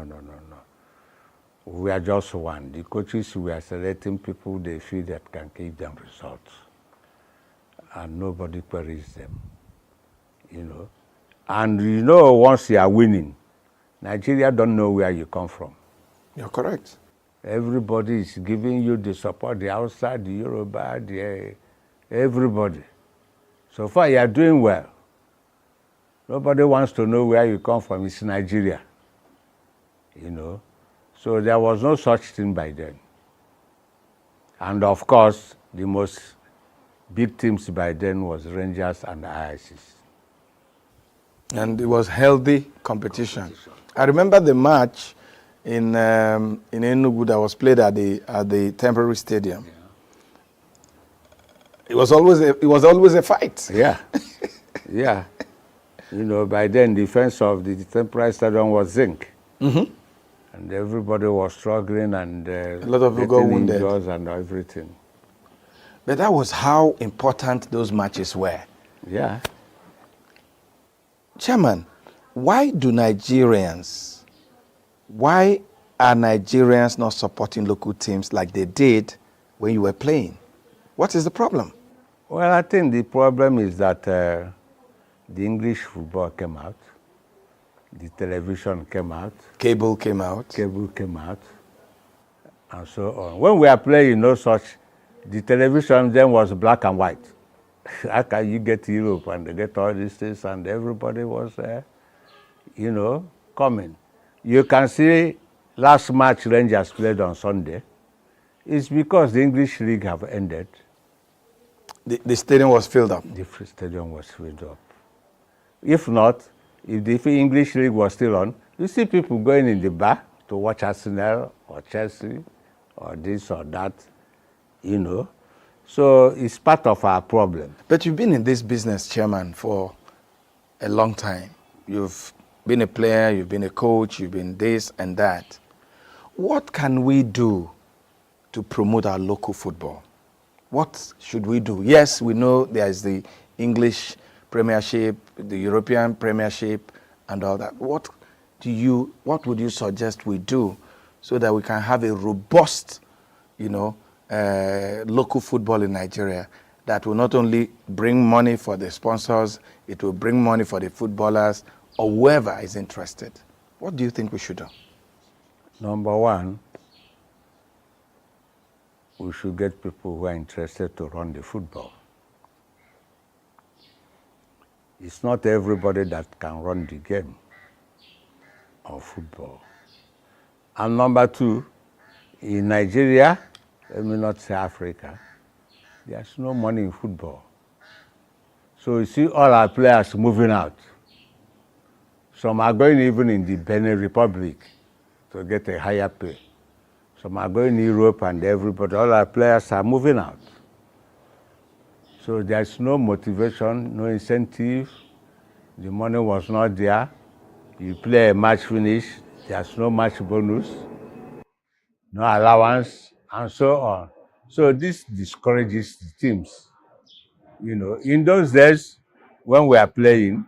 We are just one. The coaches were selecting people they feel that can give them results. And nobody queries them. You know. And you know, once you are winning, Nigeria don't know where you come from. You're correct. Everybody is giving you the support, the Hausa, the Yoruba, everybody. So far, you are doing well. Nobody wants to know where you come from. It's Nigeria. You know. So there was no such thing by then. And of course, the most big teams by then was Rangers and IICs. And it was healthy competition. I remember the match in ENUGU that was played at the temporary stadium. Yeah. It was always a fight. Yeah. Yeah. You know, by then the fence of the temporary stadium was zinc. Mm-hmm. And everybody was struggling, and a lot of people got wounded and everything. But that was how important those matches were. Yeah. Chairman, why are Nigerians not supporting local teams like they did when you were playing? What is the problem? Well, I think the problem is that the English football came out. The television came out. Cable came out. And so on. When we are playing, no such, the television then was black and white. How can you get to Europe and get all these things? And everybody was, coming. You can see last match Rangers played on Sunday. It's because the English League have ended. The stadium was filled up. The stadium was filled up. If not, if the English League was still on, you see people going in the bar to watch Arsenal or Chelsea or this or that, you know. So it's part of our problem. But you've been in this business, Chairman, for a long time. You've been a player, you've been a coach, you've been this and that. What can we do to promote our local football? What should we do? Yes, we know there is the English Premiership, the European Premiership, and all that. What would you suggest we do so that we can have a robust, local football in Nigeria that will not only bring money for the sponsors, it will bring money for the footballers or whoever is interested? What do you think we should do? Number one, we should get people who are interested to run the football. It's not everybody that can run the game of football. And number two, in Nigeria, let me not say Africa, there's no money in football. So you see all our players moving out. Some are going even in the Benin Republic to get a higher pay. Some are going to Europe and everybody, all our players are moving out. So there's no motivation, no incentive. The money was not there. You play a match finish, there's no match bonus, no allowance, and so on. So this discourages the teams. In those days, when we are playing,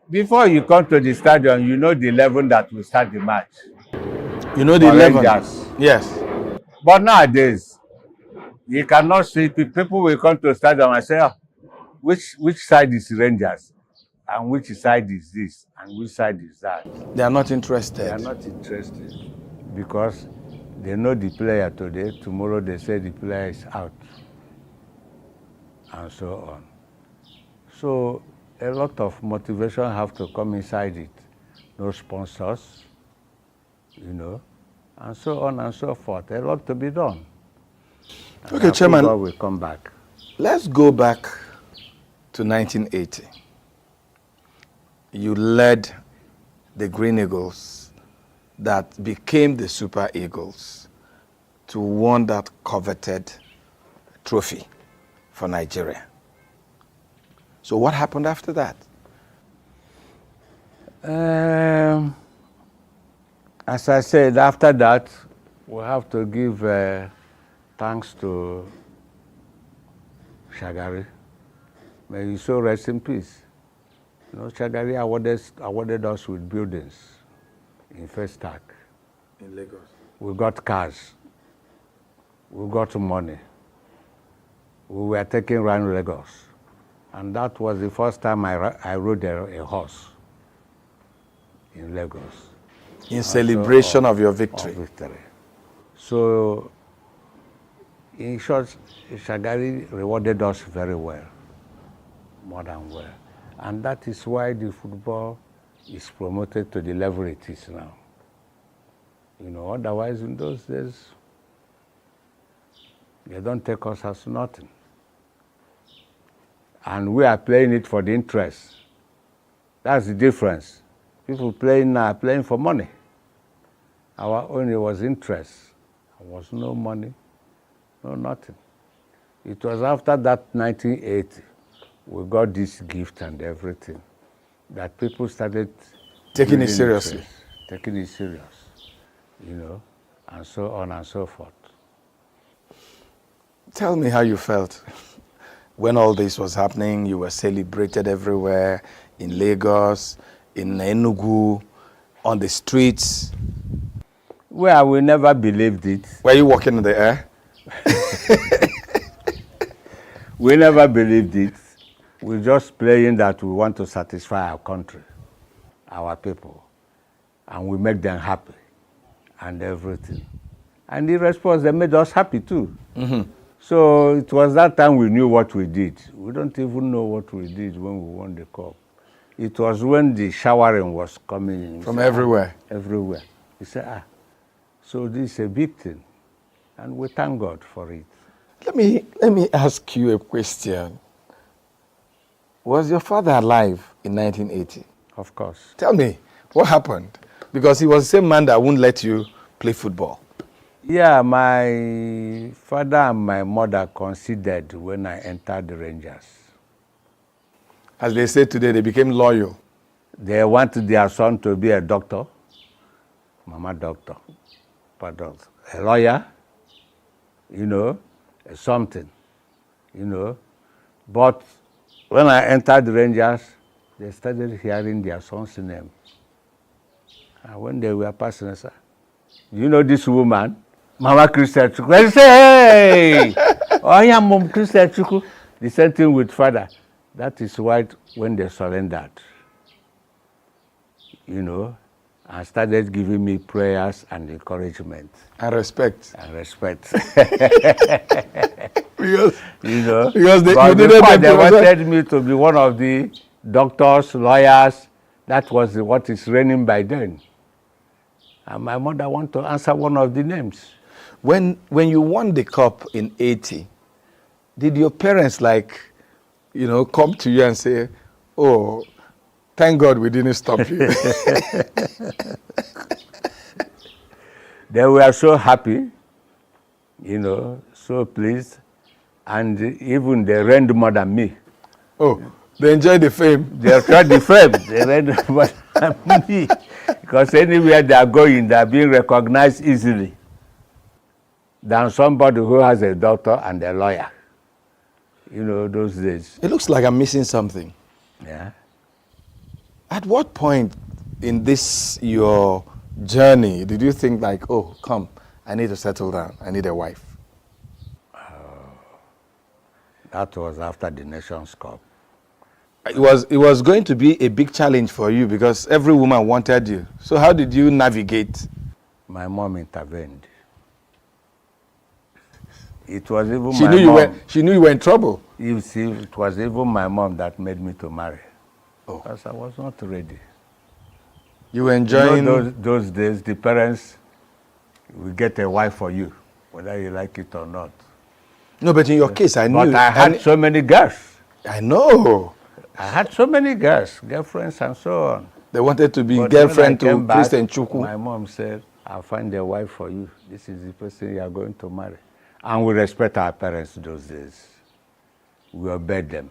before you come to the stadium, you know the 11 that will start the match. You know the 11? Rangers. Yes. But nowadays, you cannot see people will come to the stadium and say, which side is Rangers? And which side is this? And which side is that? They are not interested. They are not interested because they know the player today. Tomorrow they say the player is out. And so on. So a lot of motivation have to come inside it. No sponsors, and so on and so forth. A lot to be done. And okay, Chairman. Football will come back. Let's go back to 1980. You led the Green Eagles that became the Super Eagles to win that coveted trophy for Nigeria. So what happened after that? As I said, after that, we have to give thanks to Shagari. May he so rest in peace. Shagari awarded us with buildings in First Stack. In Lagos. We got cars. We got money. We were taking around Lagos. And that was the first time I rode a horse in Lagos. In celebration of your victory. So, in short, Shagari rewarded us very well, more than well. And that is why the football is promoted to the level it is now. Otherwise in those days, they don't take us as nothing. And we are playing it for the interest. That's the difference. People playing now are playing for money. Our only was interest. There was no money, no nothing. It was after that 1980, we got this gift and everything, that people started taking it seriously. Taking it serious, and so on and so forth. Tell me how you felt when all this was happening. You were celebrated everywhere, in Lagos, in ENUGU, on the streets. Well, we never believed it. Were you walking in the air? We never believed it. We're just playing that we want to satisfy our country, our people, and we make them happy and everything. And the response, they made us happy too. Mm-hmm. So it was that time we knew what we did. We don't even know what we did when we won the cup. It was when the showering was coming in. From everywhere? Everywhere. We said, so this is a big thing. And we thank God for it. Let me ask you a question. Was your father alive in 1980? Of course. Tell me, what happened? Because he was the same man that wouldn't let you play football. Yeah, my father and my mother considered when I entered the Rangers. As they say today, they became loyal. They wanted their son to be a doctor, mama doctor, pardon, a lawyer, something, But when I entered the Rangers, they started hearing their son's name. And when they were passing, I said, you know this woman? Mama Christian Chuku. They say, hey, I am Mom Christian Chuku. The same thing with father. That is why when they surrendered, and started giving me prayers and encouragement. And respect. And respect. because they wanted me to be one of the doctors, lawyers. That was what is reigning by then. And my mother wanted to answer one of the names. When you won the cup in 80, did your parents come to you and say, oh, thank God we didn't stop you? They were so happy, so pleased. And even they reigned more than me. Oh, they enjoyed the fame. They enjoyed the fame. They reigned more than me. Because anywhere they are going, they are being recognized easily than somebody who has a doctor and a lawyer. Those days. It looks like I'm missing something. Yeah. At what point in this, your journey, did you think oh, come, I need to settle down. I need a wife? That was after the Nations Cup. It was going to be a big challenge for you because every woman wanted you. So how did you navigate? My mom intervened. It was even she my knew mom. She knew you were in trouble. You see, it was even my mom that made me to marry. Oh. Because I was not ready. You were enjoying... those days, the parents will get a wife for you, whether you like it or not. No, but in your case, I knew... But I had so many girls. I know. I had so many girls, girlfriends and so on. They wanted to be girlfriend to Christian Chuku. My mom said, I'll find a wife for you. This is the person you are going to marry. And we respect our parents those days. We obeyed them.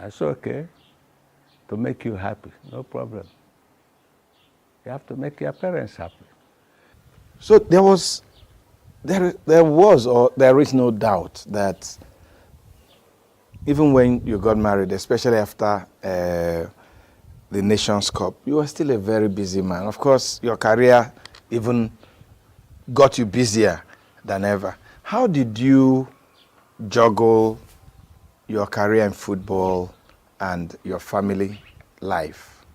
I said, okay, to make you happy, no problem. You have to make your parents happy. So there is no doubt that even when you got married, especially after the Nations Cup, you were still a very busy man. Of course, your career even got you busier than ever. How did you juggle your career in football and your family life?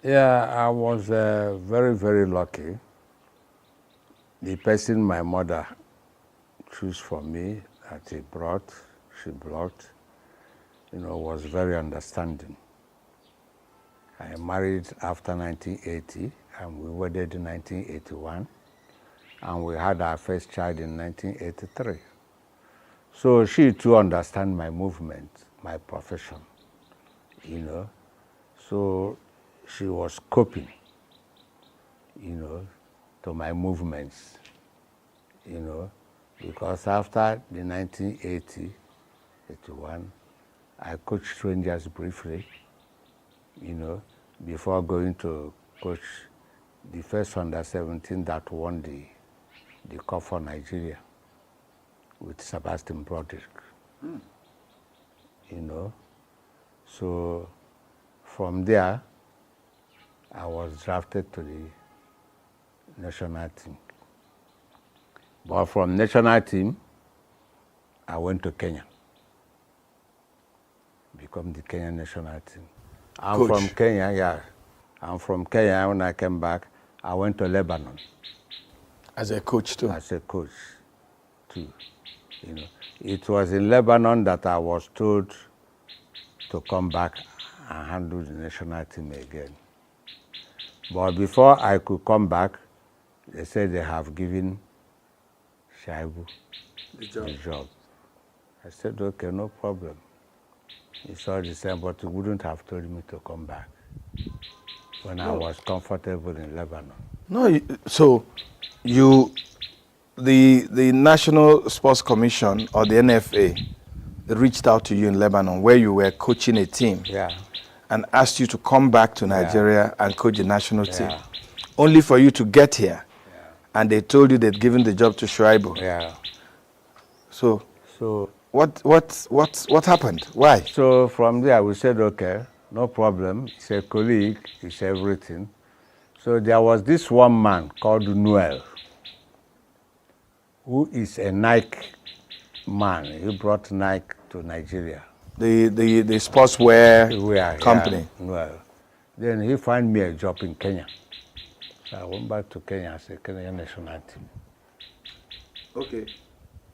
Yeah, I was very, very lucky. The person my mother chose for me that she brought, was very understanding. I married after 1980 and we wedded in 1981. And we had our first child in 1983. So she too understands my movement, my profession, So she was coping, to my movements, because after the 1980, 81, I coached Rangers briefly, before going to coach the first under-17 that won the cup for Nigeria with Sebastian Broderick. So from there, I was drafted to the national team. But from national team, I went to Kenya, become the Kenyan national team. I'm from Kenya, yeah. I'm from Kenya. When I came back, I went to Lebanon. As a coach too? As a coach too. It was in Lebanon that I was told to come back and handle the national team again. But before I could come back, they said they have given Shaibu the job. I said, okay, no problem. It's all the same, but you wouldn't have told me to come back when I was comfortable in Lebanon. No, so the National Sports Commission or the NFA reached out to you in Lebanon where you were coaching a team. Yeah. And asked you to come back to Nigeria and coach the national team. Only for you to get here. And they told you they'd given the job to Shuaibu. Yeah. So what happened? Why? So from there we said, okay, no problem. It's a colleague, it's everything. So there was this one man called Noel, who is a Nike man. He brought Nike to Nigeria. The sportswear company. Yeah, Noel. Then he found me a job in Kenya. So I went back to Kenya as a Kenyan national team. Okay.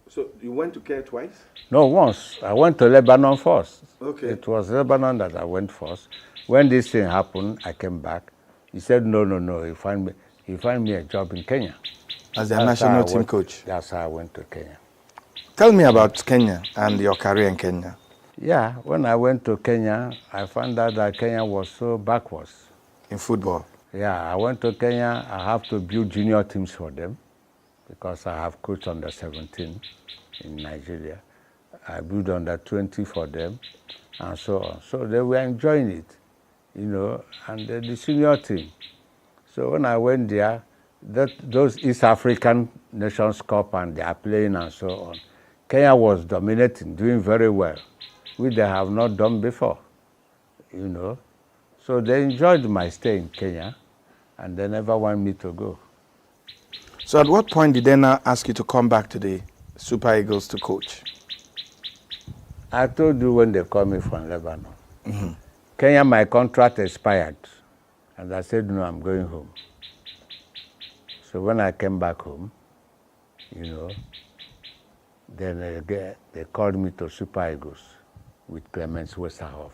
So you went to Kenya twice? No, once. I went to Lebanon first. Okay. It was Lebanon that I went first. When this thing happened, I came back. He said, no. He found me a job in Kenya. As the national team coach? That's how I went to Kenya. Tell me about Kenya and your career in Kenya. Yeah, when I went to Kenya, I found out that Kenya was so backwards. In football? Yeah, I went to Kenya. I have to build junior teams for them because I have coached under 17 in Nigeria. I built under 20 for them and so on. So they were enjoying it, and the senior team. So when I went there, those East African Nations Cup and they are playing and so on, Kenya was dominating, doing very well, which they have not done before, So they enjoyed my stay in Kenya, and they never want me to go. So at what point did they now ask you to come back to the Super Eagles to coach? I told you when they called me from Lebanon. Mm-hmm. Kenya, my contract expired, and I said, no, I'm going home. So when I came back home, then they called me to Super Eagles with Clemens Westerhoff.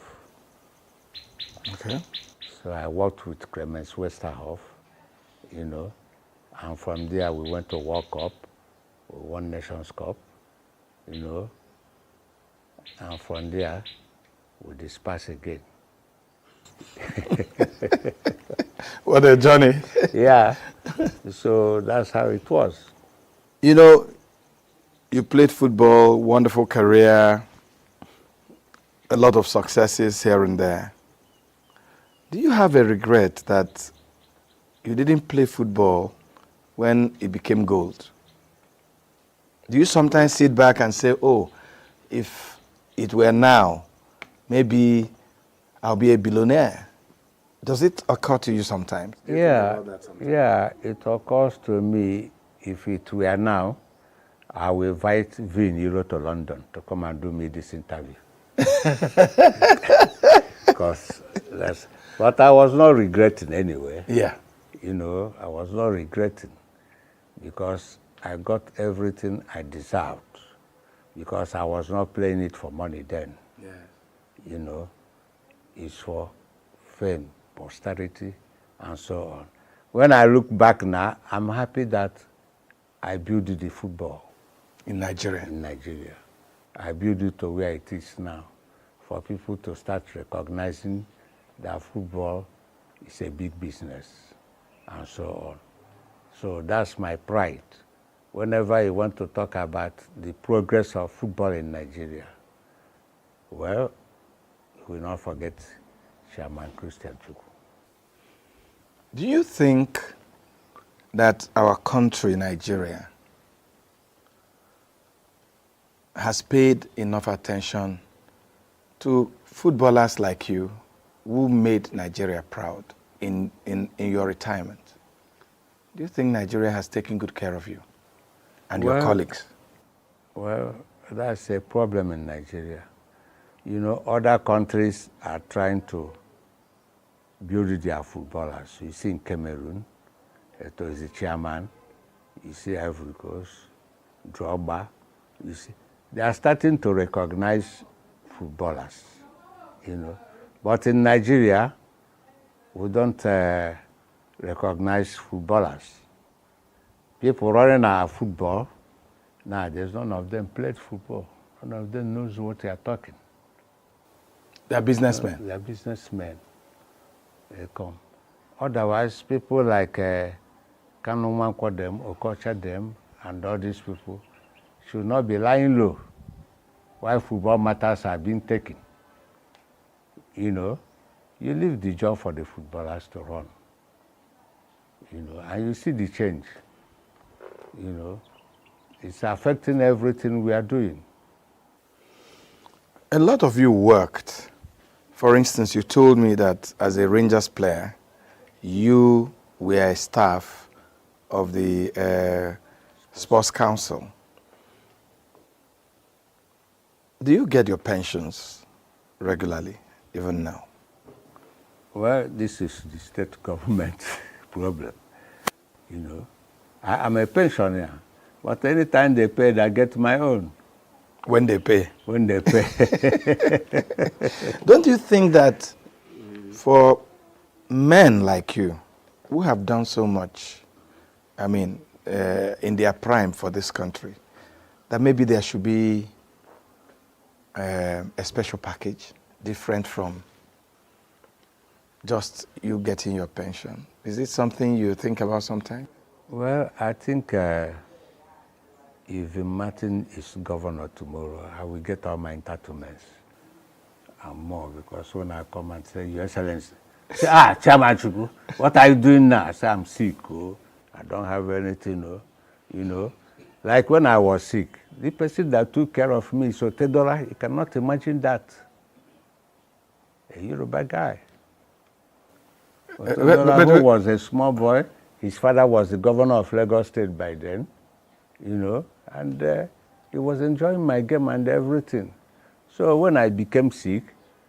Okay. So I worked with Clemens Westerhoff, and from there we went to World Cup, we won Nations Cup, and from there we dispersed again. What a journey. Yeah, so that's how it was. You played football, wonderful career, a lot of successes here and there. Do you have a regret that you didn't play football when it became gold? Do you sometimes sit back and say, oh, if it were now, maybe I'll be a billionaire? Does it occur to you sometimes? Yeah, it occurs to me. If it were now, I will invite Vin Euro to London to come and do me this interview. Because but I was not regretting anyway. Yeah. I was not regretting because I got everything I deserved because I was not playing it for money then. Yeah. It's for fame, posterity, and so on. When I look back now, I'm happy that I built the football. In Nigeria? In Nigeria. I built it to where it is now, for people to start recognizing that football is a big business, and so on. So that's my pride. Whenever you want to talk about the progress of football in Nigeria, well, we will not forget Chairman Christian Chukwu. Do you think that our country, Nigeria, has paid enough attention to footballers like you who made Nigeria proud in your retirement? Do you think Nigeria has taken good care of you and your colleagues? Well, that's a problem in Nigeria. Other countries are trying to build their footballers. You see in Cameroon, Eto'o is the chairman. You see Ivory Coast, Drogba. You see, they are starting to recognize footballers, But in Nigeria, we don't recognize footballers. People running our football, nowadays none of them played football. None of them knows what they are talking. They are businessmen. They are businessmen. They come. Otherwise, people like Kanumanko them, Okocha them, and all these people should not be lying low while football matters are being taken. You know, you leave the job for the footballers to run. You know, and you see the change. You know, it's affecting everything we are doing. A lot of you worked. For instance, you told me that as a Rangers player, you were a staff of the Sports Council. Do you get your pensions regularly, even now? Well, this is the state government problem. You know, I'm a pensioner, but anytime they pay, I get my own. When they pay? When they pay. Don't you think that for men like you, who have done so much, I mean, in their prime for this country, that maybe there should be a special package different from just you getting your pension? Is it something you think about sometimes? Well, I think if Martin is governor tomorrow, I will get all my entitlements and more, because when I come and say, Your Excellency, say, Chairman Chukwu, what are you doing now? I say, I'm sick, oh. I don't have anything, oh. You know, like when I was sick, the person that took care of me, so Tedola, you cannot imagine that. A Yoruba guy. Tedola, who was a small boy, his father was the governor of Lagos State by then, you know, and he was enjoying my game and everything. So when I became sick,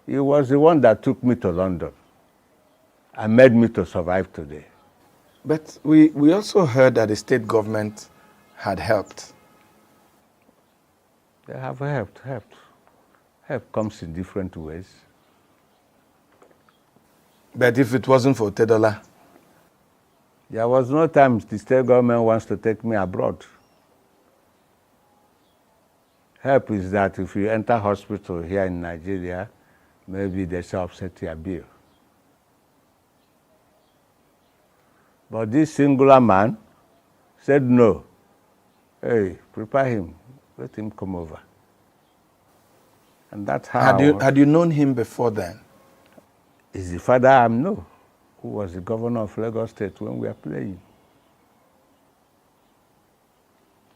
he was the one that took me to London and made me to survive today. But we also heard that the state government had helped. They have helped. Help comes in different ways. But if it wasn't for Tedola? There was no time the state government wants to take me abroad. Help is that if you enter hospital here in Nigeria, maybe they shall offset your bill. But this singular man said no. Hey, prepare him, let him come over. And that's how. Had you known him before then? Is the father I know, who was the governor of Lagos State when we were playing.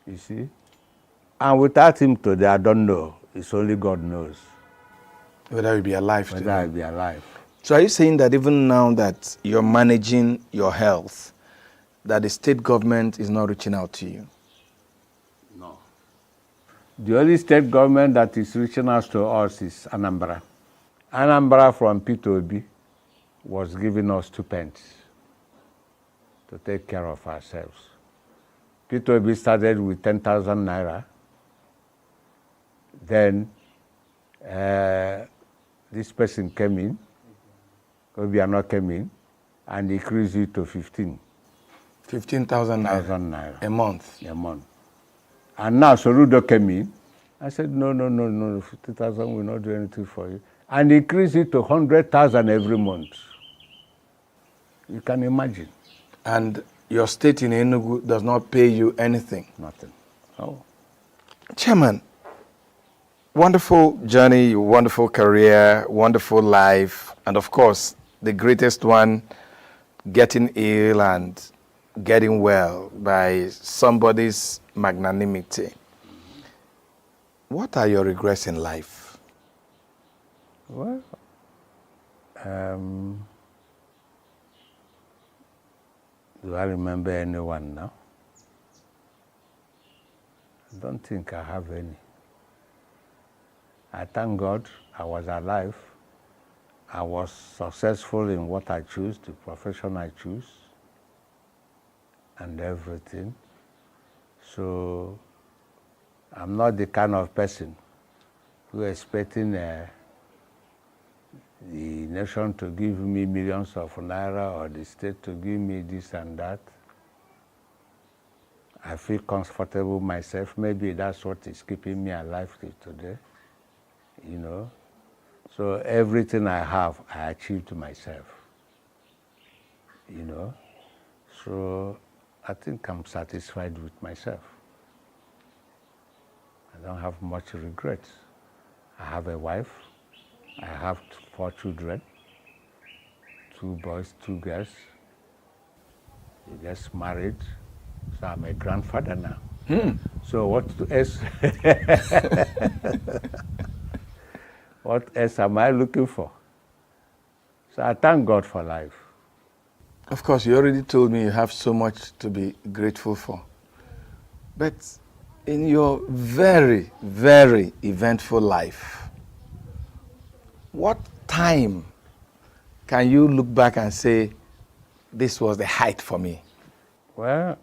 You see? And without him today, I don't know. It's only God knows. Whether he'll be alive today. Whether I'll be alive. So are you saying that even now that you're managing your health, that the state government is not reaching out to you? No. The only state government that is reaching out to us is Anambra. Anambra from P2B was giving us 2 pence to take care of ourselves. P2B started with 10,000 naira. Then this person came in, Obiano came in, and increased it to 15. 15,000 naira. A month? A month. And now Soludo came in. I said, no, 50,000 will not do anything for you. And increased it to 100,000 every month. You can imagine. And your state in Enugu does not pay you anything? Nothing. Oh. Chairman, wonderful journey, wonderful career, wonderful life, and of course, the greatest one, getting ill and getting well by somebody's magnanimity. What are your regrets in life? Well, do I remember anyone now? I don't think I have any. I thank God I was alive. I was successful in what I choose, the profession I choose, and everything. So I'm not the kind of person who is expecting the nation to give me millions of naira or the state to give me this and that. I feel comfortable myself. Maybe that's what is keeping me alive till today, you know. So everything I have, I achieved myself, you know. So I think I'm satisfied with myself. I don't have much regrets. I have a wife. I have 4 children, 2 boys, 2 girls. They just married, so I'm a grandfather now. So what else? What else am I looking for? So I thank God for life. Of course, you already told me you have so much to be grateful for. But in your very, very eventful life, what time can you look back and say, this was the height for me? Well,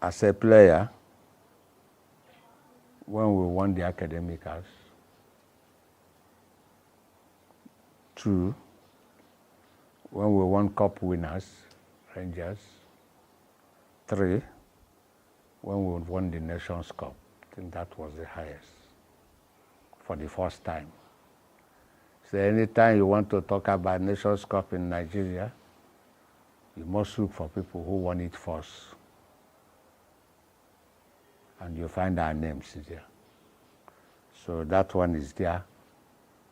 as a player, when we won the academicals, 2, when we won cup winners, Rangers, 3, when we won the Nations Cup. I think that was the highest for the first time. So anytime you want to talk about Nations Cup in Nigeria, you must look for people who won it first. And you find our names there. So that one is there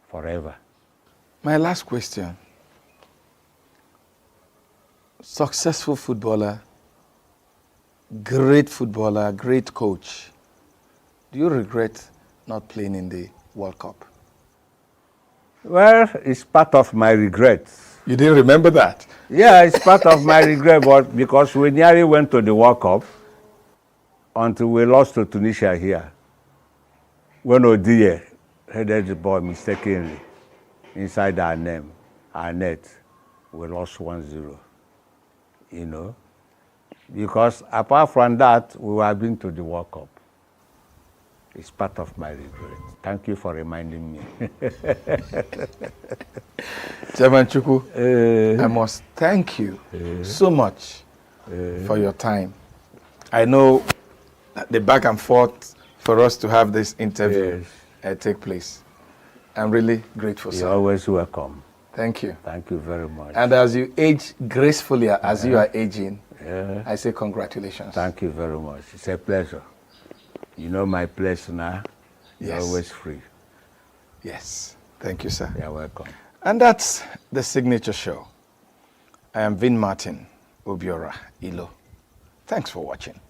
forever. My last question. Successful footballer, great coach. Do you regret not playing in the World Cup? Well, it's part of my regret. You didn't remember that? Yeah, it's part of my regret, but because we nearly went to the World Cup until we lost to Tunisia here. When Odie headed the ball mistakenly inside our net, we lost 1-0. You know, because apart from that, we have been to the World Cup. It's part of my regret. Thank you for reminding me. Chairman Chukwu, I must thank you so much for your time. I know the back and forth for us to have this interview take place. I'm really grateful, sir. You're always welcome. Thank you. Thank you very much. And as you age gracefully as you are aging, I say congratulations. Thank you very much. It's a pleasure. You know my place now. You're always free. Yes. Thank you, sir. You're welcome. And that's the signature show. I am Vin Martin Obiora Ilo. Thanks for watching.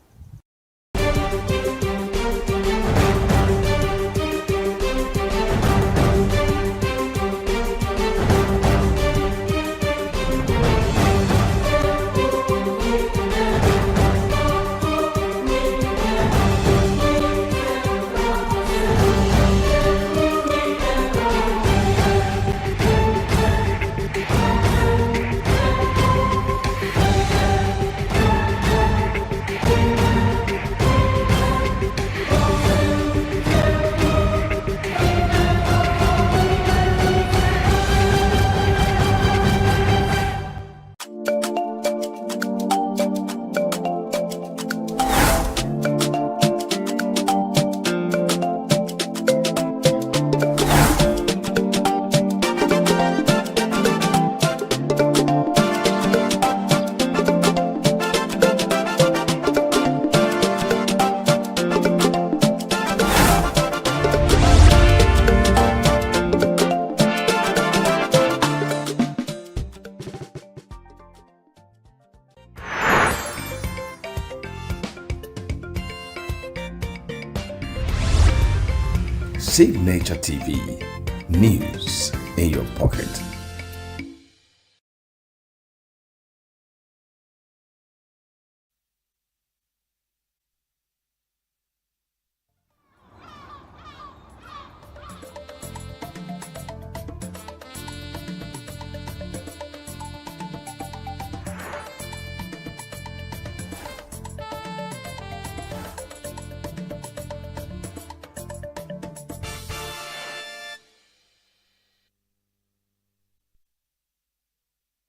Signature TV, news in your pocket.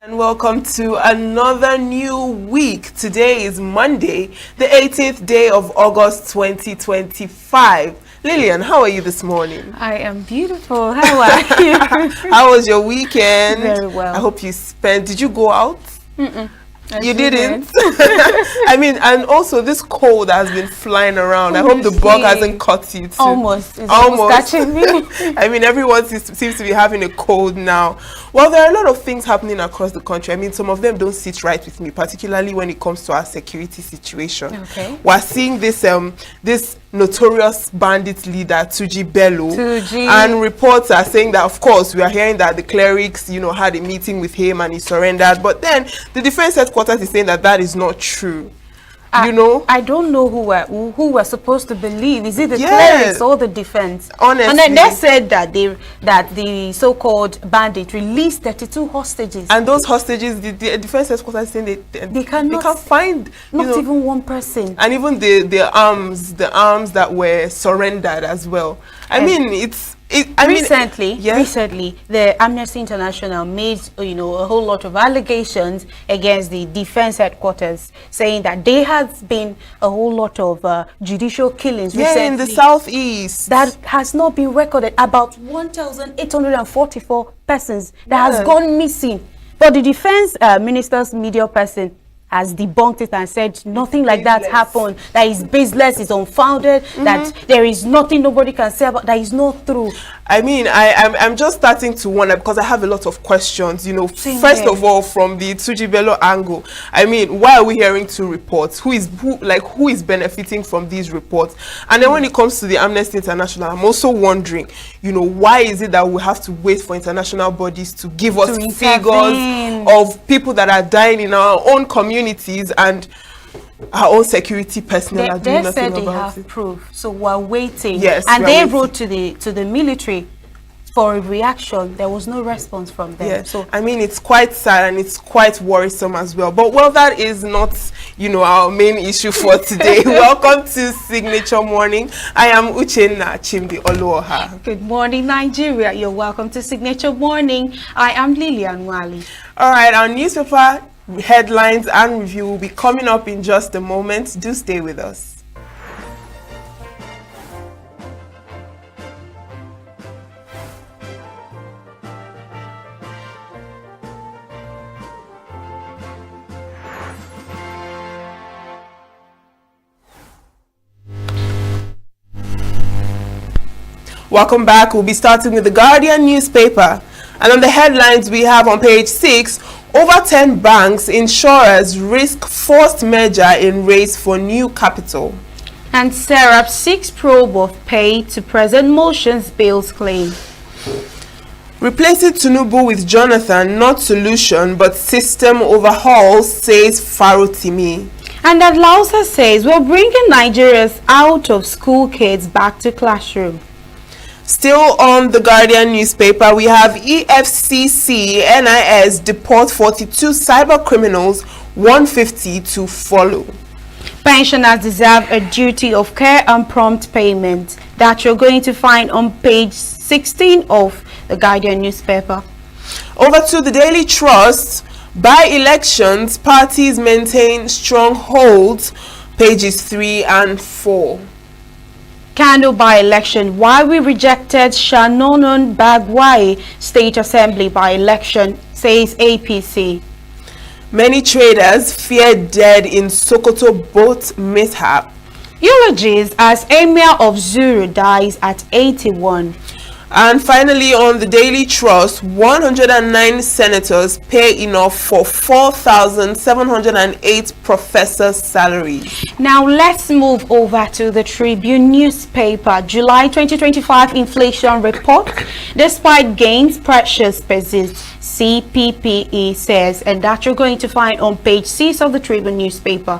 And welcome to another new week. Today is Monday, the 18th day of August 2025. Lillian, how are you this morning? I am beautiful. How are you? How was your weekend? Very well. I hope you spent. Did you go out? Mm-mm. You didn't? I mean, and also this cold has been flying around. I hope the bug hasn't caught you too. Almost. It's almost catching me. I mean, everyone seems to be having a cold now. Well, there are a lot of things happening across the country. I mean, some of them don't sit right with me, particularly when it comes to our security situation. Okay. We're seeing this this notorious bandit leader, Tuji Bello. And reports are saying that, of course, we are hearing that the clerics, you know, had a meeting with him and he surrendered. But then the defense headquarters is saying that that is not true. You know, I don't know who we're supposed to believe. Is it the clerics or the defense? Honestly, and then they said that the so-called bandit released 32 hostages. And those hostages, the defense headquarters saying they can't find not even one person. And even the arms that were surrendered as well. I mean, recently, the Amnesty International made a whole lot of allegations against the defense headquarters, saying that there has been a whole lot of judicial killings recently in the southeast that has not been recorded. About 1,844 persons that has gone missing, but the defense minister's media person has debunked it and said nothing like that happened, that is baseless, is unfounded, that there is nothing nobody can say about that is not true. I mean, I'm just starting to wonder, because I have a lot of questions, you know. First of all, from the Tuji Bello angle, I mean, why are we hearing two reports? Who is benefiting from these reports? And then when it comes to the Amnesty International, I'm also wondering, you know, why is it that we have to wait for international bodies to give us figures of people that are dying in our own communities and our own security personnel are doing nothing about it? They said they have proof, so we're waiting. Yes, and they wrote to the military for a reaction. There was no response from them. Yeah. So I mean, it's quite sad and it's quite worrisome as well. But well, that is not, you know, our main issue for today. Welcome to Signature Morning. I am Uchenna Chimdi Oluoha. Good morning, Nigeria. You're welcome to Signature Morning. I am Lilian Wali. All right, our newspaper headlines and review will be coming up in just a moment. Do stay with us. Welcome back. We'll be starting with the Guardian newspaper. And on the headlines we have on page 6, over 10 banks, insurers risk forced merger in race for new capital. And Serap seeks probe of pay to present motions bills claim. Replacing Tinubu with Jonathan, not solution but system overhaul, says Farotimi. And that Lausa says we're bringing Nigerians out of school kids back to classroom. Still on the Guardian newspaper, we have EFCC NIS deport 42 cyber criminals, 150 to follow. Pensioners deserve a duty of care and prompt payment. That you're going to find on page 16 of the Guardian newspaper. Over to the Daily Trust. By elections, parties maintain strongholds, pages 3 and 4. Kano by-election, why we rejected Shanonon Bagwai State Assembly by-election, says APC. Many traders fear dead in Sokoto boat mishap. Eulogies as Emir of Zuru dies at 81. And finally, on the Daily Trust, 109 senators pay enough for 4,708 professors' salaries. Now let's move over to the Tribune newspaper. July 2025 inflation report. Despite gains, pressures persist, CPPE says, and that you're going to find on page 6 of the Tribune newspaper.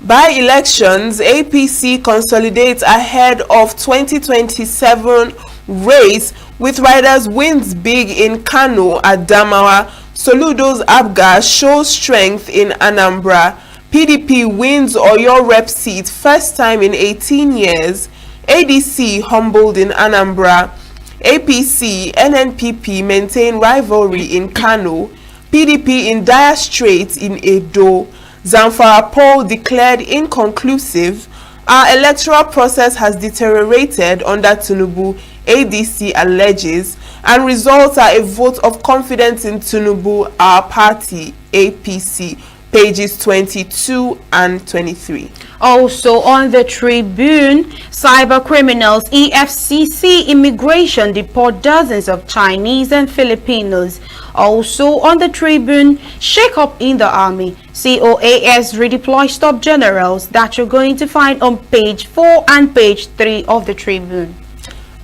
By elections, APC consolidates ahead of 2027 race with riders wins big in Kano, Adamawa. Soludo's Abga shows strength in Anambra. PDP wins Oyo rep seat first time in 18 years. ADC humbled in Anambra. APC, NNPP maintain rivalry in Kano. PDP in dire straits in Edo. Zamfara poll declared inconclusive. Our electoral process has deteriorated under Tinubu, ADC alleges, and results are a vote of confidence in Tinubu, our party, APC. pages 22 and 23. Also on the Tribune, cyber criminals EFCC immigration deport dozens of Chinese and Filipinos. Also on the Tribune, shake up in the army. COAS redeploy top generals that you're going to find on page 4 and page 3 of the Tribune.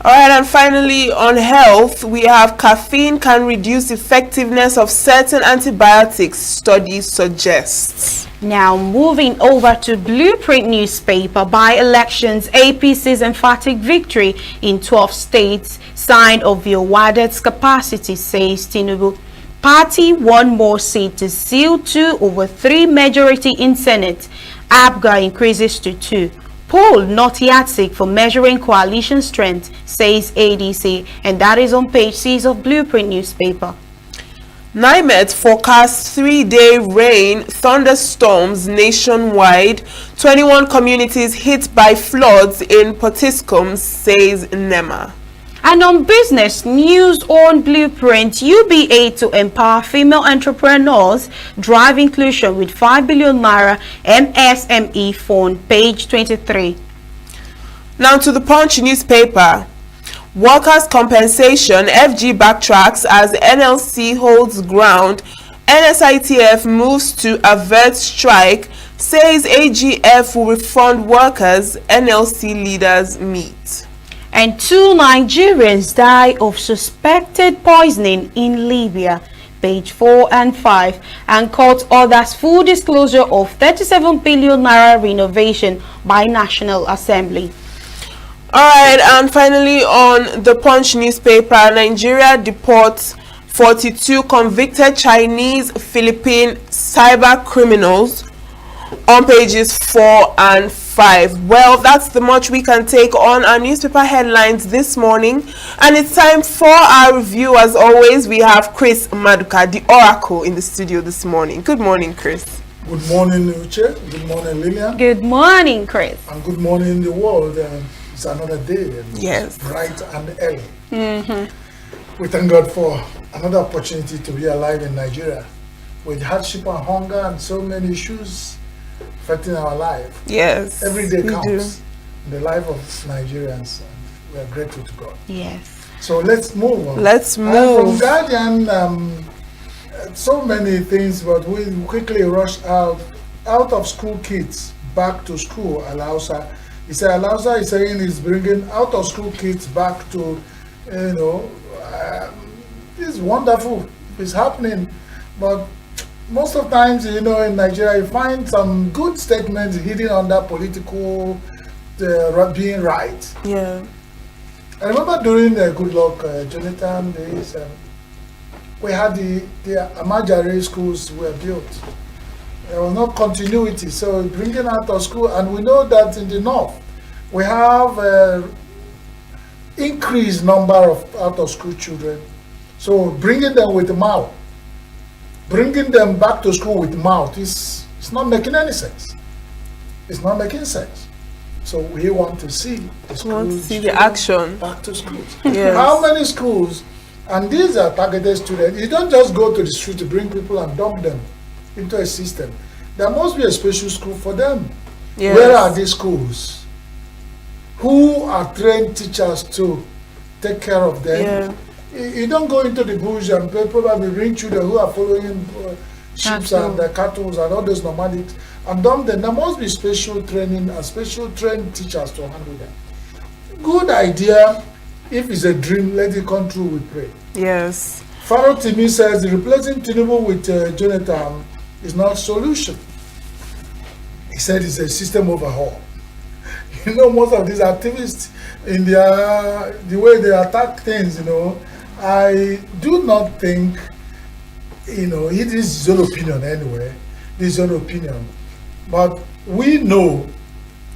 Alright, and finally on health, we have caffeine can reduce effectiveness of certain antibiotics, study suggests. Now moving over to Blueprint newspaper, by-elections, APC's emphatic victory in 12 states, sign of the awarded capacity, says Tinubu. Party won more seats to seal 2 over 3 majority in Senate. ABGA increases to 2. Poll not yardstick for measuring coalition strength, says ADC, and that is on page 6 of Blueprint newspaper. NIMET forecasts 3-day rain, thunderstorms nationwide. 21 communities hit by floods in Potiskum, says NEMA. And on business news on Blueprint, UBA to empower female entrepreneurs, drive inclusion with 5 billion naira MSME fund, page 23. Now to the Punch newspaper. Workers' compensation, FG backtracks as NLC holds ground. NSITF moves to avert strike, says AGF will refund workers. NLC leaders meet. And 2 Nigerians die of suspected poisoning in Libya, page 4 and 5. And court orders full disclosure of 37 billion naira renovation by National Assembly. Alright, and finally on the Punch newspaper, Nigeria deports 42 convicted Chinese Philippine cyber criminals, on pages 4 and 5. Well, that's the much we can take on our newspaper headlines this morning, and it's time for our review. As always, we have Chris Maduka, the Oracle, in the studio this morning. Good morning, Chris. Good morning, Uche. Good morning, Lillian. Good morning, Chris. And good morning, the world. It's another day. And yes. Bright and early. We thank God for another opportunity to be alive in Nigeria with hardship and hunger and so many issues affecting our life. Yes. Every day counts in the life of Nigerians. And we are grateful to God. Yes. So let's move on. Let's move. From Guardian, so many things, but we quickly rush out of school kids back to school. Alausa, he said, Alausa is saying he's bringing out of school kids back to, it's wonderful. It's happening, but most of the times, in Nigeria, you find some good statements hidden under political being right. Yeah. I remember during the Goodluck Jonathan days, we had the Amajare schools were built. There was no continuity, so bringing out of school, and we know that in the north, we have increased number of out of school children. So bringing them with the mouth, bringing them back to school with mouth it's not making any sense. It's not making sense. So we want to see the schools, the action back to schools. Yes. How many schools? And these are targeted students. You don't just go to the street to bring people and dump them into a system. There must be a special school for them. Yes. Where are these schools? Who are trained teachers to take care of them? Yeah. You don't go into the bush and probably bring children who are following sheep and cattle and all those nomadics and dump them. There must be special training and special trained teachers to handle them. Good idea. If it's a dream, let it come true, we pray. Yes. Pharaoh Timi says replacing Tinubu with Jonathan is not a solution. He said it's a system overhaul. Most of these activists, in the way they attack things, I do not think, it is his own opinion anyway, his own opinion. But we know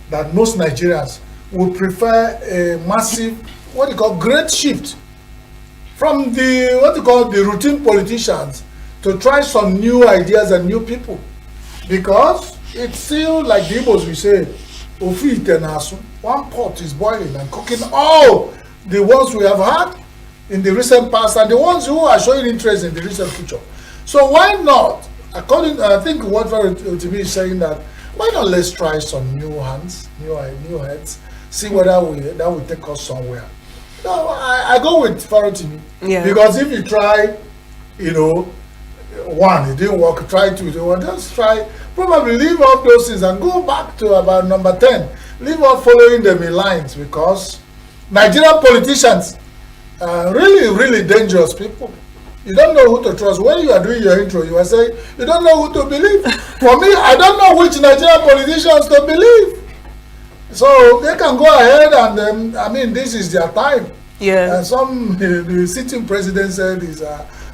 that most Nigerians would prefer a massive, great shift from the routine politicians to try some new ideas and new people. Because it's still like the Igbos we say, one pot is boiling and cooking all the ones we have had in the recent past and the ones who are showing interest in the recent future. So why not I think what to me is saying that why not let's try some new hands, new heads, see whether that will take us somewhere. No, I go with Farotimi. Yeah. Because if you try, one, it didn't work, try two, it didn't work, just try, probably leave off those things and go back to about number 10. Leave off following them in lines, because Nigerian politicians are really, really dangerous people. You don't know who to trust. When you are doing your intro, you are saying, you don't know who to believe. For me, I don't know which Nigerian politicians to believe. So they can go ahead and, this is their time. Yeah. And the sitting president said is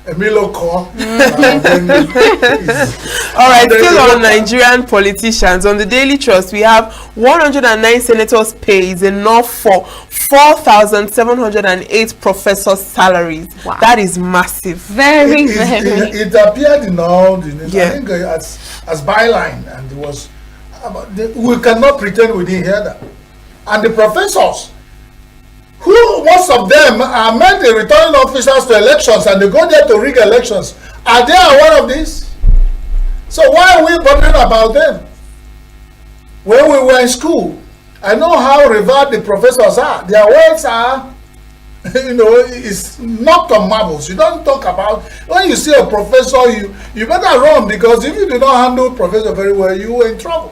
Emilio Kor. All right, still on Nigerian politicians. On the Daily Trust, we have 109 senators' pay is enough for 4,708 professors' salaries. Wow. That is massive. Very. It appeared in all the news. I think as byline, and it was. We cannot pretend we didn't hear that. And the professors, who most of them are meant the returning officers to elections, and they go there to rig elections, are they aware of this? So why are we bothering about them? When we were in school, I know how revered the professors are. Their words are, it's not on marbles. You don't talk about, when you see a professor, you better run, because if you do not handle professor very well, you are in trouble.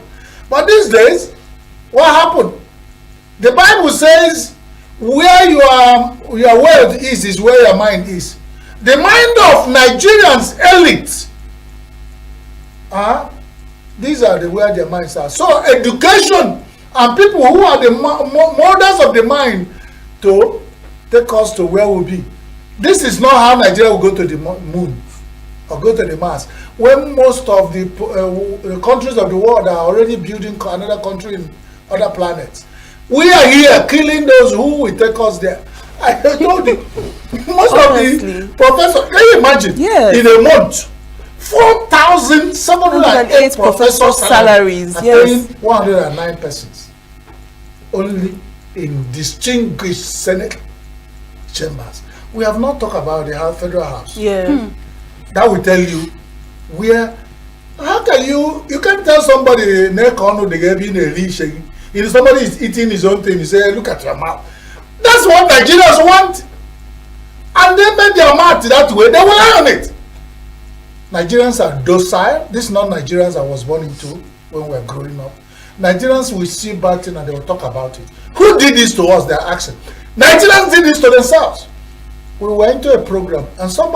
But these days, what happened? The Bible says, where your wealth is where your mind is. The mind of Nigerians elite, these are where their minds are. So education and people who are the molders of the mind to take us to where we'll be. This is not how Nigeria will go to the moon or go to the Mars. When most of the countries of the world are already building another country in other planets. We are here killing those who will take us there. I told you, most of the professors, can you imagine, in a month, 4,708 professors' salaries, paying 109 persons, only in distinguished Senate chambers. We have not talked about the Federal House. That will tell you where. How can you can't tell somebody neck on the game in a leash. If somebody is eating his own thing, you say, look at your mouth. That's what Nigerians want. And they made their mouth that way. They will lie on it. Nigerians are docile. This is not Nigerians I was born into when we were growing up. Nigerians will see bad things and they will talk about it. Who did this to us? They're asking. Nigerians did this to themselves. We went into a program and some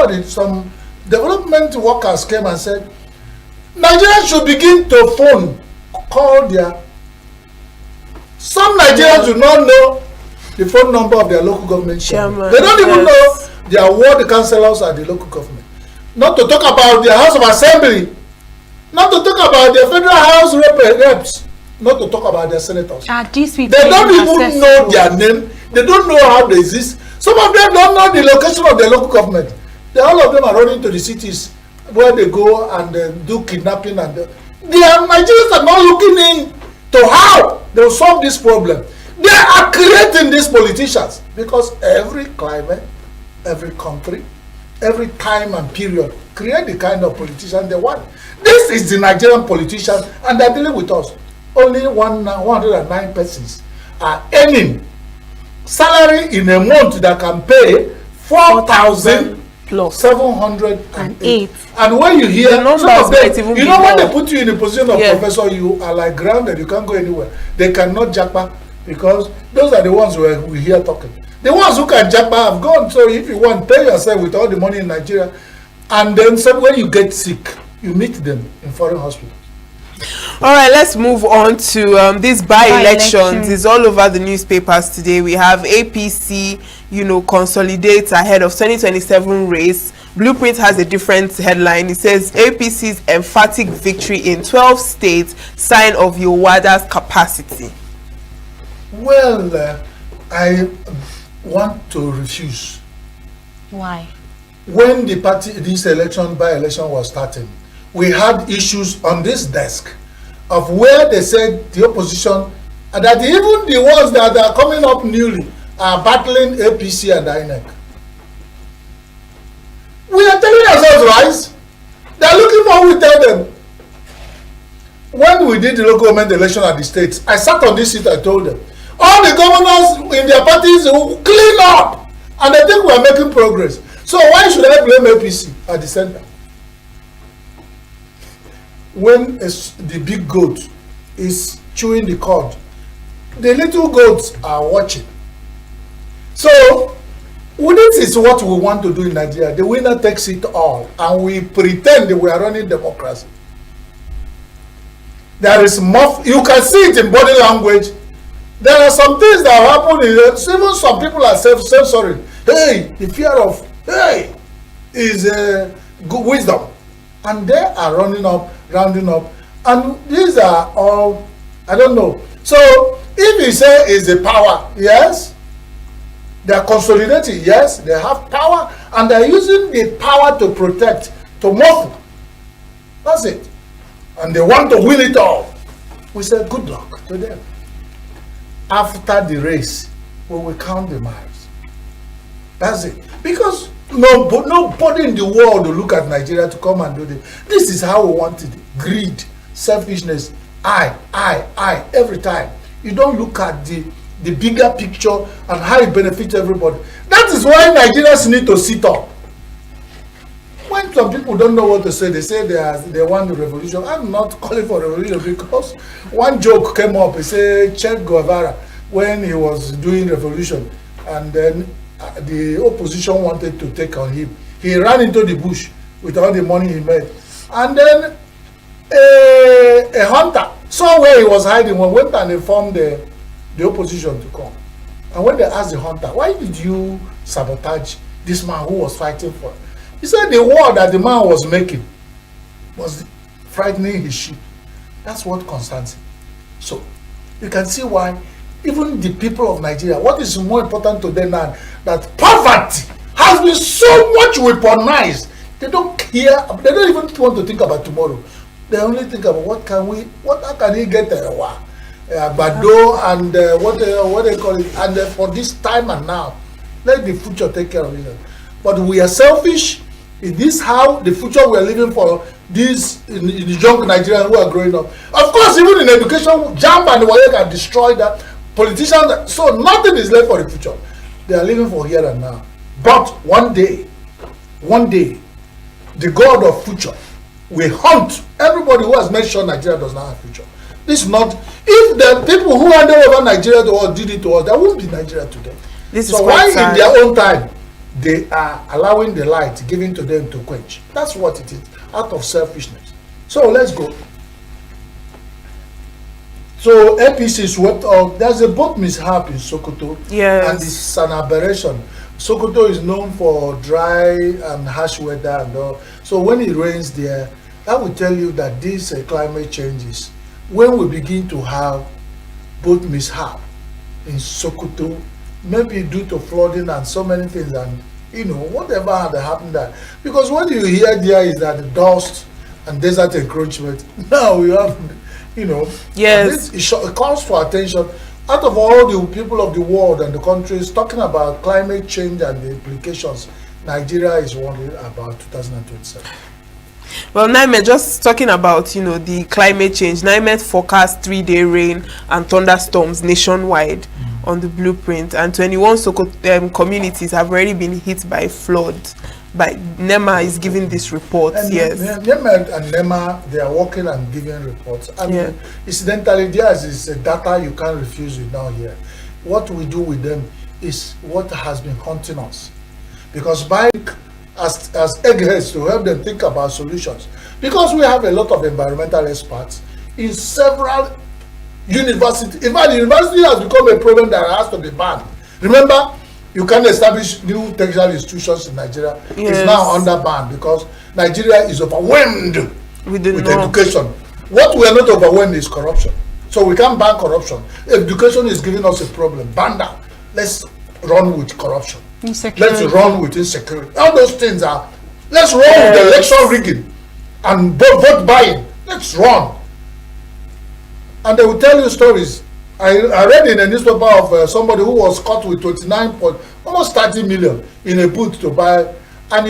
development workers came and said, Nigerians should begin to call their. Some Nigerians do not know the phone number of their local government chairman. They don't even know their ward councillors at the local government. Not to talk about their House of Assembly. Not to talk about their Federal House reps. Not to talk about their senators. They don't even know their name. They don't know how they exist. Some of them don't know the location of their local government. All of them are running to the cities where they go and do kidnapping. And Nigerians are not looking in to how they will solve this problem. They are creating these politicians because every climate, every country, every time and period create the kind of politician they want. This is the Nigerian politician, and they're dealing with us. Only 109 persons are earning salary in a month that can pay 4,708. And when you hear some of them, when they put you in a position of professor, you are like grounded. You can't go anywhere. They cannot jackpot because those are the ones we hear talking. The ones who can jackpot have gone. So if you want, pay yourself with all the money in Nigeria, and then when you get sick, you meet them in foreign hospitals. All right, let's move on to these by-elections. It's all over the newspapers today. We have APC, consolidates ahead of 2027 race. Blueprint has a different headline. It says APC's emphatic victory in 12 states, sign of Yowada's capacity. Well, I want to refuse. Why? When this by-election was starting, we had issues on this desk of where they said the opposition, and that even the ones that are coming up newly are battling APC and INEC. We are telling ourselves, right? They are looking for So we tell them, when we did the local government election at the states, I sat on this seat, I told them, all the governors in their parties will clean up, and I think we are making progress. So why should I blame APC at the center? When the big goat is chewing the cud, the little goats are watching. So this is what we want to do in Nigeria. The winner takes it all, and we pretend that we are running democracy. There is more. You can see it in body language. There are some things that happen. Even some people are self-sorry. Hey, the fear of is good wisdom, and they are running up, rounding up, and these are all, I don't know. So if you say is the power, yes, they are consolidating, yes, they have power, and they are using the power to protect, to muffle. That's it. And they want to win it all. We say good luck to them. After the race, we will count the miles. That's it. Because nobody in the world will look at Nigeria to come and do this. This is how we want it. Greed, selfishness, I, every time. You don't look at the bigger picture and how it benefits everybody. That is why Nigerians need to sit up. When some people don't know what to say, they say they want the revolution. I'm not calling for revolution because one joke came up. He said Che Guevara, when he was doing revolution, and then the opposition wanted to take on him. He ran into the bush with all the money he made. And then a hunter saw where he was hiding, went and informed the opposition to come. And when they asked the hunter, why did you sabotage this man who was fighting for him? He said the war that the man was making was frightening his sheep. That's what concerns him. So you can see why even the people of Nigeria, what is more important to them now, that poverty has been so much weaponized. They don't care, they don't even want to think about tomorrow. They only think about how can he get Bado and what they call it, and for this time and now, let the future take care of it. But we are selfish. Is this how the future we are living for these in the young Nigerians who are growing up? Of course, even in education, JAMB and WAEC have destroyed that. Politicians, so nothing is left for the future. They are living for here and now. But one day, the God of future will hunt everybody who has made sure Nigeria does not have future. This is not, if the people who handed over Nigeria to us did it to us, there won't be Nigeria today. So why in their own time they are allowing the light given to them to quench? That's what it is, out of selfishness. So let's go. So APC swept up. There's a boat mishap in Sokoto. Yes. And it's an aberration. Sokoto is known for dry and harsh weather and all. So when it rains there, I will tell you that this climate changes. When we begin to have boat mishap in Sokoto, maybe due to flooding and so many things, and whatever had happened there. Because what you hear there is that the dust and desert encroachment. Now we have, yes, it calls for attention. Out of all the people of the world and the countries talking about climate change and the implications, Nigeria is worried about 2027. Well, Naime, just talking about, the climate change, Naime forecast 3-day rain and thunderstorms nationwide on the blueprint, and 21 communities have already been hit by floods. But NEMA is giving this report, and yes. NEMA and NEMA, they are working and giving reports. And incidentally, there is data you can't refuse with now here. What we do with them is what has been haunting us. Because by as eggheads to help them think about solutions. Because we have a lot of environmental experts in several universities. In fact, the university has become a problem that has to be banned. Remember, you can't establish new technical institutions in Nigeria. Yes. It's now under ban because Nigeria is overwhelmed with education. What we are not overwhelmed is corruption. So we can't ban corruption. Education is giving us a problem. Ban that. Let's run with corruption. Let's run with insecurity. All those things are. Let's run with the election rigging and vote buying. Let's run. And they will tell you stories. I read in a newspaper of somebody who was caught with 29 point, almost 30 million in a booth to buy. And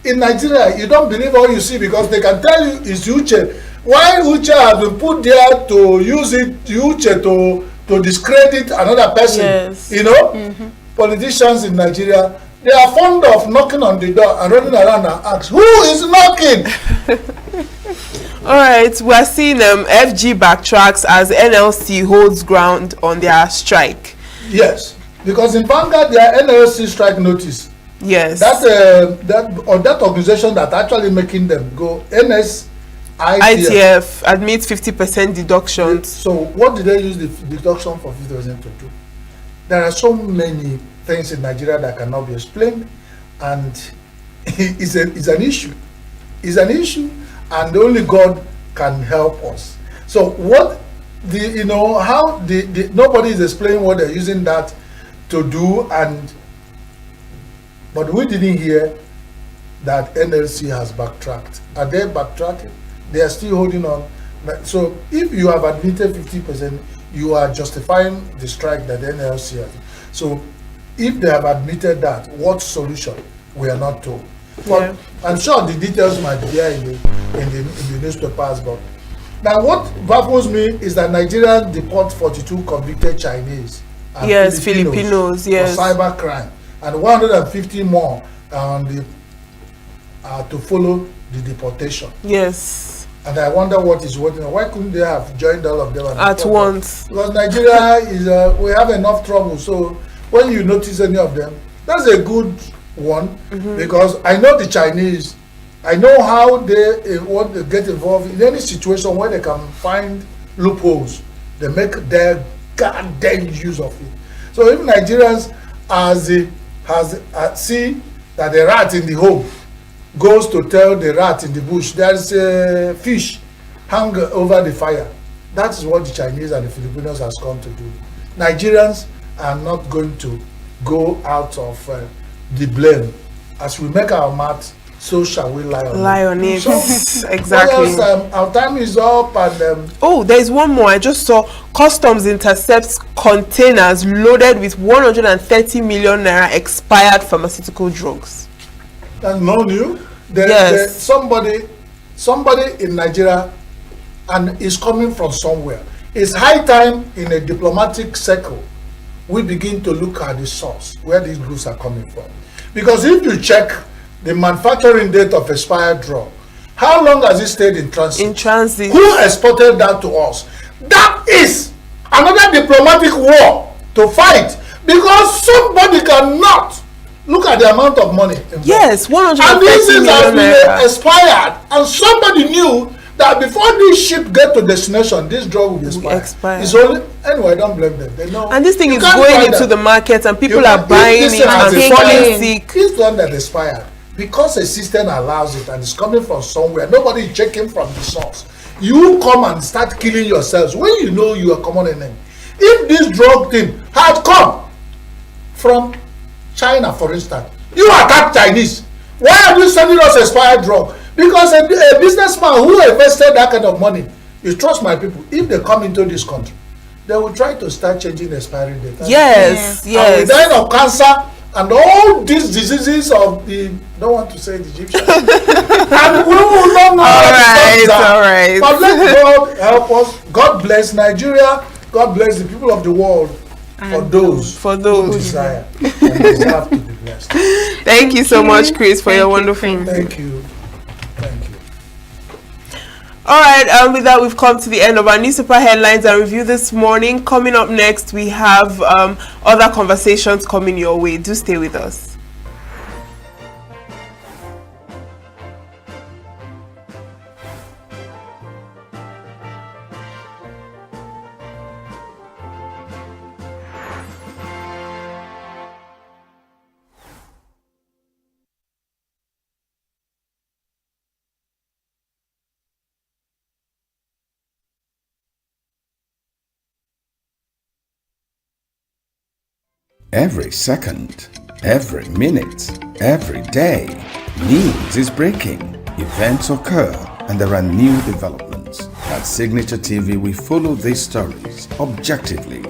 In Nigeria, you don't believe all you see because they can tell you it's Uche. Why Uche has been put there to use it, Uche to discredit another person? Yes. You know, politicians in Nigeria, they are fond of knocking on the door and running around and ask, who is knocking? All right, we're seeing FG backtracks as NLC holds ground on their strike. Yes, because in Vanguard, their NLC strike notice. Yes. That organization that actually making them go, ITF admits 50% deductions. So what did they use the deduction for 50% to do? There are so many things in Nigeria that cannot be explained, and it's an issue. It's an issue, and only God can help us. So what nobody is explaining what they're using that to do, but we didn't hear that NLC has backtracked. Are they backtracking? They are still holding on. So if you have admitted 50%, you are justifying the strike that the NLC has. So if they have admitted that, what solution? We are not told. But I'm sure the details might be there in the newspapers. But now what baffles me is that Nigeria deport 42 convicted Chinese and Filipinos for cyber crime, and 150 more to follow the deportation. Yes. And I wonder what is working. Why couldn't they have joined all of them at once? Because Nigeria is we have enough trouble. So when you notice any of them, that's a good one, because I know the Chinese. I know how they want to get involved in any situation where they can find loopholes. They make their goddamn use of it. So if Nigerians see that a rat in the home goes to tell the rat in the bush there's a fish hung over the fire, that is what the Chinese and the Filipinos has come to do. Nigerians are not going to go out of the blame. As we make our math, so shall we lie on it. So, exactly. Our time is up, and there's one more. I just saw customs intercepts containers loaded with 130 million naira expired pharmaceutical drugs. That's no new. Somebody in Nigeria, and is coming from somewhere. It's high time in a diplomatic circle we begin to look at the source where these goods are coming from. Because if you check the manufacturing date of expired drug, how long has it stayed in transit? In transit. Who exported that to us? That is another diplomatic war to fight, because somebody cannot look at the amount of money involved. Yes, 130 and these things have million been naira. expired, and somebody knew that before this ship get to destination, this drug will be expired. It's only anyway. Don't blame them. They know. And this thing is going into the market, and people are buying it and falling sick. This one that expired, because a system allows it and it's coming from somewhere. Nobody is checking from the source. You come and start killing yourselves when you know you are common enemy. If this drug thing had come from China, for instance, you attack Chinese. Why are you sending us expired drug? Because a businessman who invested that kind of money, you trust my people, if they come into this country, they will try to start changing the expiry date. Yes. And we die of cancer and all these diseases of the, don't want to say the Egyptians. And we will not know all right. But let God help us. God bless Nigeria. God bless the people of the world. For those who desire and deserve to be blessed. Thank you so much, Chris, for your wonderful. Thank you. All right, with that, we've come to the end of our newspaper headlines and review this morning. Coming up next, we have other conversations coming your way. Do stay with us. Every second, every minute, every day, news is breaking, events occur, and there are new developments. At Signature TV, we follow these stories objectively,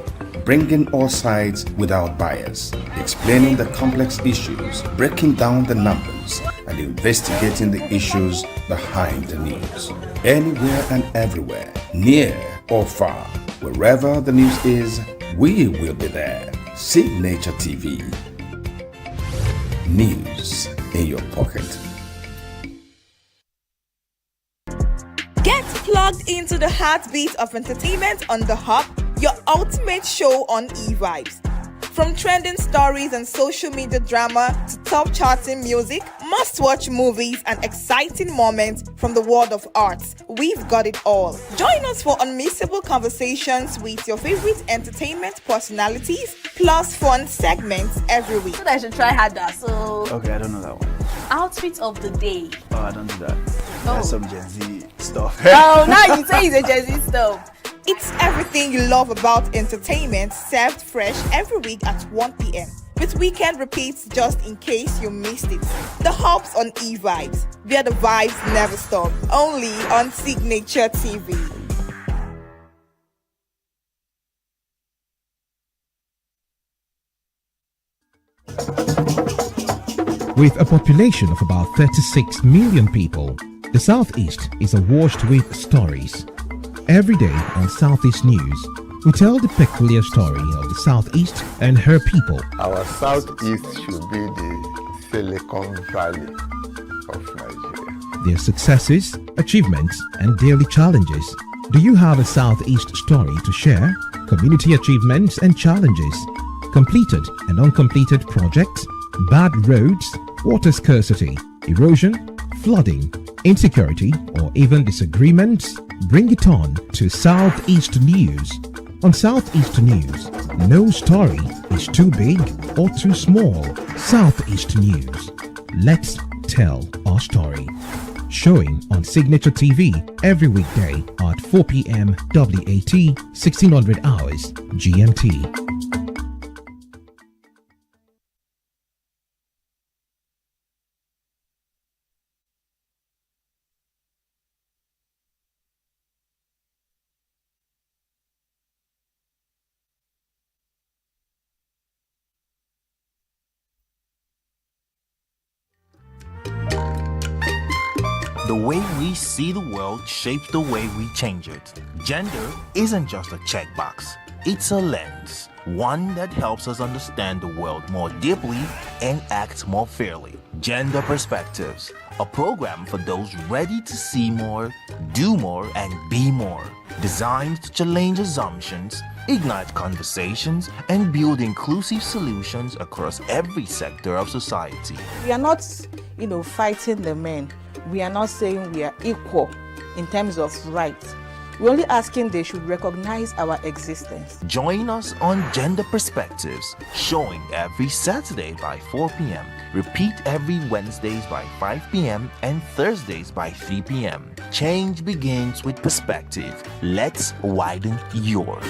bringing all sides without bias, explaining the complex issues, breaking down the numbers, and investigating the issues behind the news. Anywhere and everywhere, near or far, wherever the news is, we will be there. Signature TV. News in your pocket. Get plugged into the heartbeat of entertainment on The Hub, your ultimate show on eVibes. From trending stories and social media drama to top charting music, must-watch movies and exciting moments from the world of arts, we've got it all. Join us for unmissable conversations with your favorite entertainment personalities, plus fun segments every week. So I should try harder. So Okay, I don't know that one. outfit of the day. Oh, I don't do that. That's some Gen Z stuff. Oh, now you say it's a Gen Z stuff. It's everything you love about entertainment served fresh every week at 1 p.m. with weekend repeats just in case you missed it. The Hub's on eVibes, where the vibes never stop. Only on Signature TV. With a population of about 36 million people, the Southeast is awash with stories. Every day on Southeast News, we tell the peculiar story of the Southeast and her people. Our Southeast should be the Silicon Valley of Nigeria. Their successes, achievements, and daily challenges. Do you have a Southeast story to share? Community achievements and challenges, completed and uncompleted projects, bad roads, water scarcity, erosion, flooding, insecurity, or even disagreements? Bring it on to Southeast News. On Southeast News, no story is too big or too small. Southeast News. Let's tell our story. Showing on Signature TV every weekday at 4 p.m. WAT, 1600 hours GMT. The way we see the world shapes the way we change it. Gender isn't just a checkbox, it's a lens. One that helps us understand the world more deeply and act more fairly. Gender Perspectives, a program for those ready to see more, do more, and be more. Designed to challenge assumptions, ignite conversations, and build inclusive solutions across every sector of society. We are not, fighting the men. We are not saying we are equal in terms of rights. We're only asking they should recognize our existence. Join us on Gender Perspectives, showing every Saturday by 4 p.m. Repeat every Wednesdays by 5 p.m. and Thursdays by 3 p.m. Change begins with perspective. Let's widen yours.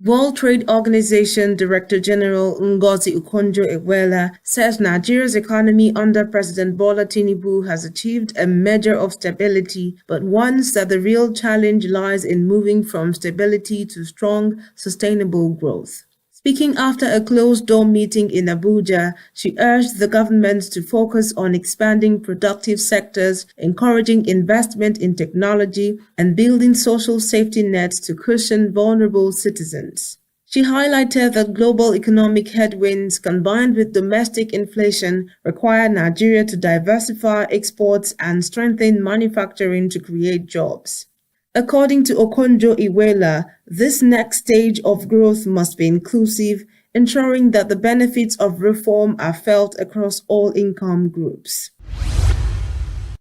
World Trade Organization Director General Ngozi Okonjo-Iweala says Nigeria's economy under President Bola Tinubu has achieved a measure of stability, but warns that the real challenge lies in moving from stability to strong, sustainable growth. Speaking after a closed-door meeting in Abuja, she urged the government to focus on expanding productive sectors, encouraging investment in technology, and building social safety nets to cushion vulnerable citizens. She highlighted that global economic headwinds combined with domestic inflation require Nigeria to diversify exports and strengthen manufacturing to create jobs. According to Okonjo-Iweala, this next stage of growth must be inclusive, ensuring that the benefits of reform are felt across all income groups.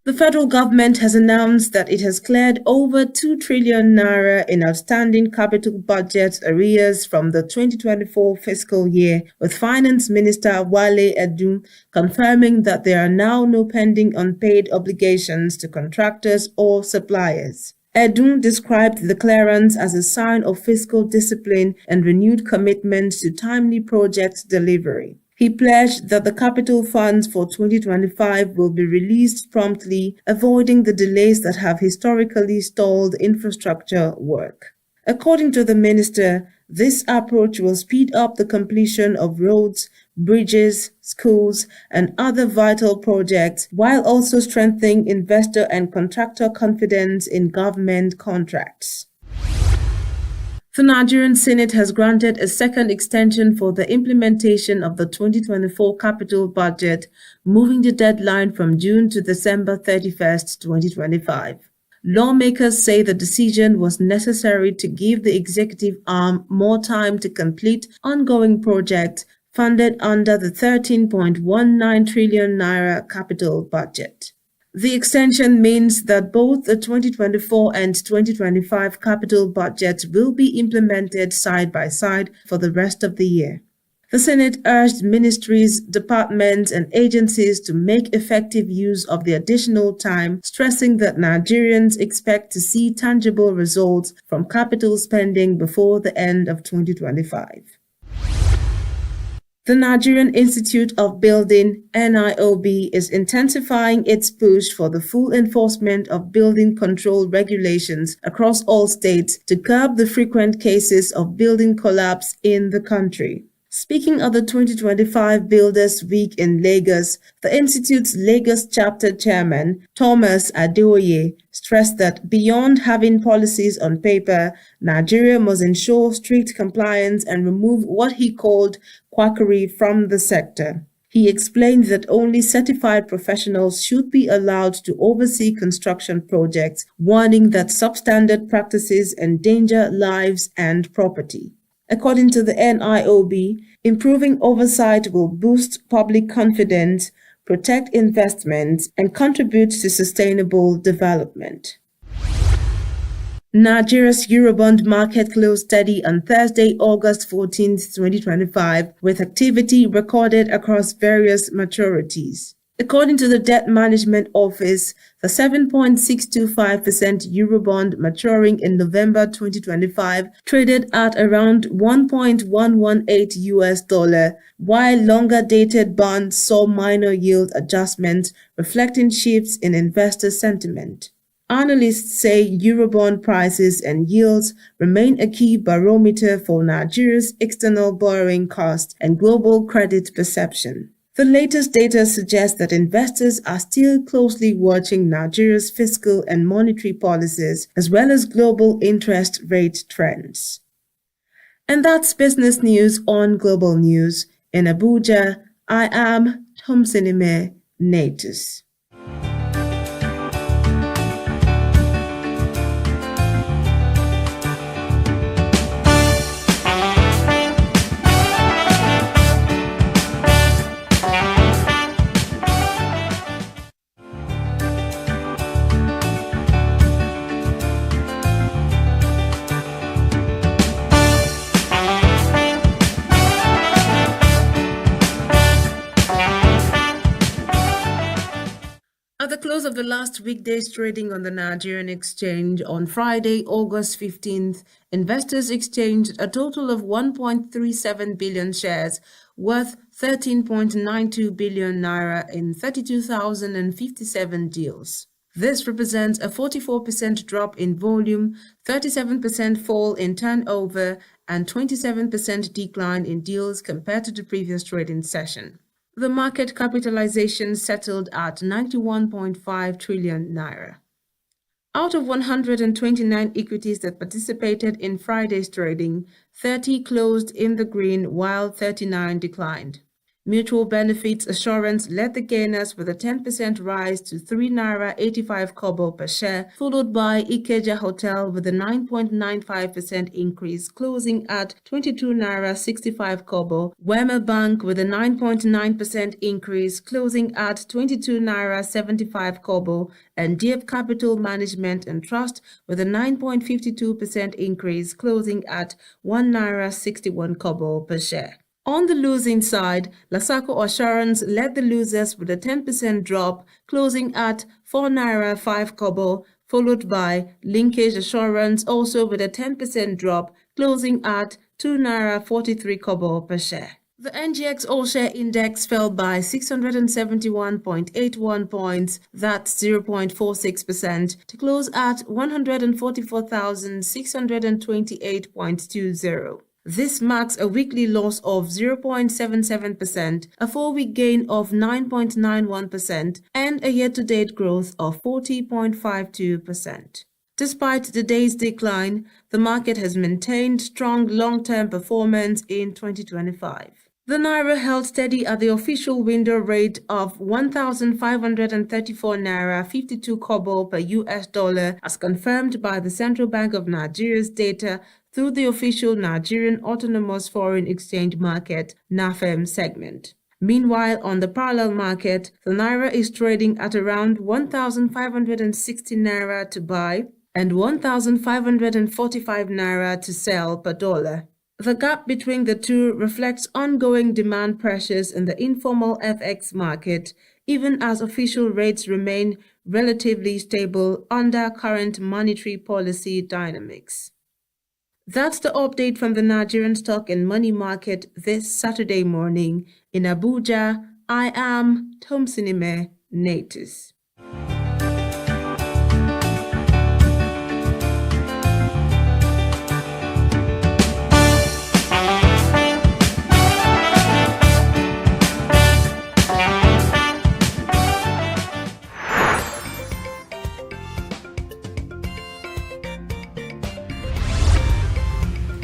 The federal government has announced that it has cleared over 2 trillion naira in outstanding capital budget arrears from the 2024 fiscal year, with Finance Minister Wale Edun confirming that there are now no pending unpaid obligations to contractors or suppliers. Edun described the clearance as a sign of fiscal discipline and renewed commitment to timely project delivery. He pledged that the capital funds for 2025 will be released promptly, avoiding the delays that have historically stalled infrastructure work. According to the minister, this approach will speed up the completion of roads, bridges, schools, and other vital projects, while also strengthening investor and contractor confidence in government contracts. The Nigerian Senate has granted a second extension for the implementation of the 2024 capital budget, moving the deadline from June to December 31st, 2025. Lawmakers say the decision was necessary to give the executive arm more time to complete ongoing projects funded under the 13.19 trillion naira capital budget. The extension means that both the 2024 and 2025 capital budgets will be implemented side by side for the rest of the year. The Senate urged ministries, departments, and agencies to make effective use of the additional time, stressing that Nigerians expect to see tangible results from capital spending before the end of 2025. The Nigerian Institute of Building, NIOB, is intensifying its push for the full enforcement of building control regulations across all states to curb the frequent cases of building collapse in the country. Speaking at the 2025 Builders Week in Lagos, the Institute's Lagos chapter chairman, Thomas Adeoye, stressed that beyond having policies on paper, Nigeria must ensure strict compliance and remove what he called quackery from the sector. He explained that only certified professionals should be allowed to oversee construction projects, warning that substandard practices endanger lives and property. According to the NIOB, improving oversight will boost public confidence, protect investments, and contribute to sustainable development. Nigeria's Eurobond market closed steady on Thursday, August 14, 2025, with activity recorded across various maturities. According to the Debt Management Office, the 7.625% Eurobond maturing in November 2025 traded at around $1.118, while longer-dated bonds saw minor yield adjustments, reflecting shifts in investor sentiment. Analysts say Eurobond prices and yields remain a key barometer for Nigeria's external borrowing costs and global credit perception. The latest data suggests that investors are still closely watching Nigeria's fiscal and monetary policies, as well as global interest rate trends. And that's business news on Global News. In Abuja, I am Tomsinime Natus. At the close of the last weekday's trading on the Nigerian exchange on Friday, August 15th, investors exchanged a total of 1.37 billion shares worth 13.92 billion naira in 32,057 deals. This represents a 44% drop in volume, 37% fall in turnover, and 27% decline in deals compared to the previous trading session. The market capitalization settled at 91.5 trillion naira. Out of 129 equities that participated in Friday's trading, 30 closed in the green while 39 declined. Mutual Benefits Assurance led the gainers with a 10% rise to 3 naira 85 kobo per share, followed by Ikeja Hotel with a 9.95% increase, closing at 22 naira 65 kobo, Wema Bank with a 9.9% increase, closing at 22 naira 75 kobo, and Deep Capital Management and Trust with a 9.52% increase, closing at 1 naira 61 kobo per share. On the losing side, Lasako Assurance led the losers with a 10% drop, closing at 4 naira 5 kobo, followed by Linkage Assurance also with a 10% drop, closing at 2 naira 43 kobo per share. The NGX All-Share Index fell by 671.81 points, that's 0.46%, to close at 144,628.20. This marks a weekly loss of 0.77%, a 4-week gain of 9.91%, and a year-to-date growth of 40.52%. Despite the day's decline, the market has maintained strong long-term performance in 2025. The Naira held steady at the official window rate of 1,534 Naira 52 kobo per US dollar as confirmed by the Central Bank of Nigeria's data through the official Nigerian Autonomous Foreign Exchange Market (NAFEM) segment. Meanwhile, on the parallel market, the Naira is trading at around 1,560 Naira to buy and 1,545 Naira to sell per dollar. The gap between the two reflects ongoing demand pressures in the informal FX market, even as official rates remain relatively stable under current monetary policy dynamics. That's the update from the Nigerian stock and money market this Saturday morning. In Abuja, I am Tomsinime Natus.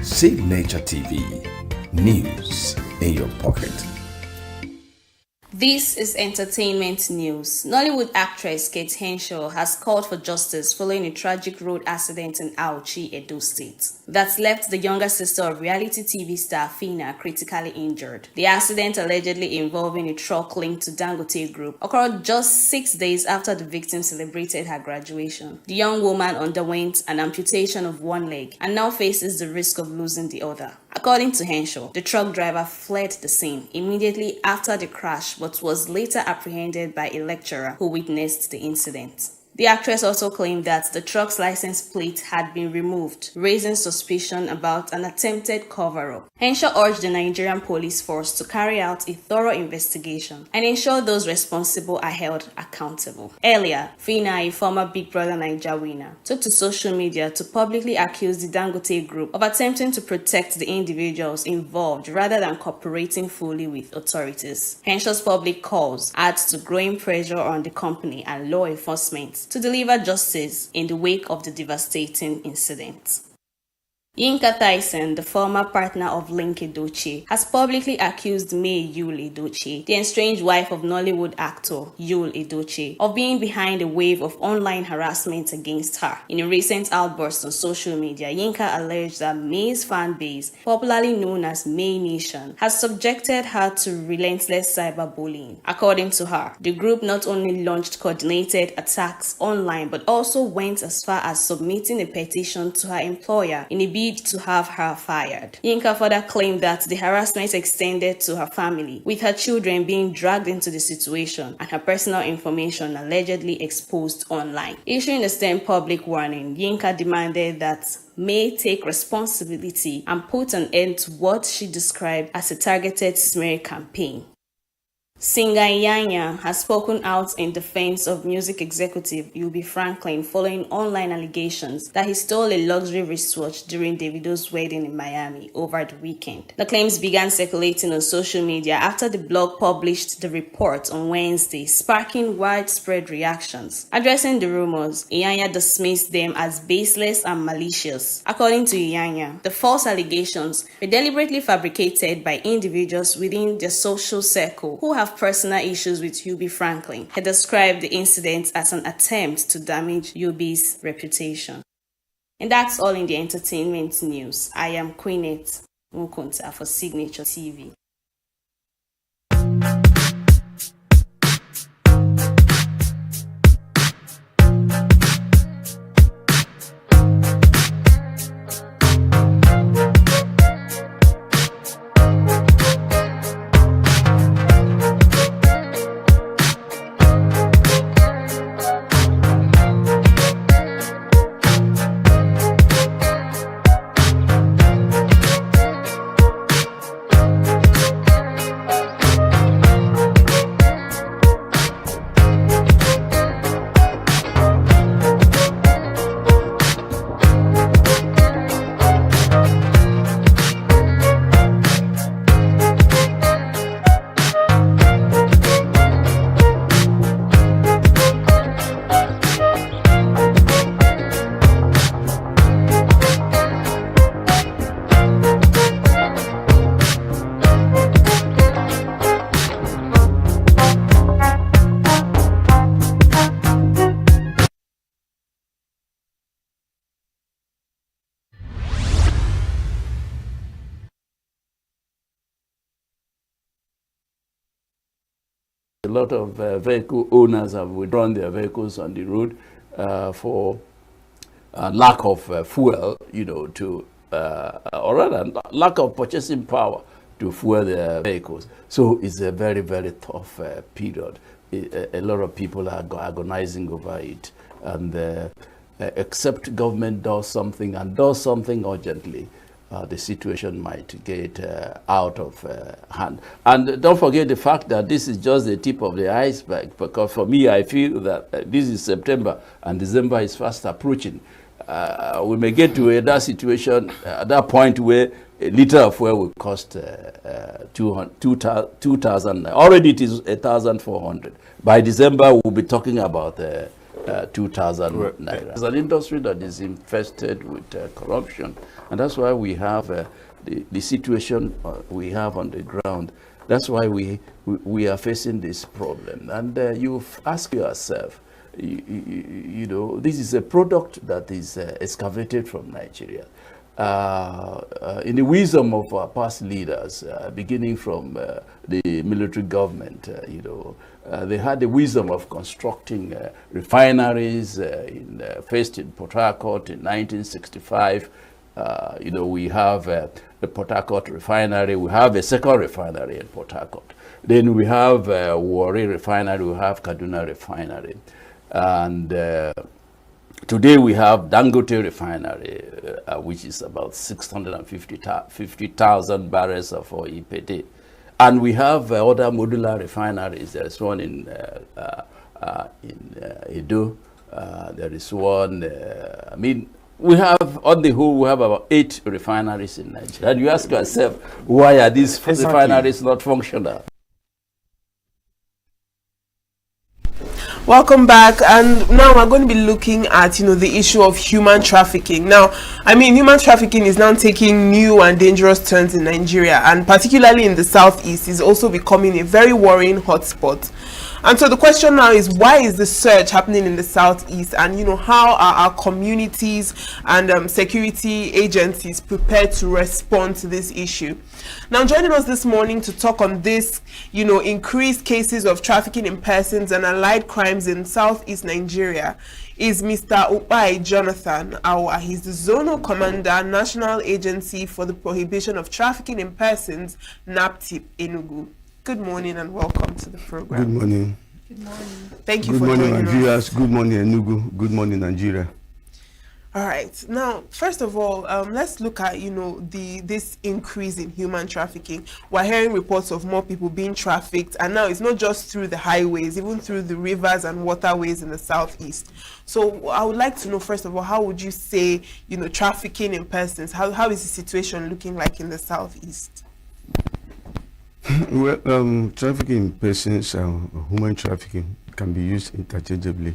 Signature TV, news in your pocket. This is entertainment news. Nollywood actress Kate Henshaw has called for justice following a tragic road accident in Auchi, Edo State, that left the younger sister of reality TV star Fina critically injured. The accident, allegedly involving a truck linked to Dangote Group, occurred just 6 days after the victim celebrated her graduation. The young woman underwent an amputation of one leg and now faces the risk of losing the other. According to Henshaw, the truck driver fled the scene immediately after the crash but was later apprehended by a lecturer who witnessed the incident. The actress also claimed that the truck's license plate had been removed, raising suspicion about an attempted cover-up. Henshaw urged the Nigerian police force to carry out a thorough investigation and ensure those responsible are held accountable. Earlier, Fina, a former Big Brother Naija winner, took to social media to publicly accuse the Dangote Group of attempting to protect the individuals involved rather than cooperating fully with authorities. Henshaw's public calls add to growing pressure on the company and law enforcement to deliver justice in the wake of the devastating incident. Yinka Tyson, the former partner of Link Edochie, has publicly accused May Yul Edochie, the estranged wife of Nollywood actor Yul Edochie, of being behind a wave of online harassment against her. In a recent outburst on social media, Yinka alleged that May's fan base, popularly known as May Nation, has subjected her to relentless cyberbullying. According to her, the group not only launched coordinated attacks online but also went as far as submitting a petition to her employer in a bid to have her fired. Yinka further claimed that the harassment extended to her family, with her children being dragged into the situation and her personal information allegedly exposed online. Issuing a stern public warning, Yinka demanded that May take responsibility and put an end to what she described as a targeted smear campaign. Singer Iyanya has spoken out in defense of music executive Ubi Franklin following online allegations that he stole a luxury wristwatch during Davido's wedding in Miami over the weekend. The claims began circulating on social media after the blog published the report on Wednesday, sparking widespread reactions. Addressing the rumors, Iyanya dismissed them as baseless and malicious. According to Iyanya, the false allegations were deliberately fabricated by individuals within their social circle who have personal issues with Ubi Franklin. He described the incident as an attempt to damage Ubi's reputation. And that's all in the entertainment news. I am Queenette Mukunta for Signature TV. lot of vehicle owners have withdrawn their vehicles on the road for lack of fuel, you know, to or rather lack of purchasing power to fuel their vehicles. So it's a very, very tough period. A lot of people are agonizing over it, and except government does something and does something urgently, the situation might get out of hand. And don't forget the fact that this is just the tip of the iceberg, because for me, I feel that this is September and December is fast approaching. We may get to that situation at that point where a liter of fuel will cost 2,000. Already it is 1,400. By December, we'll be talking about 2,000 naira. It's an industry that is infested with corruption, and that's why we have the situation we have on the ground. That's why we are facing this problem. And you ask yourself, you know, this is a product that is excavated from Nigeria. In the wisdom of our past leaders, beginning from the military government, you know, they had the wisdom of constructing refineries, first in Port Harcourt in 1965. You know, we have the Port Harcourt refinery. We have a second refinery in Port Harcourt. Then we have Warri refinery. We have Kaduna refinery. And today we have Dangote refinery, which is about 650,000 barrels of oil per day. And we have other modular refineries. There is one in Edo. There is one, I mean, we have, on the whole, we have about 8 refineries in Nigeria. And you ask yourself, why are these refineries not functional? Welcome back, and now we're going to be looking at, you know, the issue of human trafficking. Now, I mean, human trafficking is now taking new and dangerous turns in Nigeria, and particularly in the southeast is also becoming a very worrying hotspot. And so the question now is, why is the surge happening in the southeast, and, you know, how are our communities and security agencies prepared to respond to this issue? Now, joining us this morning to talk on this, you know, increased cases of trafficking in persons and allied crimes in southeast Nigeria is Mr. Upai Jonathan Awa. He's the Zonal Commander, National Agency for the Prohibition of Trafficking in Persons, NAPTIP, ENUGU. Good morning and welcome to the program. Good morning. Good morning. Thank you for joining us. Good morning, Nigerians. Good morning, ENUGU. Good morning, Nigeria. All right. Now, first of all, let's look at, you know, this increase in human trafficking. We're hearing reports of more people being trafficked, and now it's not just through the highways, even through the rivers and waterways in the southeast. So I would like to know, first of all, how would you say, you know, trafficking in persons, how is the situation looking like in the southeast? Well, trafficking in persons, human trafficking can be used interchangeably.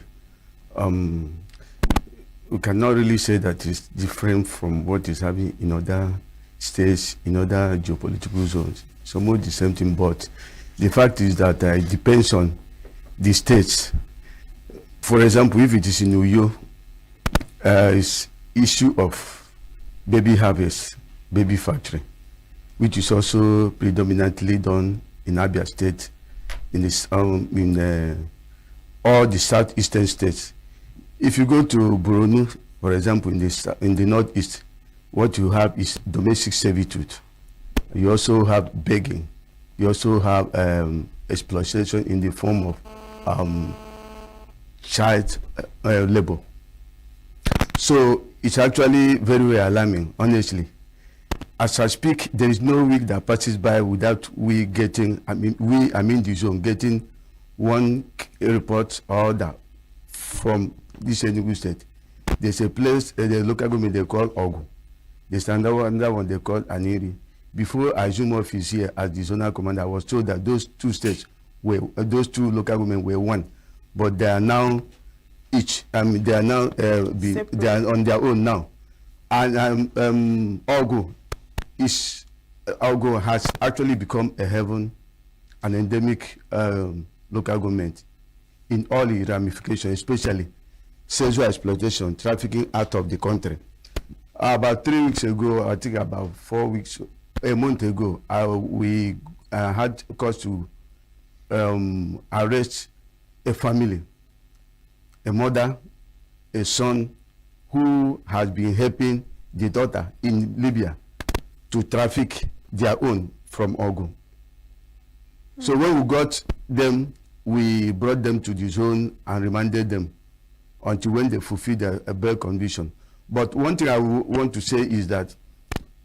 We cannot really say that it's different from what is happening in other states, in other geopolitical zones. It's almost the same thing, but the fact is that it depends on the states. For example, if it is in Uyo, it's issue of baby harvest, baby factory, which is also predominantly done in Abia State, in this all the southeastern states. If you go to Borno, for example, in the northeast, what you have is domestic servitude. You also have begging. You also have exploitation in the form of child labor. So it's actually very, very alarming, honestly. As I speak, there is no week that passes by without we getting, the zone, getting one report or other from this ENUGU state. There's a place, the local government they call ENUGU. There's another one they call Aniri. Before I assumed office here as the zonal commander, I was told that those two states were, those two local government were one, but they are now each. They are now they are on their own now, and ENUGU has actually become a heaven, an endemic local government in all the ramifications, especially sexual exploitation, trafficking out of the country. About 3 weeks ago, I think about 4 weeks, a month ago, we had cause to arrest a family, a mother, a son who has been helping the daughter in Libya to traffic their own from Ogun. So when we got them, we brought them to the zone and remanded them until when they fulfill their bail condition. But one thing I want to say is that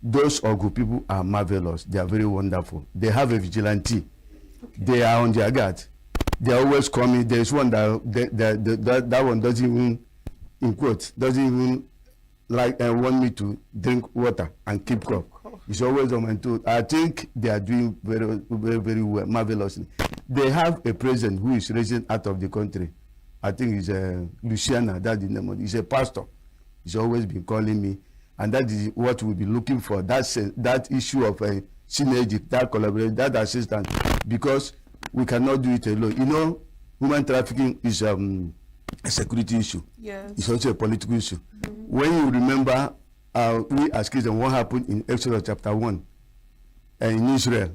those Ogu people are marvelous. They are very wonderful. They have a vigilante. They are on their guard. They are always coming. There is one that one doesn't even, in quotes, doesn't even like want me to drink water and keep calm. It's always on my toes. I think they are doing very, very, very well, marvelously. They have a president who is raising out of the country. I think it's Luciana, that's the name of it. He's a pastor. He's always been calling me. And that is what we'll be looking for. That issue of a synergy, that collaboration, that assistance, because we cannot do it alone. You know, human trafficking is a security issue. Yes. It's also a political issue. When you remember, we as Christians, what happened in Exodus chapter 1 in Israel,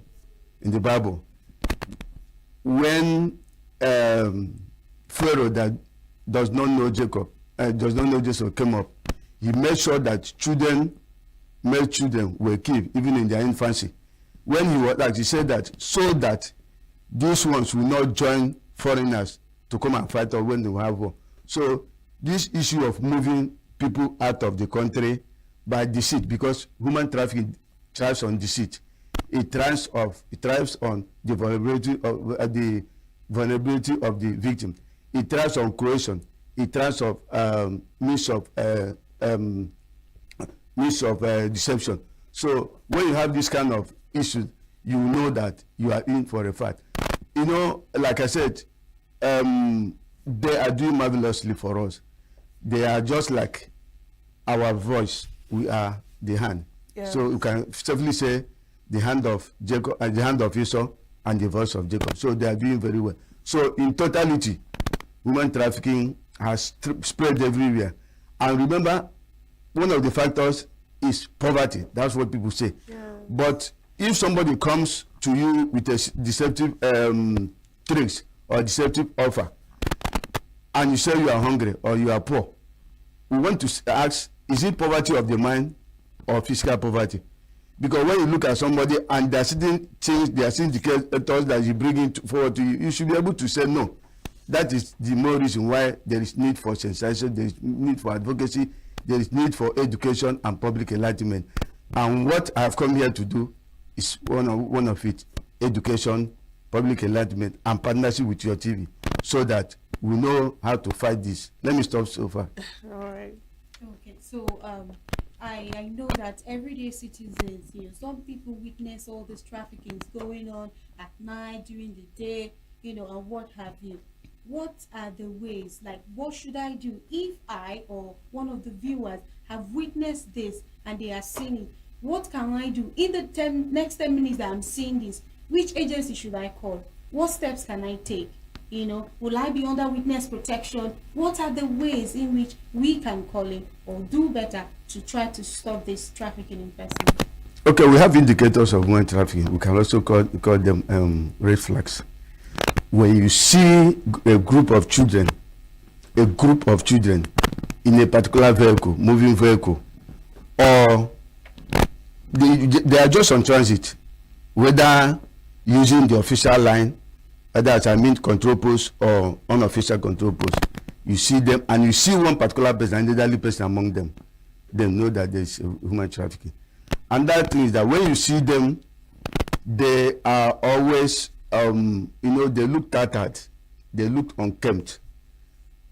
in the Bible, when Pharaoh that does not know Joseph came up, he made sure that male children were killed, even in their infancy. When he was like, he said that so that these ones will not join foreigners to come and fight us when they will have war. So this issue of moving people out of the country by deceit, because human trafficking thrives on deceit. It thrives on the vulnerability of the victim. It thrives on coercion. It thrives of means of deception. So when you have this kind of issues, you know that you are in for a fight. You know, like I said, they are doing marvelously for us. They are just like our voice. We are the hand. Yes. So you can safely say the hand of Jacob, the hand of Esau, and the voice of Jacob. So they are doing very well. So in totality, human trafficking has spread everywhere. And remember, one of the factors is poverty. That's what people say. Yeah. But if somebody comes to you with a deceptive tricks or deceptive offer, and you say you are hungry or you are poor, we want to ask, is it poverty of the mind or physical poverty? Because when you look at somebody and there are certain things, there are indicators that you bring it forward to you, you should be able to say no. That is the more reason why there is need for sensation, there is need for advocacy, there is need for education and public enlightenment. And what I have come here to do is one of it, education, public enlightenment, and partnership with your TV, so that we know how to fight this. Let me stop so far. All right. Okay, so I know that everyday citizens, some people witness all this trafficking going on at night, during the day, and what have you. What are the ways, like what should I do if I or one of the viewers have witnessed this and they are seeing it? What can I do in the next 10 minutes that I'm seeing this? Which agency should I call? What steps can I take? Will I be under witness protection? What are the ways in which we can call in or do better to try to stop this trafficking in person? Okay, we have indicators of human trafficking. We can also call them red flags. When you see a group of children in a particular vehicle, moving vehicle, or they are just on transit, whether using the official line, whether control post or unofficial control post, you see them and you see one particular person, an elderly person among them, they know that there is human trafficking. And that thing is that when you see them, they are always they look tattered, they look unkempt.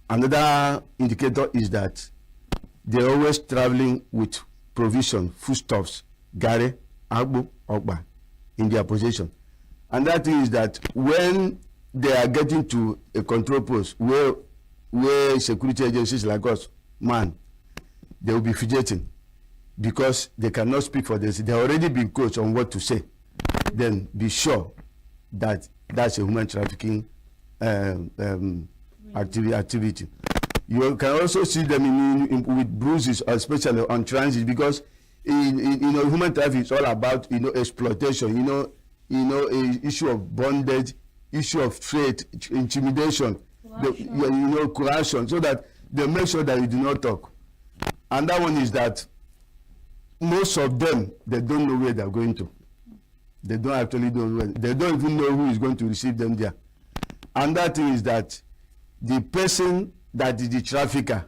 Another indicator is that they're always traveling with provision, foodstuffs, gari, agbo, ogba in their possession. And that thing is that when they are getting to a control post where security agencies like us, they will be fidgeting because they cannot speak for this. They have already been coached on what to say. Then be sure that that's a human trafficking activity. You can also see them with bruises, especially on transit, because human trafficking is all about exploitation. A issue of bondage, issue of threat, intimidation, coercion, so that they make sure that you do not talk. And that one is that most of them, they don't know where they're going to. They don't actually know where. They don't even know who is going to receive them there. And that thing is that the person that is the trafficker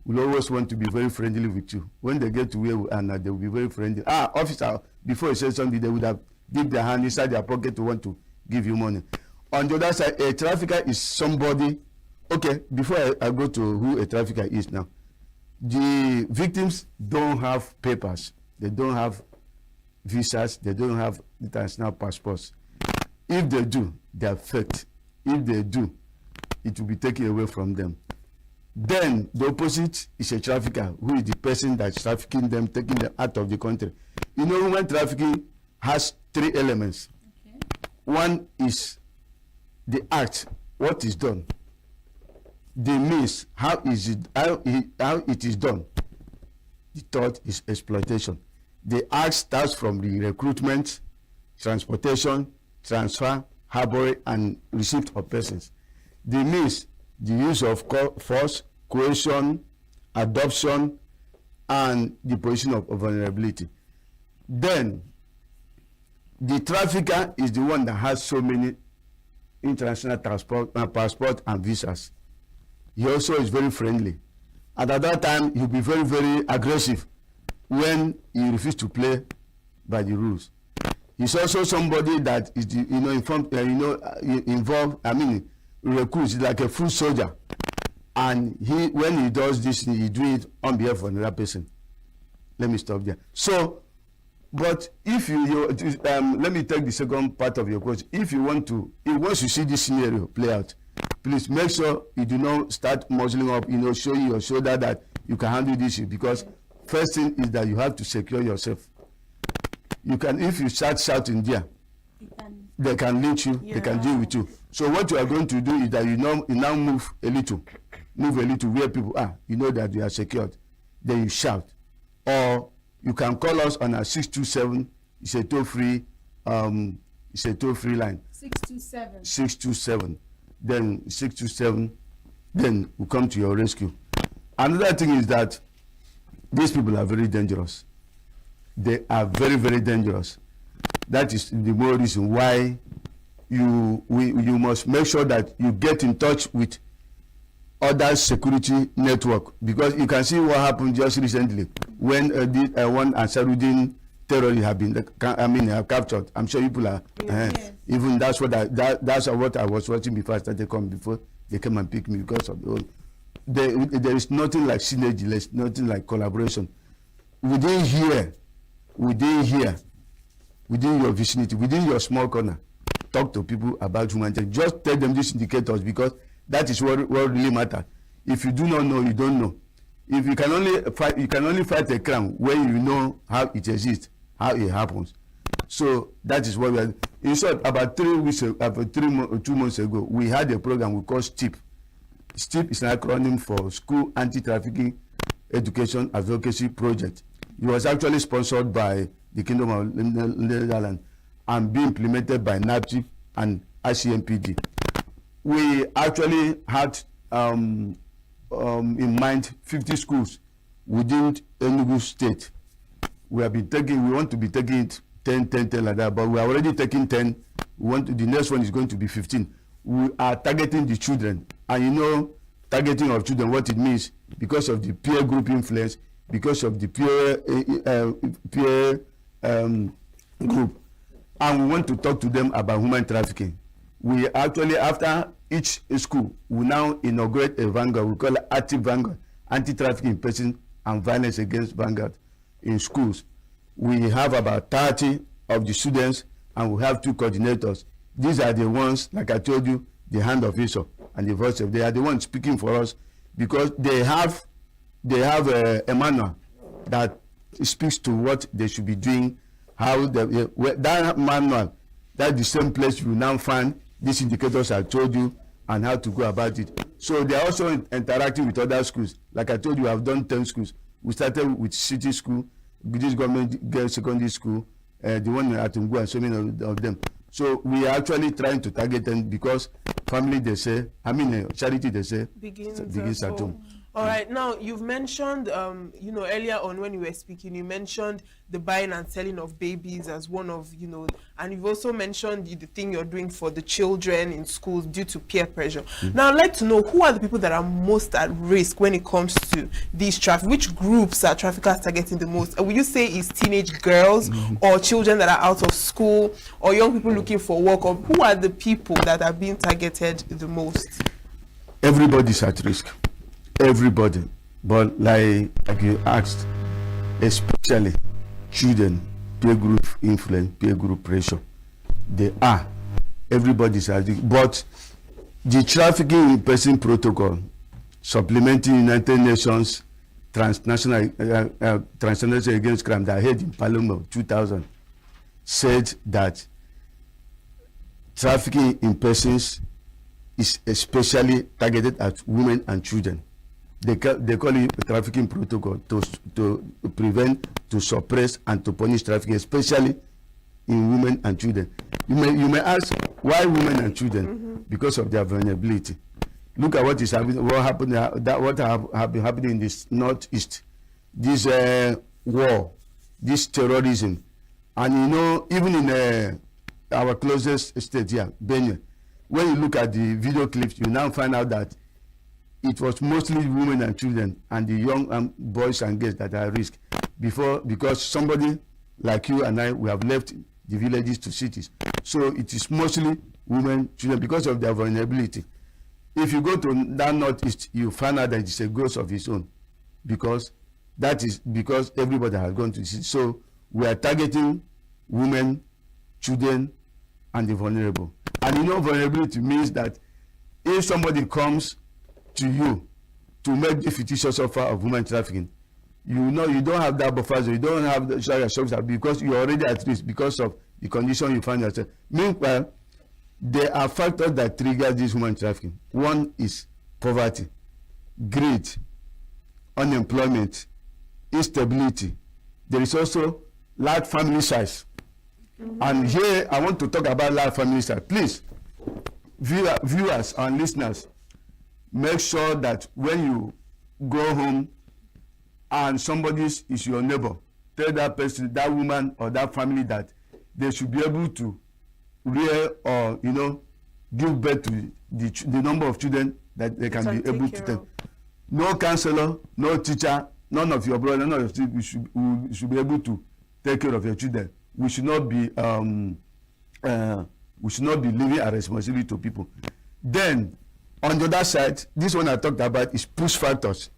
will always want to be very friendly with you. When they get to where we are now, they will be very friendly. Officer, before you say something, they would have dipped their hand inside their pocket to want to give you money. On the other side, a trafficker is somebody. Okay, before I go to who a trafficker is now, the victims don't have papers. They don't have visas. They don't have international passports. If they do, they are faked. If they do, it will be taken away from them. Then the opposite is a trafficker, who is the person that's trafficking them, taking them out of the country. You know, human trafficking has 3 elements. Okay. One is the act, what is done. The means, how it is done. The third is exploitation. The act starts from the recruitment, transportation, transfer, harboring, and receipt of persons. The means, the use of force, coercion, adoption, and the position of vulnerability. Then the trafficker is the one that has so many international passport and visas. He also is very friendly. And at that time, he'll be very, very aggressive when he refuses to play by the rules. He's also somebody that is, involved. I mean, recruits, like a full soldier. And when he does this, he do it on behalf of another person. Let me stop there. So, but if let me take the second part of your question. If you want to, once you see this scenario play out, please make sure you do not start muzzling up, showing your shoulder that you can handle this issue, because first thing is that you have to secure yourself. You can, if you start shouting there, they can lynch you, they can deal with you. So what you are going to do is that you now move a little where people are, that you are secured. Then you shout. Or you can call us on our 627, it's a toll-free line. 627. Then 627, then we come to your rescue. Another thing is that these people are very dangerous. They are very, very dangerous. That is the more reason why you must make sure that you get in touch with other security network, because you can see what happened just recently when one Ansarudin terrorists have been captured. I'm sure people are even that's what I was watching before I started coming, before they came and picked me, because of the whole. There is nothing like synergy, there's nothing like collaboration within your vicinity, within your small corner. Talk to people about humanitarian. Just tell them these indicators, because that is what really matters. If you do not know, you don't know. If you can only fight a crime when you know how it exists, how it happens. So that is what we are. In short, about 2 months ago, we had a program we call STEEP. STEEP is an acronym for School Anti-Trafficking Education Advocacy Project. It was actually sponsored by the Kingdom of Netherlands and being implemented by NAPTIP and ICMPD. We actually had in mind 50 schools within ENUGU state. We want to be taking it 10 like that, but we are already taking 10. The next one is going to be 15. We are targeting the children, and targeting of children, what it means, because of the peer group influence, because of the peer group, and we want to talk to them about human trafficking. We actually, after each school, we now inaugurate a vanguard. We call it active vanguard, anti-trafficking in persons and violence against vanguard in schools. We have about 30 of the students, and we have 2 coordinators. These are the ones, like I told you, the hand of Esau and the voice of, they are the ones speaking for us, because they have a manual that speaks to what they should be doing, how that manual, that's the same place you now find these indicators I told you and how to go about it. So they are also interacting with other schools. Like I told you, I've done 10 schools. We started with city school, British government girls secondary school, the one at ENUGU, and so many of them. So we are actually trying to target them because family, they say, charity, they say, begins at home. All right. Now, you've mentioned, earlier on when you were speaking, you mentioned the buying and selling of babies as one of, and you've also mentioned the thing you're doing for the children in schools due to peer pressure. Now, I'd like to know who are the people that are most at risk when it comes to these which groups are traffickers targeting the most? Will you say it's teenage girls or children that are out of school or young people looking for work? Or who are the people that are being targeted the most? Everybody's at risk. Everybody, but like you asked, especially children, peer group influence, peer group pressure, they are. Everybody's at risk. But the trafficking in person protocol, supplementing United Nations transnational against crime that I heard in Parliament 2000, said that trafficking in persons is especially targeted at women and children. They call it trafficking protocol to prevent, to suppress, and to punish trafficking, especially in women and children. You may ask, why women and children? Because of their vulnerability. Look at what is happening. What have been happening in this northeast. This war, this terrorism, and even in our closest state here, Benue, when you look at the video clips, you now find out that it was mostly women and children and the young boys and girls that are at risk because somebody like you and I, we have left the villages to cities. So it is mostly women, children, because of their vulnerability. If you go to that northeast, you find out that it's a ghost of its own, because that is because everybody has gone to city. So we are targeting women, children, and the vulnerable. And vulnerability means that if somebody comes to you to make the fictitious offer of women trafficking, you don't have that buffer, so you don't have the social because you're already at risk because of the condition you find yourself. Meanwhile, there are factors that trigger this human trafficking. One is poverty, greed, unemployment, instability. There is also large family size. And here I want to talk about large family size. Please, viewers and listeners, make sure that when you go home and somebody is your neighbor, tell that person, that woman or that family that they should be able to rear or give birth to the number of children that they can be able to take. No counselor, no teacher, none of your brother, none of your we should be able to take care of your children. We should not be leaving a responsibility to people. Then on the other side, this one I talked about is push factors.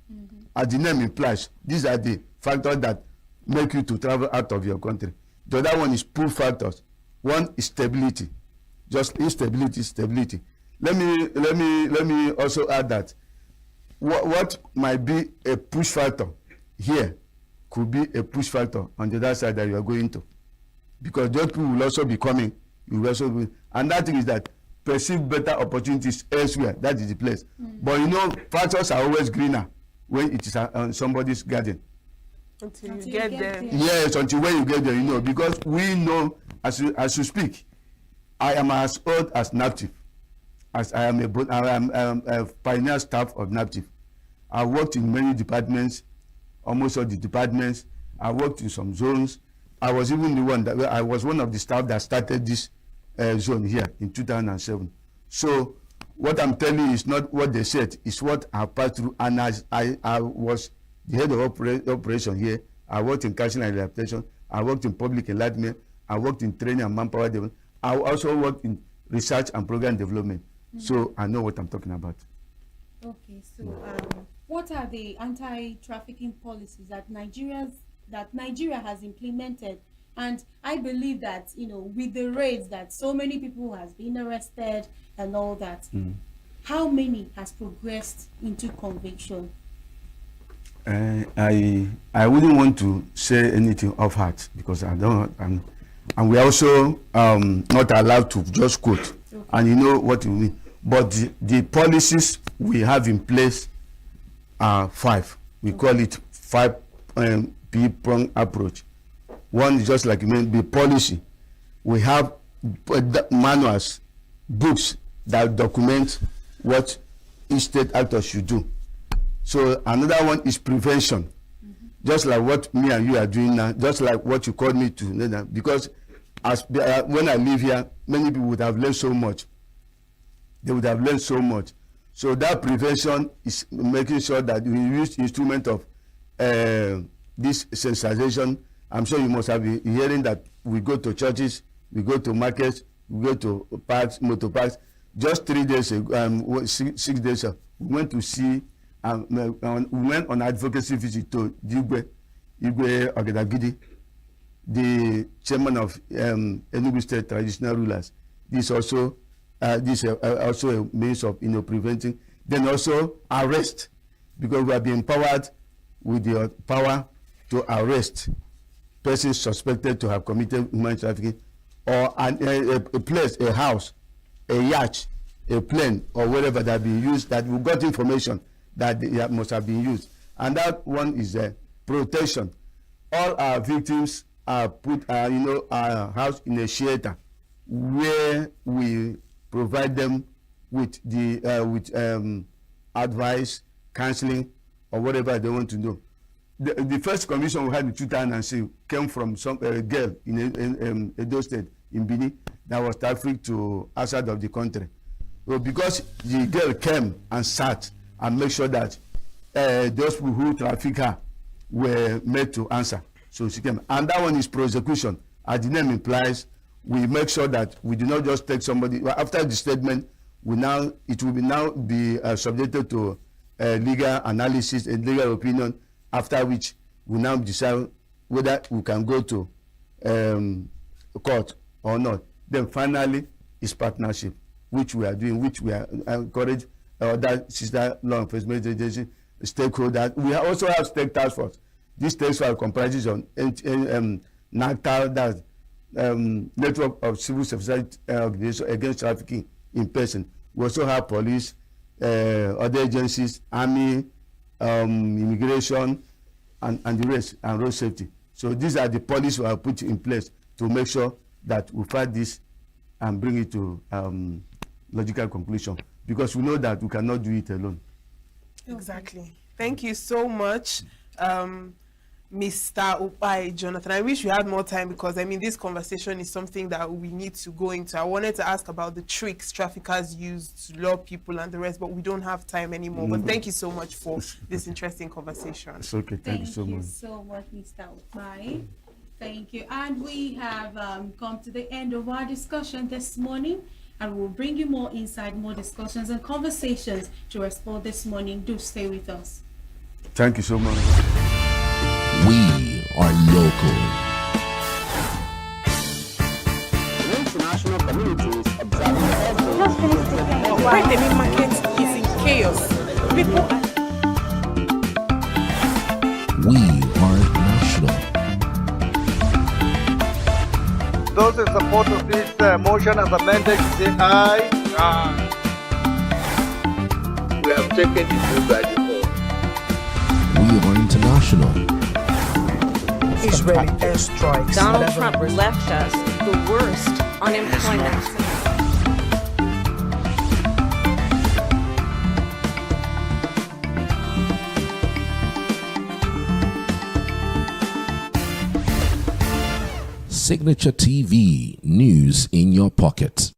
As the name implies, these are the factors that make you to travel out of your country. The other one is pull factors. One is stability, just instability, stability. Let me also add that what might be a push factor here could be a push factor on the other side that you are going to, because those people will also be coming. You will also be, and that thing is that perceive better opportunities elsewhere. That is the place. But factors are always greener when it is on somebody's garden. Until you get there. Yes, until when you get there, because we know, as you speak, I am as old as NAPTIF, as I am a pioneer staff of NAPTIF. I worked in many departments, almost all the departments. I worked in some zones. I was even I was one of the staff that started this zone here in 2007. So what I'm telling you is not what they said, it's what I passed through. And as I was the head of operation here, I worked in counseling and rehabilitation, I worked in public enlightenment, I worked in training and manpower development, I also worked in research and program development. So I know what I'm talking about. Okay, so what are the anti-trafficking policies that Nigeria has implemented? And I believe that with the raids that so many people has been arrested and all that, how many has progressed into conviction? I wouldn't want to say anything off heart because I don't, and we are also not allowed to just quote. Okay. And you know what you mean. But the policies we have in place are 5. We call it 5 P-prong approach. One is just like you mean the policy. We have manuals, books that document what each state actor should do. So another one is prevention, just like what me and you are doing now, just like what you called me to, because as when I live here, many people would have learned so much. They would have learned so much. So that prevention is making sure that we use instrument of this sensitization. I'm sure you must have been hearing that we go to churches, we go to markets, we go to parks, motor parks. Just 3 days ago, 6 days ago, we went to see, we went on advocacy visit to Igwe Ogedagidi, the chairman of ENUGU State Traditional Rulers. This also also a means of preventing. Then also arrest, because we have been empowered with the power to arrest persons suspected to have committed human trafficking, or a place, a house, a yacht, a plane, or whatever that be used, that we got information that they must have been used. And that one is protection. All our victims are put, are housed in a shelter where we provide them with the advice, counseling, or whatever they want to do. The first commission we had in 2006 came from some girl in Edo State, in Bini, that was trafficked to outside of the country. So because the girl came and sat and make sure that those people who traffic her were made to answer. So she came. And that one is prosecution. As the name implies, we make sure that we do not just take somebody. After the statement, it will now be subjected to legal analysis and legal opinion, after which we now decide whether we can go to court or not. Then finally is partnership, which we are doing, which we are encourage other sister law enforcement agency, stakeholders. We also have state task force. This task force comprises on NACTAL, that's Network of Civil Society Organizations Against Trafficking in Person. We also have police, other agencies, army, immigration, and the rest, and road safety. So these are the policies we have put in place to make sure that we fight this and bring it to logical conclusion, because we know that we cannot do it alone. Exactly. Thank you so much, Mr. Upai Jonathan. I wish we had more time, because I mean this conversation is something that we need to go into. I wanted to ask about the tricks traffickers use to lure people and the rest, but we don't have time anymore. But thank you so much for this interesting conversation. It's okay. Thank you so much. So much, Mr. Upai. Thank you. And we have come to the end of our discussion this morning, and we'll bring you more insight, more discussions and conversations to explore this morning. Do stay with us. Thank you so much. We are local. The international community is observing When the main market is in chaos, people are... We are national. Those in support of this motion as amended, say aye. Aye. We have taken the bill by default. We are international. Israeli airstrikes. Donald Trump left us the worst unemployment. Signature TV, news in your pocket.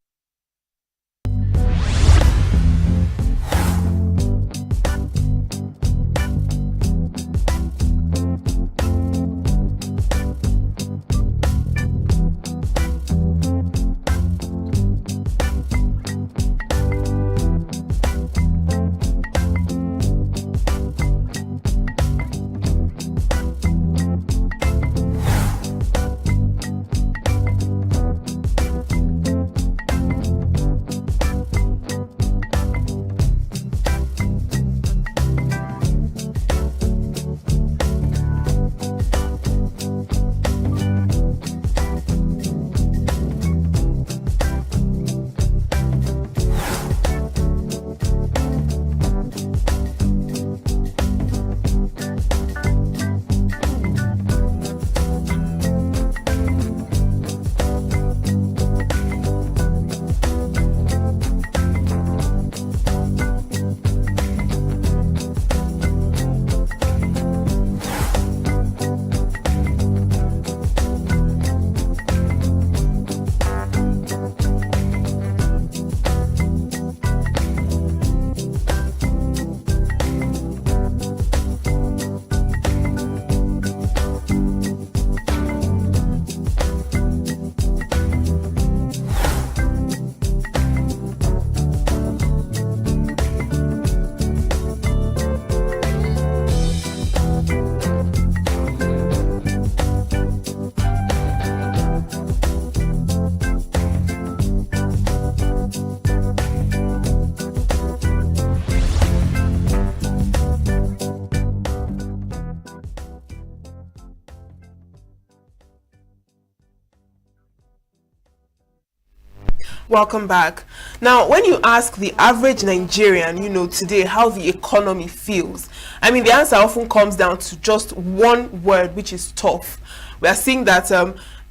Welcome back. Now, when you ask the average Nigerian, today how the economy feels, I mean, the answer often comes down to just one word, which is tough. We are seeing that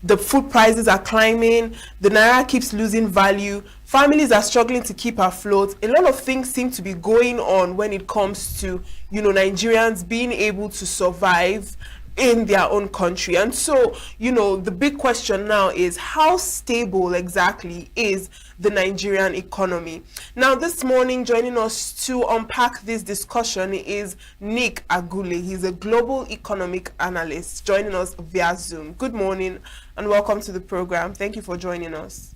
the food prices are climbing, the naira keeps losing value, families are struggling to keep afloat. A lot of things seem to be going on when it comes to, Nigerians being able to survive in their own country. And so, the big question now is, how stable exactly is the Nigerian economy? Now, this morning, joining us to unpack this discussion is Nick Agule. He's a global economic analyst joining us via Zoom. Good morning and welcome to the program. Thank you for joining us.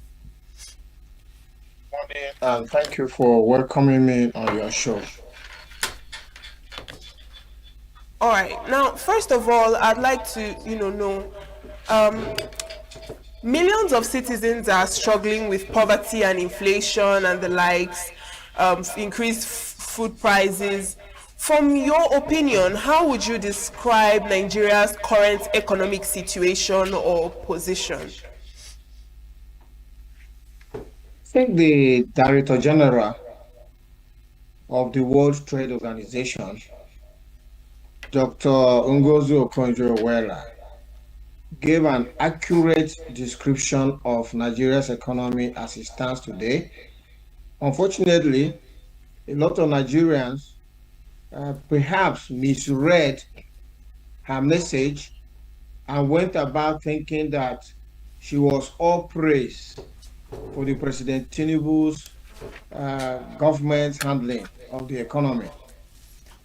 Morning, and thank you for welcoming me on your show. All right. Now, first of all, I'd like to, know, millions of citizens are struggling with poverty and inflation and the likes, increased food prices. From your opinion, how would you describe Nigeria's current economic situation or position? I think the Director General of the World Trade Organization, Dr. Ngozi Okonjo-Iweala, gave an accurate description of Nigeria's economy as it stands today. Unfortunately, a lot of Nigerians perhaps misread her message and went about thinking that she was all praise for the President Tinubu's government handling of the economy.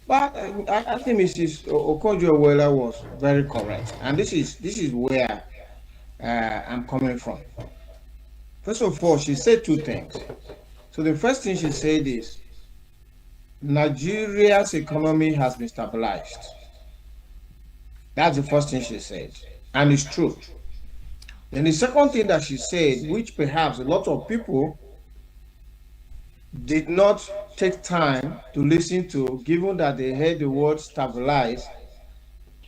But I think Mrs. Okonjo-Iweala was very correct, and this is where I'm coming from. First of all, she said two things. So the first thing she said is, Nigeria's economy has been stabilized. That's the first thing she said, and it's true. And the second thing that she said, which perhaps a lot of people did not take time to listen to, given that they heard the word stabilize,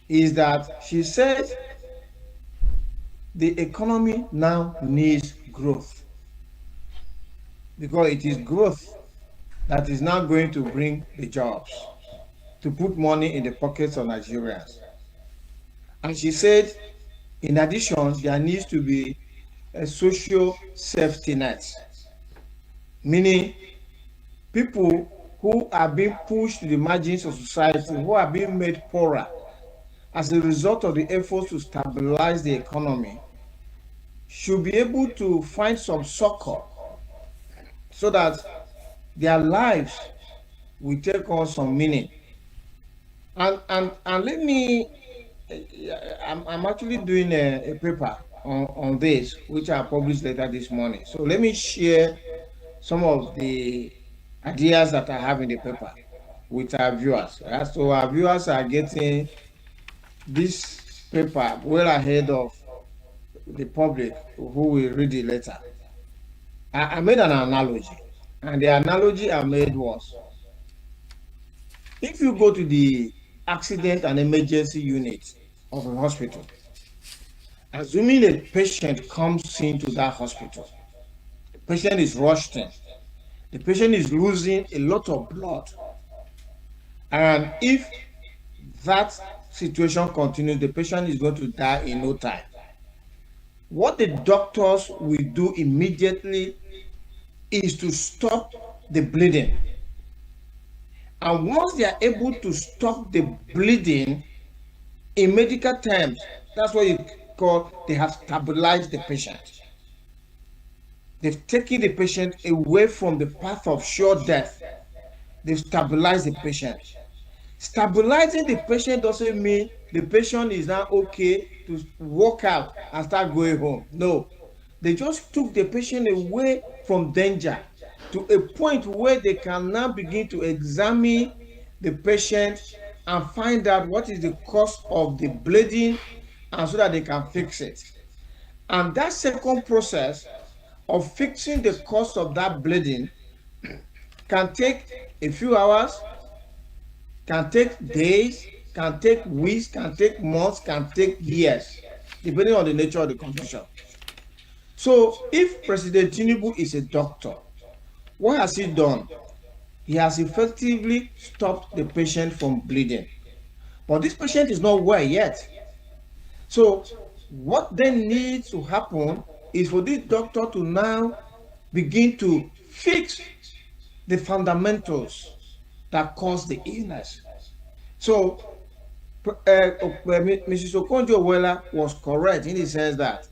is that she said the economy now needs growth, because it is growth that is now going to bring the jobs, to put money in the pockets of Nigerians. And she said, in addition, there needs to be a social safety net, meaning people who are being pushed to the margins of society, who are being made poorer as a result of the efforts to stabilize the economy, should be able to find some succor so that their lives will take on some meaning. And let me, I'm actually doing a paper on this, which I published later this morning. So let me share some of the ideas that I have in the paper with our viewers. So our viewers are getting this paper well ahead of the public who will read it later. I made an analogy, and the analogy I made was, if you go to the accident and emergency unit of a hospital, assuming a patient comes into that hospital, the patient is rushed in, the patient is losing a lot of blood, and if that situation continues, the patient is going to die in no time. What the doctors will do immediately is to stop the bleeding. And once they are able to stop the bleeding, in medical terms, that's what you call, they have stabilized the patient. They've taken the patient away from the path of sure death. They've stabilized the patient. Stabilizing the patient doesn't mean the patient is now okay to walk out and start going home. No, they just took the patient away from danger to a point where they can now begin to examine the patient and find out what is the cause of the bleeding, and so that they can fix it. And that second process of fixing the cause of that bleeding can take a few hours, can take days, can take weeks, can take months, can take years, depending on the nature of the condition. So if President Tinubu is a doctor, what has he done? He has effectively stopped the patient from bleeding. But this patient is not well yet. So what then needs to happen is for this doctor to now begin to fix the fundamentals that cause the illness. So Mrs. Okonjo-Iweala was correct in the sense that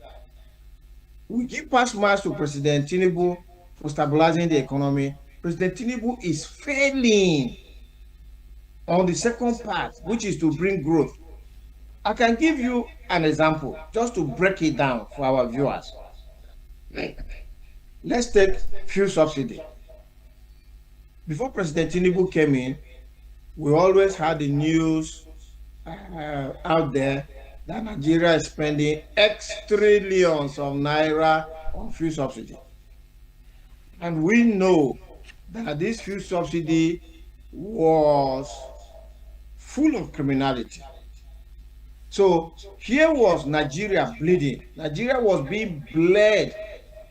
we give pass marks to President Tinubu for stabilizing the economy. President Tinubu is failing on the second part, which is to bring growth. I can give you an example just to break it down for our viewers. Let's take fuel subsidy. Before President Tinubu came in, we always had the news out there that Nigeria is spending X trillions of naira on fuel subsidy. And we know that this fuel subsidy was full of criminality. So here was Nigeria bleeding. Nigeria was being bled.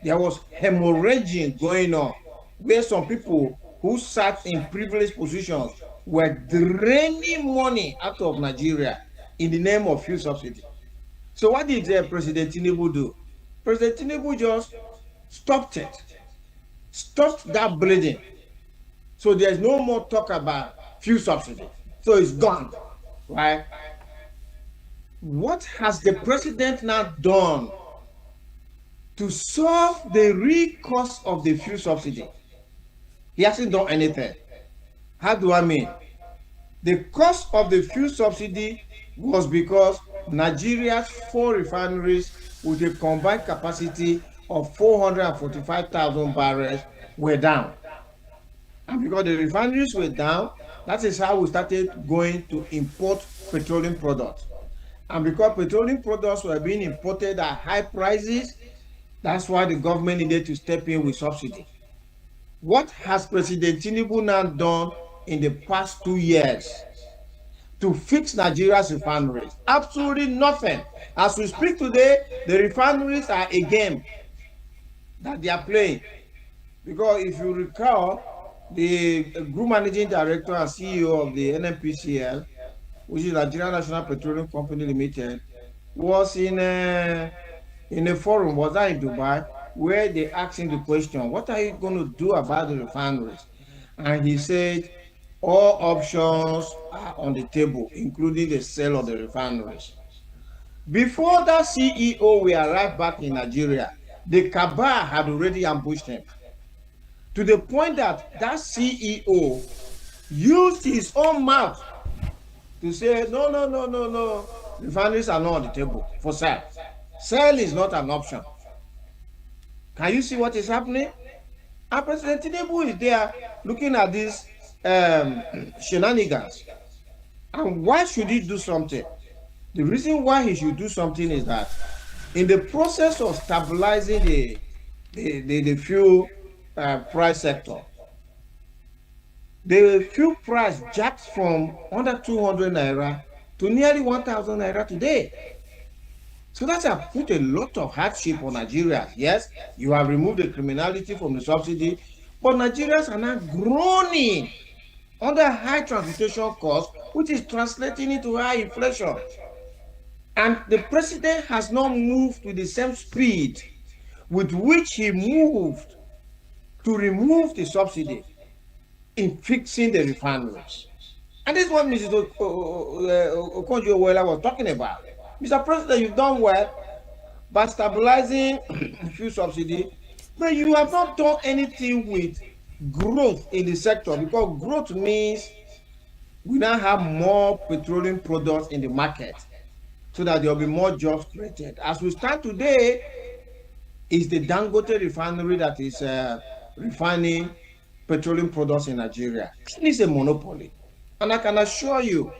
There was hemorrhaging going on, where some people who sat in privileged positions were draining money out of Nigeria in the name of fuel subsidy. So what did President Tinubu do? President Tinubu just stopped it, stopped that bleeding. So there's no more talk about fuel subsidy. So it's gone, right? What has the president now done to solve the real cost of the fuel subsidy? He hasn't done anything. How do I mean? The cost of the fuel subsidy was because Nigeria's 4 refineries with a combined capacity of 445,000 barrels were down. And because the refineries were down, that is how we started going to import petroleum products. And because petroleum products were being imported at high prices, that's why the government needed to step in with subsidy. What has President Tinubu now done in the past 2 years to fix Nigeria's refineries? Absolutely nothing. As we speak today, the refineries are a game that they are playing. Because if you recall, the group managing director and CEO of the NNPCL, which is Nigeria National Petroleum Company Limited, was in a forum, was that in Dubai, where they asked him the question, what are you going to do about the refineries? And he said, all options are on the table, including the sale of the refineries. Before that CEO will arrive back in Nigeria, the cabal had already ambushed him, to the point that that CEO used his own mouth to say, no, refineries are not on the table for sale. Sale is not an option. Can you see what is happening? And President Tinubu is there looking at these shenanigans. And why should he do something? The reason why he should do something is that in the process of stabilizing the fuel price sector, the fuel price jumps from under 200 naira to nearly 1,000 naira today. So that's put a lot of hardship on Nigeria. Yes, you have removed the criminality from the subsidy, but Nigerians are now groaning under high transportation costs, which is translating into high inflation. And the president has not moved with the same speed with which he moved to remove the subsidy in fixing the refineries. And this is what Mrs. Okonjo-Iweala was talking about. Mr. President, you've done well by stabilizing fuel subsidy, but you have not done anything with growth in the sector, because growth means we now have more petroleum products in the market so that there will be more jobs created. As we stand today, it's the Dangote refinery that is refining petroleum products in Nigeria. It's a monopoly. And I can assure you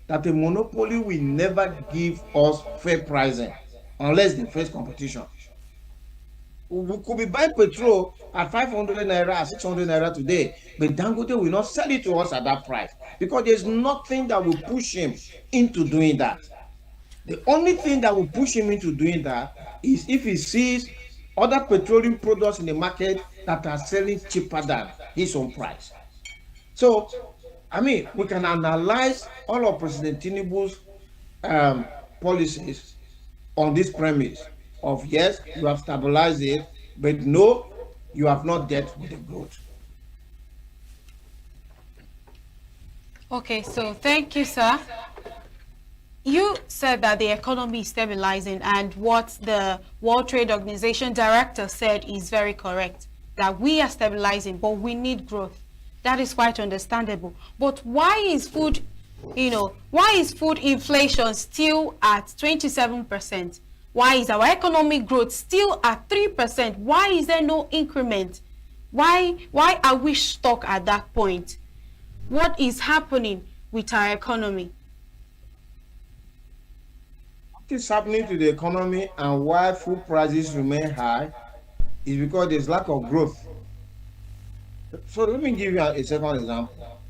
that a monopoly will never give us fair pricing unless they face competition. We could be buying petrol at 500 naira, 600 naira today, but Dangote will not sell it to us at that price because there's nothing that will push him into doing that. The only thing that will push him into doing that is if he sees other petroleum products in the market that are selling cheaper than his own price. So, I mean, we can analyze all of President Tinubu's policies on this premise of yes, you have stabilized it, but no, you have not dealt with the growth. Okay, so thank you, sir. You said that the economy is stabilizing, and what the World Trade Organization director said is very correct, that we are stabilizing, but we need growth. That is quite understandable. But why is food, why is food inflation still at 27%? Why is our economic growth still at 3%? Why is there no increment? Why are we stuck at that point? What is happening with our economy? What is happening to the economy and why food prices remain high is because there's lack of growth. So let me give you a second example.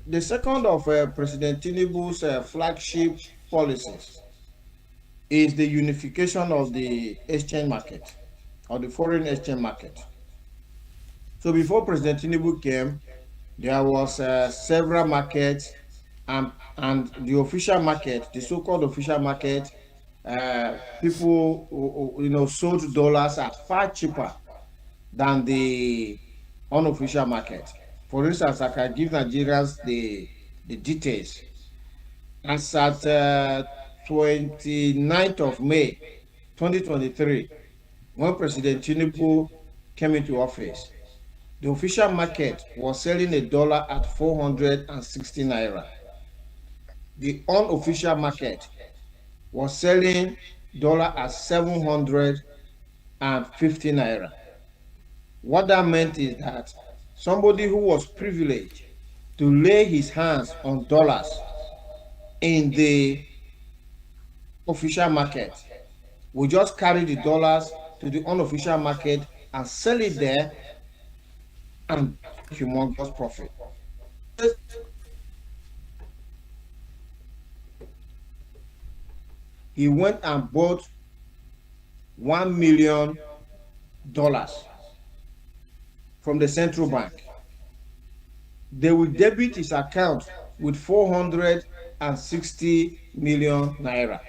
The second of President Tinubu's flagship policies is the unification of the exchange market, or the foreign exchange market. So before President Tinubu came, there was several markets, and the official market, the so-called official market, people sold dollars at far cheaper than the unofficial market. For instance, I can give Nigerians the details. As at 29th of May 2023, when President Tinubu came into office, the official market was selling a dollar at 460 naira. The unofficial market was selling dollar at 750 naira. What that meant is that somebody who was privileged to lay his hands on dollars in the official market would just carry the dollars to the unofficial market and sell it there and make humongous profit. He went and bought $1 million from the central bank. They will debit his account with 460 million naira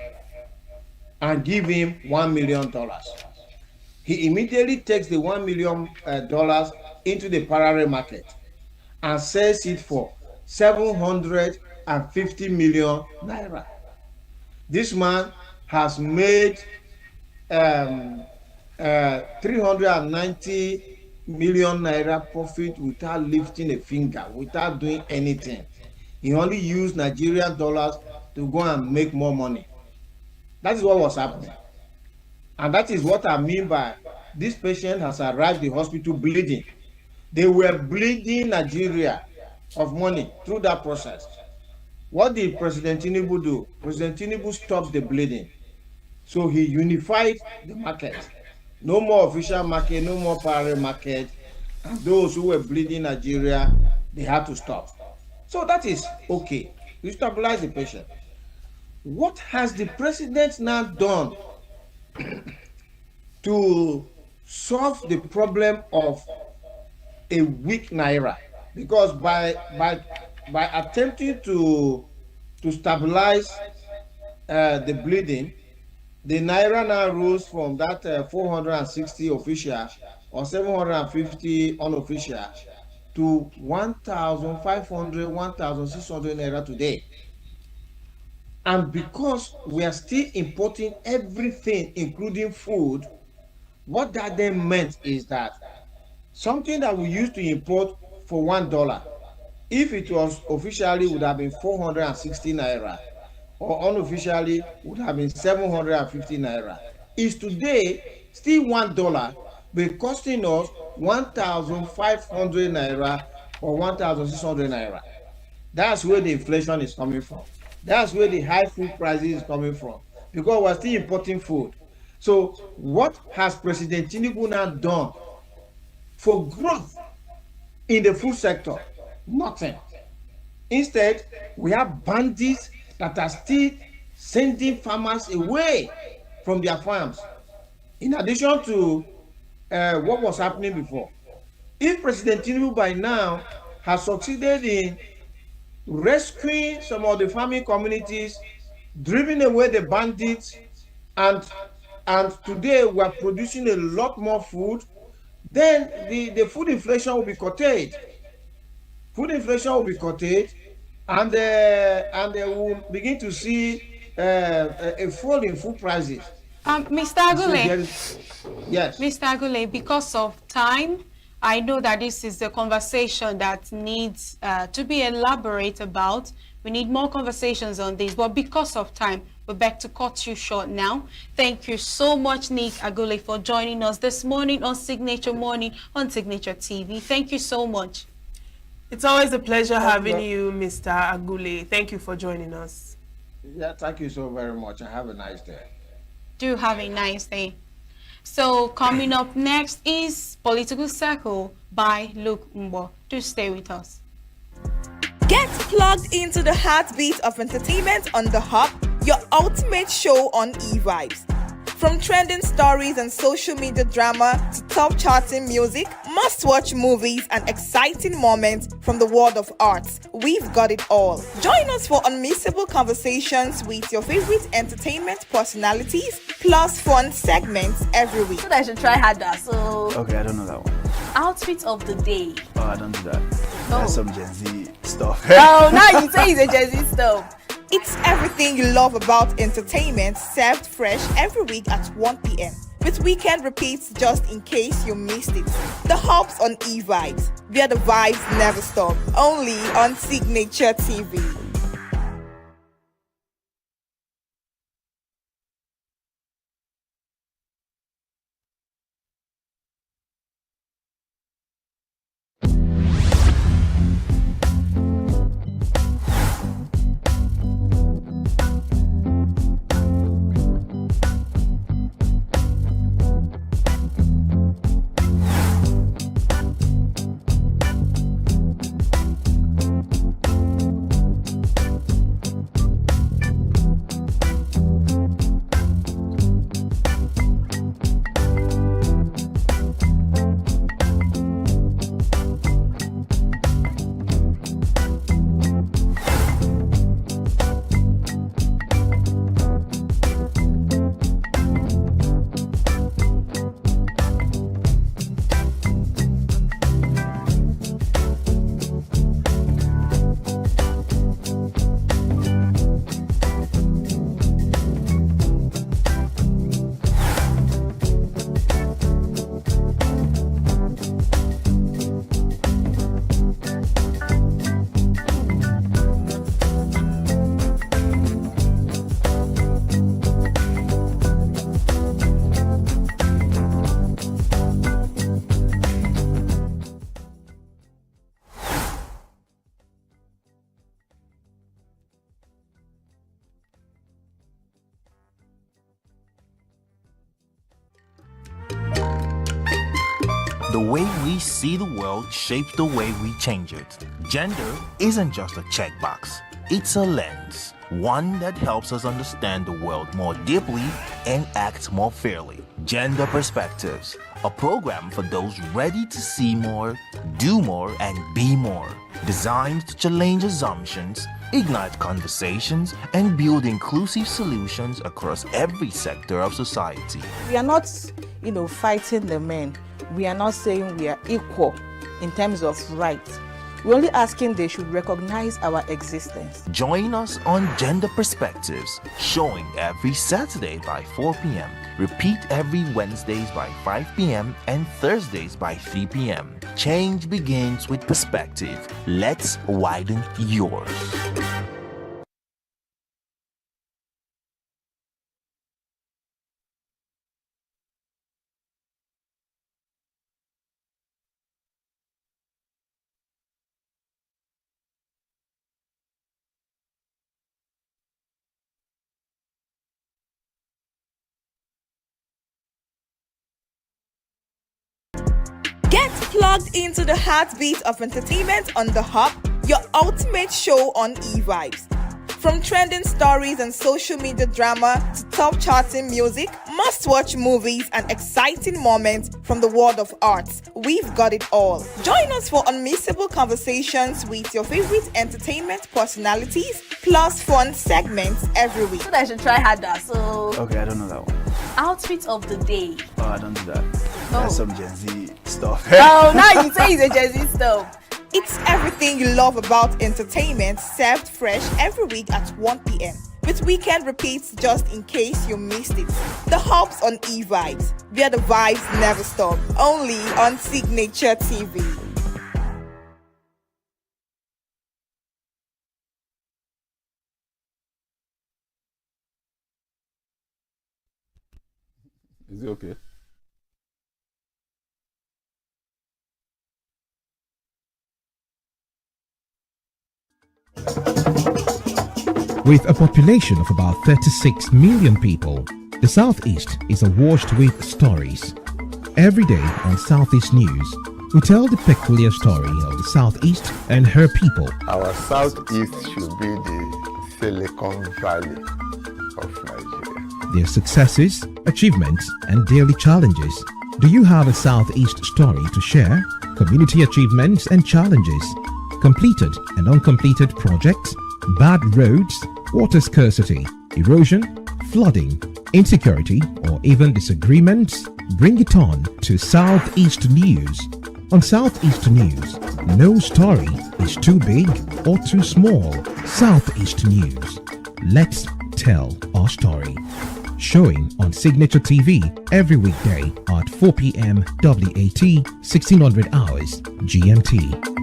and give him $1 million. He immediately takes the $1 million into the parallel market and sells it for 750 million naira. This man has made 390 million naira profit without lifting a finger, without doing anything. He only used Nigerian dollars to go and make more money. That is what was happening. And that is what I mean by this patient has arrived at the hospital bleeding. They were bleeding Nigeria of money through that process. What did President Tinubu do? President Tinubu stopped the bleeding. So he unified the market. No more official market, no more parallel market. And those who were bleeding Nigeria, they had to stop. So that is okay. We stabilize the patient. What has the president now done to solve the problem of a weak naira? Because by attempting to stabilize the bleeding, the naira now rose from that 460 official or 750 unofficial to 1,500, 1,600 naira today. And because we are still importing everything, including food, what that then meant is that something that we used to import for $1, if it was officially would have been 460 naira, or unofficially would have been 750 naira, is today still $1, but costing us 1,500 naira or 1,600 naira. That's where the inflation is coming from. That's where the high food prices is coming from, because we're still importing food. So what has President Tinubu now done for growth in the food sector? Nothing. Instead, we have bandits that are still sending farmers away from their farms in addition to what was happening before. If President Tinubu by now has succeeded in rescuing some of the farming communities, driving away the bandits, and today we are producing a lot more food, then the food inflation will be curtailed. Food inflation will be curtailed, and we'll begin to see a fall in food prices. Mr. Agule, yes. Mr. Agule, because of time, I know that this is a conversation that needs to be elaborate about. We need more conversations on this, but because of time, we're back to cut you short now. Thank you so much, Nick Agule, for joining us this morning on Signature Morning on Signature TV. Thank you so much. It's always a pleasure having you, Mr. Agule. Thank you for joining us. Yeah, thank you so very much, and have a nice day. Do have a nice day. So coming up next is Political Circle by Luke Mbo. Do stay with us. Get plugged into the heartbeat of entertainment on The Hub, your ultimate show on eVibes. From trending stories and social media drama to top charting music, must-watch movies and exciting moments from the world of arts, we've got it all. Join us for unmissable conversations with your favorite entertainment personalities, plus fun segments every week. So that I should try harder. So Okay, I don't know that one. outfit of the day. Oh, I don't do that. No. That's some Gen Z stuff. Oh, now you say it's a Gen Z stuff. It's everything you love about entertainment, served fresh every week at 1 p.m. with weekend repeats just in case you missed it. The Hub's on eVibes, where the vibes never stop. Only on Signature TV. The way we see the world shapes the way we change it. Gender isn't just a checkbox, it's a lens, one that helps us understand the world more deeply and act more fairly. Gender Perspectives, a program for those ready to see more, do more, and be more. Designed to challenge assumptions, ignite conversations, and build inclusive solutions across every sector of society. We are not, fighting the men. We are not saying we are equal in terms of rights. We're only asking they should recognize our existence. Join us on Gender Perspectives, showing every Saturday by 4 p.m. Repeat every Wednesdays by 5 p.m. and Thursdays by 3 p.m. Change begins with perspective. Let's widen yours. Get plugged into the heartbeat of entertainment on The Hub, your ultimate show on eVibes. From trending stories and social media drama to top charting music, must-watch movies and exciting moments from the world of arts, we've got it all. Join us for unmissable conversations with your favorite entertainment personalities, plus fun segments every week. So I should try harder. So Okay, I don't know that one. outfit of the day. Oh, I don't do that. That's some Gen Z stuff. Oh, now you say it's a Gen Z stuff. It's everything you love about entertainment served fresh every week at 1 p.m. with weekend repeats just in case you missed it. The Hubs on E-Vibes, where the vibes never stop. Only on Signature TV. Is it okay? With a population of about 36 million people, the Southeast is awash with stories. Every day on Southeast News, we tell the peculiar story of the Southeast and her people. Our Southeast should be the Silicon Valley of Nigeria. Their successes, achievements, and daily challenges. Do you have a Southeast story to share? Community achievements and challenges, completed and uncompleted projects, bad roads, water scarcity, erosion, flooding, insecurity, or even disagreements? Bring it on to Southeast News. On Southeast News, no story is too big or too small. Southeast News. Let's tell our story. Showing on Signature TV every weekday at 4 p.m. WAT, 1600 hours GMT.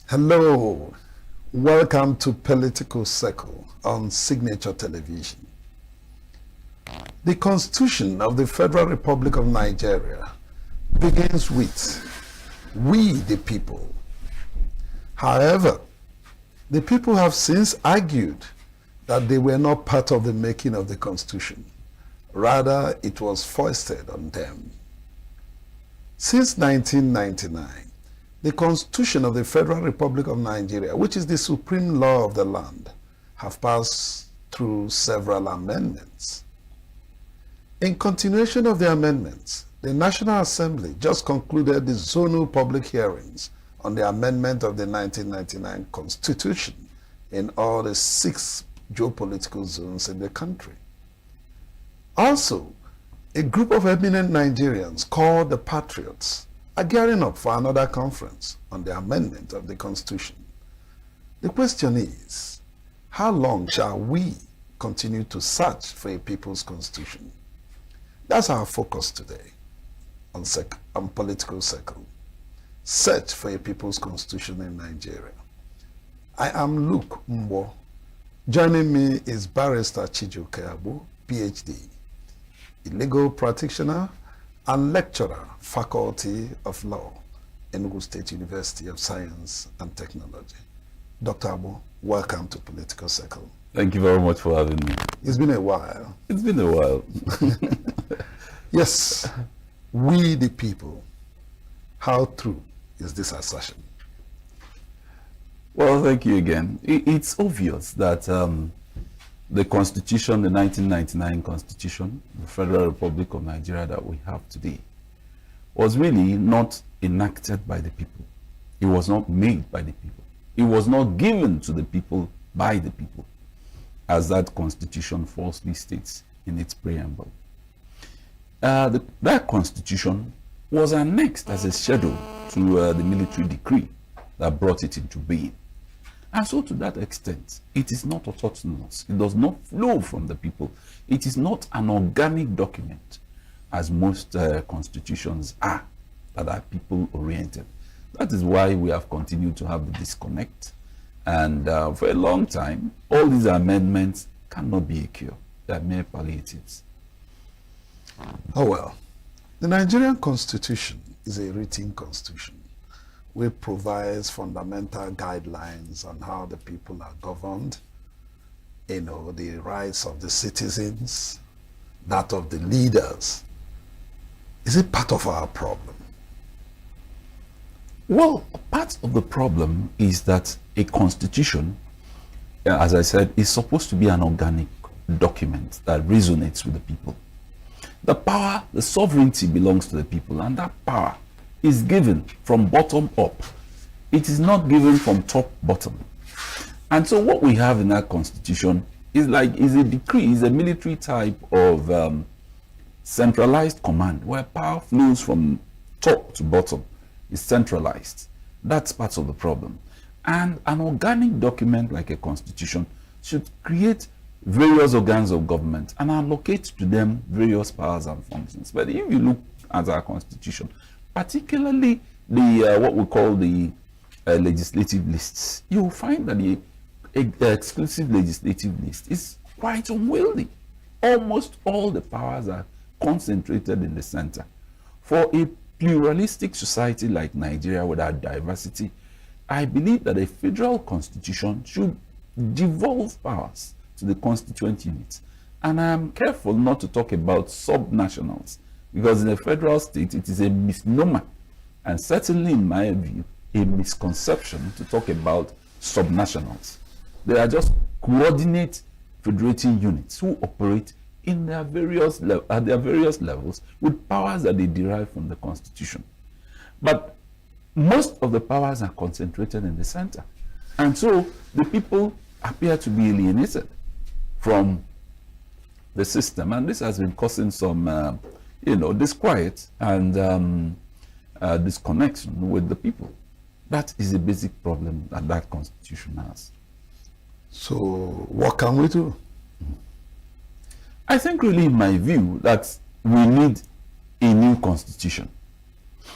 Hello, welcome to Political Circle on Signature Television. The Constitution of the Federal Republic of Nigeria begins with "We the people." However, the people have since argued that they were not part of the making of the Constitution. Rather, it was foisted on them. Since 1999, the Constitution of the Federal Republic of Nigeria, which is the supreme law of the land, have passed through several amendments. In continuation of the amendments, the National Assembly just concluded the zonal public hearings on the amendment of the 1999 Constitution in all the 6 geopolitical zones in the country. Also, a group of eminent Nigerians called the Patriots are gearing up for another conference on the amendment of the Constitution. The question is, how long shall we continue to search for a people's Constitution? That's our focus today on Political Circle. Search for a people's Constitution in Nigeria. I am Luke Mbo. Joining me is Barrister Chijoke Abu, PhD, a legal practitioner and lecturer, Faculty of Law, ENUGU State University of Science and Technology. Dr. Abu, welcome to Political Circle. Thank you very much for having me. It's been a while. It's been a while. Yes, we the people. How true is this assertion? Well, thank you again. It's obvious that the Constitution, the 1999 Constitution, the Federal Republic of Nigeria that we have today, was really not enacted by the people. It was not made by the people. It was not given to the people by the people, as that Constitution falsely states in its preamble. that constitution was annexed as a schedule to the military decree that brought it into being. And so to that extent, it is not autonomous. It does not flow from the people. It is not an organic document, as most constitutions are, that are people-oriented. That is why we have continued to have the disconnect. And for a long time, all these amendments cannot be a cure. They are mere palliatives. Oh well, the Nigerian Constitution is a written constitution which provides fundamental guidelines on how the people are governed, the rights of the citizens, that of the leaders. Is it part of our problem? Well, part of the problem is that a constitution, as I said, is supposed to be an organic document that resonates with the people. The power, the sovereignty belongs to the people, and that power is given from bottom up. It is not given from top bottom. And so what we have in that constitution is a decree, is a military type of centralized command where power flows from top to bottom, is centralized. That's part of the problem. And an organic document like a constitution should create various organs of government and allocate to them various powers and functions. But if you look at our constitution, particularly the what we call the legislative lists, you will find that the exclusive legislative list is quite unwieldy. Almost all the powers are concentrated in the center. For a pluralistic society like Nigeria with our diversity, I believe that a federal constitution should devolve powers to the constituent units. And I am careful not to talk about subnationals, because in a federal state, it is a misnomer, and certainly in my view, a misconception to talk about subnationals. They are just coordinate federating units who operate in their at their various levels with powers that they derive from the Constitution. But most of the powers are concentrated in the center. And so the people appear to be alienated from the system. And this has been causing some disquiet and disconnection with the people. That is a basic problem that constitution has. So what can we do? I think really, in my view, that we need a new constitution,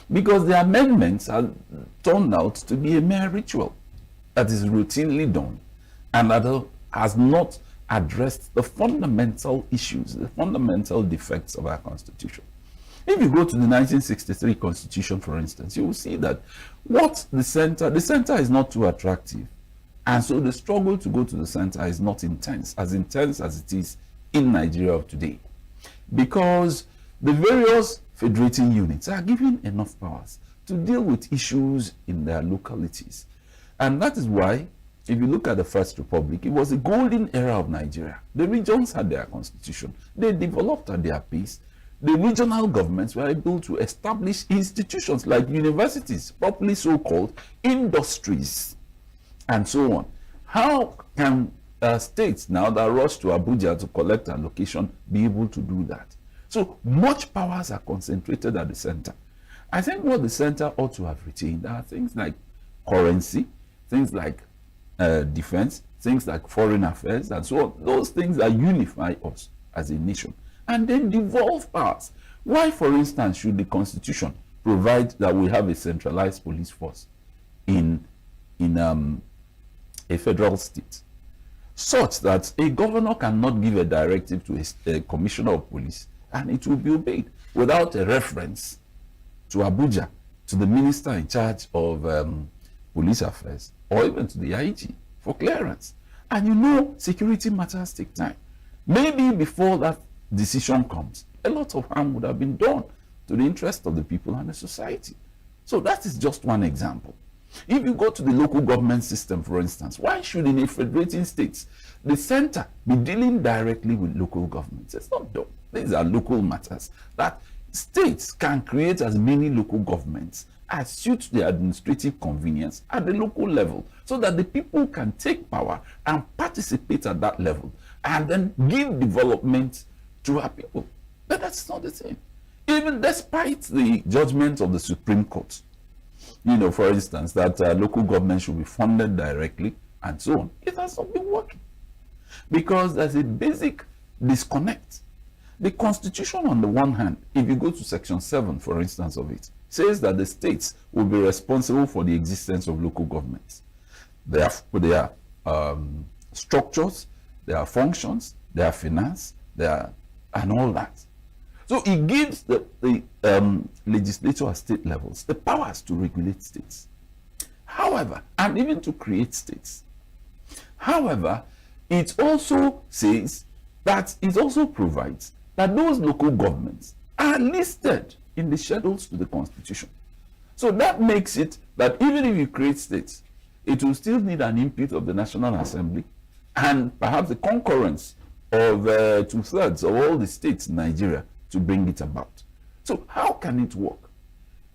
because the amendments have turned out to be a mere ritual that is routinely done and that has not addressed the fundamental issues, the fundamental defects of our constitution. If you go to the 1963 constitution, for instance, you will see that the center is not too attractive. And so the struggle to go to the center is not intense as it is in Nigeria of today. Because the various federating units are given enough powers to deal with issues in their localities. And that is why, if you look at the First Republic, it was a golden era of Nigeria. The regions had their constitution. They developed at their pace. The regional governments were able to establish institutions like universities, properly so-called industries, and so on. How can states now that rush to Abuja to collect allocation be able to do that? So much powers are concentrated at the center. I think what the center ought to have retained are things like currency, things like defense, things like foreign affairs, and so on. Those things that unify us as a nation. And then devolve powers. Why, for instance, should the Constitution provide that we have a centralized police force in a federal state, such that a governor cannot give a directive to a commissioner of police and it will be obeyed without a reference to Abuja, to the minister in charge of police affairs, or even to the IG for clearance? And security matters take time. Maybe before that decision comes, a lot of harm would have been done to the interest of the people and the society. So that is just one example. If you go to the local government system, for instance, why should in a federating states the center be dealing directly with local governments? It's not done. These are local matters that states can create as many local governments as suits their administrative convenience at the local level, so that the people can take power and participate at that level and then give development to our people. But that's not the same. even despite the judgment of the Supreme Court, you know, for instance, that local government should be funded directly and so on, it has not been working because there's a basic disconnect. The Constitution, on the one hand, if you go to Section 7, for instance, of it, says that the states will be responsible for the existence of local governments. Their structures, their functions, their finance, and all that. So it gives the legislature at state levels the powers to regulate states. However, and even to create states. However, it also says that it also provides that those local governments are listed in the schedules to the Constitution. So that makes it that even if you create states, it will still need an input of the National Assembly and perhaps the concurrence of 2/3 of all the states in Nigeria to bring it about. So how can it work?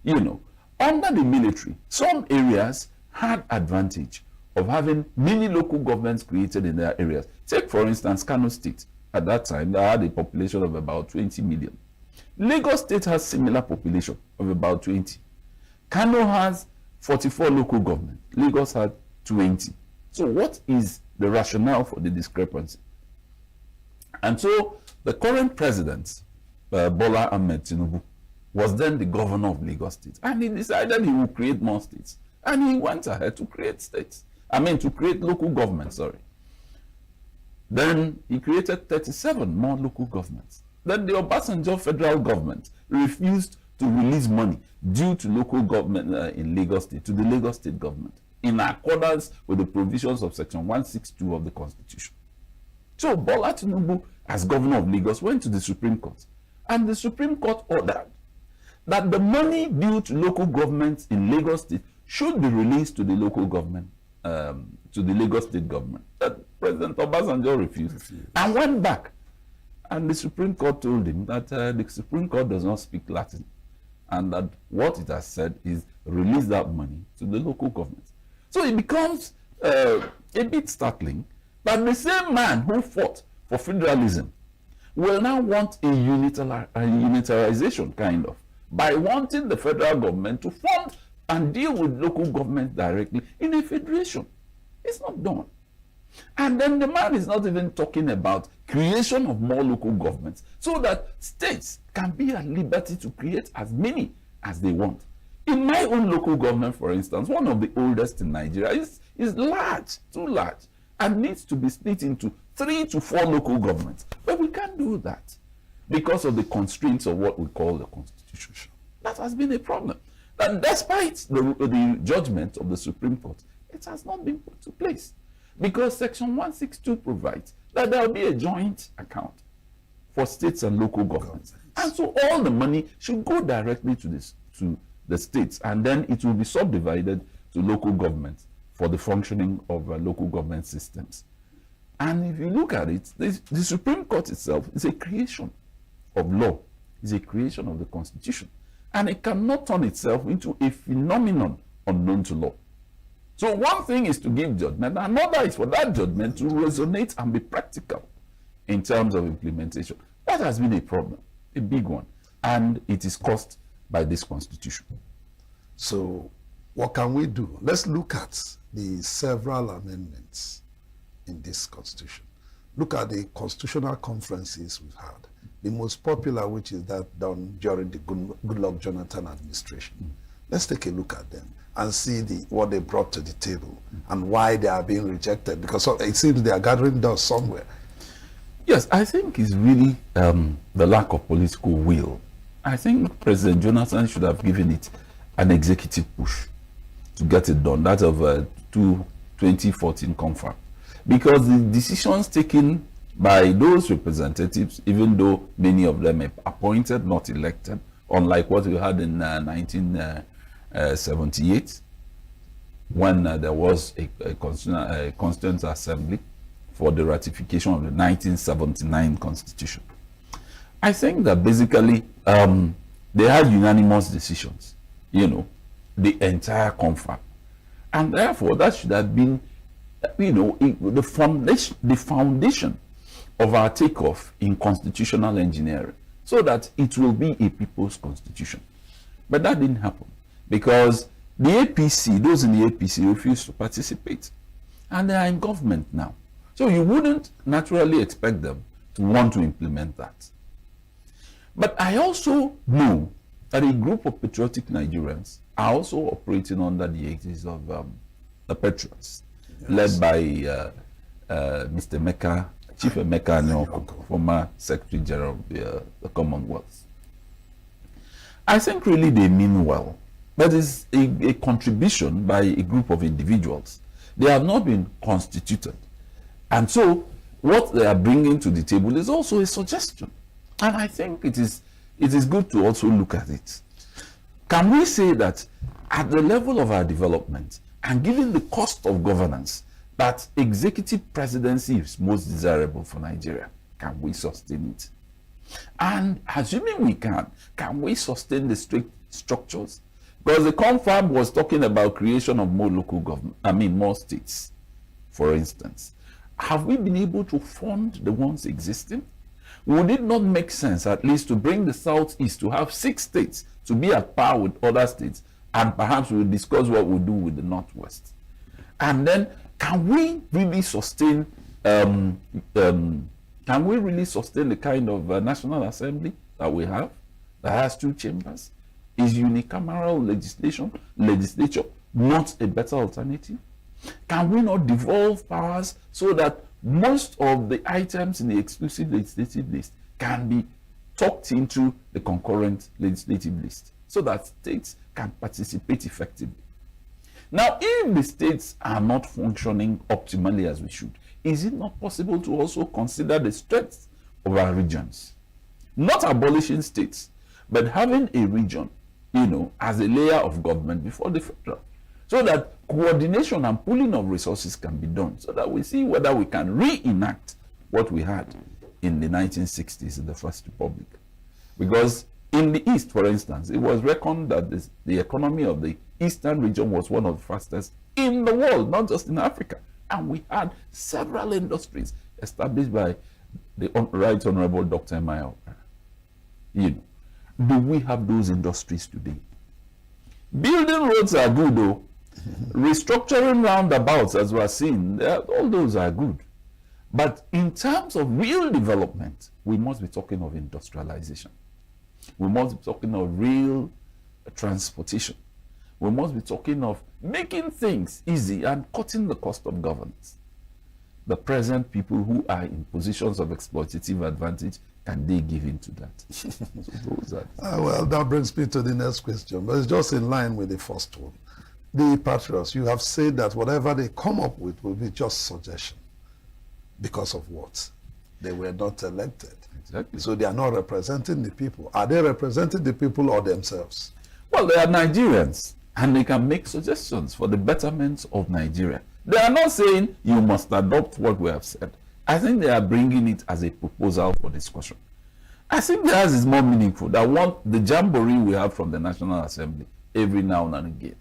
You know, under the military, some areas had advantage of having many local governments created in their areas. Take, for instance, Kano State. At that time, they had a population of about 20 million. Lagos State has similar population of about 20. Kano has 44 local governments. Lagos had 20. So what is the rationale for the discrepancy? And so the current president, Bola Ahmed Tinubu, was then the governor of Lagos State. And he decided he would create more states. And he went ahead to create states. To create local governments, sorry. Then he created 37 more local governments. Then the Obasanjo federal government refused to release money due to local government in Lagos State, to the Lagos State government, in accordance with the provisions of Section 162 of the Constitution. So Bola Tinubu, as governor of Lagos, went to the Supreme Court. And the Supreme Court ordered that the money due to local governments in Lagos State should be released to the local government, to the Lagos State government. That President Obasanjo refused and went back. And the Supreme Court told him that the Supreme Court does not speak Latin, and that what it has said is release that money to the local governments. So it becomes a bit startling that the same man who fought for federalism will now want a unitarization, kind of, by wanting the federal government to fund and deal with local governments directly in a federation. It's not done. And then the man is not even talking about creation of more local governments so that states can be at liberty to create as many as they want. In my own local government, for instance, one of the oldest in Nigeria is large, too large, and needs to be split into 3 to 4 local governments. But we can't do that because of the constraints of what we call the Constitution. That has been a problem. And despite the judgment of the Supreme Court, it has not been put to place. Because Section 162 provides that there will be a joint account for states and local governments. And so all the money should go directly to the states, and then it will be subdivided to local governments for the functioning of local government systems. And if you look at it, the Supreme Court itself is a creation of law, is a creation of the Constitution. And it cannot turn itself into a phenomenon unknown to law. So one thing is to give judgment, another is for that judgment to resonate and be practical in terms of implementation. That has been a problem, a big one, and it is caused by this Constitution. So what can we do? Let's look at the several amendments in this Constitution. Look at the constitutional conferences we've had. The most popular, which is that done during the Goodluck Jonathan administration. Let's take a look at them and see what they brought to the table and why they are being rejected, because it seems they are gathering dust somewhere. Yes, I think it's really the lack of political will. I think President Jonathan should have given it an executive push to get it done, that of 2014 confab. Because the decisions taken by those representatives, even though many of them are appointed, not elected, unlike what we had in 1978, when there was a Constituent Assembly for the ratification of the 1979 Constitution. I think that basically they had unanimous decisions, the entire confab. And therefore, that should have been, the foundation of our takeoff in constitutional engineering, so that it will be a people's constitution. But that didn't happen because the APC, those in the APC refused to participate. And they are in government now. So you wouldn't naturally expect them to want to implement that. But I also know that a group of patriotic Nigerians are also operating under the aegis of the Petrons, led by Mr. Emeka, Chief Emeka Anyoko, former Secretary General of the Commonwealth. I think really they mean well. That is a contribution by a group of individuals. They have not been constituted. And so what they are bringing to the table is also a suggestion. And I think it is good to also look at it. Can we say that at the level of our development and given the cost of governance, that executive presidency is most desirable for Nigeria? Can we sustain it? And assuming we can we sustain the strict structures? Because the confab was talking about creation of more local government, more states, for instance. Have we been able to fund the ones existing? Would it not make sense at least to bring the Southeast to have 6 states to be at par with other states, and perhaps we'll discuss what we'll do with the Northwest? And then can we really sustain the kind of National Assembly that we have that has 2 chambers? Is unicameral legislature not a better alternative? Can we not devolve powers so that most of the items in the exclusive legislative list can be tucked into the concurrent legislative list so that states can participate effectively? Now, if the states are not functioning optimally as we should, is it not possible to also consider the strengths of our regions? Not abolishing states, but having a region, as a layer of government before the federal, so that coordination and pooling of resources can be done, so that we see whether we can reenact what we had in the 1960s in the First Republic. Because in the East, for instance, it was reckoned that the economy of the Eastern region was one of the fastest in the world, not just in Africa. And we had several industries established by the Right Honorable Dr. Emma. Do we have those industries today? Building roads are good, though. Restructuring roundabouts, as we are seeing, all those are good. But in terms of real development, we must be talking of industrialization. We must be talking of real transportation. We must be talking of making things easy and cutting the cost of governance. The present people who are in positions of exploitative advantage, can they give in to that? Well, that brings me to the next question, but it's just in line with the first one. The patriots, you have said that whatever they come up with will be just suggestion. Because of what? They were not elected. Exactly. So they are not representing the people. Are they representing the people or themselves? Well, they are Nigerians, and they can make suggestions for the betterment of Nigeria. They are not saying you must adopt what we have said. I think they are bringing it as a proposal for discussion. I think theirs is more meaningful than the jamboree we have from the National Assembly every now and again.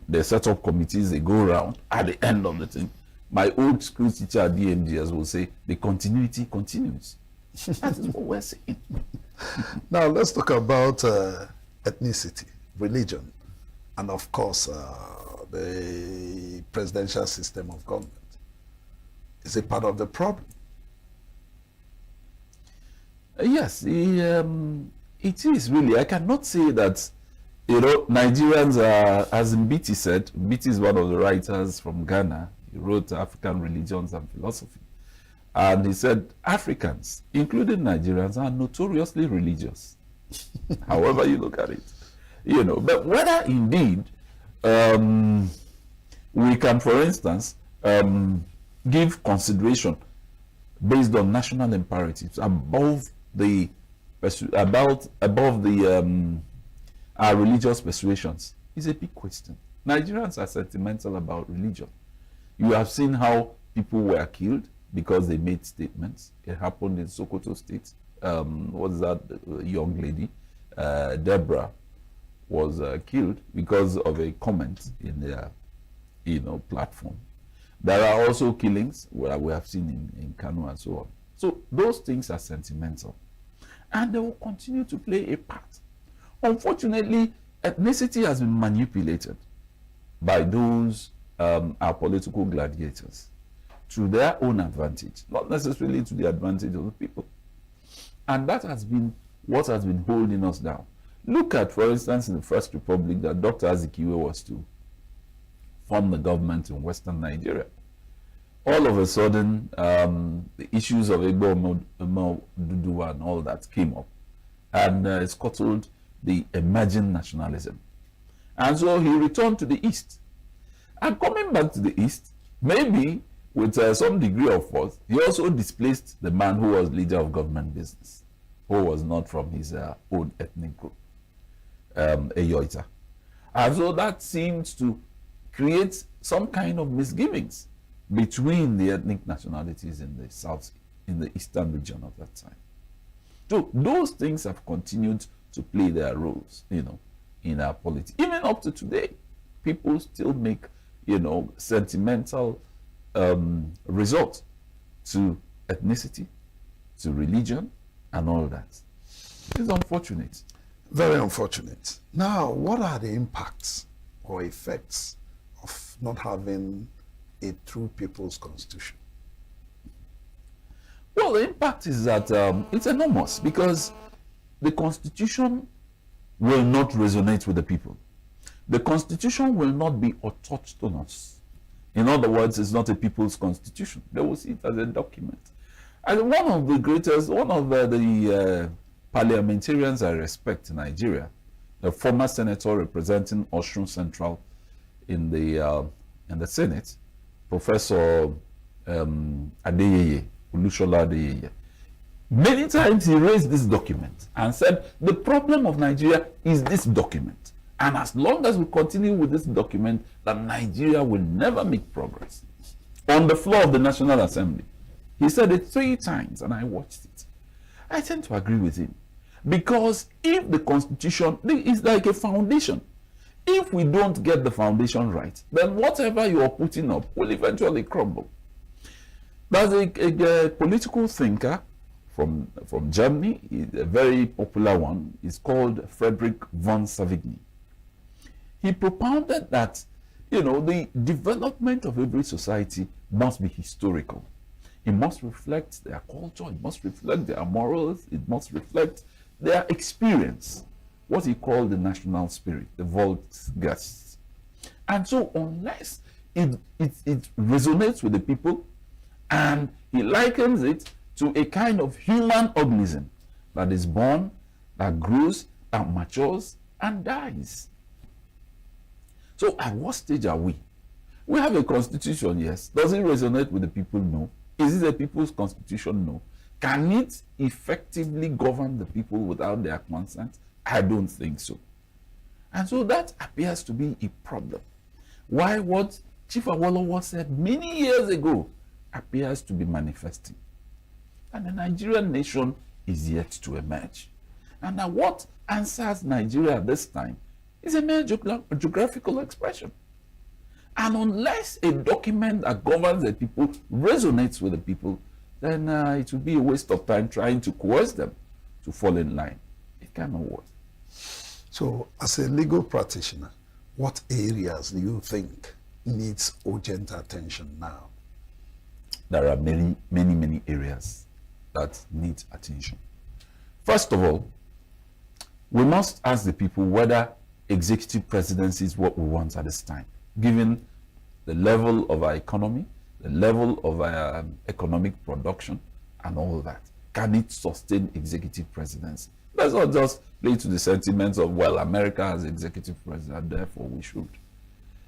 They set up committees, they go around at the end of the thing. My old school teacher at DMGS will say, the continuity continues. That is what we're saying. Now, let's talk about ethnicity, religion, and of course, the presidential system of government. Is it part of the problem? Yes, it is really. I cannot say that, Nigerians are, as Mbiti said, Mbiti is one of the writers from Ghana. He wrote African Religions and Philosophy. And he said, Africans, including Nigerians, are notoriously religious. However you look at it. But whether indeed we can, for instance, give consideration based on national imperatives above our religious persuasions is a big question. Nigerians are sentimental about religion. You have seen how people were killed because they made statements. It happened in Sokoto State. What's that young lady? Deborah was killed because of a comment in their platform. There are also killings where we have seen in Kano and so on. So those things are sentimental. and they will continue to play a part. Unfortunately, ethnicity has been manipulated by those our political gladiators to their own advantage, not necessarily to the advantage of the people. And that has been what has been holding us down. Look at, for instance, in the First Republic that Dr. Azikiwe was to form the government in Western Nigeria. All of a sudden, the issues of Igbo Duduwa and all that came up, and scuttled the emerging nationalism. And so he returned to the East. And coming back to the East, maybe with some degree of force, he also displaced the man who was leader of government business, who was not from his own ethnic group, Eyoita. And so that seems to create some kind of misgivings between the ethnic nationalities in the South, in the Eastern region of that time. So those things have continued to play their roles, you know, in our politics. Even up to today, people still make, you know, sentimental resort to ethnicity, to religion, and all that. It's unfortunate. Very unfortunate. Now, what are the impacts or effects of not having a true people's constitution? Well, the impact is that it's enormous, because the constitution will not resonate with the people. The constitution will not be autochthonous. In other words, it's not a people's constitution. They will see it as a document. And one of the parliamentarians I respect in Nigeria, the former senator representing Osun Central in the Senate, Professor Adeyeye, Olushola Adeyeye, many times he raised this document and said, the problem of Nigeria is this document. And as long as we continue with this document, that Nigeria will never make progress. On the floor of the National Assembly, he said it 3 times, and I watched it. I tend to agree with him. Because if the constitution is like a foundation, if we don't get the foundation right, then whatever you are putting up will eventually crumble. There's a political thinker from Germany, a very popular one, is called Friedrich von Savigny. He propounded that, you know, the development of every society must be historical. It must reflect their culture, it must reflect their morals, it must reflect their experience, what he called the national spirit, the Volksgeist. And so unless it resonates with the people, and he likens it to a kind of human organism that is born, that grows, that matures, and dies. So at what stage are we? We have a constitution, yes. Does it resonate with the people? No. Is it a people's constitution? No. Can it effectively govern the people without their consent? I don't think so. And so that appears to be a problem. Why what Chief Awolowo said many years ago appears to be manifesting. And the Nigerian nation is yet to emerge. And now what answers Nigeria at this time is a mere geographical expression. And unless a document that governs the people resonates with the people, then it will be a waste of time trying to coerce them to fall in line. It cannot work. So, as a legal practitioner, what areas do you think needs urgent attention now? There are many, many, many areas that need attention. First of all, we must ask the people whether executive presidency is what we want at this time, given the level of our economy, the level of our economic production, and all that. Can it sustain executive presidency? Let's not just play to the sentiments of, well, America has executive president, therefore we should.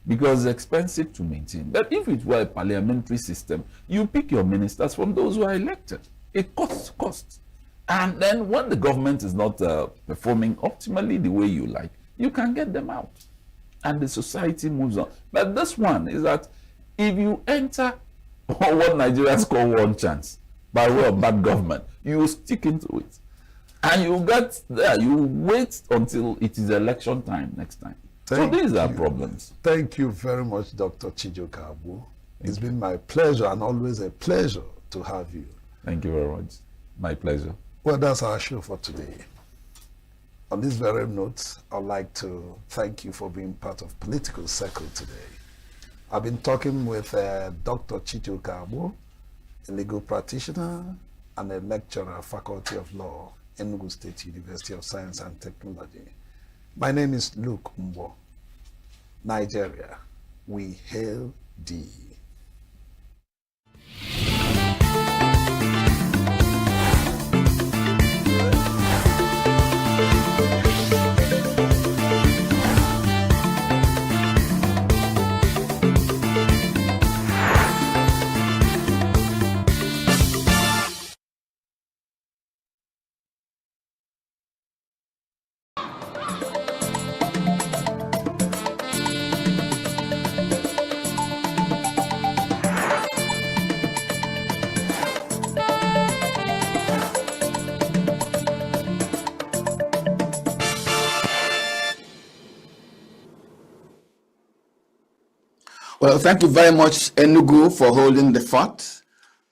Because it's expensive to maintain. But if it were a parliamentary system, you pick your ministers from those who are elected. It costs. And then when the government is not performing optimally the way you like, you can get them out. And the society moves on. But this one is that if you enter what Nigerians call one chance, by way of bad government, you stick into it. And you get there, you wait until it is election time next time. So these are problems. Thank you very much, Dr. Chijoka Abu. It's been my pleasure and always a pleasure to have you. Thank you very much. My pleasure. Well, that's our show for today. On this very note, I'd like to thank you for being part of Political Circle today. I've been talking with Dr. Chicho Kabo, a legal practitioner and a lecturer, Faculty of Law, ENUGU State University of Science and Technology. My name is Luke Mbo. Nigeria, we hail thee. Well, thank you very much, ENUGU, for holding the fort.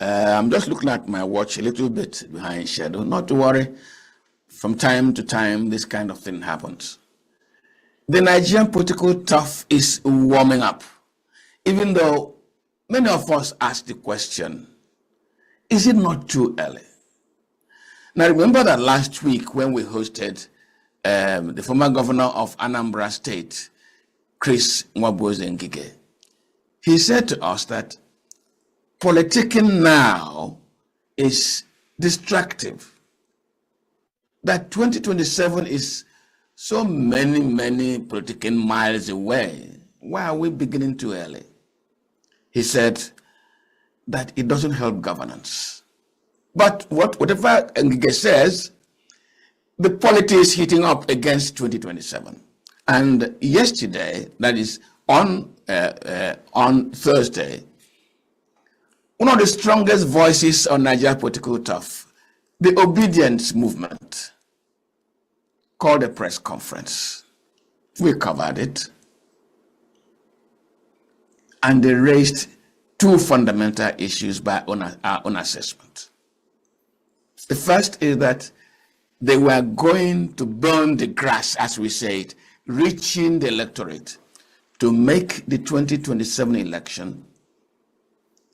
I'm just looking at my watch a little bit behind schedule. Not to worry, from time to time, this kind of thing happens. The Nigerian political turf is warming up, even though many of us ask the question, is it not too early? Now, remember that last week when we hosted the former governor of Anambra State, Chris Nwabueze, he said to us that politicking now is distractive, that 2027 is so many politicking miles away. Why are we beginning too early? He said that it doesn't help governance. But whatever Ngige says, the polity is heating up against 2027. And yesterday, that is on Thursday, one of the strongest voices on Nigeria political turf, the obedience movement, called a press conference. We covered it. And they raised two fundamental issues by our own assessment. The first is that they were going to burn the grass, as we say it, reaching the electorate to make the 2027 election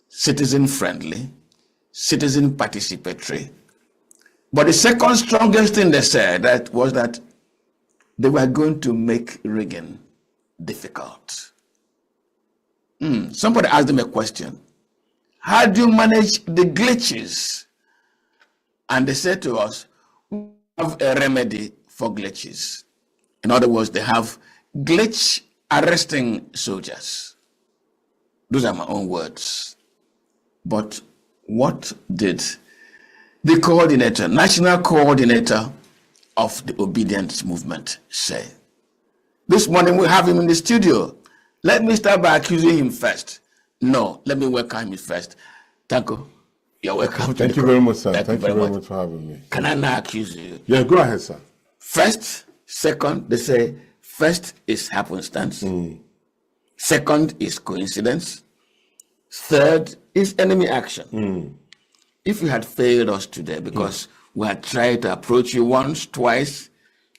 citizen-friendly, citizen participatory. But the second strongest thing they said was that they were going to make rigging difficult. Somebody asked them a question. How do you manage the glitches? And they said to us, we have a remedy for glitches. In other words, they have glitch arresting soldiers. Those are my own words. But what did the coordinator, national coordinator of the obedience movement say? This morning we have him in the studio. Let me start by accusing him first. No, let me welcome him first. Tanko, you're welcome. Thank you very much, sir. Thank you very much for having me. Can I now accuse you? Yeah, go ahead, sir. First, second, they say, first is happenstance. Second is coincidence. Third is enemy action. If you had failed us today because we had tried to approach you once, twice,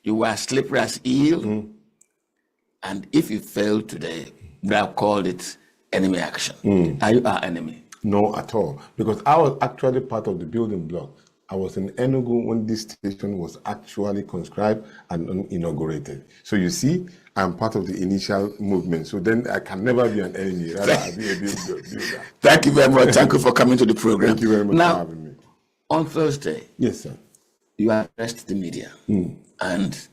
you were slippery as eel. And if you failed today, we have called it enemy action. Are you our enemy? No, at all. Because I was actually part of the building block. I was in Enugu when this station was actually conscribed and inaugurated. So you see, I'm part of the initial movement. So then I can never be an enemy. Rather, I'll be a builder. Thank you very much. Thank you for coming to the program. Thank you very much for having me. On Thursday, yes, sir, you addressed the media and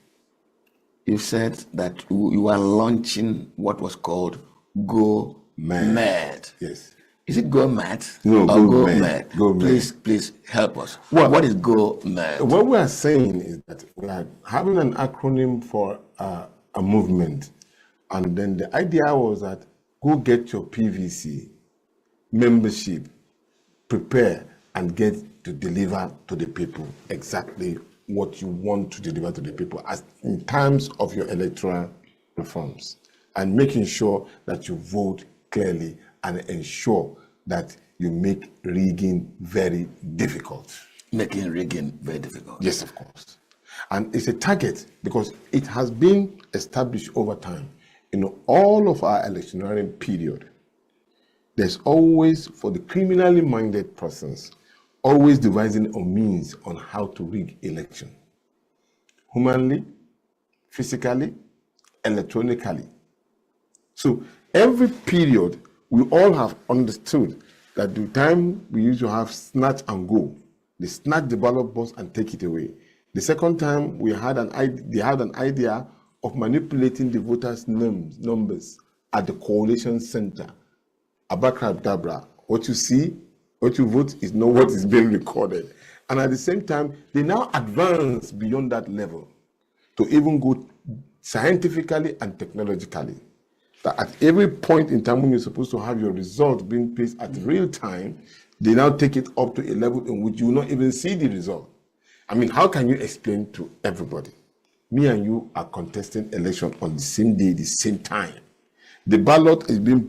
you said that you are launching what was called Go Mad. Yes. Is it Go Mad? No, or Go Mad. Go Mad. Please help us. What is Go Mad? What we are saying is that we are having an acronym for a movement. And then the idea was that go get your PVC membership, prepare and get to deliver to the people exactly what you want to deliver to the people as in terms of your electoral reforms, and making sure that you vote clearly and ensure that you make rigging very difficult. Making rigging very difficult. Yes, of course. And it's a target because it has been established over time. In all of our electioneering period, there's always, for the criminally minded persons, always devising a means on how to rig election. Humanly, physically, electronically. So every period, we all have understood that the time we used to have snatch and go, they snatch the ballot box and take it away. The second time, they had an idea of manipulating the voters' numbers at the coalition center. Abracadabra. What you see, what you vote is not what is being recorded. And at the same time, they now advance beyond that level to even go scientifically and technologically. That at every point in time when you're supposed to have your results being placed at real time, they now take it up to a level in which you will not even see the result. I mean, how can you explain to everybody? Me and you are contesting election on the same day, the same time. The ballot is being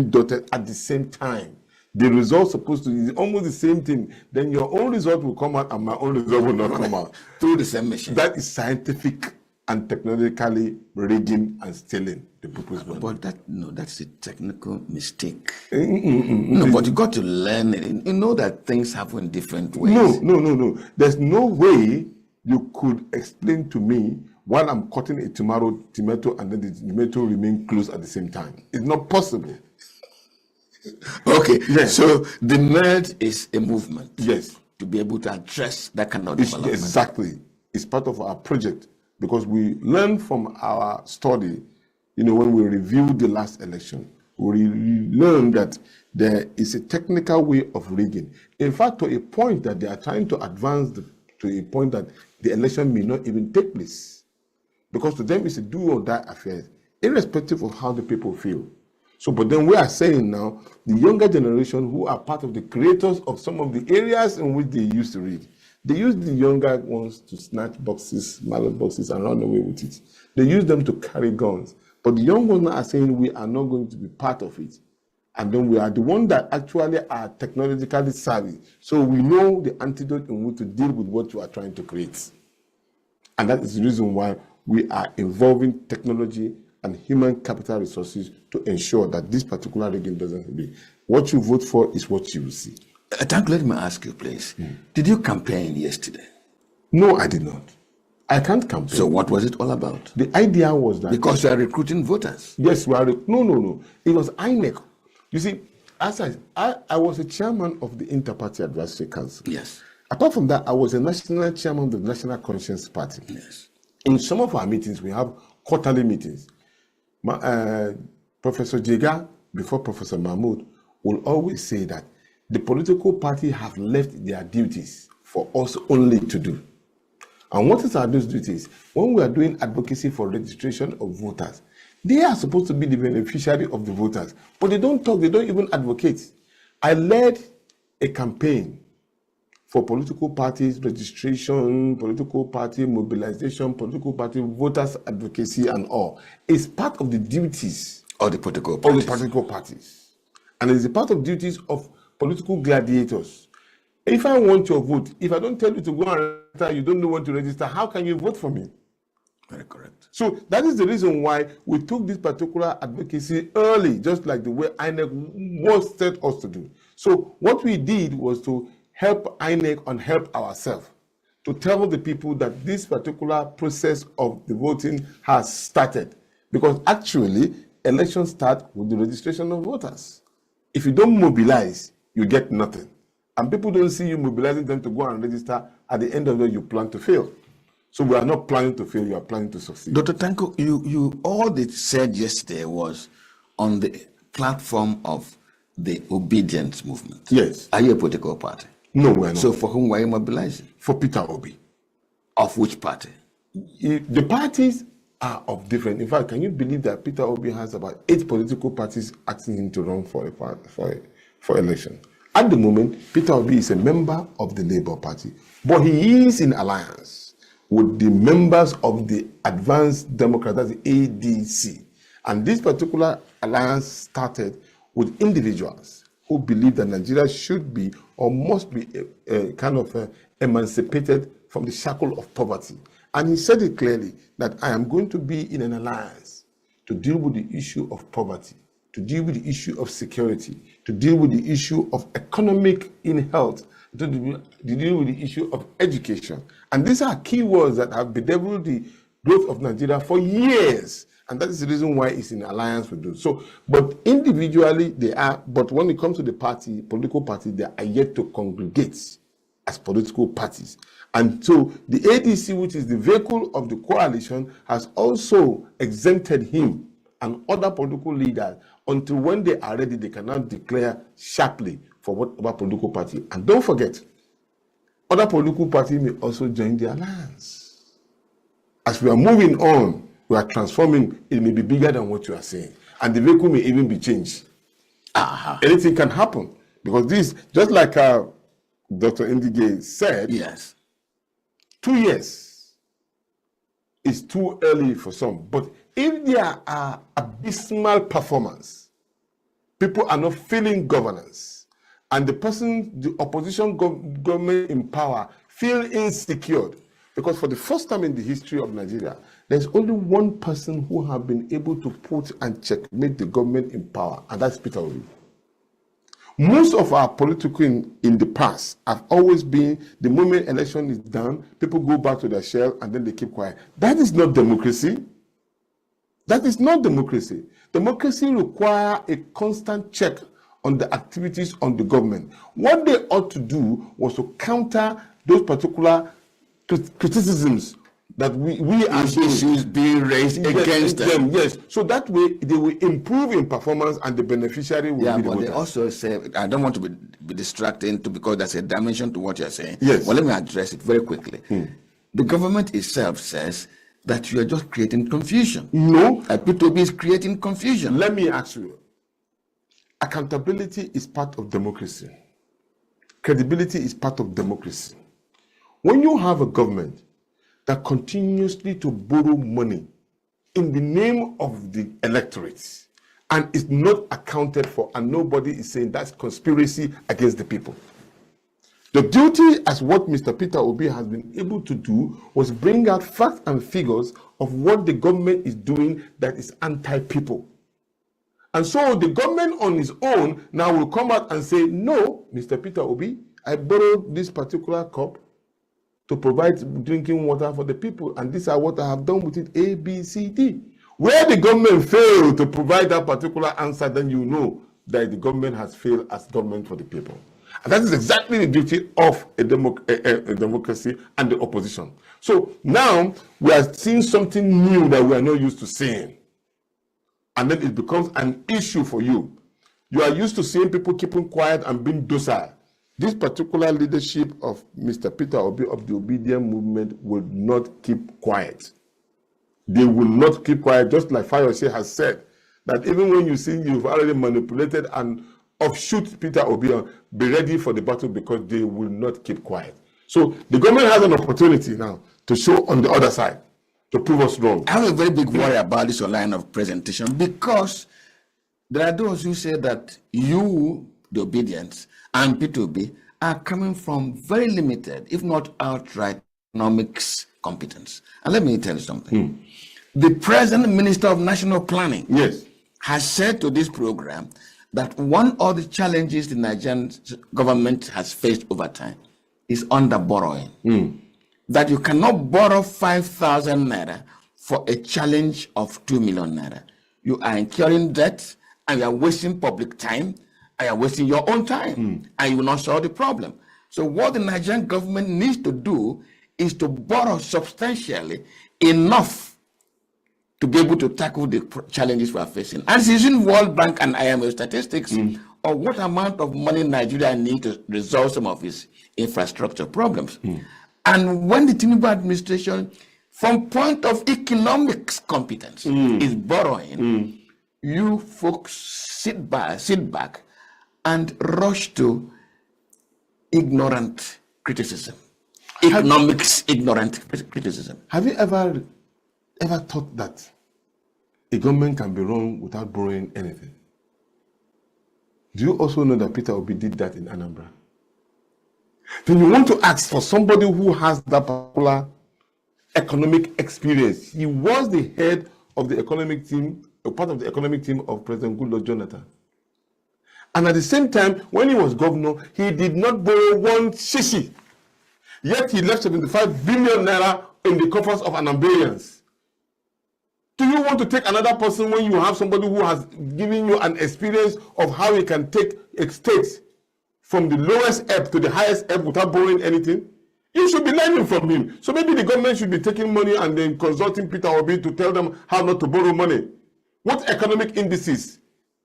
dotted at the same time. The result supposed to be almost the same thing. Then your own result will come out and my own result will not come out. Through the same machine. That is scientific and technologically rigging and stealing the people's money. But that's a technical mistake. No, but you got to learn it. You know that things happen in different ways. No. There's no way you could explain to me while I'm cutting a tomato and then the tomato remain close at the same time. It's not possible. Okay, yes. So the merge is a movement. Yes. To be able to address that kind of development. Exactly. It's part of our project because we learned from our study, when we reviewed the last election, we learned that there is a technical way of rigging. In fact, to a point that they are trying to advance to a point that the election may not even take place. Because to them it's a do or die affair, irrespective of how the people feel. So, but then we are saying now, the younger generation who are part of the creators of some of the areas in which they used to read, they use the younger ones to snatch boxes, ballot boxes, and run away with it. They use them to carry guns. But the young ones are saying we are not going to be part of it. And then we are the ones that actually are technologically savvy. So we know the antidote in which to deal with what you are trying to create. And that is the reason why we are involving technology and human capital resources to ensure that this particular rigging doesn't be. What you vote for is what you will see. Tanko, let me ask you, please. Did you campaign yesterday? No, I did not. I can't campaign. So what was it all about? The idea was that... Because you are recruiting voters. Yes, we are... No. It was INEC. You see, as I was a chairman of the Inter-Party Advisory Council. Yes. Apart from that, I was a national chairman of the National Conscience Party. Yes. In some of our meetings, we have quarterly meetings. Professor Jega, before Professor Mahmoud, will always say that the political party have left their duties for us only to do. And what are those duties? When we are doing advocacy for registration of voters, they are supposed to be the beneficiary of the voters, but they don't talk, they don't even advocate. I led a campaign for political parties registration, political party mobilization, political party voters advocacy and all. It's part of the duties of the political parties. And it's a part of duties of political gladiators. If I want your vote, if I don't tell you to go and register, you don't know when to register, how can you vote for me? Very correct. So that is the reason why we took this particular advocacy early, just like the way INEC was set us to do. So what we did was to help INEC and help ourselves to tell the people that this particular process of the voting has started. Because actually, elections start with the registration of voters. If you don't mobilize, you get nothing. And people don't see you mobilizing them to go and register. At the end of the day, you plan to fail. So we are not planning to fail, you are planning to succeed. Dr. Tanko, you all that said yesterday was on the platform of the obedience movement. Yes. Are you a political party? No, we're not. So for whom were you mobilizing? For Peter Obi. Of which party? The parties are of different. In fact, can you believe that Peter Obi has about 8 political parties asking him to run for election? At the moment, Peter Obi is a member of the Labour Party, but he is in alliance with the members of the Advanced Democrats, that's the ADC. And this particular alliance started with individuals who believe that Nigeria should be or must be kind of emancipated from the shackle of poverty. And he said it clearly that I am going to be in an alliance to deal with the issue of poverty, to deal with the issue of security, to deal with the issue of economic in health, to deal with the issue of education. And these are key words that have bedeviled the growth of Nigeria for years. And that is the reason why it's in alliance with those. So, but individually they are, but when it comes to the party, political party, they are yet to congregate as political parties. And so the ADC, which is the vehicle of the coalition, has also exempted him and other political leaders until when they are ready, they cannot declare sharply for whatever political party. And don't forget, other political parties may also join the alliance. As we are moving on, we are transforming, it may be bigger than what you are saying. And the vehicle may even be changed. Anything can happen. Because this, just like Dr. Ndige said, yes, 2 years is too early for some. But if there are abysmal performance, people are not feeling governance, and the opposition government in power feel insecure, because for the first time in the history of Nigeria, there's only one person who have been able to put and checkmate the government in power, and that's Peter Obi. Most of our political in the past have always been the moment election is done, people go back to their shell and then they keep quiet. That is not democracy. That is not democracy. Democracy requires a constant check on the activities on the government. What they ought to do was to counter those particular criticisms that we as issues being raised against them. Yes, so that way they will improve in performance and the beneficiary will be the but they voter. also say, I don't want to be distracting because there's a dimension to what you're saying. Yes. Well, let me address it very quickly. The government itself says that you are just creating confusion. No. P2B is creating confusion. Let me ask you, accountability is part of democracy. Credibility is part of democracy. When you have a government that continuously to borrow money in the name of the electorate and is not accounted for, and nobody is saying that's conspiracy against the people. The duty, as what Mr. Peter Obi has been able to do, was bring out facts and figures of what the government is doing that is anti-people. And so the government on its own now will come out and say, no, Mr. Peter Obi, I borrowed this particular cup to provide drinking water for the people, and these are what I have done with it, A, B, C, D. Where the government failed to provide that particular answer, then you know that the government has failed as government for the people. And that is exactly the duty of a democracy and the opposition. So now we are seeing something new that we are not used to seeing. And then it becomes an issue for you. You are used to seeing people keeping quiet and being docile. This particular leadership of Mr. Peter Obi of the Obedient Movement will not keep quiet. They will not keep quiet, just like Fayose has said, that even when you see you've already manipulated and offshoot Peter Obi, be ready for the battle because they will not keep quiet. So the government has an opportunity now to show on the other side, to prove us wrong. I have a very big worry about this line of presentation because there are those who say that you, the Obedience, and P2B are coming from very limited, if not outright, economics competence. And let me tell you something. The present Minister of National Planning has said to this program that one of the challenges the Nigerian government has faced over time is under borrowing. That you cannot borrow 5,000 naira for a challenge of 2 million naira. You are incurring debt and you are wasting public time. And you're wasting your own time, and you will not solve the problem. So what the Nigerian government needs to do is to borrow substantially enough to be able to tackle the challenges we are facing. And it's using World Bank and IMF statistics of what amount of money Nigeria needs to resolve some of its infrastructure problems. And when the Tinubu administration, from point of economics competence, is borrowing, you folks sit back and rush to ignorant criticism. Ignorant criticism. Have you ever thought that a government can be wrong without borrowing anything? Do you also know that Peter Obi did that in Anambra? then you want to ask for somebody who has that particular economic experience. He was the head of the economic team, a part of the economic team of President Goodluck Jonathan. And at the same time, when he was governor, he did not borrow one shishi. Yet he left 75 billion naira in the coffers of Anambarians. Do you want to take another person when you have somebody who has given you an experience of how he can take a state from the lowest ebb to the highest ebb without borrowing anything? You should be learning from him. So maybe the government should be taking money and then consulting Peter Obi to tell them how not to borrow money. What economic indices?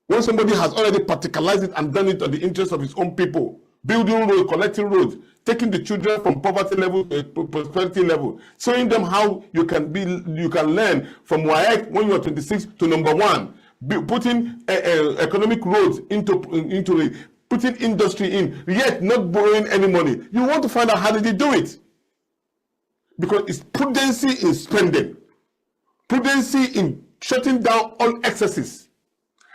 When somebody has already particularized it and done it on the interest of his own people, building roads, collecting roads, taking the children from poverty level to prosperity level, showing them how you can learn from WAEC when you are 26 to number 1, putting economic roads into putting industry in, yet not borrowing any money. You want to find out how did he do it? Because it's prudency in spending, prudency in shutting down all excesses.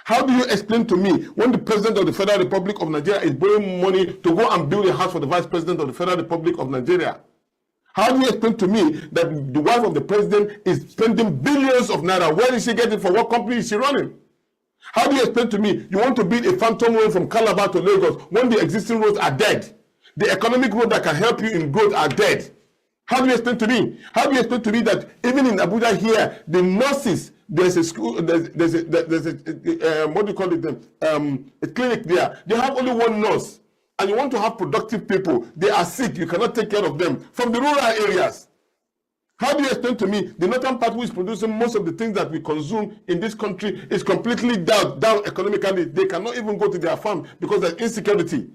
How do you explain to me when the President of the Federal Republic of Nigeria is borrowing money to go and build a house for the Vice President of the Federal Republic of Nigeria? How do you explain to me that the wife of the President is spending billions of naira? Where is she getting? For what company is she running? How do you explain to me you want to build a phantom road from Calabar to Lagos when the existing roads are dead? The economic road that can help you in growth are dead. How do you explain to me? How do you explain to me that even in Abuja here, the nurses, there's a school, there's a what do you call it? A clinic there. They have only one nurse, and you want to have productive people. They are sick. You cannot take care of them from the rural areas. How do you explain to me the northern part, which is producing most of the things that we consume in this country, is completely down economically? They cannot even go to their farm because of insecurity.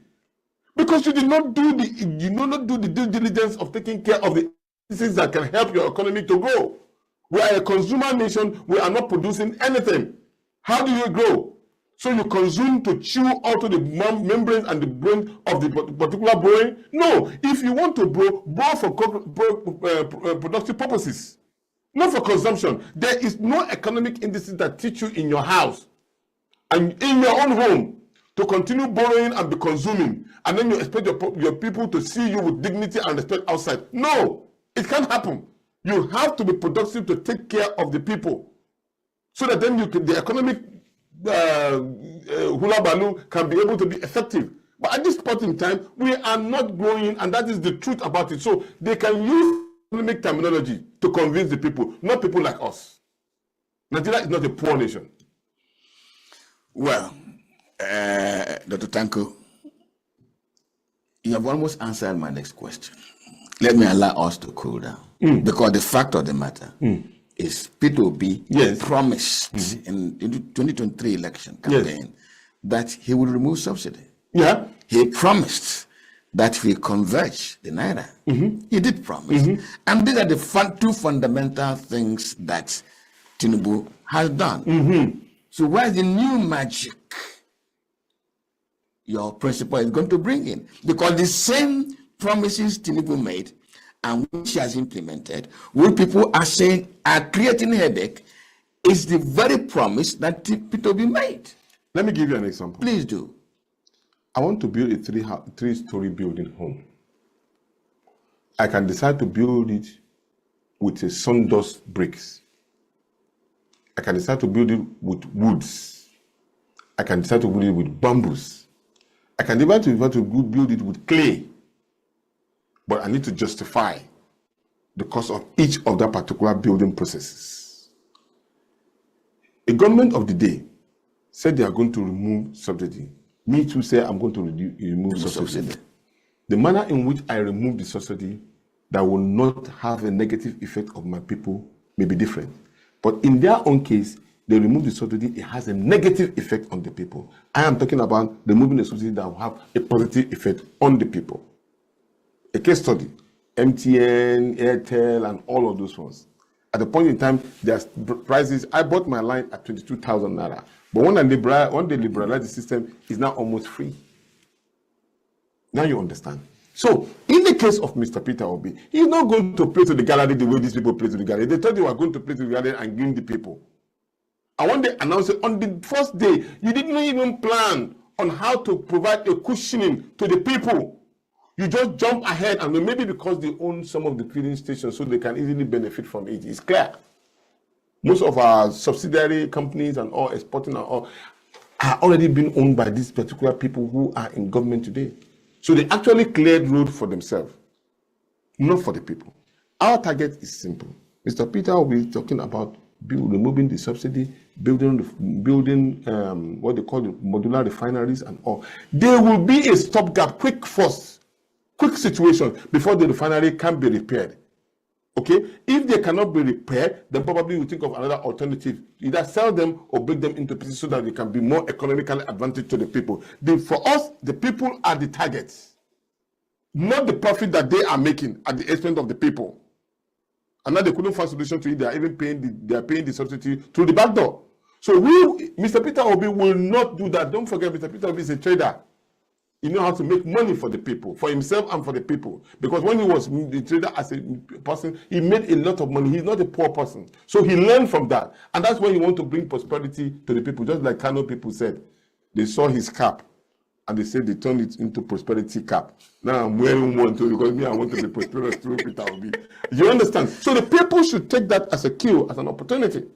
Because you did not do the due diligence of taking care of the things that can help your economy to grow. We are a consumer nation. We are not producing anything. How do you grow? So you consume to chew out of the membranes and the brain of the particular borrowing? No. If you want to borrow for productive purposes, not for consumption. There is no economic indices that teach you in your house and in your own home to continue borrowing and be consuming, and then you expect your people to see you with dignity and respect outside. No, it can't happen. You have to be productive to take care of the people, so that then the economic hula balloon can be able to be effective. But at this point in time, we are not growing, and that is the truth about it. So they can use economic terminology to convince the people, not people like us. Nigeria is not a poor nation. Well, Dr. Tanko, you have almost answered my next question. Let me allow us to cool down. Because the fact of the matter is Peter Obi promised in the 2023 election campaign that he would remove subsidy. Yeah. He promised that he will converge the Naira. He did promise. And these are the two fundamental things that Tinubu has done. So where's the new magic your principal is going to bring in? Because the same promises Tinubu made and which he has implemented, what people are saying are creating headache, is the very promise that Peter Obi made. Let me give you an example. Please do. I want to build a three-story building home. I can decide to build it with a sawdust bricks. I can decide to build it with woods. I can decide to build it with bamboos. I can decide to build it with clay. But I need to justify the cost of each of that particular building processes. A government of the day said they are going to remove subsidy. Me too say I'm going to remove subsidy. The manner in which I remove the subsidy that will not have a negative effect on my people may be different. But in their own case, they remove the subsidy, it has a negative effect on the people. I am talking about removing the subsidy that will have a positive effect on the people. A case study, MTN, Airtel, and all of those ones. At the point in time, their prices, I bought my line at 22,000 naira. But when they liberalize the system, it's now almost free. Now you understand. So, in the case of Mr. Peter Obi, he's not going to play to the gallery the way these people play to the gallery. They thought they were going to play to the gallery and give the people. And when they announced it, on the first day, you didn't even plan on how to provide a cushioning to the people. You just jump ahead, and maybe because they own some of the filling stations, so they can easily benefit from it. It's clear. Most of our subsidiary companies and all exporting and all are already being owned by these particular people who are in government today. So they actually cleared road for themselves, not for the people. Our target is simple. Mr. Peter will be talking about removing the subsidy, building what they call the modular refineries and all. There will be a stopgap, quick situation before the refinery can be repaired. Okay, if they cannot be repaired, then probably we think of another alternative. Either sell them or break them into pieces so that they can be more economically advantage to the people. For us, the people are the targets, not the profit that they are making at the expense of the people. And now they couldn't find solution to it. They are even paying the subsidy through the back door. So Mr. Peter Obi will not do that. Don't forget, Mr. Peter Obi is a trader. He knows how to make money for the people, for himself and for the people. Because when he was the trader as a person, he made a lot of money. He's not a poor person. So he learned from that. And that's when he wants to bring prosperity to the people. Just like Kano people said. They saw his cap and they said they turned it into prosperity cap. Now I'm wearing one too because me, I want to be prosperous through Peter Obi. You understand? So the people should take that as a cue, as an opportunity.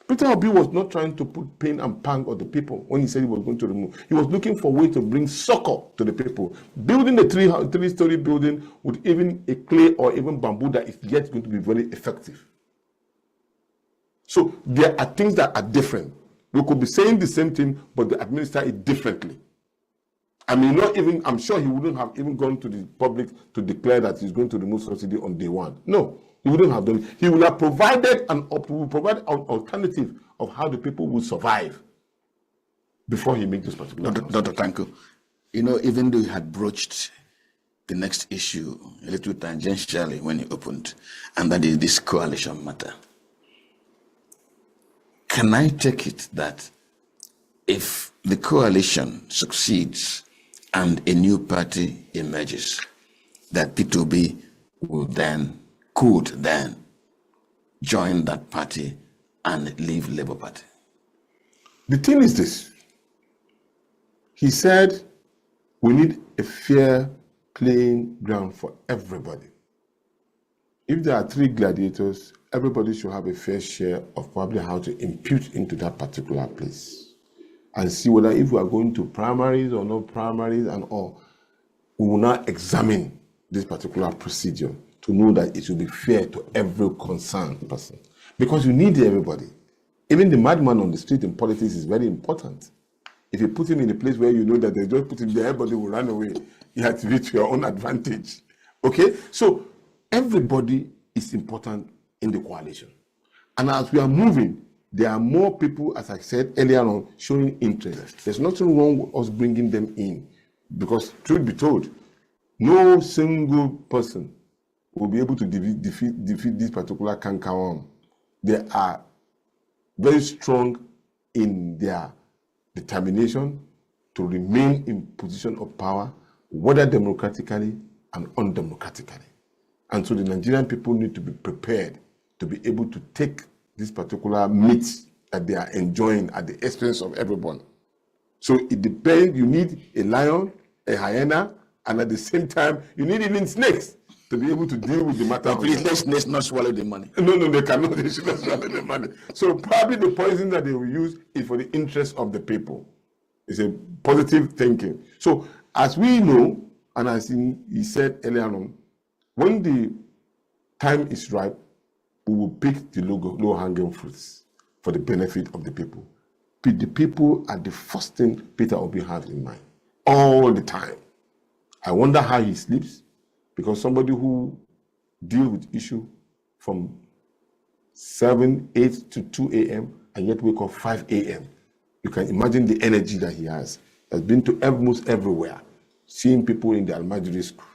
Peter Obi was not trying to put pain and pang on the people when he said he was going to remove. He was looking for a way to bring succor to the people. Building a three-story building with even a clay or even bamboo that is yet going to be very effective. So there are things that are different. We could be saying the same thing, but they administer it differently. I mean, I'm sure he wouldn't have even gone to the public to declare that he's going to remove subsidy on day one. No. He wouldn't have done it. He would have provided an alternative of how the people will survive before he makes this particular. Dr. Tanko, even though he had broached the next issue a little tangentially when he opened, and that is this coalition matter, can I take it that if the coalition succeeds and a new party emerges, that P2B could then join that party and leave Labour Party? The thing is this. He said we need a fair playing ground for everybody. If there are 3 gladiators, everybody should have a fair share of probably how to impute into that particular place and see whether if we are going to primaries or not primaries and all, we will now examine this particular procedure to know that it will be fair to every concerned person. Because you need everybody. Even the madman on the street in politics is very important. If you put him in a place where you know that they just put him there, everybody will run away. You have to be to your own advantage. Okay? So everybody is important in the coalition. And as we are moving, there are more people, as I said earlier on, showing interest. There's nothing wrong with us bringing them in. Because truth be told, no single person will be able to defeat this particular canker. They are very strong in their determination to remain in position of power, whether democratically and undemocratically. And so the Nigerian people need to be prepared to be able to take this particular meat that they are enjoying at the expense of everyone. So it depends, you need a lion, a hyena, and at the same time, you need even snakes to be able to deal with the matter. Please, let's not swallow the money. No, they cannot. They should not swallow the money. So probably the poison that they will use is for the interest of the people. It's a positive thinking. So as we know, and as he said earlier on, when the time is ripe, we will pick the low-hanging fruits for the benefit of the people. The people are the first thing Peter Obi has in mind all the time. I wonder how he sleeps, because somebody who deals with issue from 7, 8 to 2 a.m. and yet wake up 5 a.m. You can imagine the energy that he has. Has been to almost everywhere, seeing people in the Almajiri school,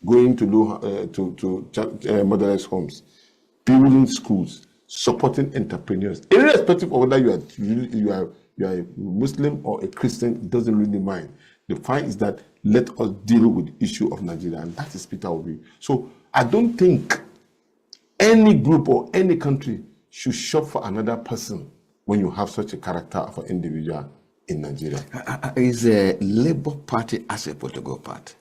going to motherless homes, building schools, supporting entrepreneurs. Irrespective of whether you are a Muslim or a Christian, it doesn't really mind. The point is that let us deal with the issue of Nigeria, and that is Peter Obi. So I don't think any group or any country should shop for another person when you have such a character of an individual in Nigeria. Is a Labour Party as a political party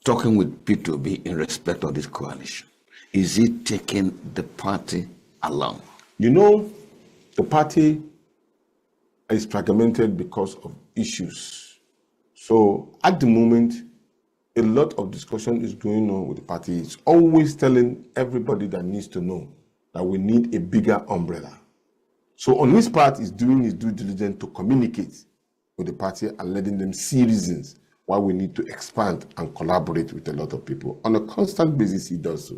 talking with P2B in respect of this coalition? Is it taking the party along? You know, the party is fragmented because of issues. So at the moment, a lot of discussion is going on with the party. It's always telling everybody that needs to know that we need a bigger umbrella. So on his part, he's doing his due diligence to communicate with the party and letting them see reasons why we need to expand and collaborate with a lot of people. On a constant basis, he does so.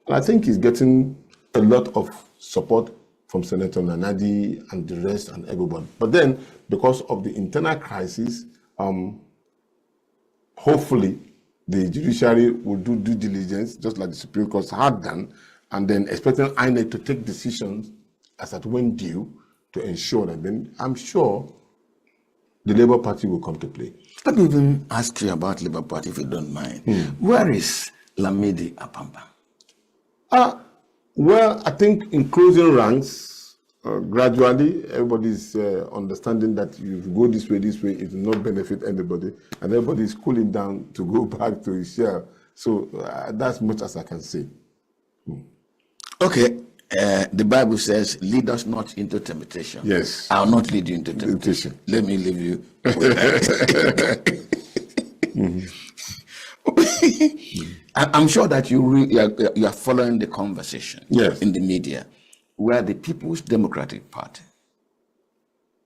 And I think he's getting a lot of support from Senator Nanadi and the rest and everyone. But then, because of the internal crisis, hopefully the judiciary will do due diligence, just like the Supreme Court had done, and then expecting INEC to take decisions as at when due to ensure that then I'm sure the Labour Party will come to play. Let me even ask you about Labour Party, if you don't mind. Where is Lamidi Apamba? Well, I think in closing ranks, gradually, everybody's understanding that if you go this way, it will not benefit anybody, and everybody is cooling down to go back to his share. So that's much as I can say. Okay, the Bible says, lead us not into temptation. Yes. I'll not lead you into temptation. Let me leave you with that. I'm sure that you are following the conversation in the media, where the People's Democratic Party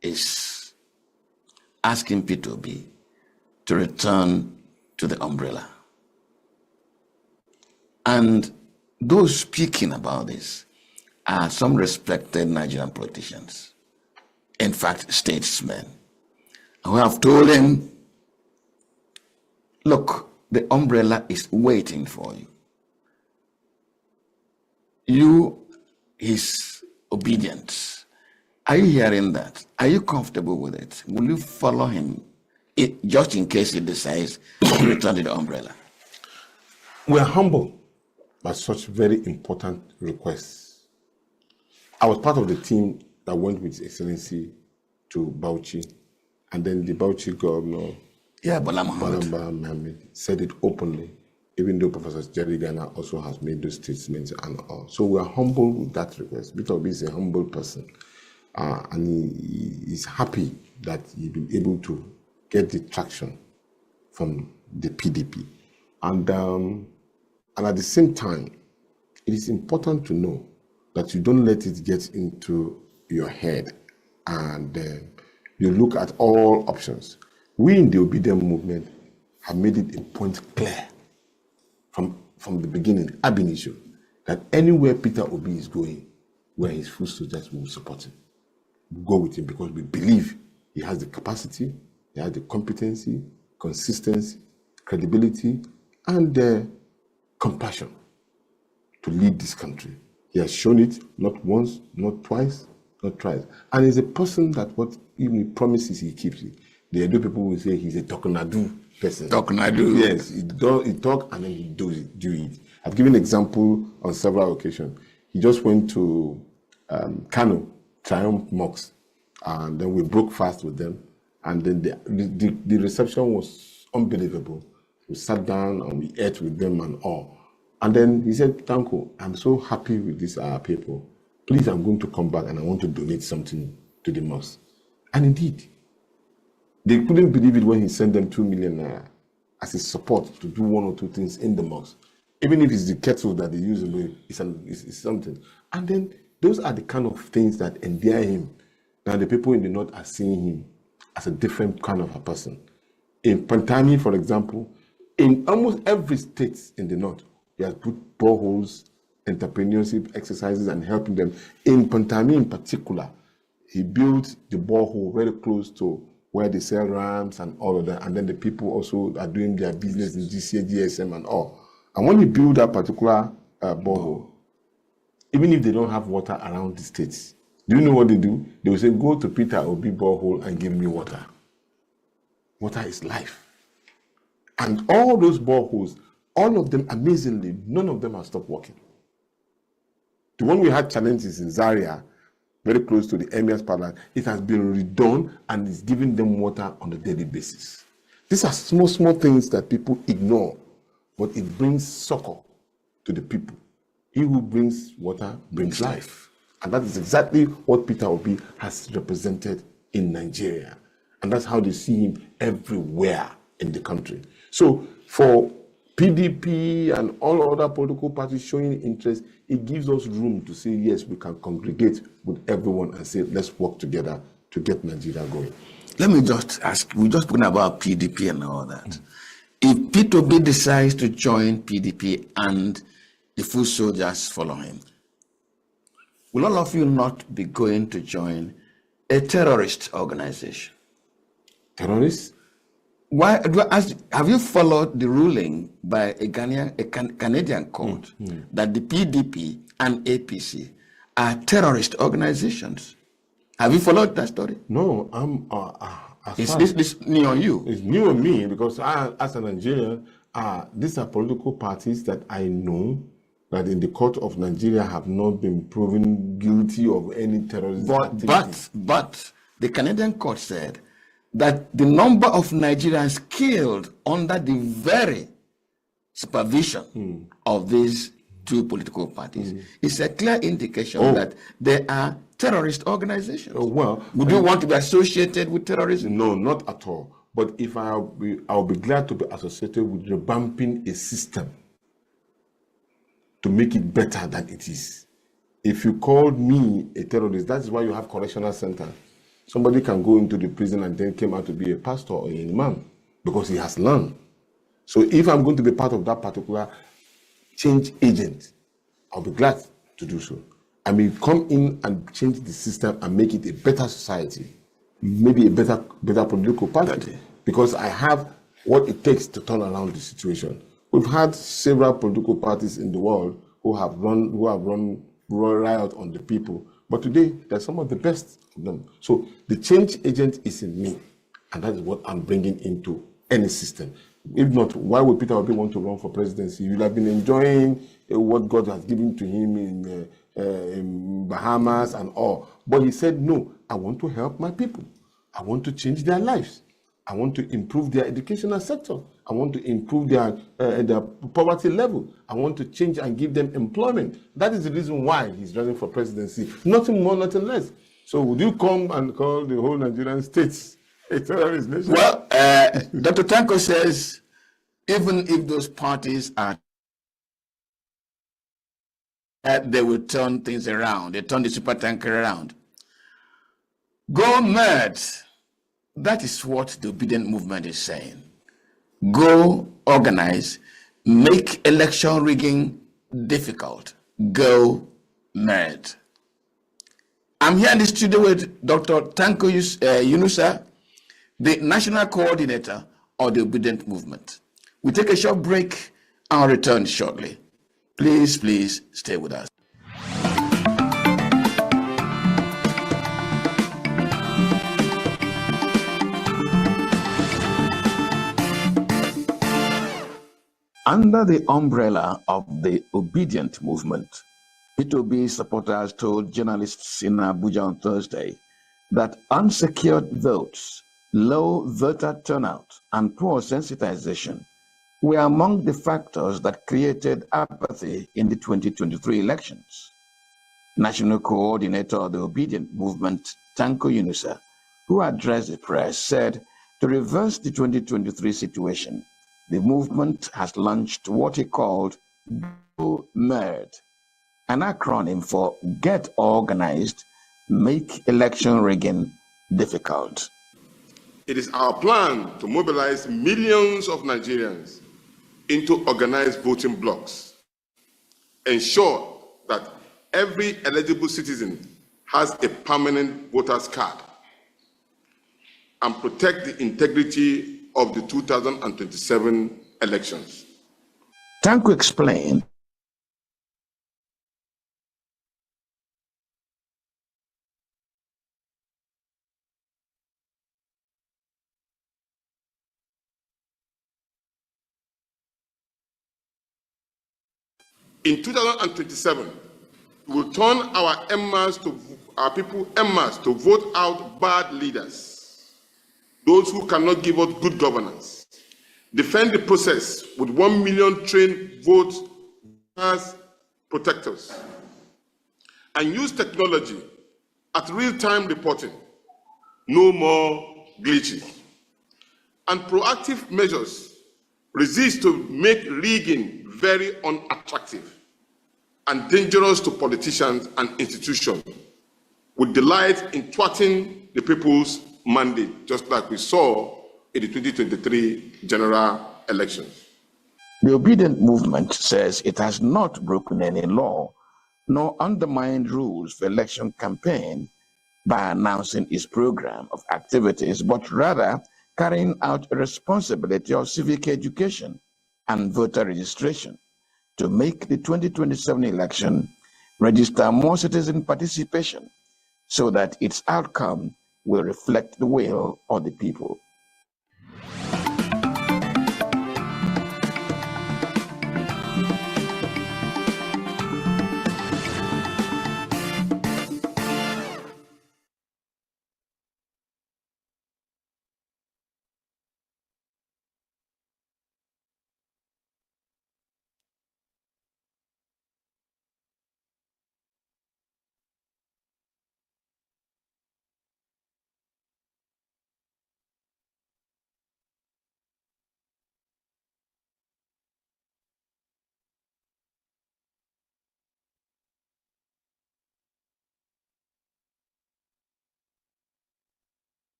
is asking P2B to return to the umbrella. And those speaking about this are some respected Nigerian politicians, in fact, statesmen, who have told him, look, the umbrella is waiting for you. You, his obedience. Are you hearing that? Are you comfortable with it? Will you follow him, just in case he decides to return to the umbrella? We're humble by such very important requests. I was part of the team that went with His Excellency to Bauchi, and then the Bauchi governor, Bala Mohammed, said it openly, even though Professor Jerry Ghana also has made those statements and all. So we are humble with that request. P2B is a humble person, and he is happy that he'll be able to get the traction from the PDP. And at the same time, it is important to know that you don't let it get into your head and you look at all options. We in the Obedient movement have made it a point clear from the beginning, ab initio, that anywhere Peter Obi is going, where his foot soldiers will support him. We'll go with him because we believe he has the capacity, he has the competency, consistency, credibility, and compassion to lead this country. He has shown it not once, not twice, not thrice. And he's a person that what he promises, he keeps it. The Edo people will say he's a Tokunadu person. Tokunadu. Yes, he talk and then he do it. I've given example on several occasions. He just went to Kano, Triumph Mosque, and then we broke fast with them. And then the reception was unbelievable. We sat down and we ate with them and all. And then he said, Tanko, I'm so happy with these people. Please, I'm going to come back and I want to donate something to the mosque. And indeed, they couldn't believe it when he sent them 2 million naira as his support to do one or two things in the mosque. Even if it's the kettle that they use, it's something. And then those are the kind of things that endear him. Now the people in the north are seeing him as a different kind of a person. In Pantami, for example, in almost every state in the north, he has put boreholes, entrepreneurship exercises and helping them. In Pantami in particular, he built the borehole very close to where they sell ramps and all of that. And then the people also are doing their business in GCA, GSM and all. And when you build that particular borehole, even if they don't have water around the states, do you know what they do? They will say, go to Peter Obi borehole and give me water. Water is life. And all those boreholes, all of them, amazingly, none of them have stopped working. The one we had challenges in Zaria, very close to the Emir's Palace, it has been redone and is giving them water on a daily basis. These are small things that people ignore. but it brings succor to the people. He who brings water brings life. And that is exactly what Peter Obi has represented in Nigeria. And that's how they see him everywhere in the country. So for PDP and all other political parties showing interest, it gives us room to say, yes, we can congregate with everyone and say, let's work together to get Nigeria going. Let me just ask, we just spoken about PDP and all that. If Peter Obi decides to join PDP and the full soldiers follow him, will all of you not be going to join a terrorist organization? Terrorists? Why? Have you followed the ruling by a Canadian court that the PDP and APC are terrorist organizations? Have you followed that story? No, This new on you? It's new on me because as a Nigerian, these are political parties that I know that in the court of Nigeria have not been proven guilty of any terrorism activity. But the Canadian court said that the number of Nigerians killed under the very supervision of these two political parties is a clear indication that they are terrorist organizations. Would you want to be associated with terrorism? No, not at all. But if I'll be glad to be associated with revamping a system to make it better than it is. If you called me a terrorist, that's why you have correctional center. Somebody can go into the prison and then came out to be a pastor or an imam because he has learned. So if I'm going to be part of that particular change agent, I'll be glad to do so. I may come in and change the system and make it a better society, maybe a better political party, because I have what it takes to turn around the situation. We've had several political parties in the world who have run riot on the people, but today they're some of the best of them. So the change agent is in me, and that is what I'm bringing into any system. If not, why would Peter Obi want to run for presidency? He would have been enjoying what God has given to him in Bahamas and all. But he said, no, I want to help my people. I want to change their lives. I want to improve their educational sector. I want to improve their poverty level. I want to change and give them employment. That is the reason why he's running for presidency. Nothing more, nothing less. So would you come and call the whole Nigerian states a terrorist nation? Well, Dr. Tanko says, even if those parties are, they will turn things around. They turn the super tanker around. Go mad. That is what the obedient movement is saying. Go organize, make election rigging difficult. Go mad. I'm here in the studio with Dr. Tanko Yunusa, the national coordinator of the obedient movement. We take a short break and return shortly. Please stay with us. Under the umbrella of the obedient movement, P2B supporters told journalists in Abuja on Thursday that unsecured votes, low voter turnout, and poor sensitization were among the factors that created apathy in the 2023 elections. National coordinator of the obedient movement, Tanko Yunusa, who addressed the press, said to reverse the 2023 situation, the movement has launched what he called Go Mad, an acronym for Get Organized, Make Election Rigging Difficult. It is our plan to mobilize millions of Nigerians into organized voting blocks, ensure that every eligible citizen has a permanent voter's card, and protect the integrity of the 2027 elections. Tanko explained in 2027, we will turn our people en masse to vote out bad leaders, those who cannot give us good governance, defend the process with 1 million trained vote protectors, and use technology at real-time reporting, no more glitches, and proactive measures resist to make rigging very unattractive and dangerous to politicians and institutions, with delight in thwarting the people's mandate, just like we saw in the 2023 general elections. The Obedient Movement says it has not broken any law nor undermined rules for election campaign by announcing its program of activities, but rather carrying out a responsibility of civic education and voter registration to make the 2027 election register more citizen participation so that its outcome will reflect the will of the people.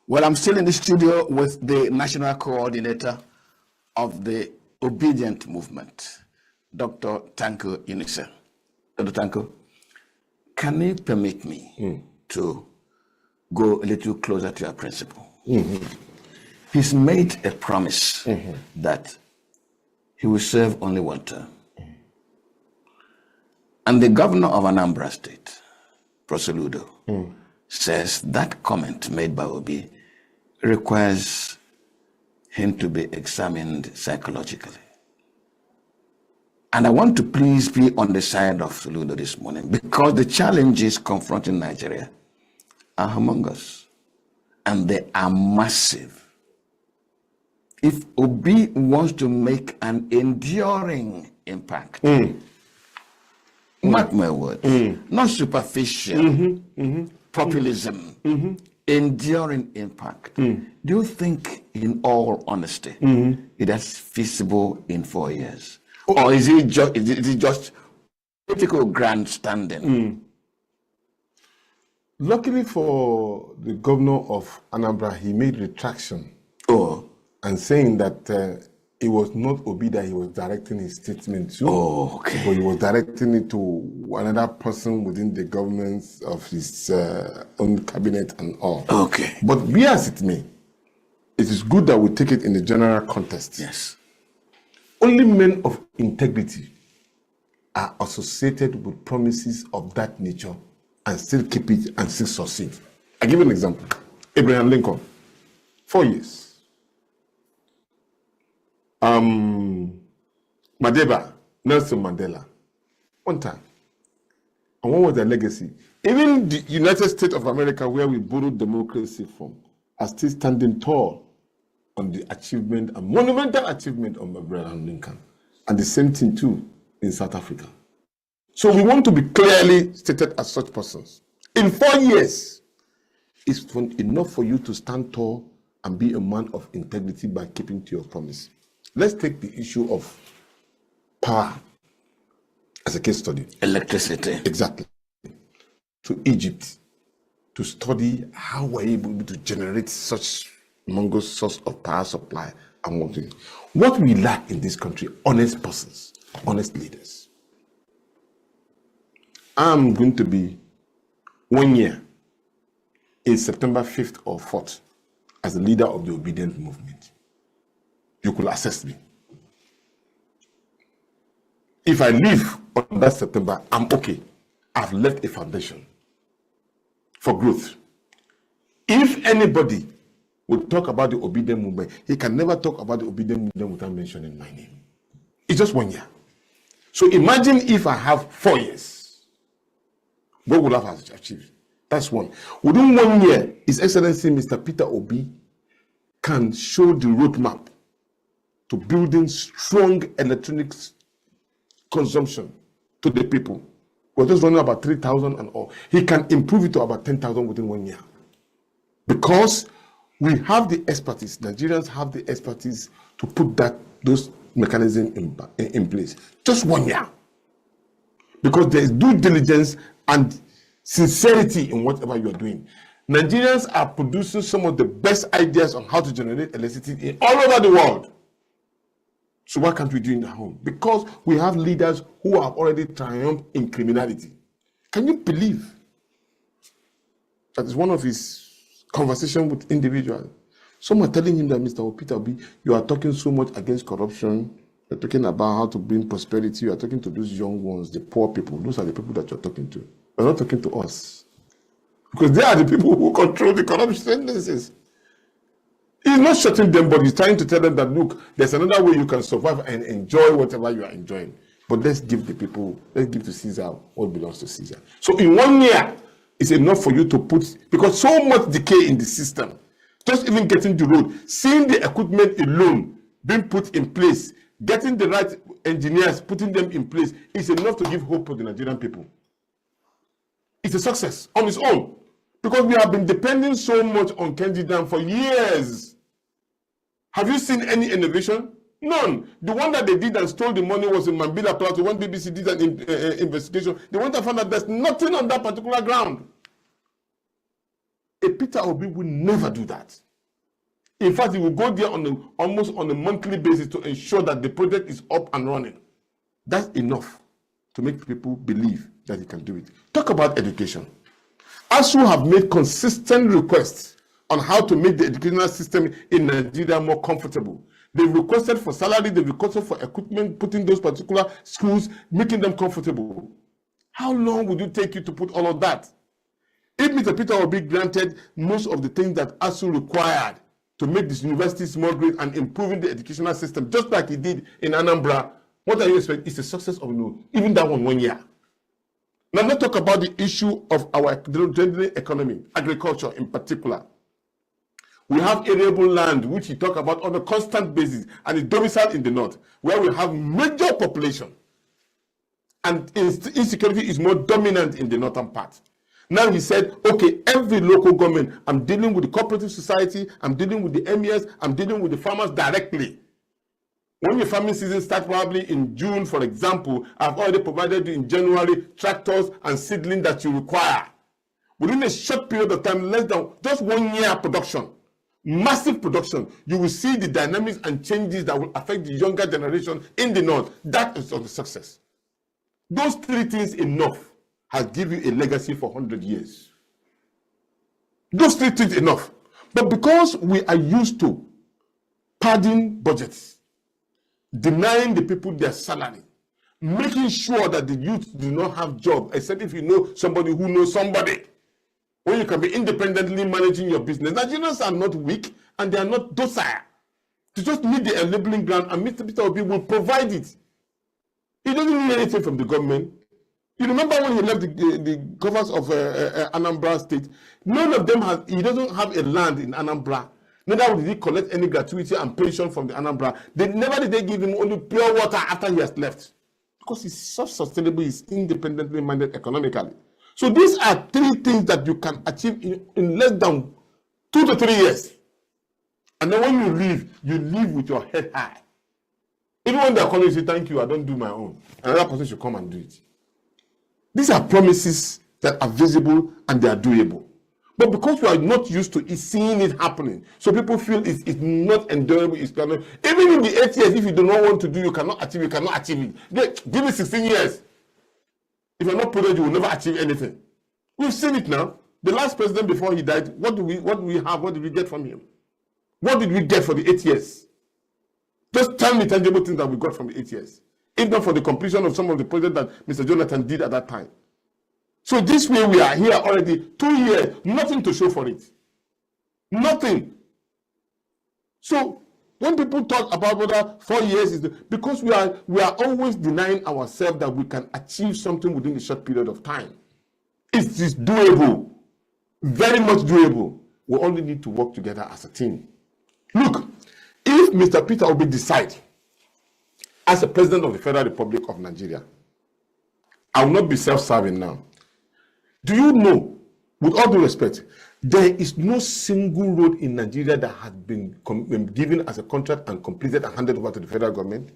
Well, I'm still in the studio with the national coordinator of the Obedient Movement, Dr. Tanko Unisa. Dr. Tanko, can you permit me to go a little closer to your principal? He's made a promise that he will serve only one term. And the governor of Anambra State, Prosoludo, says that comment made by Obi requires him to be examined psychologically. And I want to please be on the side of Soludo this morning, because the challenges confronting Nigeria are humongous and they are massive. If Obi wants to make an enduring impact, mark my words, not superficial populism, enduring impact. Do you think, in all honesty, it is feasible in 4 years? Or is it just political grandstanding? Luckily for the governor of Anambra, he made retraction and saying that it was not Obi that he was directing his statement to, but he was directing it to another person within the government of his own cabinet and all. But be as it may, it is good that we take it in the general context. Yes. Only men of integrity are associated with promises of that nature and still keep it and still succeed. I give you an example. Abraham Lincoln, 4 years. Madeba, Nelson Mandela, 1 time. And what was their legacy? Even the United States of America, where we borrowed democracy from, are still standing tall on the achievement, a monumental achievement of Abraham Lincoln. And the same thing too in South Africa. So we want to be clearly stated as such persons. In 4 years, it's enough for you to stand tall and be a man of integrity by keeping to your promise. Let's take the issue of power as a case study. Electricity. Exactly. To Egypt, to study how we're able to generate such humongous source of power supply and what we. What we lack in this country, honest persons, honest leaders. I'm going to be 1 year in September 5th or 4th as a leader of the Obedient Movement. You could assess me. if I leave on that September, I'm okay. I've left a foundation for growth. If anybody would talk about the obedient movement, he can never talk about the obedient movement without mentioning my name. It's just 1 year. So imagine if I have 4 years. What would I have achieved? That's one. Within 1 year, His Excellency Mr. Peter Obi can show the roadmap to building strong electronics consumption to the people. We're just running about 3,000 and all. He can improve it to about 10,000 within 1 year. Because we have the expertise, Nigerians have the expertise to put those mechanisms in place. Just 1 year. Because there is due diligence and sincerity in whatever you are doing. Nigerians are producing some of the best ideas on how to generate electricity all over the world. So why can't we do it at home? Because we have leaders who have already triumphed in criminality. Can you believe that is one of his conversations with individuals? Someone telling him that, Mr. Peter Obi, you are talking so much against corruption. You're talking about how to bring prosperity. You are talking to those young ones, the poor people. Those are the people that you're talking to. You're not talking to us. Because they are the people who control the corruption tendencies. He's not shutting them, but he's trying to tell them that, look, there's another way you can survive and enjoy whatever you are enjoying. But let's give to Caesar what belongs to Caesar. So in 1 year, it's enough for you to put, because so much decay in the system, just even getting the road, seeing the equipment alone being put in place, getting the right engineers, putting them in place, is enough to give hope to the Nigerian people. It's a success on its own. Because we have been depending so much on Kenji Dam for years. Have you seen any innovation? None. The one that they did and stole the money was in Mambila Plateau. When BBC did an investigation, they went and found that there's nothing on that particular ground. A Peter Obi will never do that. In fact, he will go there almost on a monthly basis to ensure that the project is up and running. That's enough to make people believe that he can do it. Talk about education. ASU have made consistent requests on how to make the educational system in Nigeria more comfortable. They've requested for salary, they've requested for equipment, putting those particular schools, making them comfortable. How long would it take you to put all of that? If Mr. Peter Obi granted most of the things that ASU required to make these universities more great and improving the educational system, just like he did in Anambra, what are you expecting? It's a success of even that 1 year. Now let's talk about the issue of our general economy, agriculture in particular. We have arable land, which we talk about on a constant basis, and it's domiciled in the north, where we have major population. And insecurity is more dominant in the northern part. Now he said, okay, every local government, I'm dealing with the cooperative society, I'm dealing with the emirs, I'm dealing with the farmers directly. When your farming season starts probably in June, for example, I've already provided you in January tractors and seedling that you require. Within a short period of time, less than just 1 year production, massive production, you will see the dynamics and changes that will affect the younger generation in the north. That is of the success. Those three things enough has given you a legacy for 100 years. Those three things enough. But because we are used to padding budgets, denying the people their salary, making sure that the youth do not have job, except if you know somebody who knows somebody, when you can be independently managing your business. Nigerians are not weak and they are not docile. To just meet the enabling ground, and Mr. Peter Obi will provide it. He doesn't need anything from the government. You remember when he left the governors of Anambra State, none of them he doesn't have a land in Anambra. Neither did he collect any gratuity and pension from the Anambra. Never did they give him only pure water after he has left. Because he's self-sustainable, he's independently minded economically. So these are three things that you can achieve in less than 2 to 3 years. And then when you leave with your head high. Even when they're calling you, say, thank you, I don't do my own. Another person should come and do it. These are promises that are visible and they are doable. But because we are not used to seeing it happening, so people feel it's not endurable, it's cannot. Even in the 8 years, if you do not want to do, you cannot achieve it. Give me 16 years. If you're not prudent, you will never achieve anything. We've seen it now. The last president before he died, what do we have? What did we get from him? What did we get for the 8 years? Just tell me tangible things that we got from the 8 years. if not for the completion of some of the projects that Mr. Jonathan did at that time. So this way we are here already 2 years, nothing to show for it. Nothing. So when people talk about whether 4 years is because we are always denying ourselves that we can achieve something within a short period of time. It is doable, very much doable. We only need to work together as a team. Look, if Mr. Peter Obi decide as the President of the Federal Republic of Nigeria, I will not be self-serving now. Do you know, with all due respect, there is no single road in Nigeria that has been given as a contract and completed and handed over to the federal government?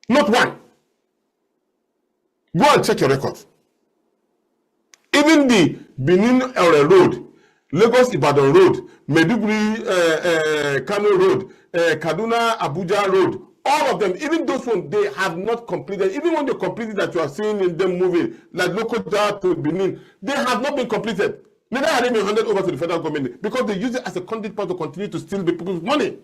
Not one. Go and check your records. Even the Benin Road, Lagos Ibadan Road, Maiduguri Kano Road, Kaduna Abuja Road, all of them, even those ones, they have not completed. Even when they completed that you are seeing in them moving, like Lokoja to Benin, they have not been completed. Neither have they been handed over to the federal government because they use it as a conduit part to continue to steal the people's money.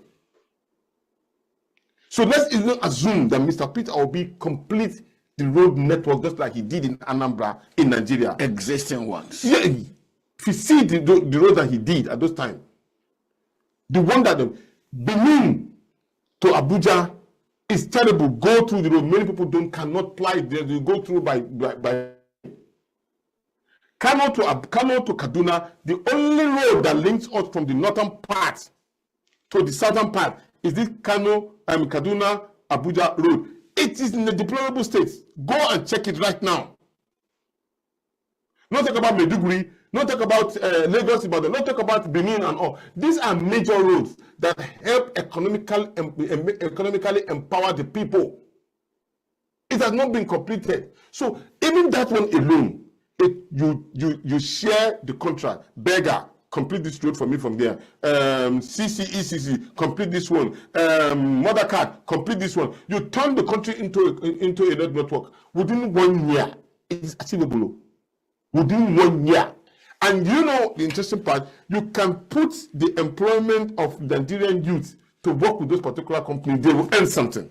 So let's even assume that Mr. Peter Obi complete the road network just like he did in Anambra in Nigeria. Existing ones. Yeah, if you see the road that he did at those times, the one that the Benin to Abuja is terrible. Go through the road. Many people cannot fly. They go through by Kano to Kaduna. The only road that links us from the northern part to the southern part is this Kaduna Abuja road. It is in a deplorable state. Go and check it right now. Not talk about Maiduguri, not talk about Lagos, Ibadan, not talk about Benin and all. These are major roads that help economically empower the people. It has not been completed. So even that one alone, you share the contract. Beggar, complete this road for me from there. CCECC, complete this one. Mothercard, complete this one. You turn the country into a road network within 1 year. It is achievable. Within 1 year. And you know the interesting part, you can put the employment of Nigerian youth to work with those particular companies. They will earn something.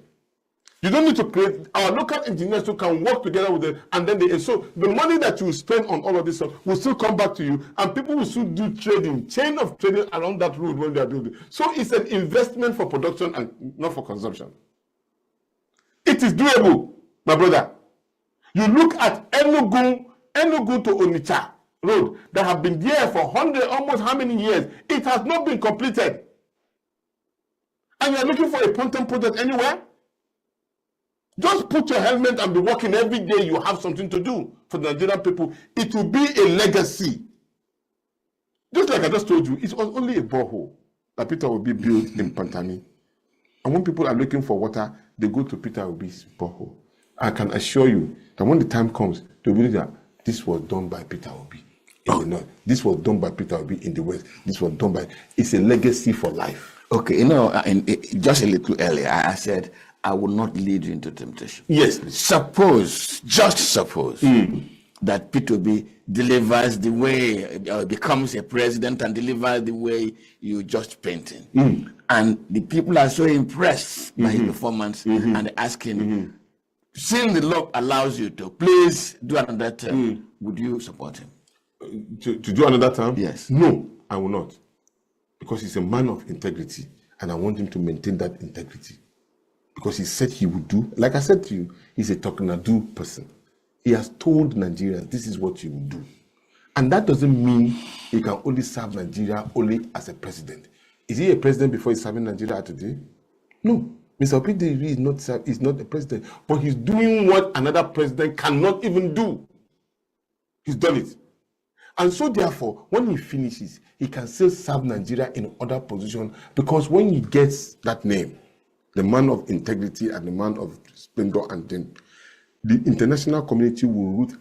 You don't need to create, our local engineers who can work together with them, and then so the money that you spend on all of this stuff will still come back to you, and people will still do trading, chain of trading around that road when they are building. So it's an investment for production and not for consumption. It is doable, my brother. You look at Enugu to Onitsha road that have been there for almost how many years? It has not been completed. And you are looking for a Ponton project anywhere? Just put your helmet and be working every day. You have something to do for the Nigerian people. It will be a legacy. Just like I just told you, it was only a borehole that Peter Obi built in Pantani. And when people are looking for water, they go to Peter Obi's borehole. I can assure you that when the time comes, they will believe that this was done by Peter Obi in the north. This was done by Peter Obi in the west. This was done by... It's a legacy for life. Okay, just a little earlier, I said, I will not lead you into temptation. Yes. Just suppose that Peter Obi delivers the way, becomes a president and delivers the way you just painting. And the people are so impressed by his performance and asking, seeing the law allows you to, please do another term. Would you support him? To do another term? Yes. No, I will not. Because he's a man of integrity and I want him to maintain that integrity. Because he said he would do, like I said to you, he's a talk-na-do person. He has told Nigerians, this is what you will do. And that doesn't mean he can only serve Nigeria only as a president. Is he a president before he's serving Nigeria today? No. Mr. Obi is not a president, but he's doing what another president cannot even do. He's done it. And so therefore, when he finishes, he can still serve Nigeria in other positions, because when he gets that name, the man of integrity and the man of splendor, and then the international community will root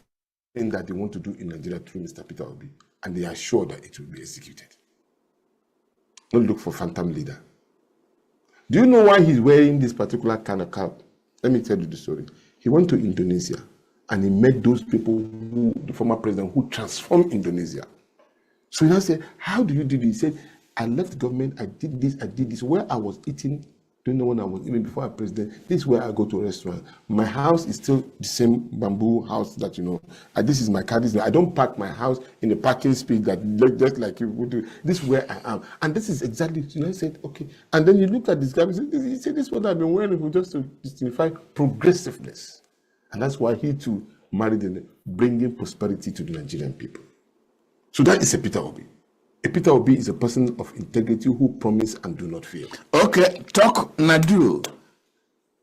in that they want to do in Nigeria through Mr. Peter Obi, and they are sure that it will be executed. Don't look for phantom leader. Do you know why he's wearing this particular kind of cap? Let me tell you the story. He went to Indonesia and he met those people, the former president, who transformed Indonesia. So he now said, how do you do this? He said, I left the government, I did this. Where I was eating Don't know when I was, even before I was president, this is where I go to a restaurant. My house is still the same bamboo house that you know. This is my car. I don't park my house in the parking space that just like you would do. This is where I am. And this is exactly, you know, I said, okay. And then you look at this guy, he said, this is what I've been wearing for just to signify progressiveness. And that's why he too married in bringing prosperity to the Nigerian people. So that is a Peter Obi. A Peter Obi is a person of integrity who promise and do not fail. Okay, talk Nadu.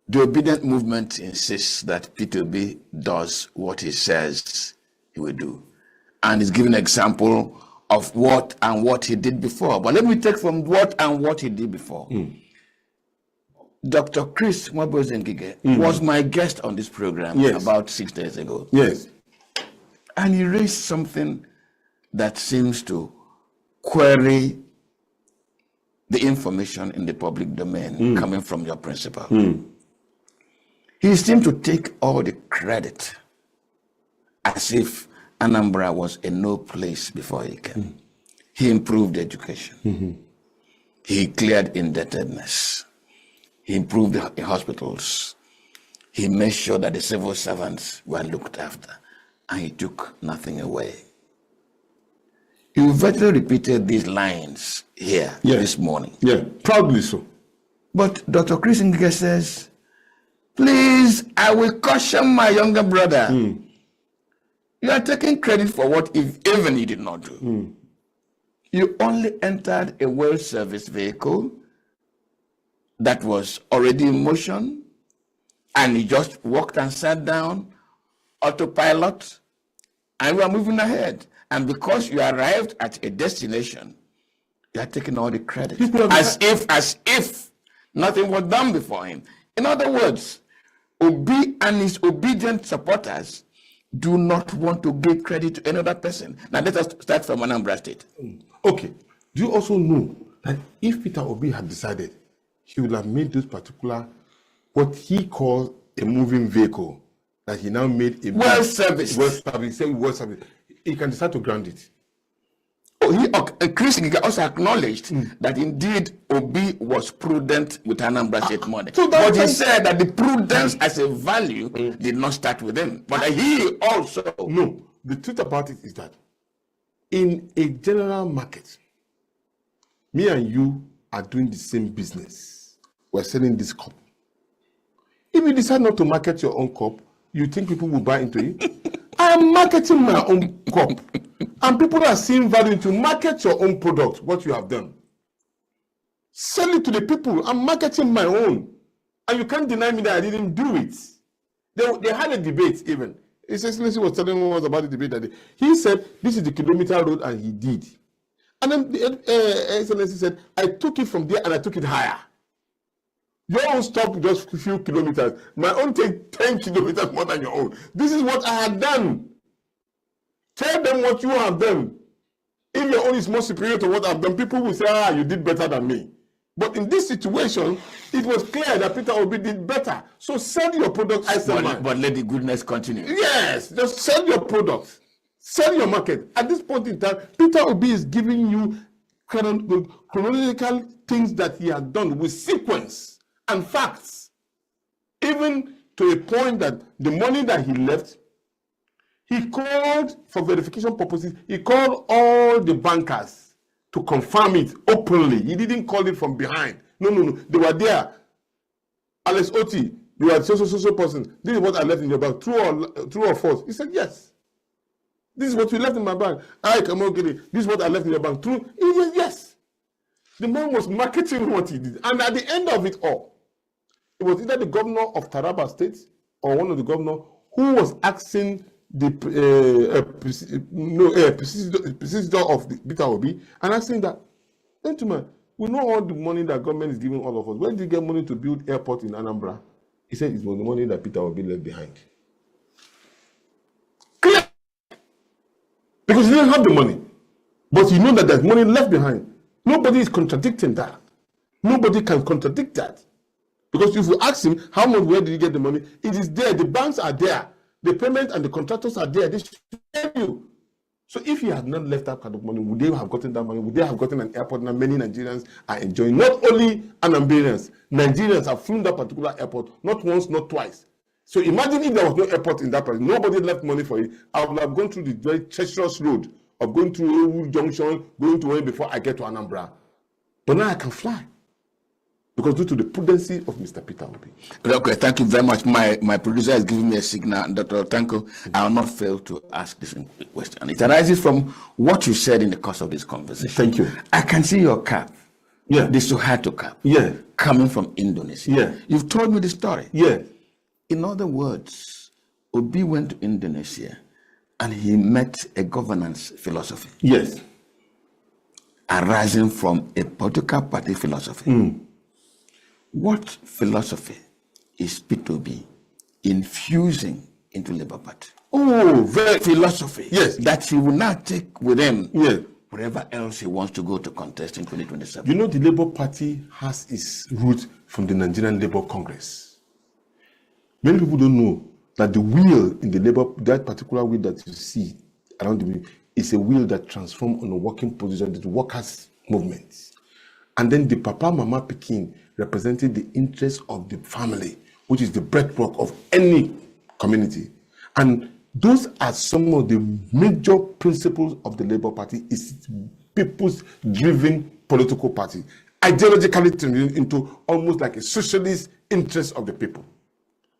The obedient movement insists that Peter Obi does what he says he will do. And is giving an example of what and what he did before. But let me take from what and what he did before. Dr. Chris Mwabozengige was my guest on this program about 6 days ago. Yes. And he raised something that seems to query the information in the public domain coming from your principal. He seemed to take all the credit as if Anambra was a no place before he came. He improved education. He cleared indebtedness. He improved the hospitals. He made sure that the civil servants were looked after. And he took nothing away. You virtually repeated these lines here this morning. Yeah, proudly so. But Dr. Chris Ngige says, please, I will caution my younger brother. You are taking credit for what even you did not do. You only entered a well-serviced vehicle that was already in motion, and you just walked and sat down, autopilot, and we are moving ahead. And because you arrived at a destination, you are taking all the credit. As if nothing was done before him. In other words, Obi and his obedient supporters do not want to give credit to another person. Now let us start from Anambra State. Okay. Do you also know that if Peter Obi had decided, he would have made this particular, what he called a moving vehicle, that he now made a well-serviced. Well-serviced. He can decide to ground it. Chris Ngige also acknowledged that indeed Obi was prudent with Anambra State money. But he said that the prudence as a value did not start with him. But he also... No, the truth about it is that in a general market, me and you are doing the same business. We're selling this cup. If you decide not to market your own cup, you think people will buy into it? I am marketing my own cup. And people are seeing value to market your own product, what you have done. Sell it to the people. I'm marketing my own. And you can't deny me that I didn't do it. They had a debate even. His Excellency was telling us about the debate that day. He said, this is the kilometer road, and he did. And then the Excellency said, I took it from there and I took it higher. Your own stop just a few kilometers. My own take 10 kilometers more than your own. This is what I had done. Tell them what you have done. If your own is more superior to what I've done, people will say, you did better than me. But in this situation, it was clear that Peter Obi did better. So sell your product. But let the goodness continue. Yes, just sell your product. Sell your market. At this point in time, Peter Obi is giving you chronological things that he has done with sequence and facts. Even to a point that the money that he left, he called, for verification purposes, he called all the bankers to confirm it openly. He didn't call it from behind. No. They were there. Alex Oti, you are so person. This is what I left in your bank. True or false? He said, yes. This is what you left in my bank. This is what I left in your bank. True? He said, yes. The man was marketing what he did. And at the end of it all, it was either the governor of Taraba State or one of the governors who was asking the predecessor of Peter Obi and asking that, gentlemen, we know all the money that government is giving all of us. Where did you get money to build airport in Anambra? He said it was the money that Peter Obi left behind. Clear. Because he didn't have the money. But you know that there's money left behind. Nobody is contradicting that. Nobody can contradict that. Because if you ask him, where did you get the money? It is there. The banks are there. The payment and the contractors are there. They should tell you. So if he had not left that kind of money, would they have gotten that money? Would they have gotten an airport that many Nigerians are enjoying? Not only Anambarians, Nigerians have flown that particular airport, not once, not twice. So imagine if there was no airport in that place, nobody left money for it. I would have gone through the very treacherous road of going through Ewu Junction, going to where before I get to Anambra. But now I can fly. Because due to the prudency of Mr. Peter Obi. Okay, thank you very much. My producer is giving me a signal, Dr. Tanko. I will not fail to ask this question. It arises from what you said in the course of this conversation. Thank you. I can see your cap. Yeah. The Suharto cap. Yeah. Coming from Indonesia. Yeah. You've told me the story. Yeah. In other words, Obi went to Indonesia and he met a governance philosophy. Yes. Arising from a political party philosophy. What philosophy is P2B infusing into Labour Party? Oh, very philosophy. Yes. That he will now take with him. Yes. Wherever else he wants to go to contest in 2027. You know, the Labour Party has its root from the Nigerian Labour Congress. Many people don't know that the wheel in the Labour, that particular wheel that you see around the wheel, is a wheel that transforms on a working position, the workers' movement. And then the Papa Mama Pikin represented the interest of the family, which is the breadwork of any community. And those are some of the major principles of the Labour Party. Is people's driven political party, ideologically turned into almost like a socialist interest of the people.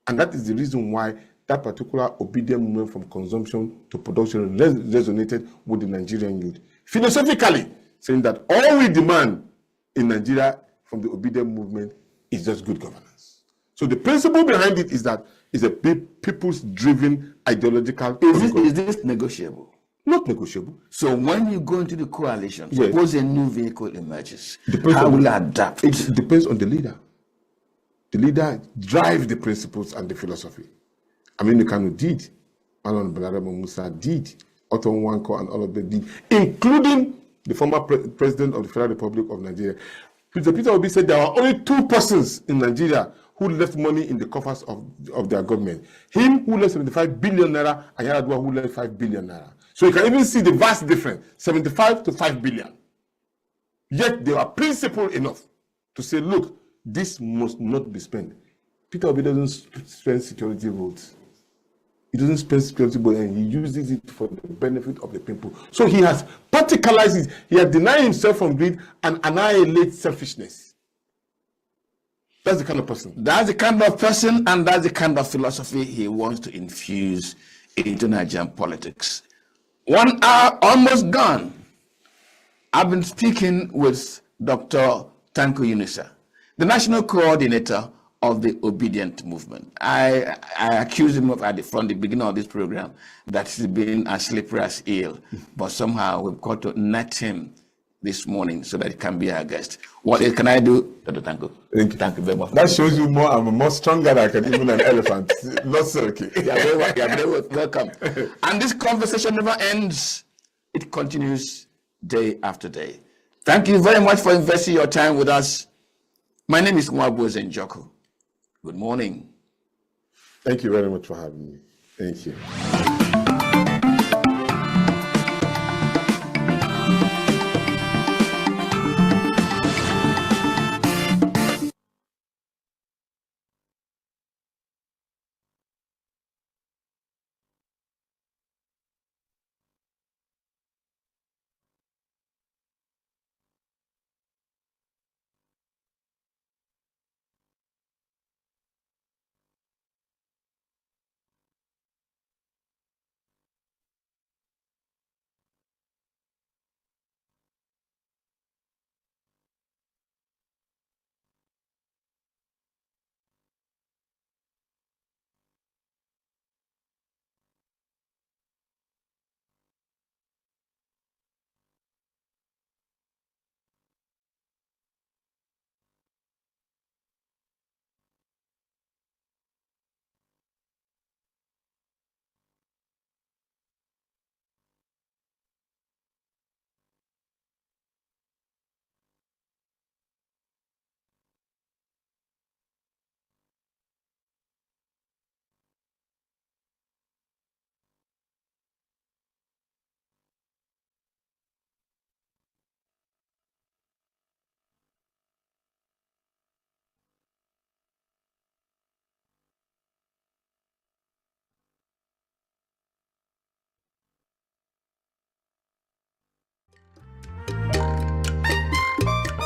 And that is the reason why that particular obedient movement from consumption to production resonated with the Nigerian youth. Philosophically, saying that all we demand in Nigeria from the obedient movement is just good governance. So the principle behind it is that it's a people's driven ideological. Is this negotiable? Not negotiable. So when you go into the coalition, Yes. suppose a new vehicle emerges, Depends how on- will you adapt? It depends on the leader. The leader drives the principles and the philosophy. Aminu Kano did. Alan Balarama Musa did. Otto Nwankwo and all of them did, including the former president of the Federal Republic of Nigeria. Peter Obi said there are only two persons in Nigeria who left money in the coffers of their government. Him who left 75 billion naira and Yaradua who left 5 billion naira. So you can even see the vast difference, 75 to 5 billion. Yet they are principled enough to say, look, this must not be spent. Peter Obi doesn't spend security votes. He doesn't spend security votes, and he uses it for the benefit of the people. So he has particularized it. He has denied himself from greed and annihilated selfishness. That's the kind of person. That's the kind of person and that's the kind of philosophy he wants to infuse into Nigerian politics. 1 hour almost gone. I've been speaking with Dr. Tanko Yunusa, the national coordinator of the obedient movement. I accused him of from the beginning of this program that he's been as slippery as eel, but somehow we've got to net him this morning so that he can be our guest. What can I do, Dr. Tanko? Thank you very much. That shows you more. I'm more stronger than even an elephant. Not silky. You're very welcome. And this conversation never ends. It continues day after day. Thank you very much for investing your time with us. My name is Mwabo Zenjoku. Good morning. Thank you very much for having me. Thank you.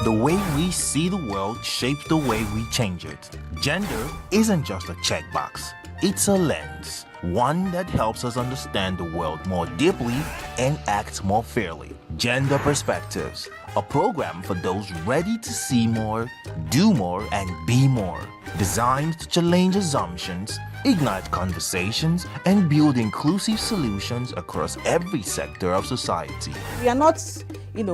The way we see the world shapes the way we change it. Gender isn't just a checkbox, it's a lens. One that helps us understand the world more deeply and act more fairly. Gender Perspectives, a program for those ready to see more, do more, and be more. Designed to challenge assumptions, ignite conversations, and build inclusive solutions across every sector of society. We are not,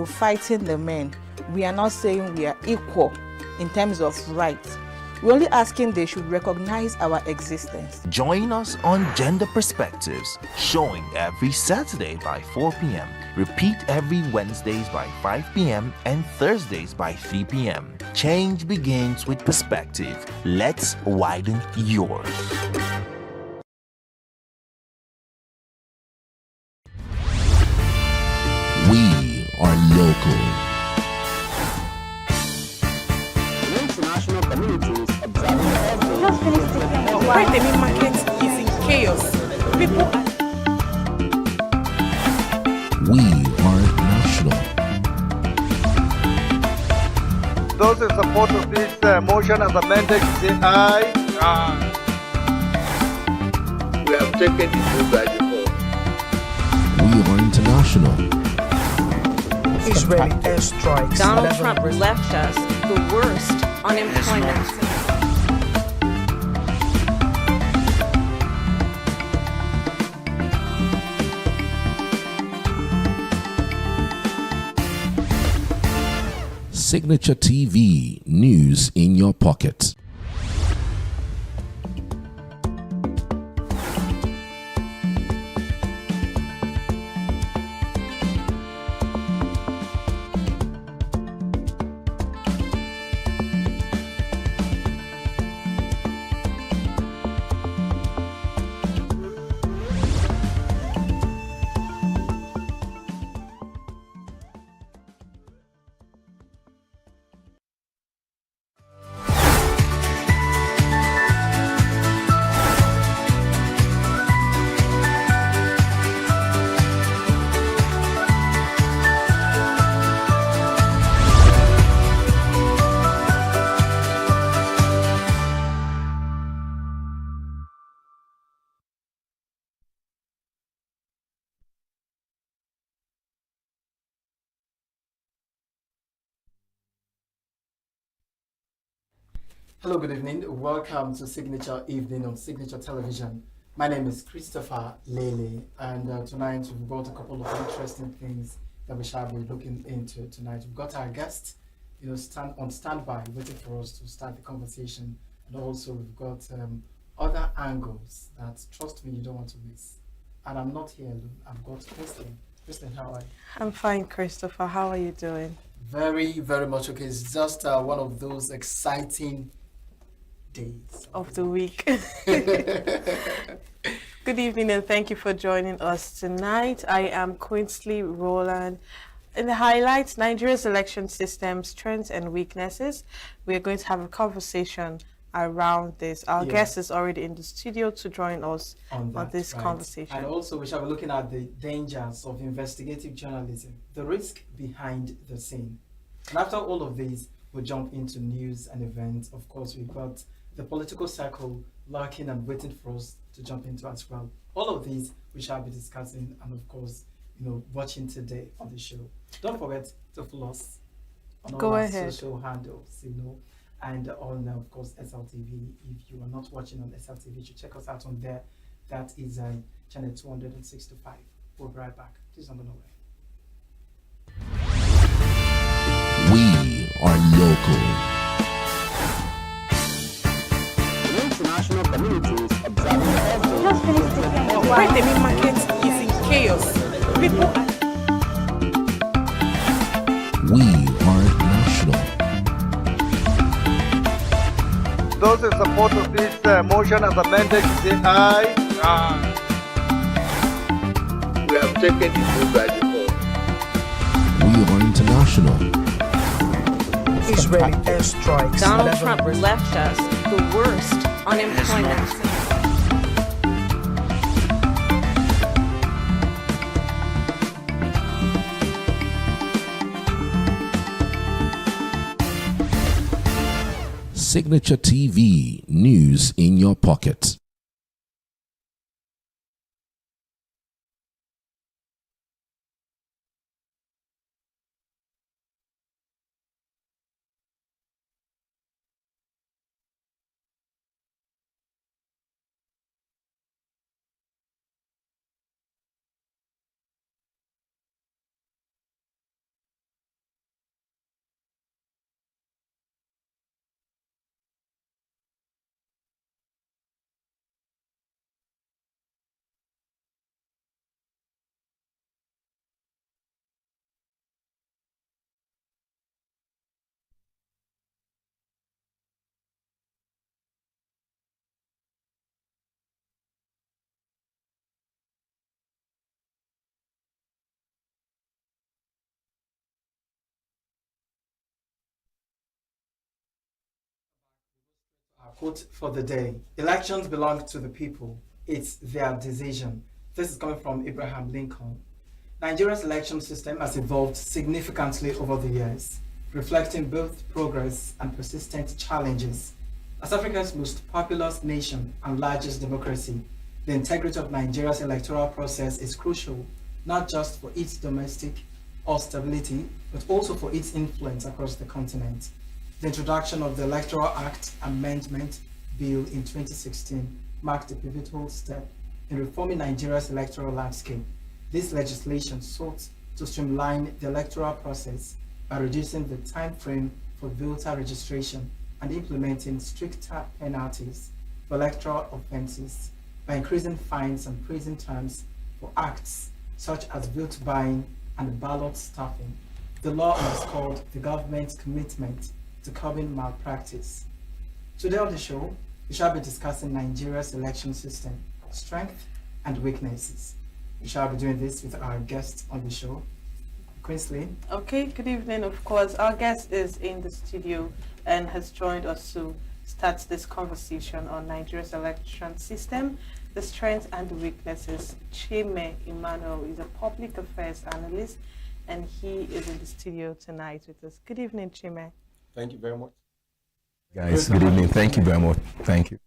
fighting the men. We are not saying we are equal in terms of rights. We're only asking they should recognize our existence. Join us on Gender Perspectives, showing every Saturday by 4 p.m. Repeat every Wednesdays by 5 p.m. and Thursdays by 3 p.m. Change begins with perspective. Let's widen yours. We are local. International communities observing every Why the main market is in chaos. People are We are national. Those in support of this motion as amended, say aye. Aye. We have taken the vote by default. We are international. Israeli airstrikes. Donald Trump left us the worst unemployment. Signature TV, news in your pocket. Hello, good evening. Welcome to Signature Evening on Signature Television. My name is Christopher Lele, and tonight we've got a couple of interesting things that we shall be looking into tonight. We've got our guest, on standby, waiting for us to start the conversation, and also we've got other angles that, trust me, you don't want to miss. And I'm not here alone. I've got Kristen. Kristen, how are you? I'm fine, Christopher. How are you doing? Very, very much okay. It's just one of those exciting days of the week. Good evening and thank you for joining us tonight. I am Quinsley Roland. In the highlights, Nigeria's election system strengths and weaknesses. We are going to have a conversation around this. Our guest is already in the studio to join us on this conversation. And also we shall be looking at the dangers of investigative journalism, the risk behind the scene. And after all of these, we'll jump into news and events. Of course, we've got the political circle lurking and waiting for us to jump into as well. All of these we shall be discussing and of course, watching today on the show. Don't forget to follow us on all our social handles, and on, of course, SLTV. If you are not watching on SLTV, you should check us out on there. That is channel 265. We'll be right back. Please don't go nowhere. We are local. International communities observing every why the main market is in chaos. People are We are national. Those in support of this motion as amended, say aye. Aye. We have taken the vote by default. We are international. Israeli airstrikes. Donald Trump left us the worst unemployment. Signature TV, news in your pocket. Our quote for the day: elections belong to the people. It's their decision. This is coming from Abraham Lincoln. Nigeria's election system has evolved significantly over the years, reflecting both progress and persistent challenges. As Africa's most populous nation and largest democracy, the integrity of Nigeria's electoral process is crucial, not just for its domestic or stability, but also for its influence across the continent. The introduction of the Electoral Act Amendment Bill in 2016 marked a pivotal step in reforming Nigeria's electoral landscape. This legislation sought to streamline the electoral process by reducing the time frame for voter registration and implementing stricter penalties for electoral offences by increasing fines and prison terms for acts such as vote buying and ballot stuffing. The law underscored the government's commitment to curbing malpractice. Today on the show, we shall be discussing Nigeria's election system, strengths and weaknesses. We shall be doing this with our guest on the show, Quinsley. Okay, good evening. Of course, our guest is in the studio and has joined us to start this conversation on Nigeria's election system, the strengths and the weaknesses. Chime Emmanuel is a public affairs analyst, and he is in the studio tonight with us. Good evening, Chime. Thank you very much. Guys, good evening. Thank you very much. Thank you.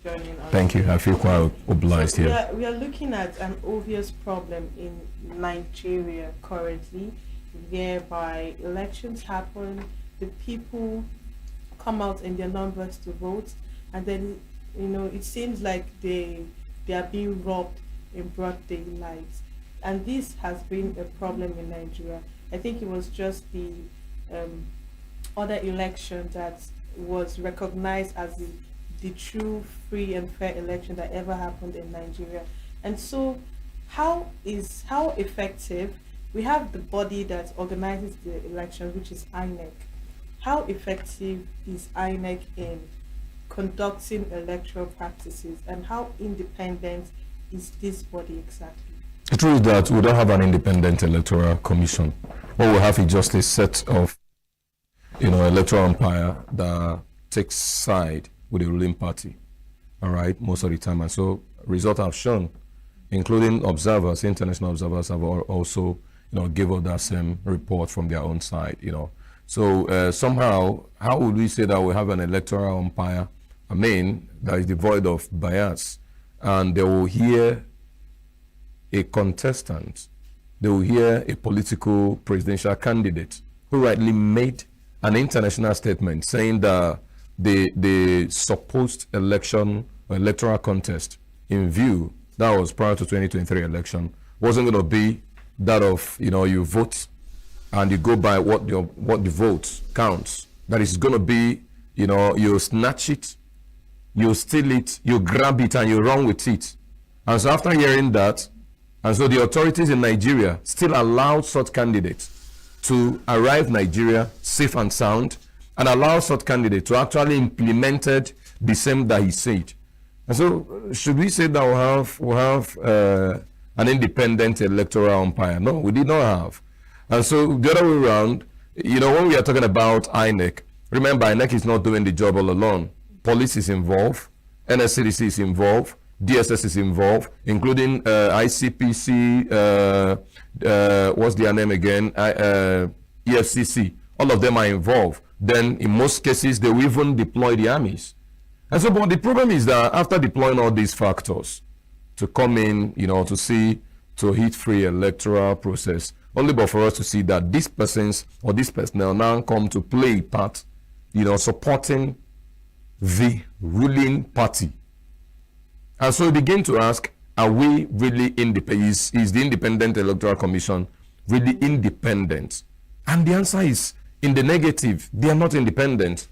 Thank you. I feel quite obliged here. We are looking at an obvious problem in Nigeria currently, whereby elections happen, the people come out in their numbers to vote, and then it seems like they are being robbed in broad daylight, and this has been a problem in Nigeria. I think it was just the other election that was recognized as the true, free and fair election that ever happened in Nigeria. And so how effective, we have the body that organizes the election, which is INEC. How effective is INEC in conducting electoral practices, and how independent is this body exactly? The truth is that we don't have an independent electoral commission. What we have is just a set of electoral umpire that takes side with the ruling party, all right, most of the time. And so results have shown, including observers, international observers have also, give us that same report from their own side, So somehow, how would we say that we have an electoral umpire, that is devoid of bias, and they will hear a contestant, they will hear a political presidential candidate who rightly made an international statement saying that the supposed election or electoral contest in view that was prior to 2023 election wasn't going to be that of you vote and you go by what the vote counts. That is going to be you snatch it, you steal it, you grab it, and you run with it. And so after hearing that, and so the authorities in Nigeria still allowed such candidates to arrive Nigeria safe and sound, and allow such candidate to actually implemented the same that he said. And so should we say that we have an independent electoral umpire? No, we did not have. And so the other way around, when we are talking about INEC, remember INEC is not doing the job all alone. Police is involved, NSCDC is involved, DSS is involved, including ICPC, what's their name again? EFCC. All of them are involved. Then in most cases, they will even deploy the armies. And so, but the problem is that after deploying all these factors to come in, to hit free electoral process, only but for us to see that these persons or this personnel now come to play a part, supporting the ruling party. And so we begin to ask, are we really independent? Is the Independent Electoral Commission really independent? And the answer is in the negative. They are not independent.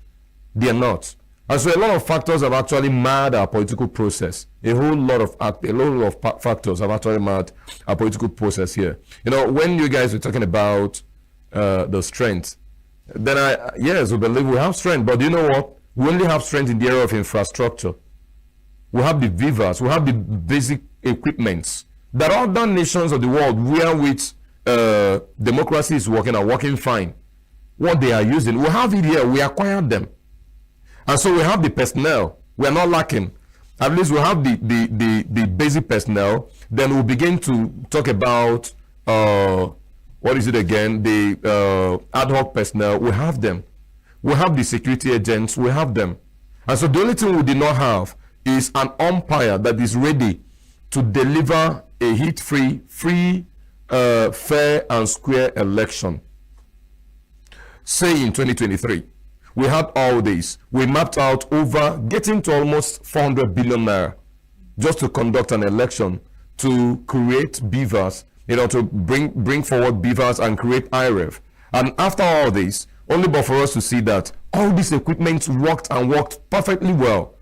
They are not. And so a lot of factors have actually marred our political process. A lot of factors have actually marred our political process here. When you guys were talking about the strength, then yes, we believe we have strength. But you know what? We only have strength in the area of infrastructure. We have the vivas, we have the basic equipments that other nations of the world where which democracy is working fine. What they are using, we have it here, we acquired them. And so we have the personnel, we are not lacking. At least we have the basic personnel. Then we'll begin to talk about, what is it again? The ad hoc personnel, we have them. We have the security agents, we have them. And so the only thing we did not have is an umpire that is ready to deliver a hit-free, fair and square election. Say in 2023, we had all this. We mapped out getting to almost 400 billion naira just to conduct an election, to create beavers, to bring forward beavers and create IREF. And after all this, only but for us to see that all these equipment worked perfectly well.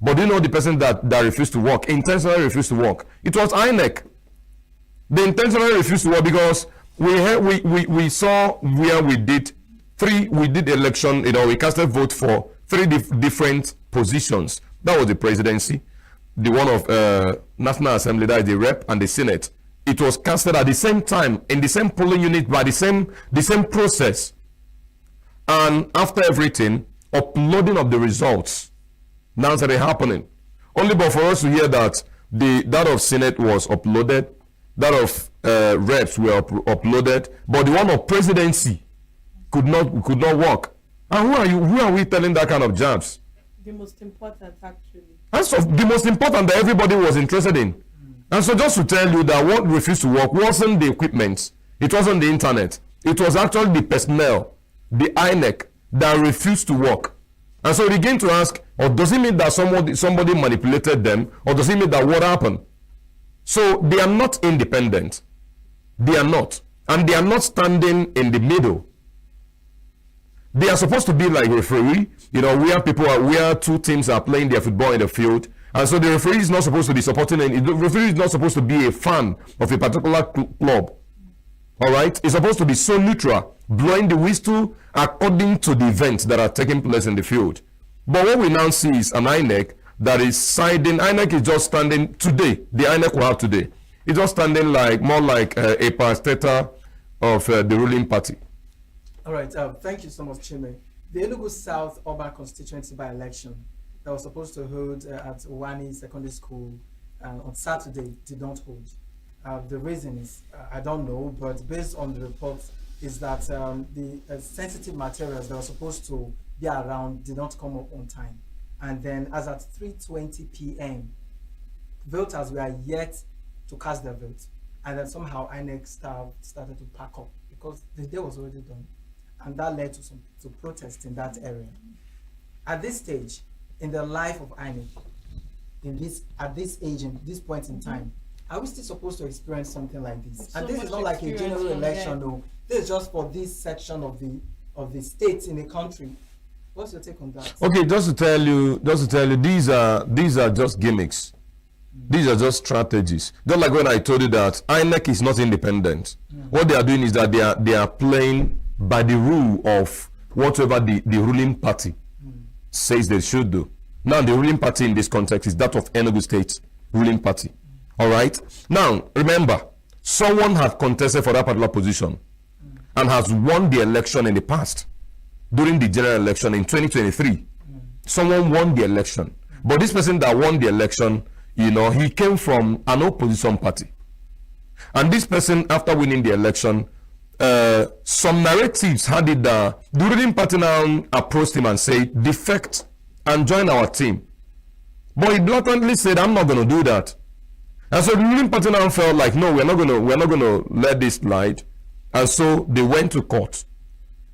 But the person that refused to work, intentionally refused to work? It was INEC. They intentionally refused to work because we saw where we did election, we casted vote for 3 different positions. That was the presidency, the one of National Assembly, that is the rep, and the Senate. It was casted at the same time, in the same polling unit, by the same process. And after everything, uploading of the results now started happening. Only but for us to hear that that of Senate was uploaded, that of reps were uploaded, but the one of presidency could not work. And who are we telling that kind of jobs? The most important, actually. And so the most important that everybody was interested in. And so just to tell you that what refused to work wasn't the equipment, it wasn't the internet, it was actually the personnel, the INEC, that refused to work. And so we begin to ask, or does it mean that somebody manipulated them, or does it mean that what happened? So they are not independent. They are not. And they are not standing in the middle. They are supposed to be like referee, where 2 teams are playing their football in the field. And so the referee is not supposed to be supporting, the referee is not supposed to be a fan of a particular club. All right? It's supposed to be so neutral, blowing the whistle according to the events that are taking place in the field. But what we now see is an INEC that is siding. INEC is just standing today. The INEC we have today. It's just standing more like a parastater of the ruling party. All right. Thank you so much, Chime. The ENUGU South Urban Constituency by-election that was supposed to hold at Wani Secondary School on Saturday did not hold. The reason is, I don't know, but based on the reports, is that the sensitive materials that were supposed to be around did not come up on time. And then as at 3:20 p.m., voters were yet to cast their vote. And then somehow INEC staff started to pack up because the day was already done. And that led to protest in that area. At this stage, in the life of INEC, at this age, in this point in time, are we still supposed to experience something like this? And this is not like a general election, no. This is just for this section of the states in the country. What's your take on that? Okay, just to tell you, these are just gimmicks. These are just strategies. Just like when I told you that INEC is not independent. What they are doing is that they are playing by the rule of whatever the ruling party says they should do. Now, the ruling party in this context is that of Enugu State ruling party. All right. Now, remember, someone has contested for that particular position and has won the election in the past. During the general election in 2023, someone won the election. But this person that won the election, he came from an opposition party. And this person, after winning the election, some narratives had it that the ruling party now approached him and said, defect and join our team. But he blatantly said, I'm not going to do that. And so the ruling party now felt like, no, we're not going to let this slide. And so they went to court.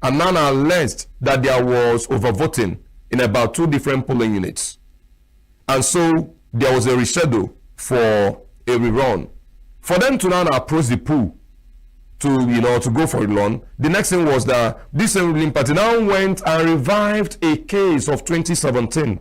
And now alleged that there was overvoting in about 2 different polling units. And so there was a reschedule for a rerun. For them to now approach the pool to go for a run, the next thing was that this ruling party now went and revived a case of 2017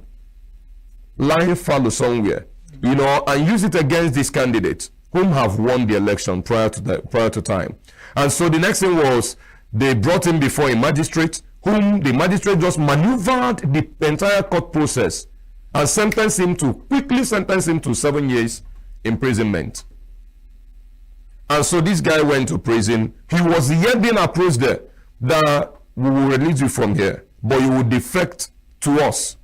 lying fallow somewhere, and use it against these candidates whom have won the election prior to time. And so the next thing was they brought him before a magistrate, whom the magistrate just maneuvered the entire court process and quickly sentenced him to 7 years imprisonment. And so this guy went to prison. He was yet being approached there that we will release you from here, but you will defect to us.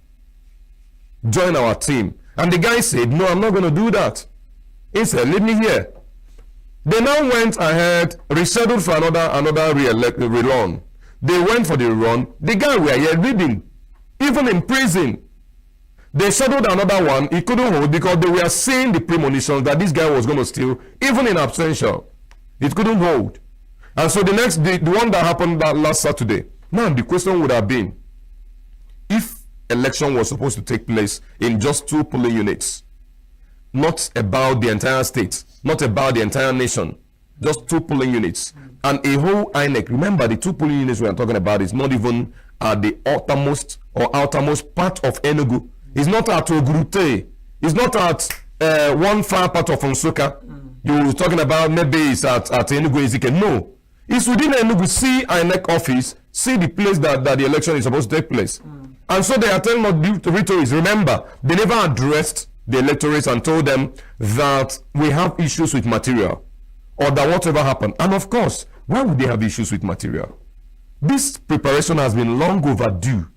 Join our team. And the guy said, no, I'm not going to do that. He said, leave me here. They now went ahead, rescheduled for another rerun. They went for the rerun. The guy were here reading, even in prison. They scheduled another one. He couldn't hold because they were seeing the premonitions that this guy was going to steal, even in absentia. It couldn't hold. And so the one that happened last Saturday. Now the question would have been, if election was supposed to take place in just 2 polling units, not about the entire state, not about the entire nation, just 2 polling units, and a whole INEC. Remember, the 2 polling units we are talking about is not even at the outermost part of ENUGU. It's not at Ogurute. It's not at one far part of Nsukka. You were talking about maybe it's at ENUGU Ezike. No. It's within ENUGU. See INEC office. See the place that the election is supposed to take place. And so they are telling the rhetorics. Remember, they never addressed the electorates and told them that we have issues with material or that whatever happened. And of course, why would they have issues with material? This preparation has been long overdue.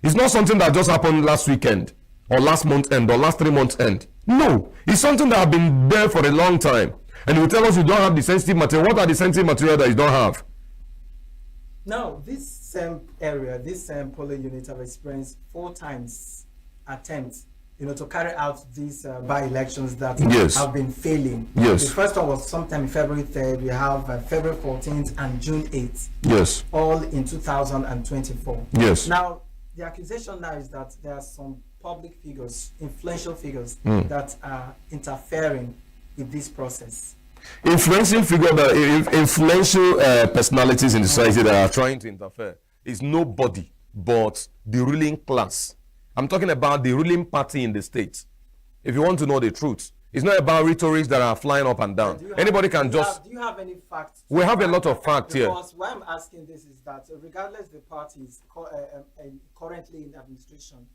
It's not something that just happened last weekend or last month end or last 3 months end. No, it's something that has been there for a long time. And you tell us you don't have the sensitive material. What are the sensitive material that you don't have? Now, this same area, this same polling unit have experienced 4 times attempts, to carry out these by-elections that have been failing. Yes. The first one was sometime in February 3rd. We have February 14th and June 8th. Yes. All in 2024. Yes. Now, the accusation now is that there are some public figures, influential figures, that are interfering with this process. Influential personalities in the society that are trying to interfere is nobody but the ruling class. I'm talking about the ruling party in the state. If you want to know the truth, it's not about rhetorics that are flying up and down. Anybody can just. Do you have any facts? We have a lot of facts here. Because why I'm asking this is that regardless the party is currently in administration,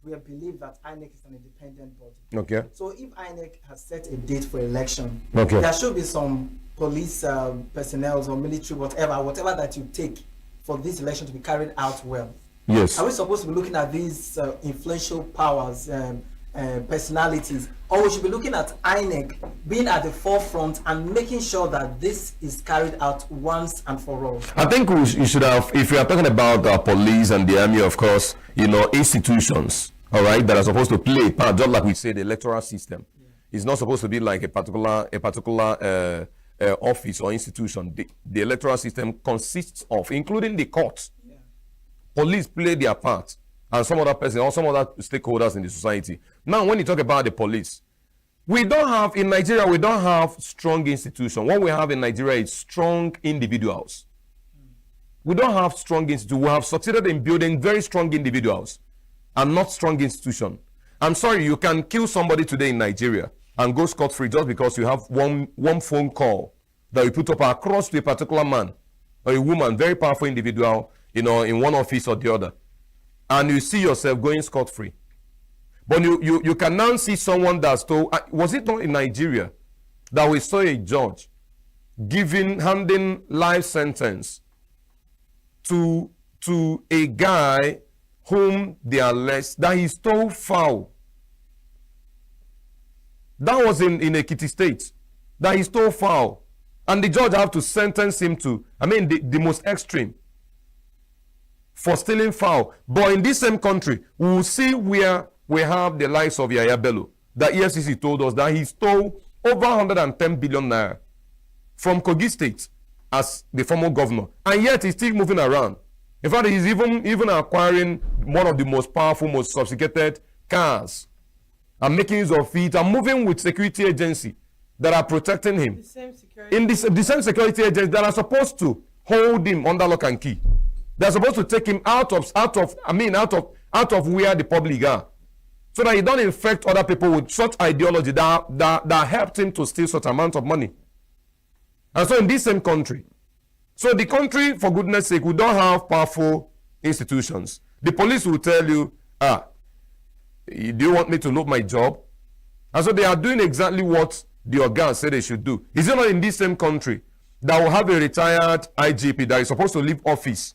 we believe that INEC is an independent body. Okay. So if INEC has set a date for election, okay, there should be some police personnel or military, whatever that you take for this election to be carried out well. Yes. Are we supposed to be looking at these influential powers, personalities, or we should be looking at INEC being at the forefront and making sure that this is carried out once and for all? I think you should have, if you are talking about the police and the army, of course, institutions, all right, that are supposed to play a part, just like we say, the electoral system. It's not supposed to be like a particular office or institution. The electoral system consists of, including the courts. Police play their part, and some other person or some other stakeholders in the society. Now, when you talk about the police, in Nigeria, we don't have strong institutions. What we have in Nigeria is strong individuals. We don't have strong institutions. We have succeeded in building very strong individuals and not strong institutions. I'm sorry, you can kill somebody today in Nigeria and go scot-free just because you have one phone call that you put up across to a particular man or a woman, very powerful individual, in one office or the other, and you see yourself going scot-free. But you can now see someone that's told, was it not in Nigeria that we saw a judge handing life sentence to a guy whom they alleged that he stole fowl? That was in Ekiti State, that he stole fowl. And the judge have to sentence him to, the most extreme for stealing fowl. But in this same country, we will see where we have the likes of Yaya Bello. The EFCC told us that he stole over 110 billion naira from Kogi State as the former governor. And yet he's still moving around. In fact, he's even acquiring one of the most powerful, most sophisticated cars and making use of it and moving with security agency that are protecting him. The same security agents that are supposed to hold him under lock and key. They're supposed to take him out of where the public are, so that he don't infect other people with such ideology that helped him to steal such amount of money. And so in this same country, so the country, for goodness sake, we don't have powerful institutions. The police will tell you, do you want me to lose my job? And so they are doing exactly what the organs say they should do. Is it not in this same country that will have a retired IGP that is supposed to leave office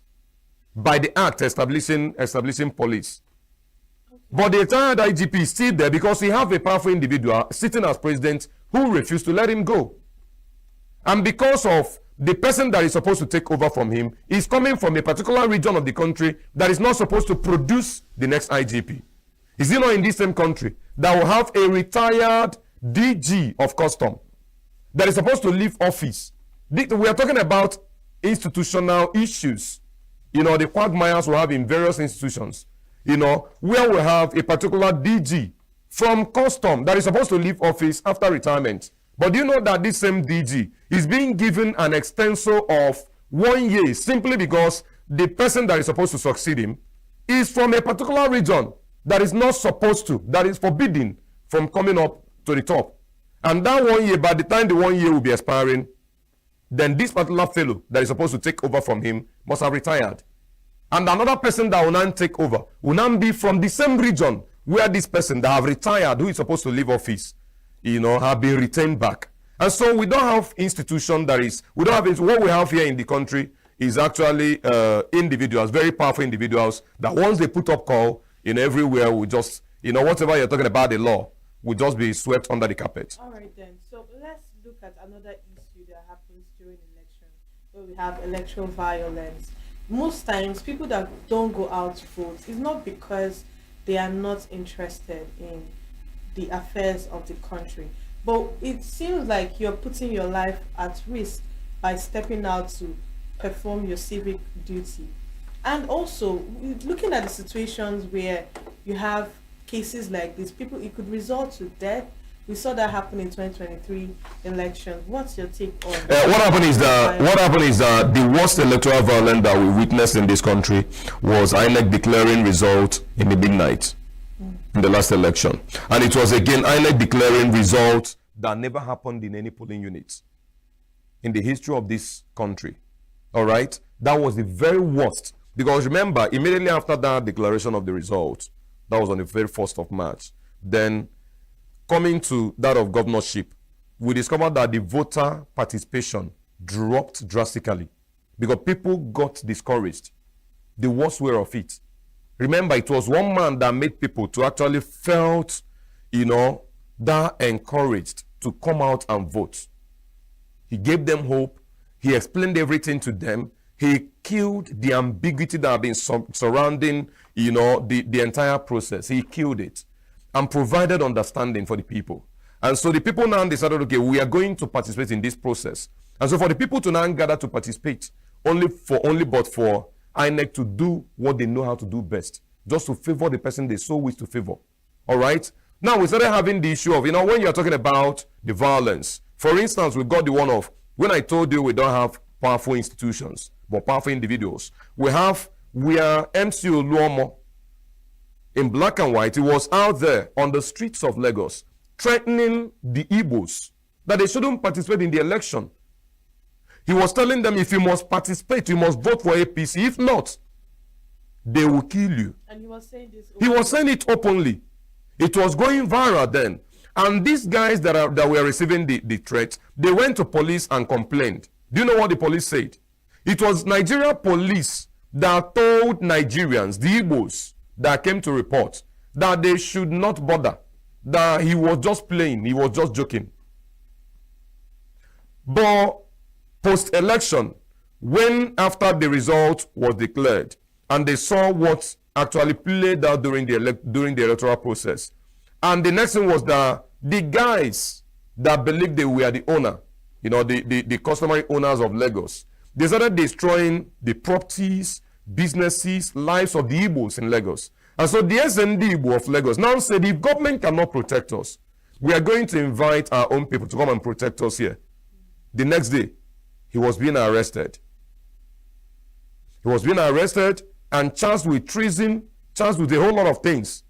by the act establishing police? But the retired IGP is still there because he have a powerful individual sitting as president who refused to let him go. And because of the person that is supposed to take over from him is coming from a particular region of the country that is not supposed to produce the next IGP. Is it not in this same country that will have a retired DG of custom that is supposed to leave office? We are talking about institutional issues. The quagmires we have in various institutions. Where we have a particular DG from custom that is supposed to leave office after retirement. But do you know that this same DG is being given an extension of 1 year simply because the person that is supposed to succeed him is from a particular region that is not supposed to, that is forbidden from coming up to the top. And that 1 year, by the time the 1 year will be expiring, then this particular fellow that is supposed to take over from him must have retired. And another person that will now take over will now be from the same region where this person that have retired, who is supposed to leave office, have been retained back. And so we don't have institution that is, what we have here in the country is actually individuals, very powerful individuals that once they put up call, everywhere we just, whatever you're talking about the law, will just be swept under the carpet. All right then. So let's look at another issue that happens during election, where we have electoral violence. Most times, people that don't go out to vote is not because they are not interested in the affairs of the country, but it seems like you're putting your life at risk by stepping out to perform your civic duty. And also, looking at the situations where you have cases like this, it could result to death. We saw that happen in 2023 election. What's your take on that? What happened is that the worst electoral violence that we witnessed in this country was INEC declaring results in the midnight in the last election. And it was again INEC declaring results that never happened in any polling unit in the history of this country. All right? That was the very worst. Because remember, immediately after that declaration of the results, that was on the very 1st of March, then coming to that of governorship, we discovered that the voter participation dropped drastically because people got discouraged. The worst way of it. Remember, it was one man that made people to actually felt, that encouraged to come out and vote. He gave them hope. He explained everything to them. He killed the ambiguity that had been surrounding, the entire process. He killed it and provided understanding for the people. And so the people now decided, okay, we are going to participate in this process. And so for the people to now gather to participate, only but for INEC to do what they know how to do best, just to favor the person they so wish to favor. All right? Now we started having the issue of, when you're talking about the violence. For instance, we got the one of, when I told you we don't have powerful institutions, but powerful individuals. We are MC Oluomo, in black and white, he was out there on the streets of Lagos threatening the Igbos that they shouldn't participate in the election. He was telling them, if you must participate, you must vote for APC. If not, they will kill you. And he was saying this openly. He was saying it openly. It was going viral then. And these guys that were receiving the threat, they went to police and complained. Do you know what the police said? It was Nigeria police that told Nigerians, the Igbos, that came to report that they should not bother, that he was just playing, he was just joking. But Post-election, when after the result was declared and they saw what actually played out during the electoral process, and the next thing was that the guys that believed they were the owner, the customary owners of Lagos, they started destroying the properties, businesses, lives of the Igbos in Lagos. And so the SND Igbo of Lagos now said, if government cannot protect us, we are going to invite our own people to come and protect us here. The next day, he was being arrested. He was being arrested and charged with treason, charged with a whole lot of things.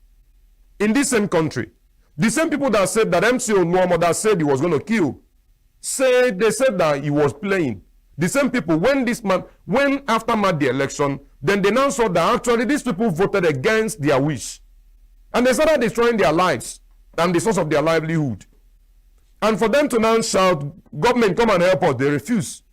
In this same country, the same people that said that MC Onuomo that said he was going to kill, they said that he was playing. The same people, when after the election, then they now saw that actually these people voted against their wish. And they started destroying their lives and the source of their livelihood. And for them to now shout, government, come and help us, they refused.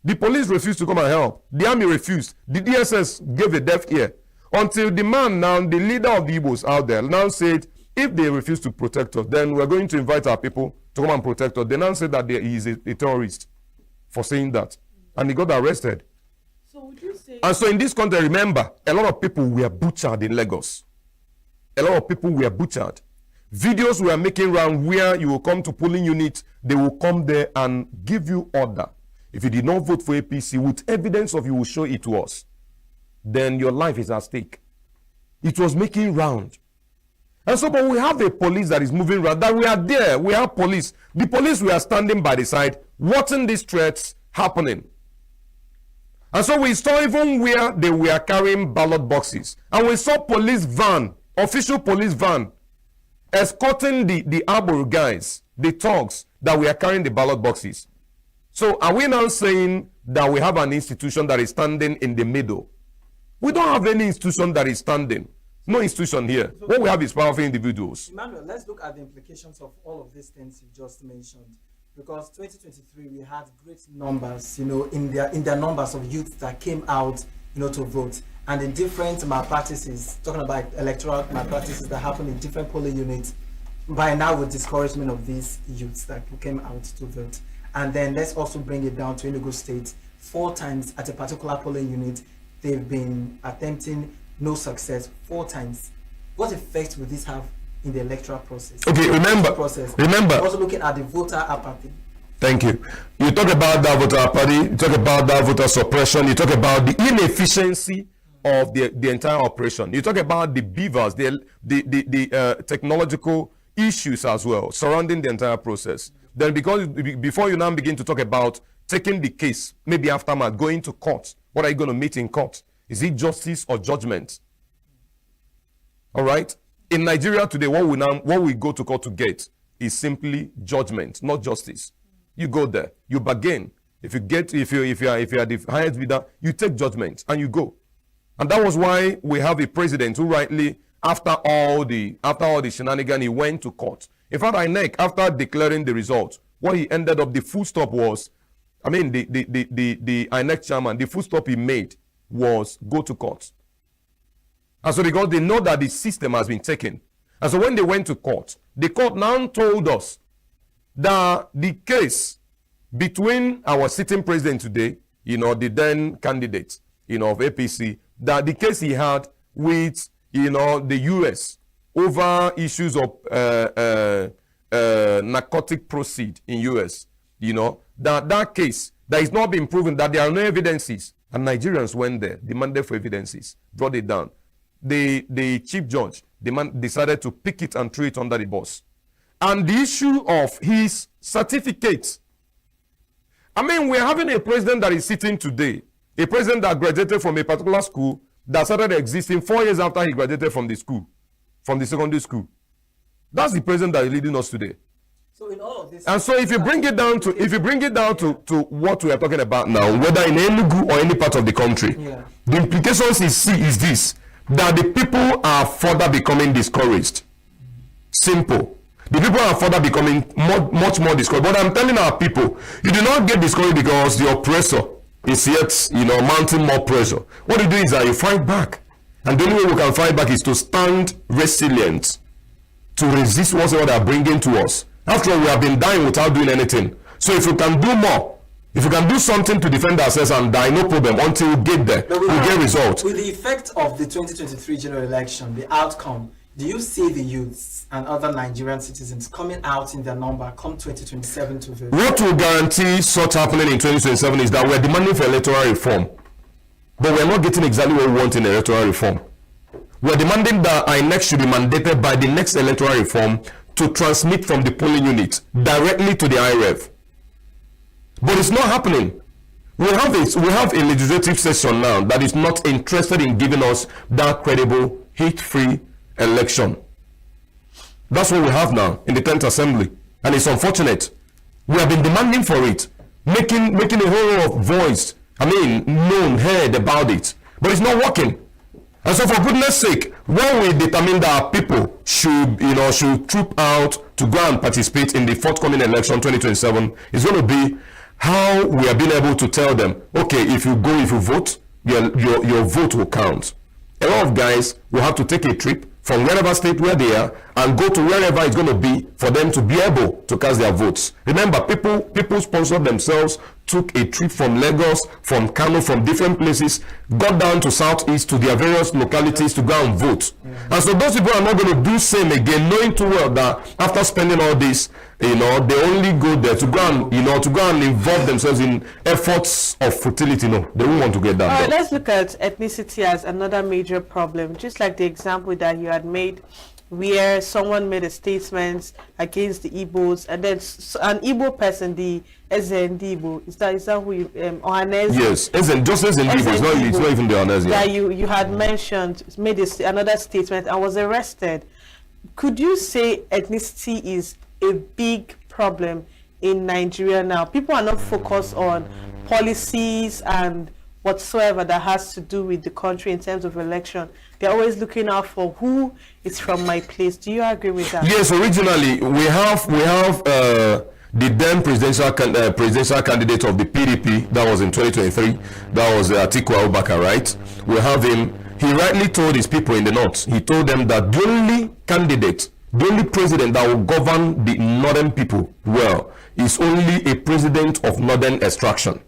The police refused to come and help. The army refused. The DSS gave a deaf ear. Until the man now, the leader of the Igbos out there, now said, if they refuse to protect us, then we're going to invite our people to come and protect us. They now said that he is a terrorist for saying that. And he got arrested. So would you say... And so in this country, remember, a lot of people were butchered in Lagos. A lot of people were butchered. Videos were making around where you will come to polling units, they will come there and give you order. If you did not vote for APC, with evidence of you will show it to us, then your life is at stake. It was making round. And so, but we have a police that is moving around, that we are there, we have police. The police were standing by the side, watching these threats happening. And so we saw even where they were carrying ballot boxes. And we saw police van, official police van, escorting the arbor guys, the thugs that were carrying the ballot boxes. So are we now saying that we have an institution that is standing in the middle? We don't have any institution that is standing. No institution here. What we have is powerful individuals. Emmanuel, let's look at the implications of all of these things you just mentioned. Because 2023, we had great numbers, in their numbers of youths that came out, to vote. And the different malpractices, talking about electoral malpractices that happened in different polling units, by now with discouragement of these youths that came out to vote. And then let's also bring it down to ENUGU State. 4 times at a particular polling unit, they've been attempting no success 4 times. What effect will this have in the electoral process? Okay, remember. Also looking at the voter apathy. Thank you. You talk about that voter apathy, you talk about that voter suppression, you talk about the inefficiency of the entire operation. You talk about the beavers, the technological issues as well surrounding the entire process. Then before you now begin to talk about taking the case, maybe aftermath, going to court, what are you going to meet in court? Is it justice or judgment? All right. In Nigeria today, what we go to court to get is simply judgment, not justice. You go there, you bargain. If you are the highest bidder, you take judgment and you go. And that was why we have a president who rightly, after all the shenanigans, he went to court. In fact, INEC, after declaring the result, what he ended up, the full stop was, the INEC chairman, the full stop he made was go to court. And so because they know that the system has been taken. And so when they went to court, the court now told us that the case between our sitting president today, the then candidate, of APC, that the case he had with, the US over issues of narcotic proceed in US, that case, that is not been proven, that there are no evidences. And Nigerians went there, demanded for evidences, brought it down. The chief judge decided to pick it and throw it under the bus. And the issue of his certificate. We're having a president that is sitting today, a president that graduated from a particular school that started existing 4 years after he graduated from the school, from the secondary school. That's the president that is leading us today. So in all of this, and so if you bring it down to what we are talking about now, whether in ENUGU or any part of the country, the implications is this, that the people are further becoming discouraged. Simple. The people are further becoming much more discouraged. But I'm telling our people, you do not get discouraged because the oppressor is yet, mounting more pressure. What you do is that you fight back. And the only way we can fight back is to stand resilient, to resist whatever they are bringing to us. After all, we have been dying without doing anything. So if we can do more, If we can do something to defend ourselves and die, no problem. Until we get there, we get results. With the effect of the 2023 general election, the outcome, do you see the youths and other Nigerian citizens coming out in their number come 2027 to vote? What will guarantee such happening in 2027 is that we're demanding for electoral reform, but we're not getting exactly what we want in electoral reform. We're demanding that INEC should be mandated by the next electoral reform to transmit from the polling unit directly to the IREV. But it's not happening. We have a legislative session now that is not interested in giving us that credible, hate-free election. That's what we have now in the 10th Assembly, and it's unfortunate. We have been demanding for it, making a whole lot of voice, known, heard about it, but it's not working. And so, for goodness sake, when we determine that our people should troop out to go and participate in the forthcoming election 2027, it's going to be how we are being able to tell them, okay, if you vote, your vote will count. A lot of guys will have to take a trip from wherever state where they are and go to wherever it's going to be for them to be able to cast their votes. Remember, people sponsored themselves, took a trip from Lagos, from Kano, from different places, got down to Southeast to their various localities to go and vote. And so those people are not going to do same again, knowing too well that after spending all this, they only go there to go and involve themselves in efforts of futility. No, they won't want to get that done. Let's look at ethnicity as another major problem, just like the example that you had made, where someone made a statement against the Igbos, and then an Igbo person, the Ezendibo, is that who you Ohanes? Yes, just Ezendibo. It's not even the Ohanes. That you had mentioned, made another statement and was arrested. Could you say ethnicity is a big problem in Nigeria now? People are not focused on policies and whatsoever that has to do with the country in terms of election. They're always looking out for who is from my place. Do you agree with that? Yes, originally we have the then presidential candidate of the PDP, that was in 2023, that was Atiku Abubakar, right? We have him. He rightly told his people in the north, he told them that the only candidate, the only president that will govern the northern people well is only a president of northern extraction.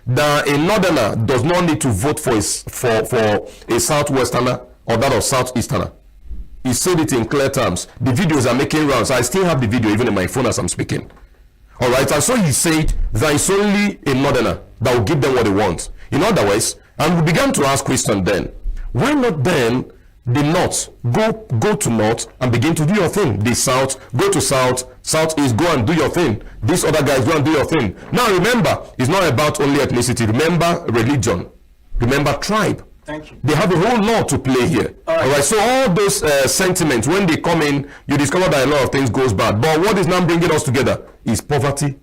That a northerner does not need to vote for a southwesterner or that of southeasterner. He said it in clear terms. The videos are making rounds. I still have the video even in my phone as I'm speaking. All right, and so he said that it's only a northerner that will give them what they want. In other words, and we began to ask questions then, why not then the north go to north and begin to do your thing? The south, go to south, southeast, go and do your thing. These other guys, go and do your thing. Now remember, it's not about only ethnicity. Remember religion. Remember tribe. Thank you. They have a whole lot to play here. All right. So all those sentiments, when they come in, you discover that a lot of things goes bad. But what is now bringing us together is poverty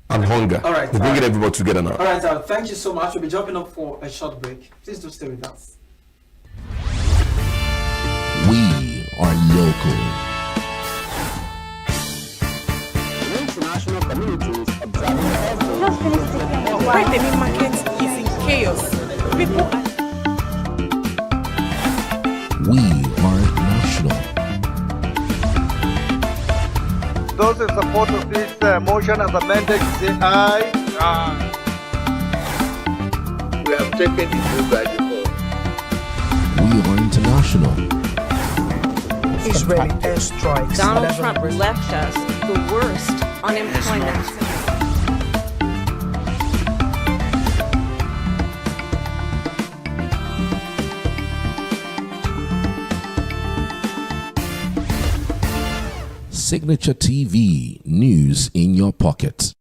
and hunger. All right. We're bringing everybody together now. All right. Thank you so much. We'll be jumping up for a short break. Please do stay with us. We are local. International communities observing every Just finished the Why the main market is in chaos. People are... We are national. Those in support of this motion as amended, say aye. Aye. We have taken the bill by default. We are international. Israeli airstrikes. Donald Trump left us the worst unemployment. Signature TV, news in your pocket.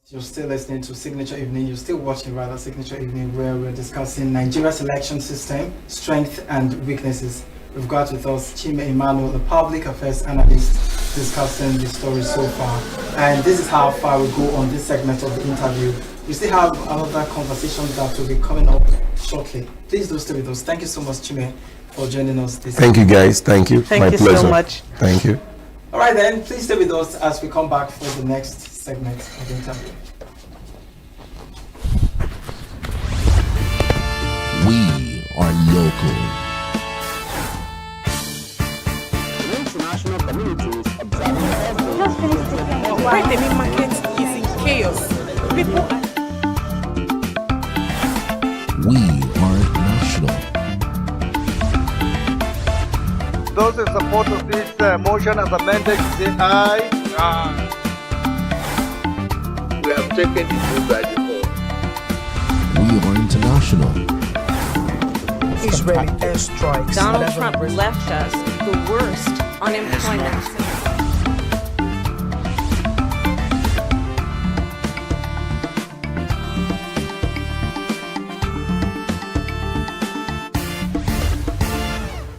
You're still listening to Signature Evening. You're still watching rather Signature Evening, where we're discussing Nigeria's election system, strength and weaknesses. We've got with us Chime Emmanuel, the public affairs analyst, discussing the story so far. And this is how far we go on this segment of the interview. We still have another conversation that will be coming up shortly. Please do stay with us. Thank you so much, Chime, for joining us this Thank you, guys. Thank you. Thank My you pleasure. so much. Thank you. All right, then, please stay with us as we come back for the next segment of the interview. We are local. The international community is observing every Just finished taking why the main market is in chaos. People We are national. Those in support of this motion as amended, say aye. Aye. We have taken the vote by default. We are international. Israeli airstrikes. Donald Trump left us the worst unemployment.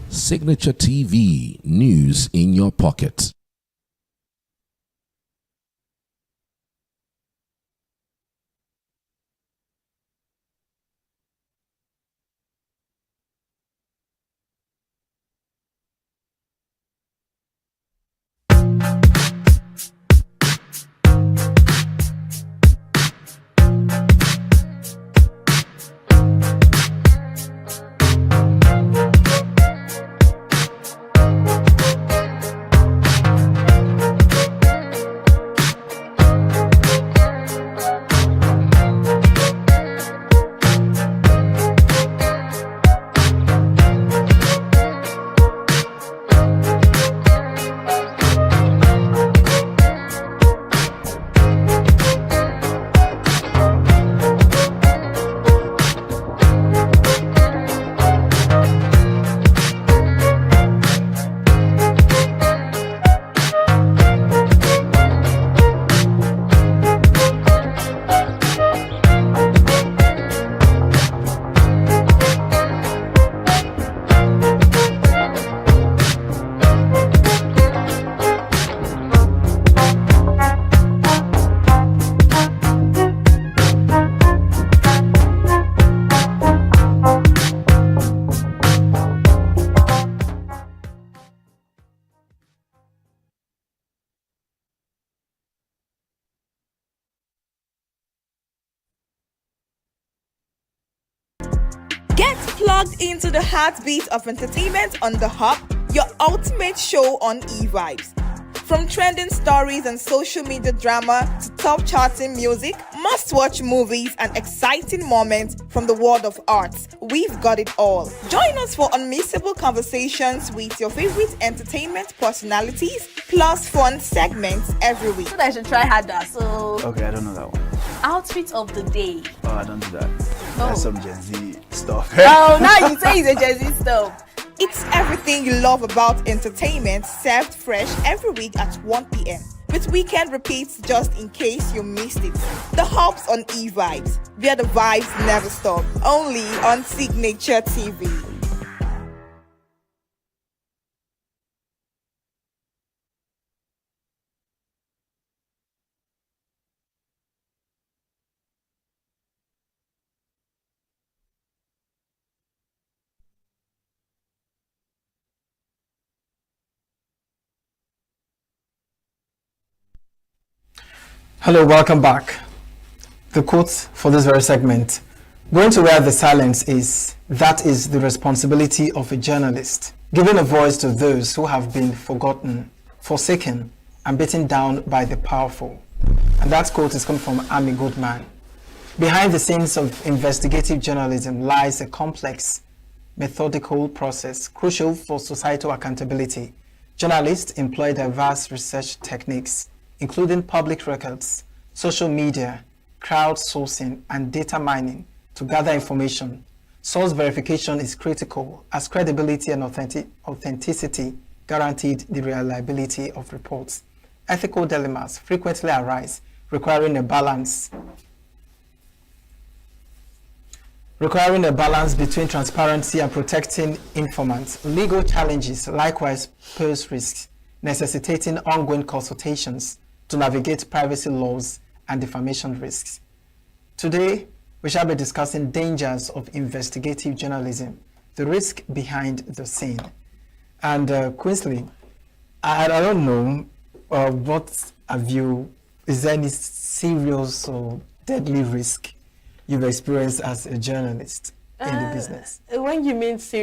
Signature TV, news in your pocket. Get plugged into the heartbeat of entertainment on The Hub, your ultimate show on e-vibes. From trending stories and social media drama to top charting music, must-watch movies and exciting moments from the world of arts, we've got it all. Join us for unmissable conversations with your favorite entertainment personalities, plus fun segments every week. So I should try harder. So Okay, I don't know that one. outfit of the day. Oh, I don't do that. Oh. That's some Gen Z stuff. Oh, now you say it's a Gen Z stuff. It's everything you love about entertainment, served fresh every week at 1 p.m. with weekend repeats just in case you missed it. The Hubs on e-vibes, where the vibes never stop. Only on Signature TV. Hello, welcome back. The quote for this very segment: going to where the silence is, that is the responsibility of a journalist, giving a voice to those who have been forgotten, forsaken, and beaten down by the powerful. And that quote is coming from Amy Goodman. Behind the scenes of investigative journalism lies a complex, methodical process crucial for societal accountability. Journalists employ diverse research techniques, including public records, social media, crowdsourcing, and data mining to gather information. Source verification is critical as credibility and authenticity guaranteed the reliability of reports. Ethical dilemmas frequently arise requiring a balance. Requiring a balance between transparency and protecting informants. Legal challenges likewise pose risks, necessitating ongoing consultations to navigate privacy laws and defamation risks. Today, we shall be discussing dangers of investigative journalism, the risk behind the scene. And Quinsley, I don't know, what have you, is there any serious or deadly risk you've experienced as a journalist in the business? When you mean serious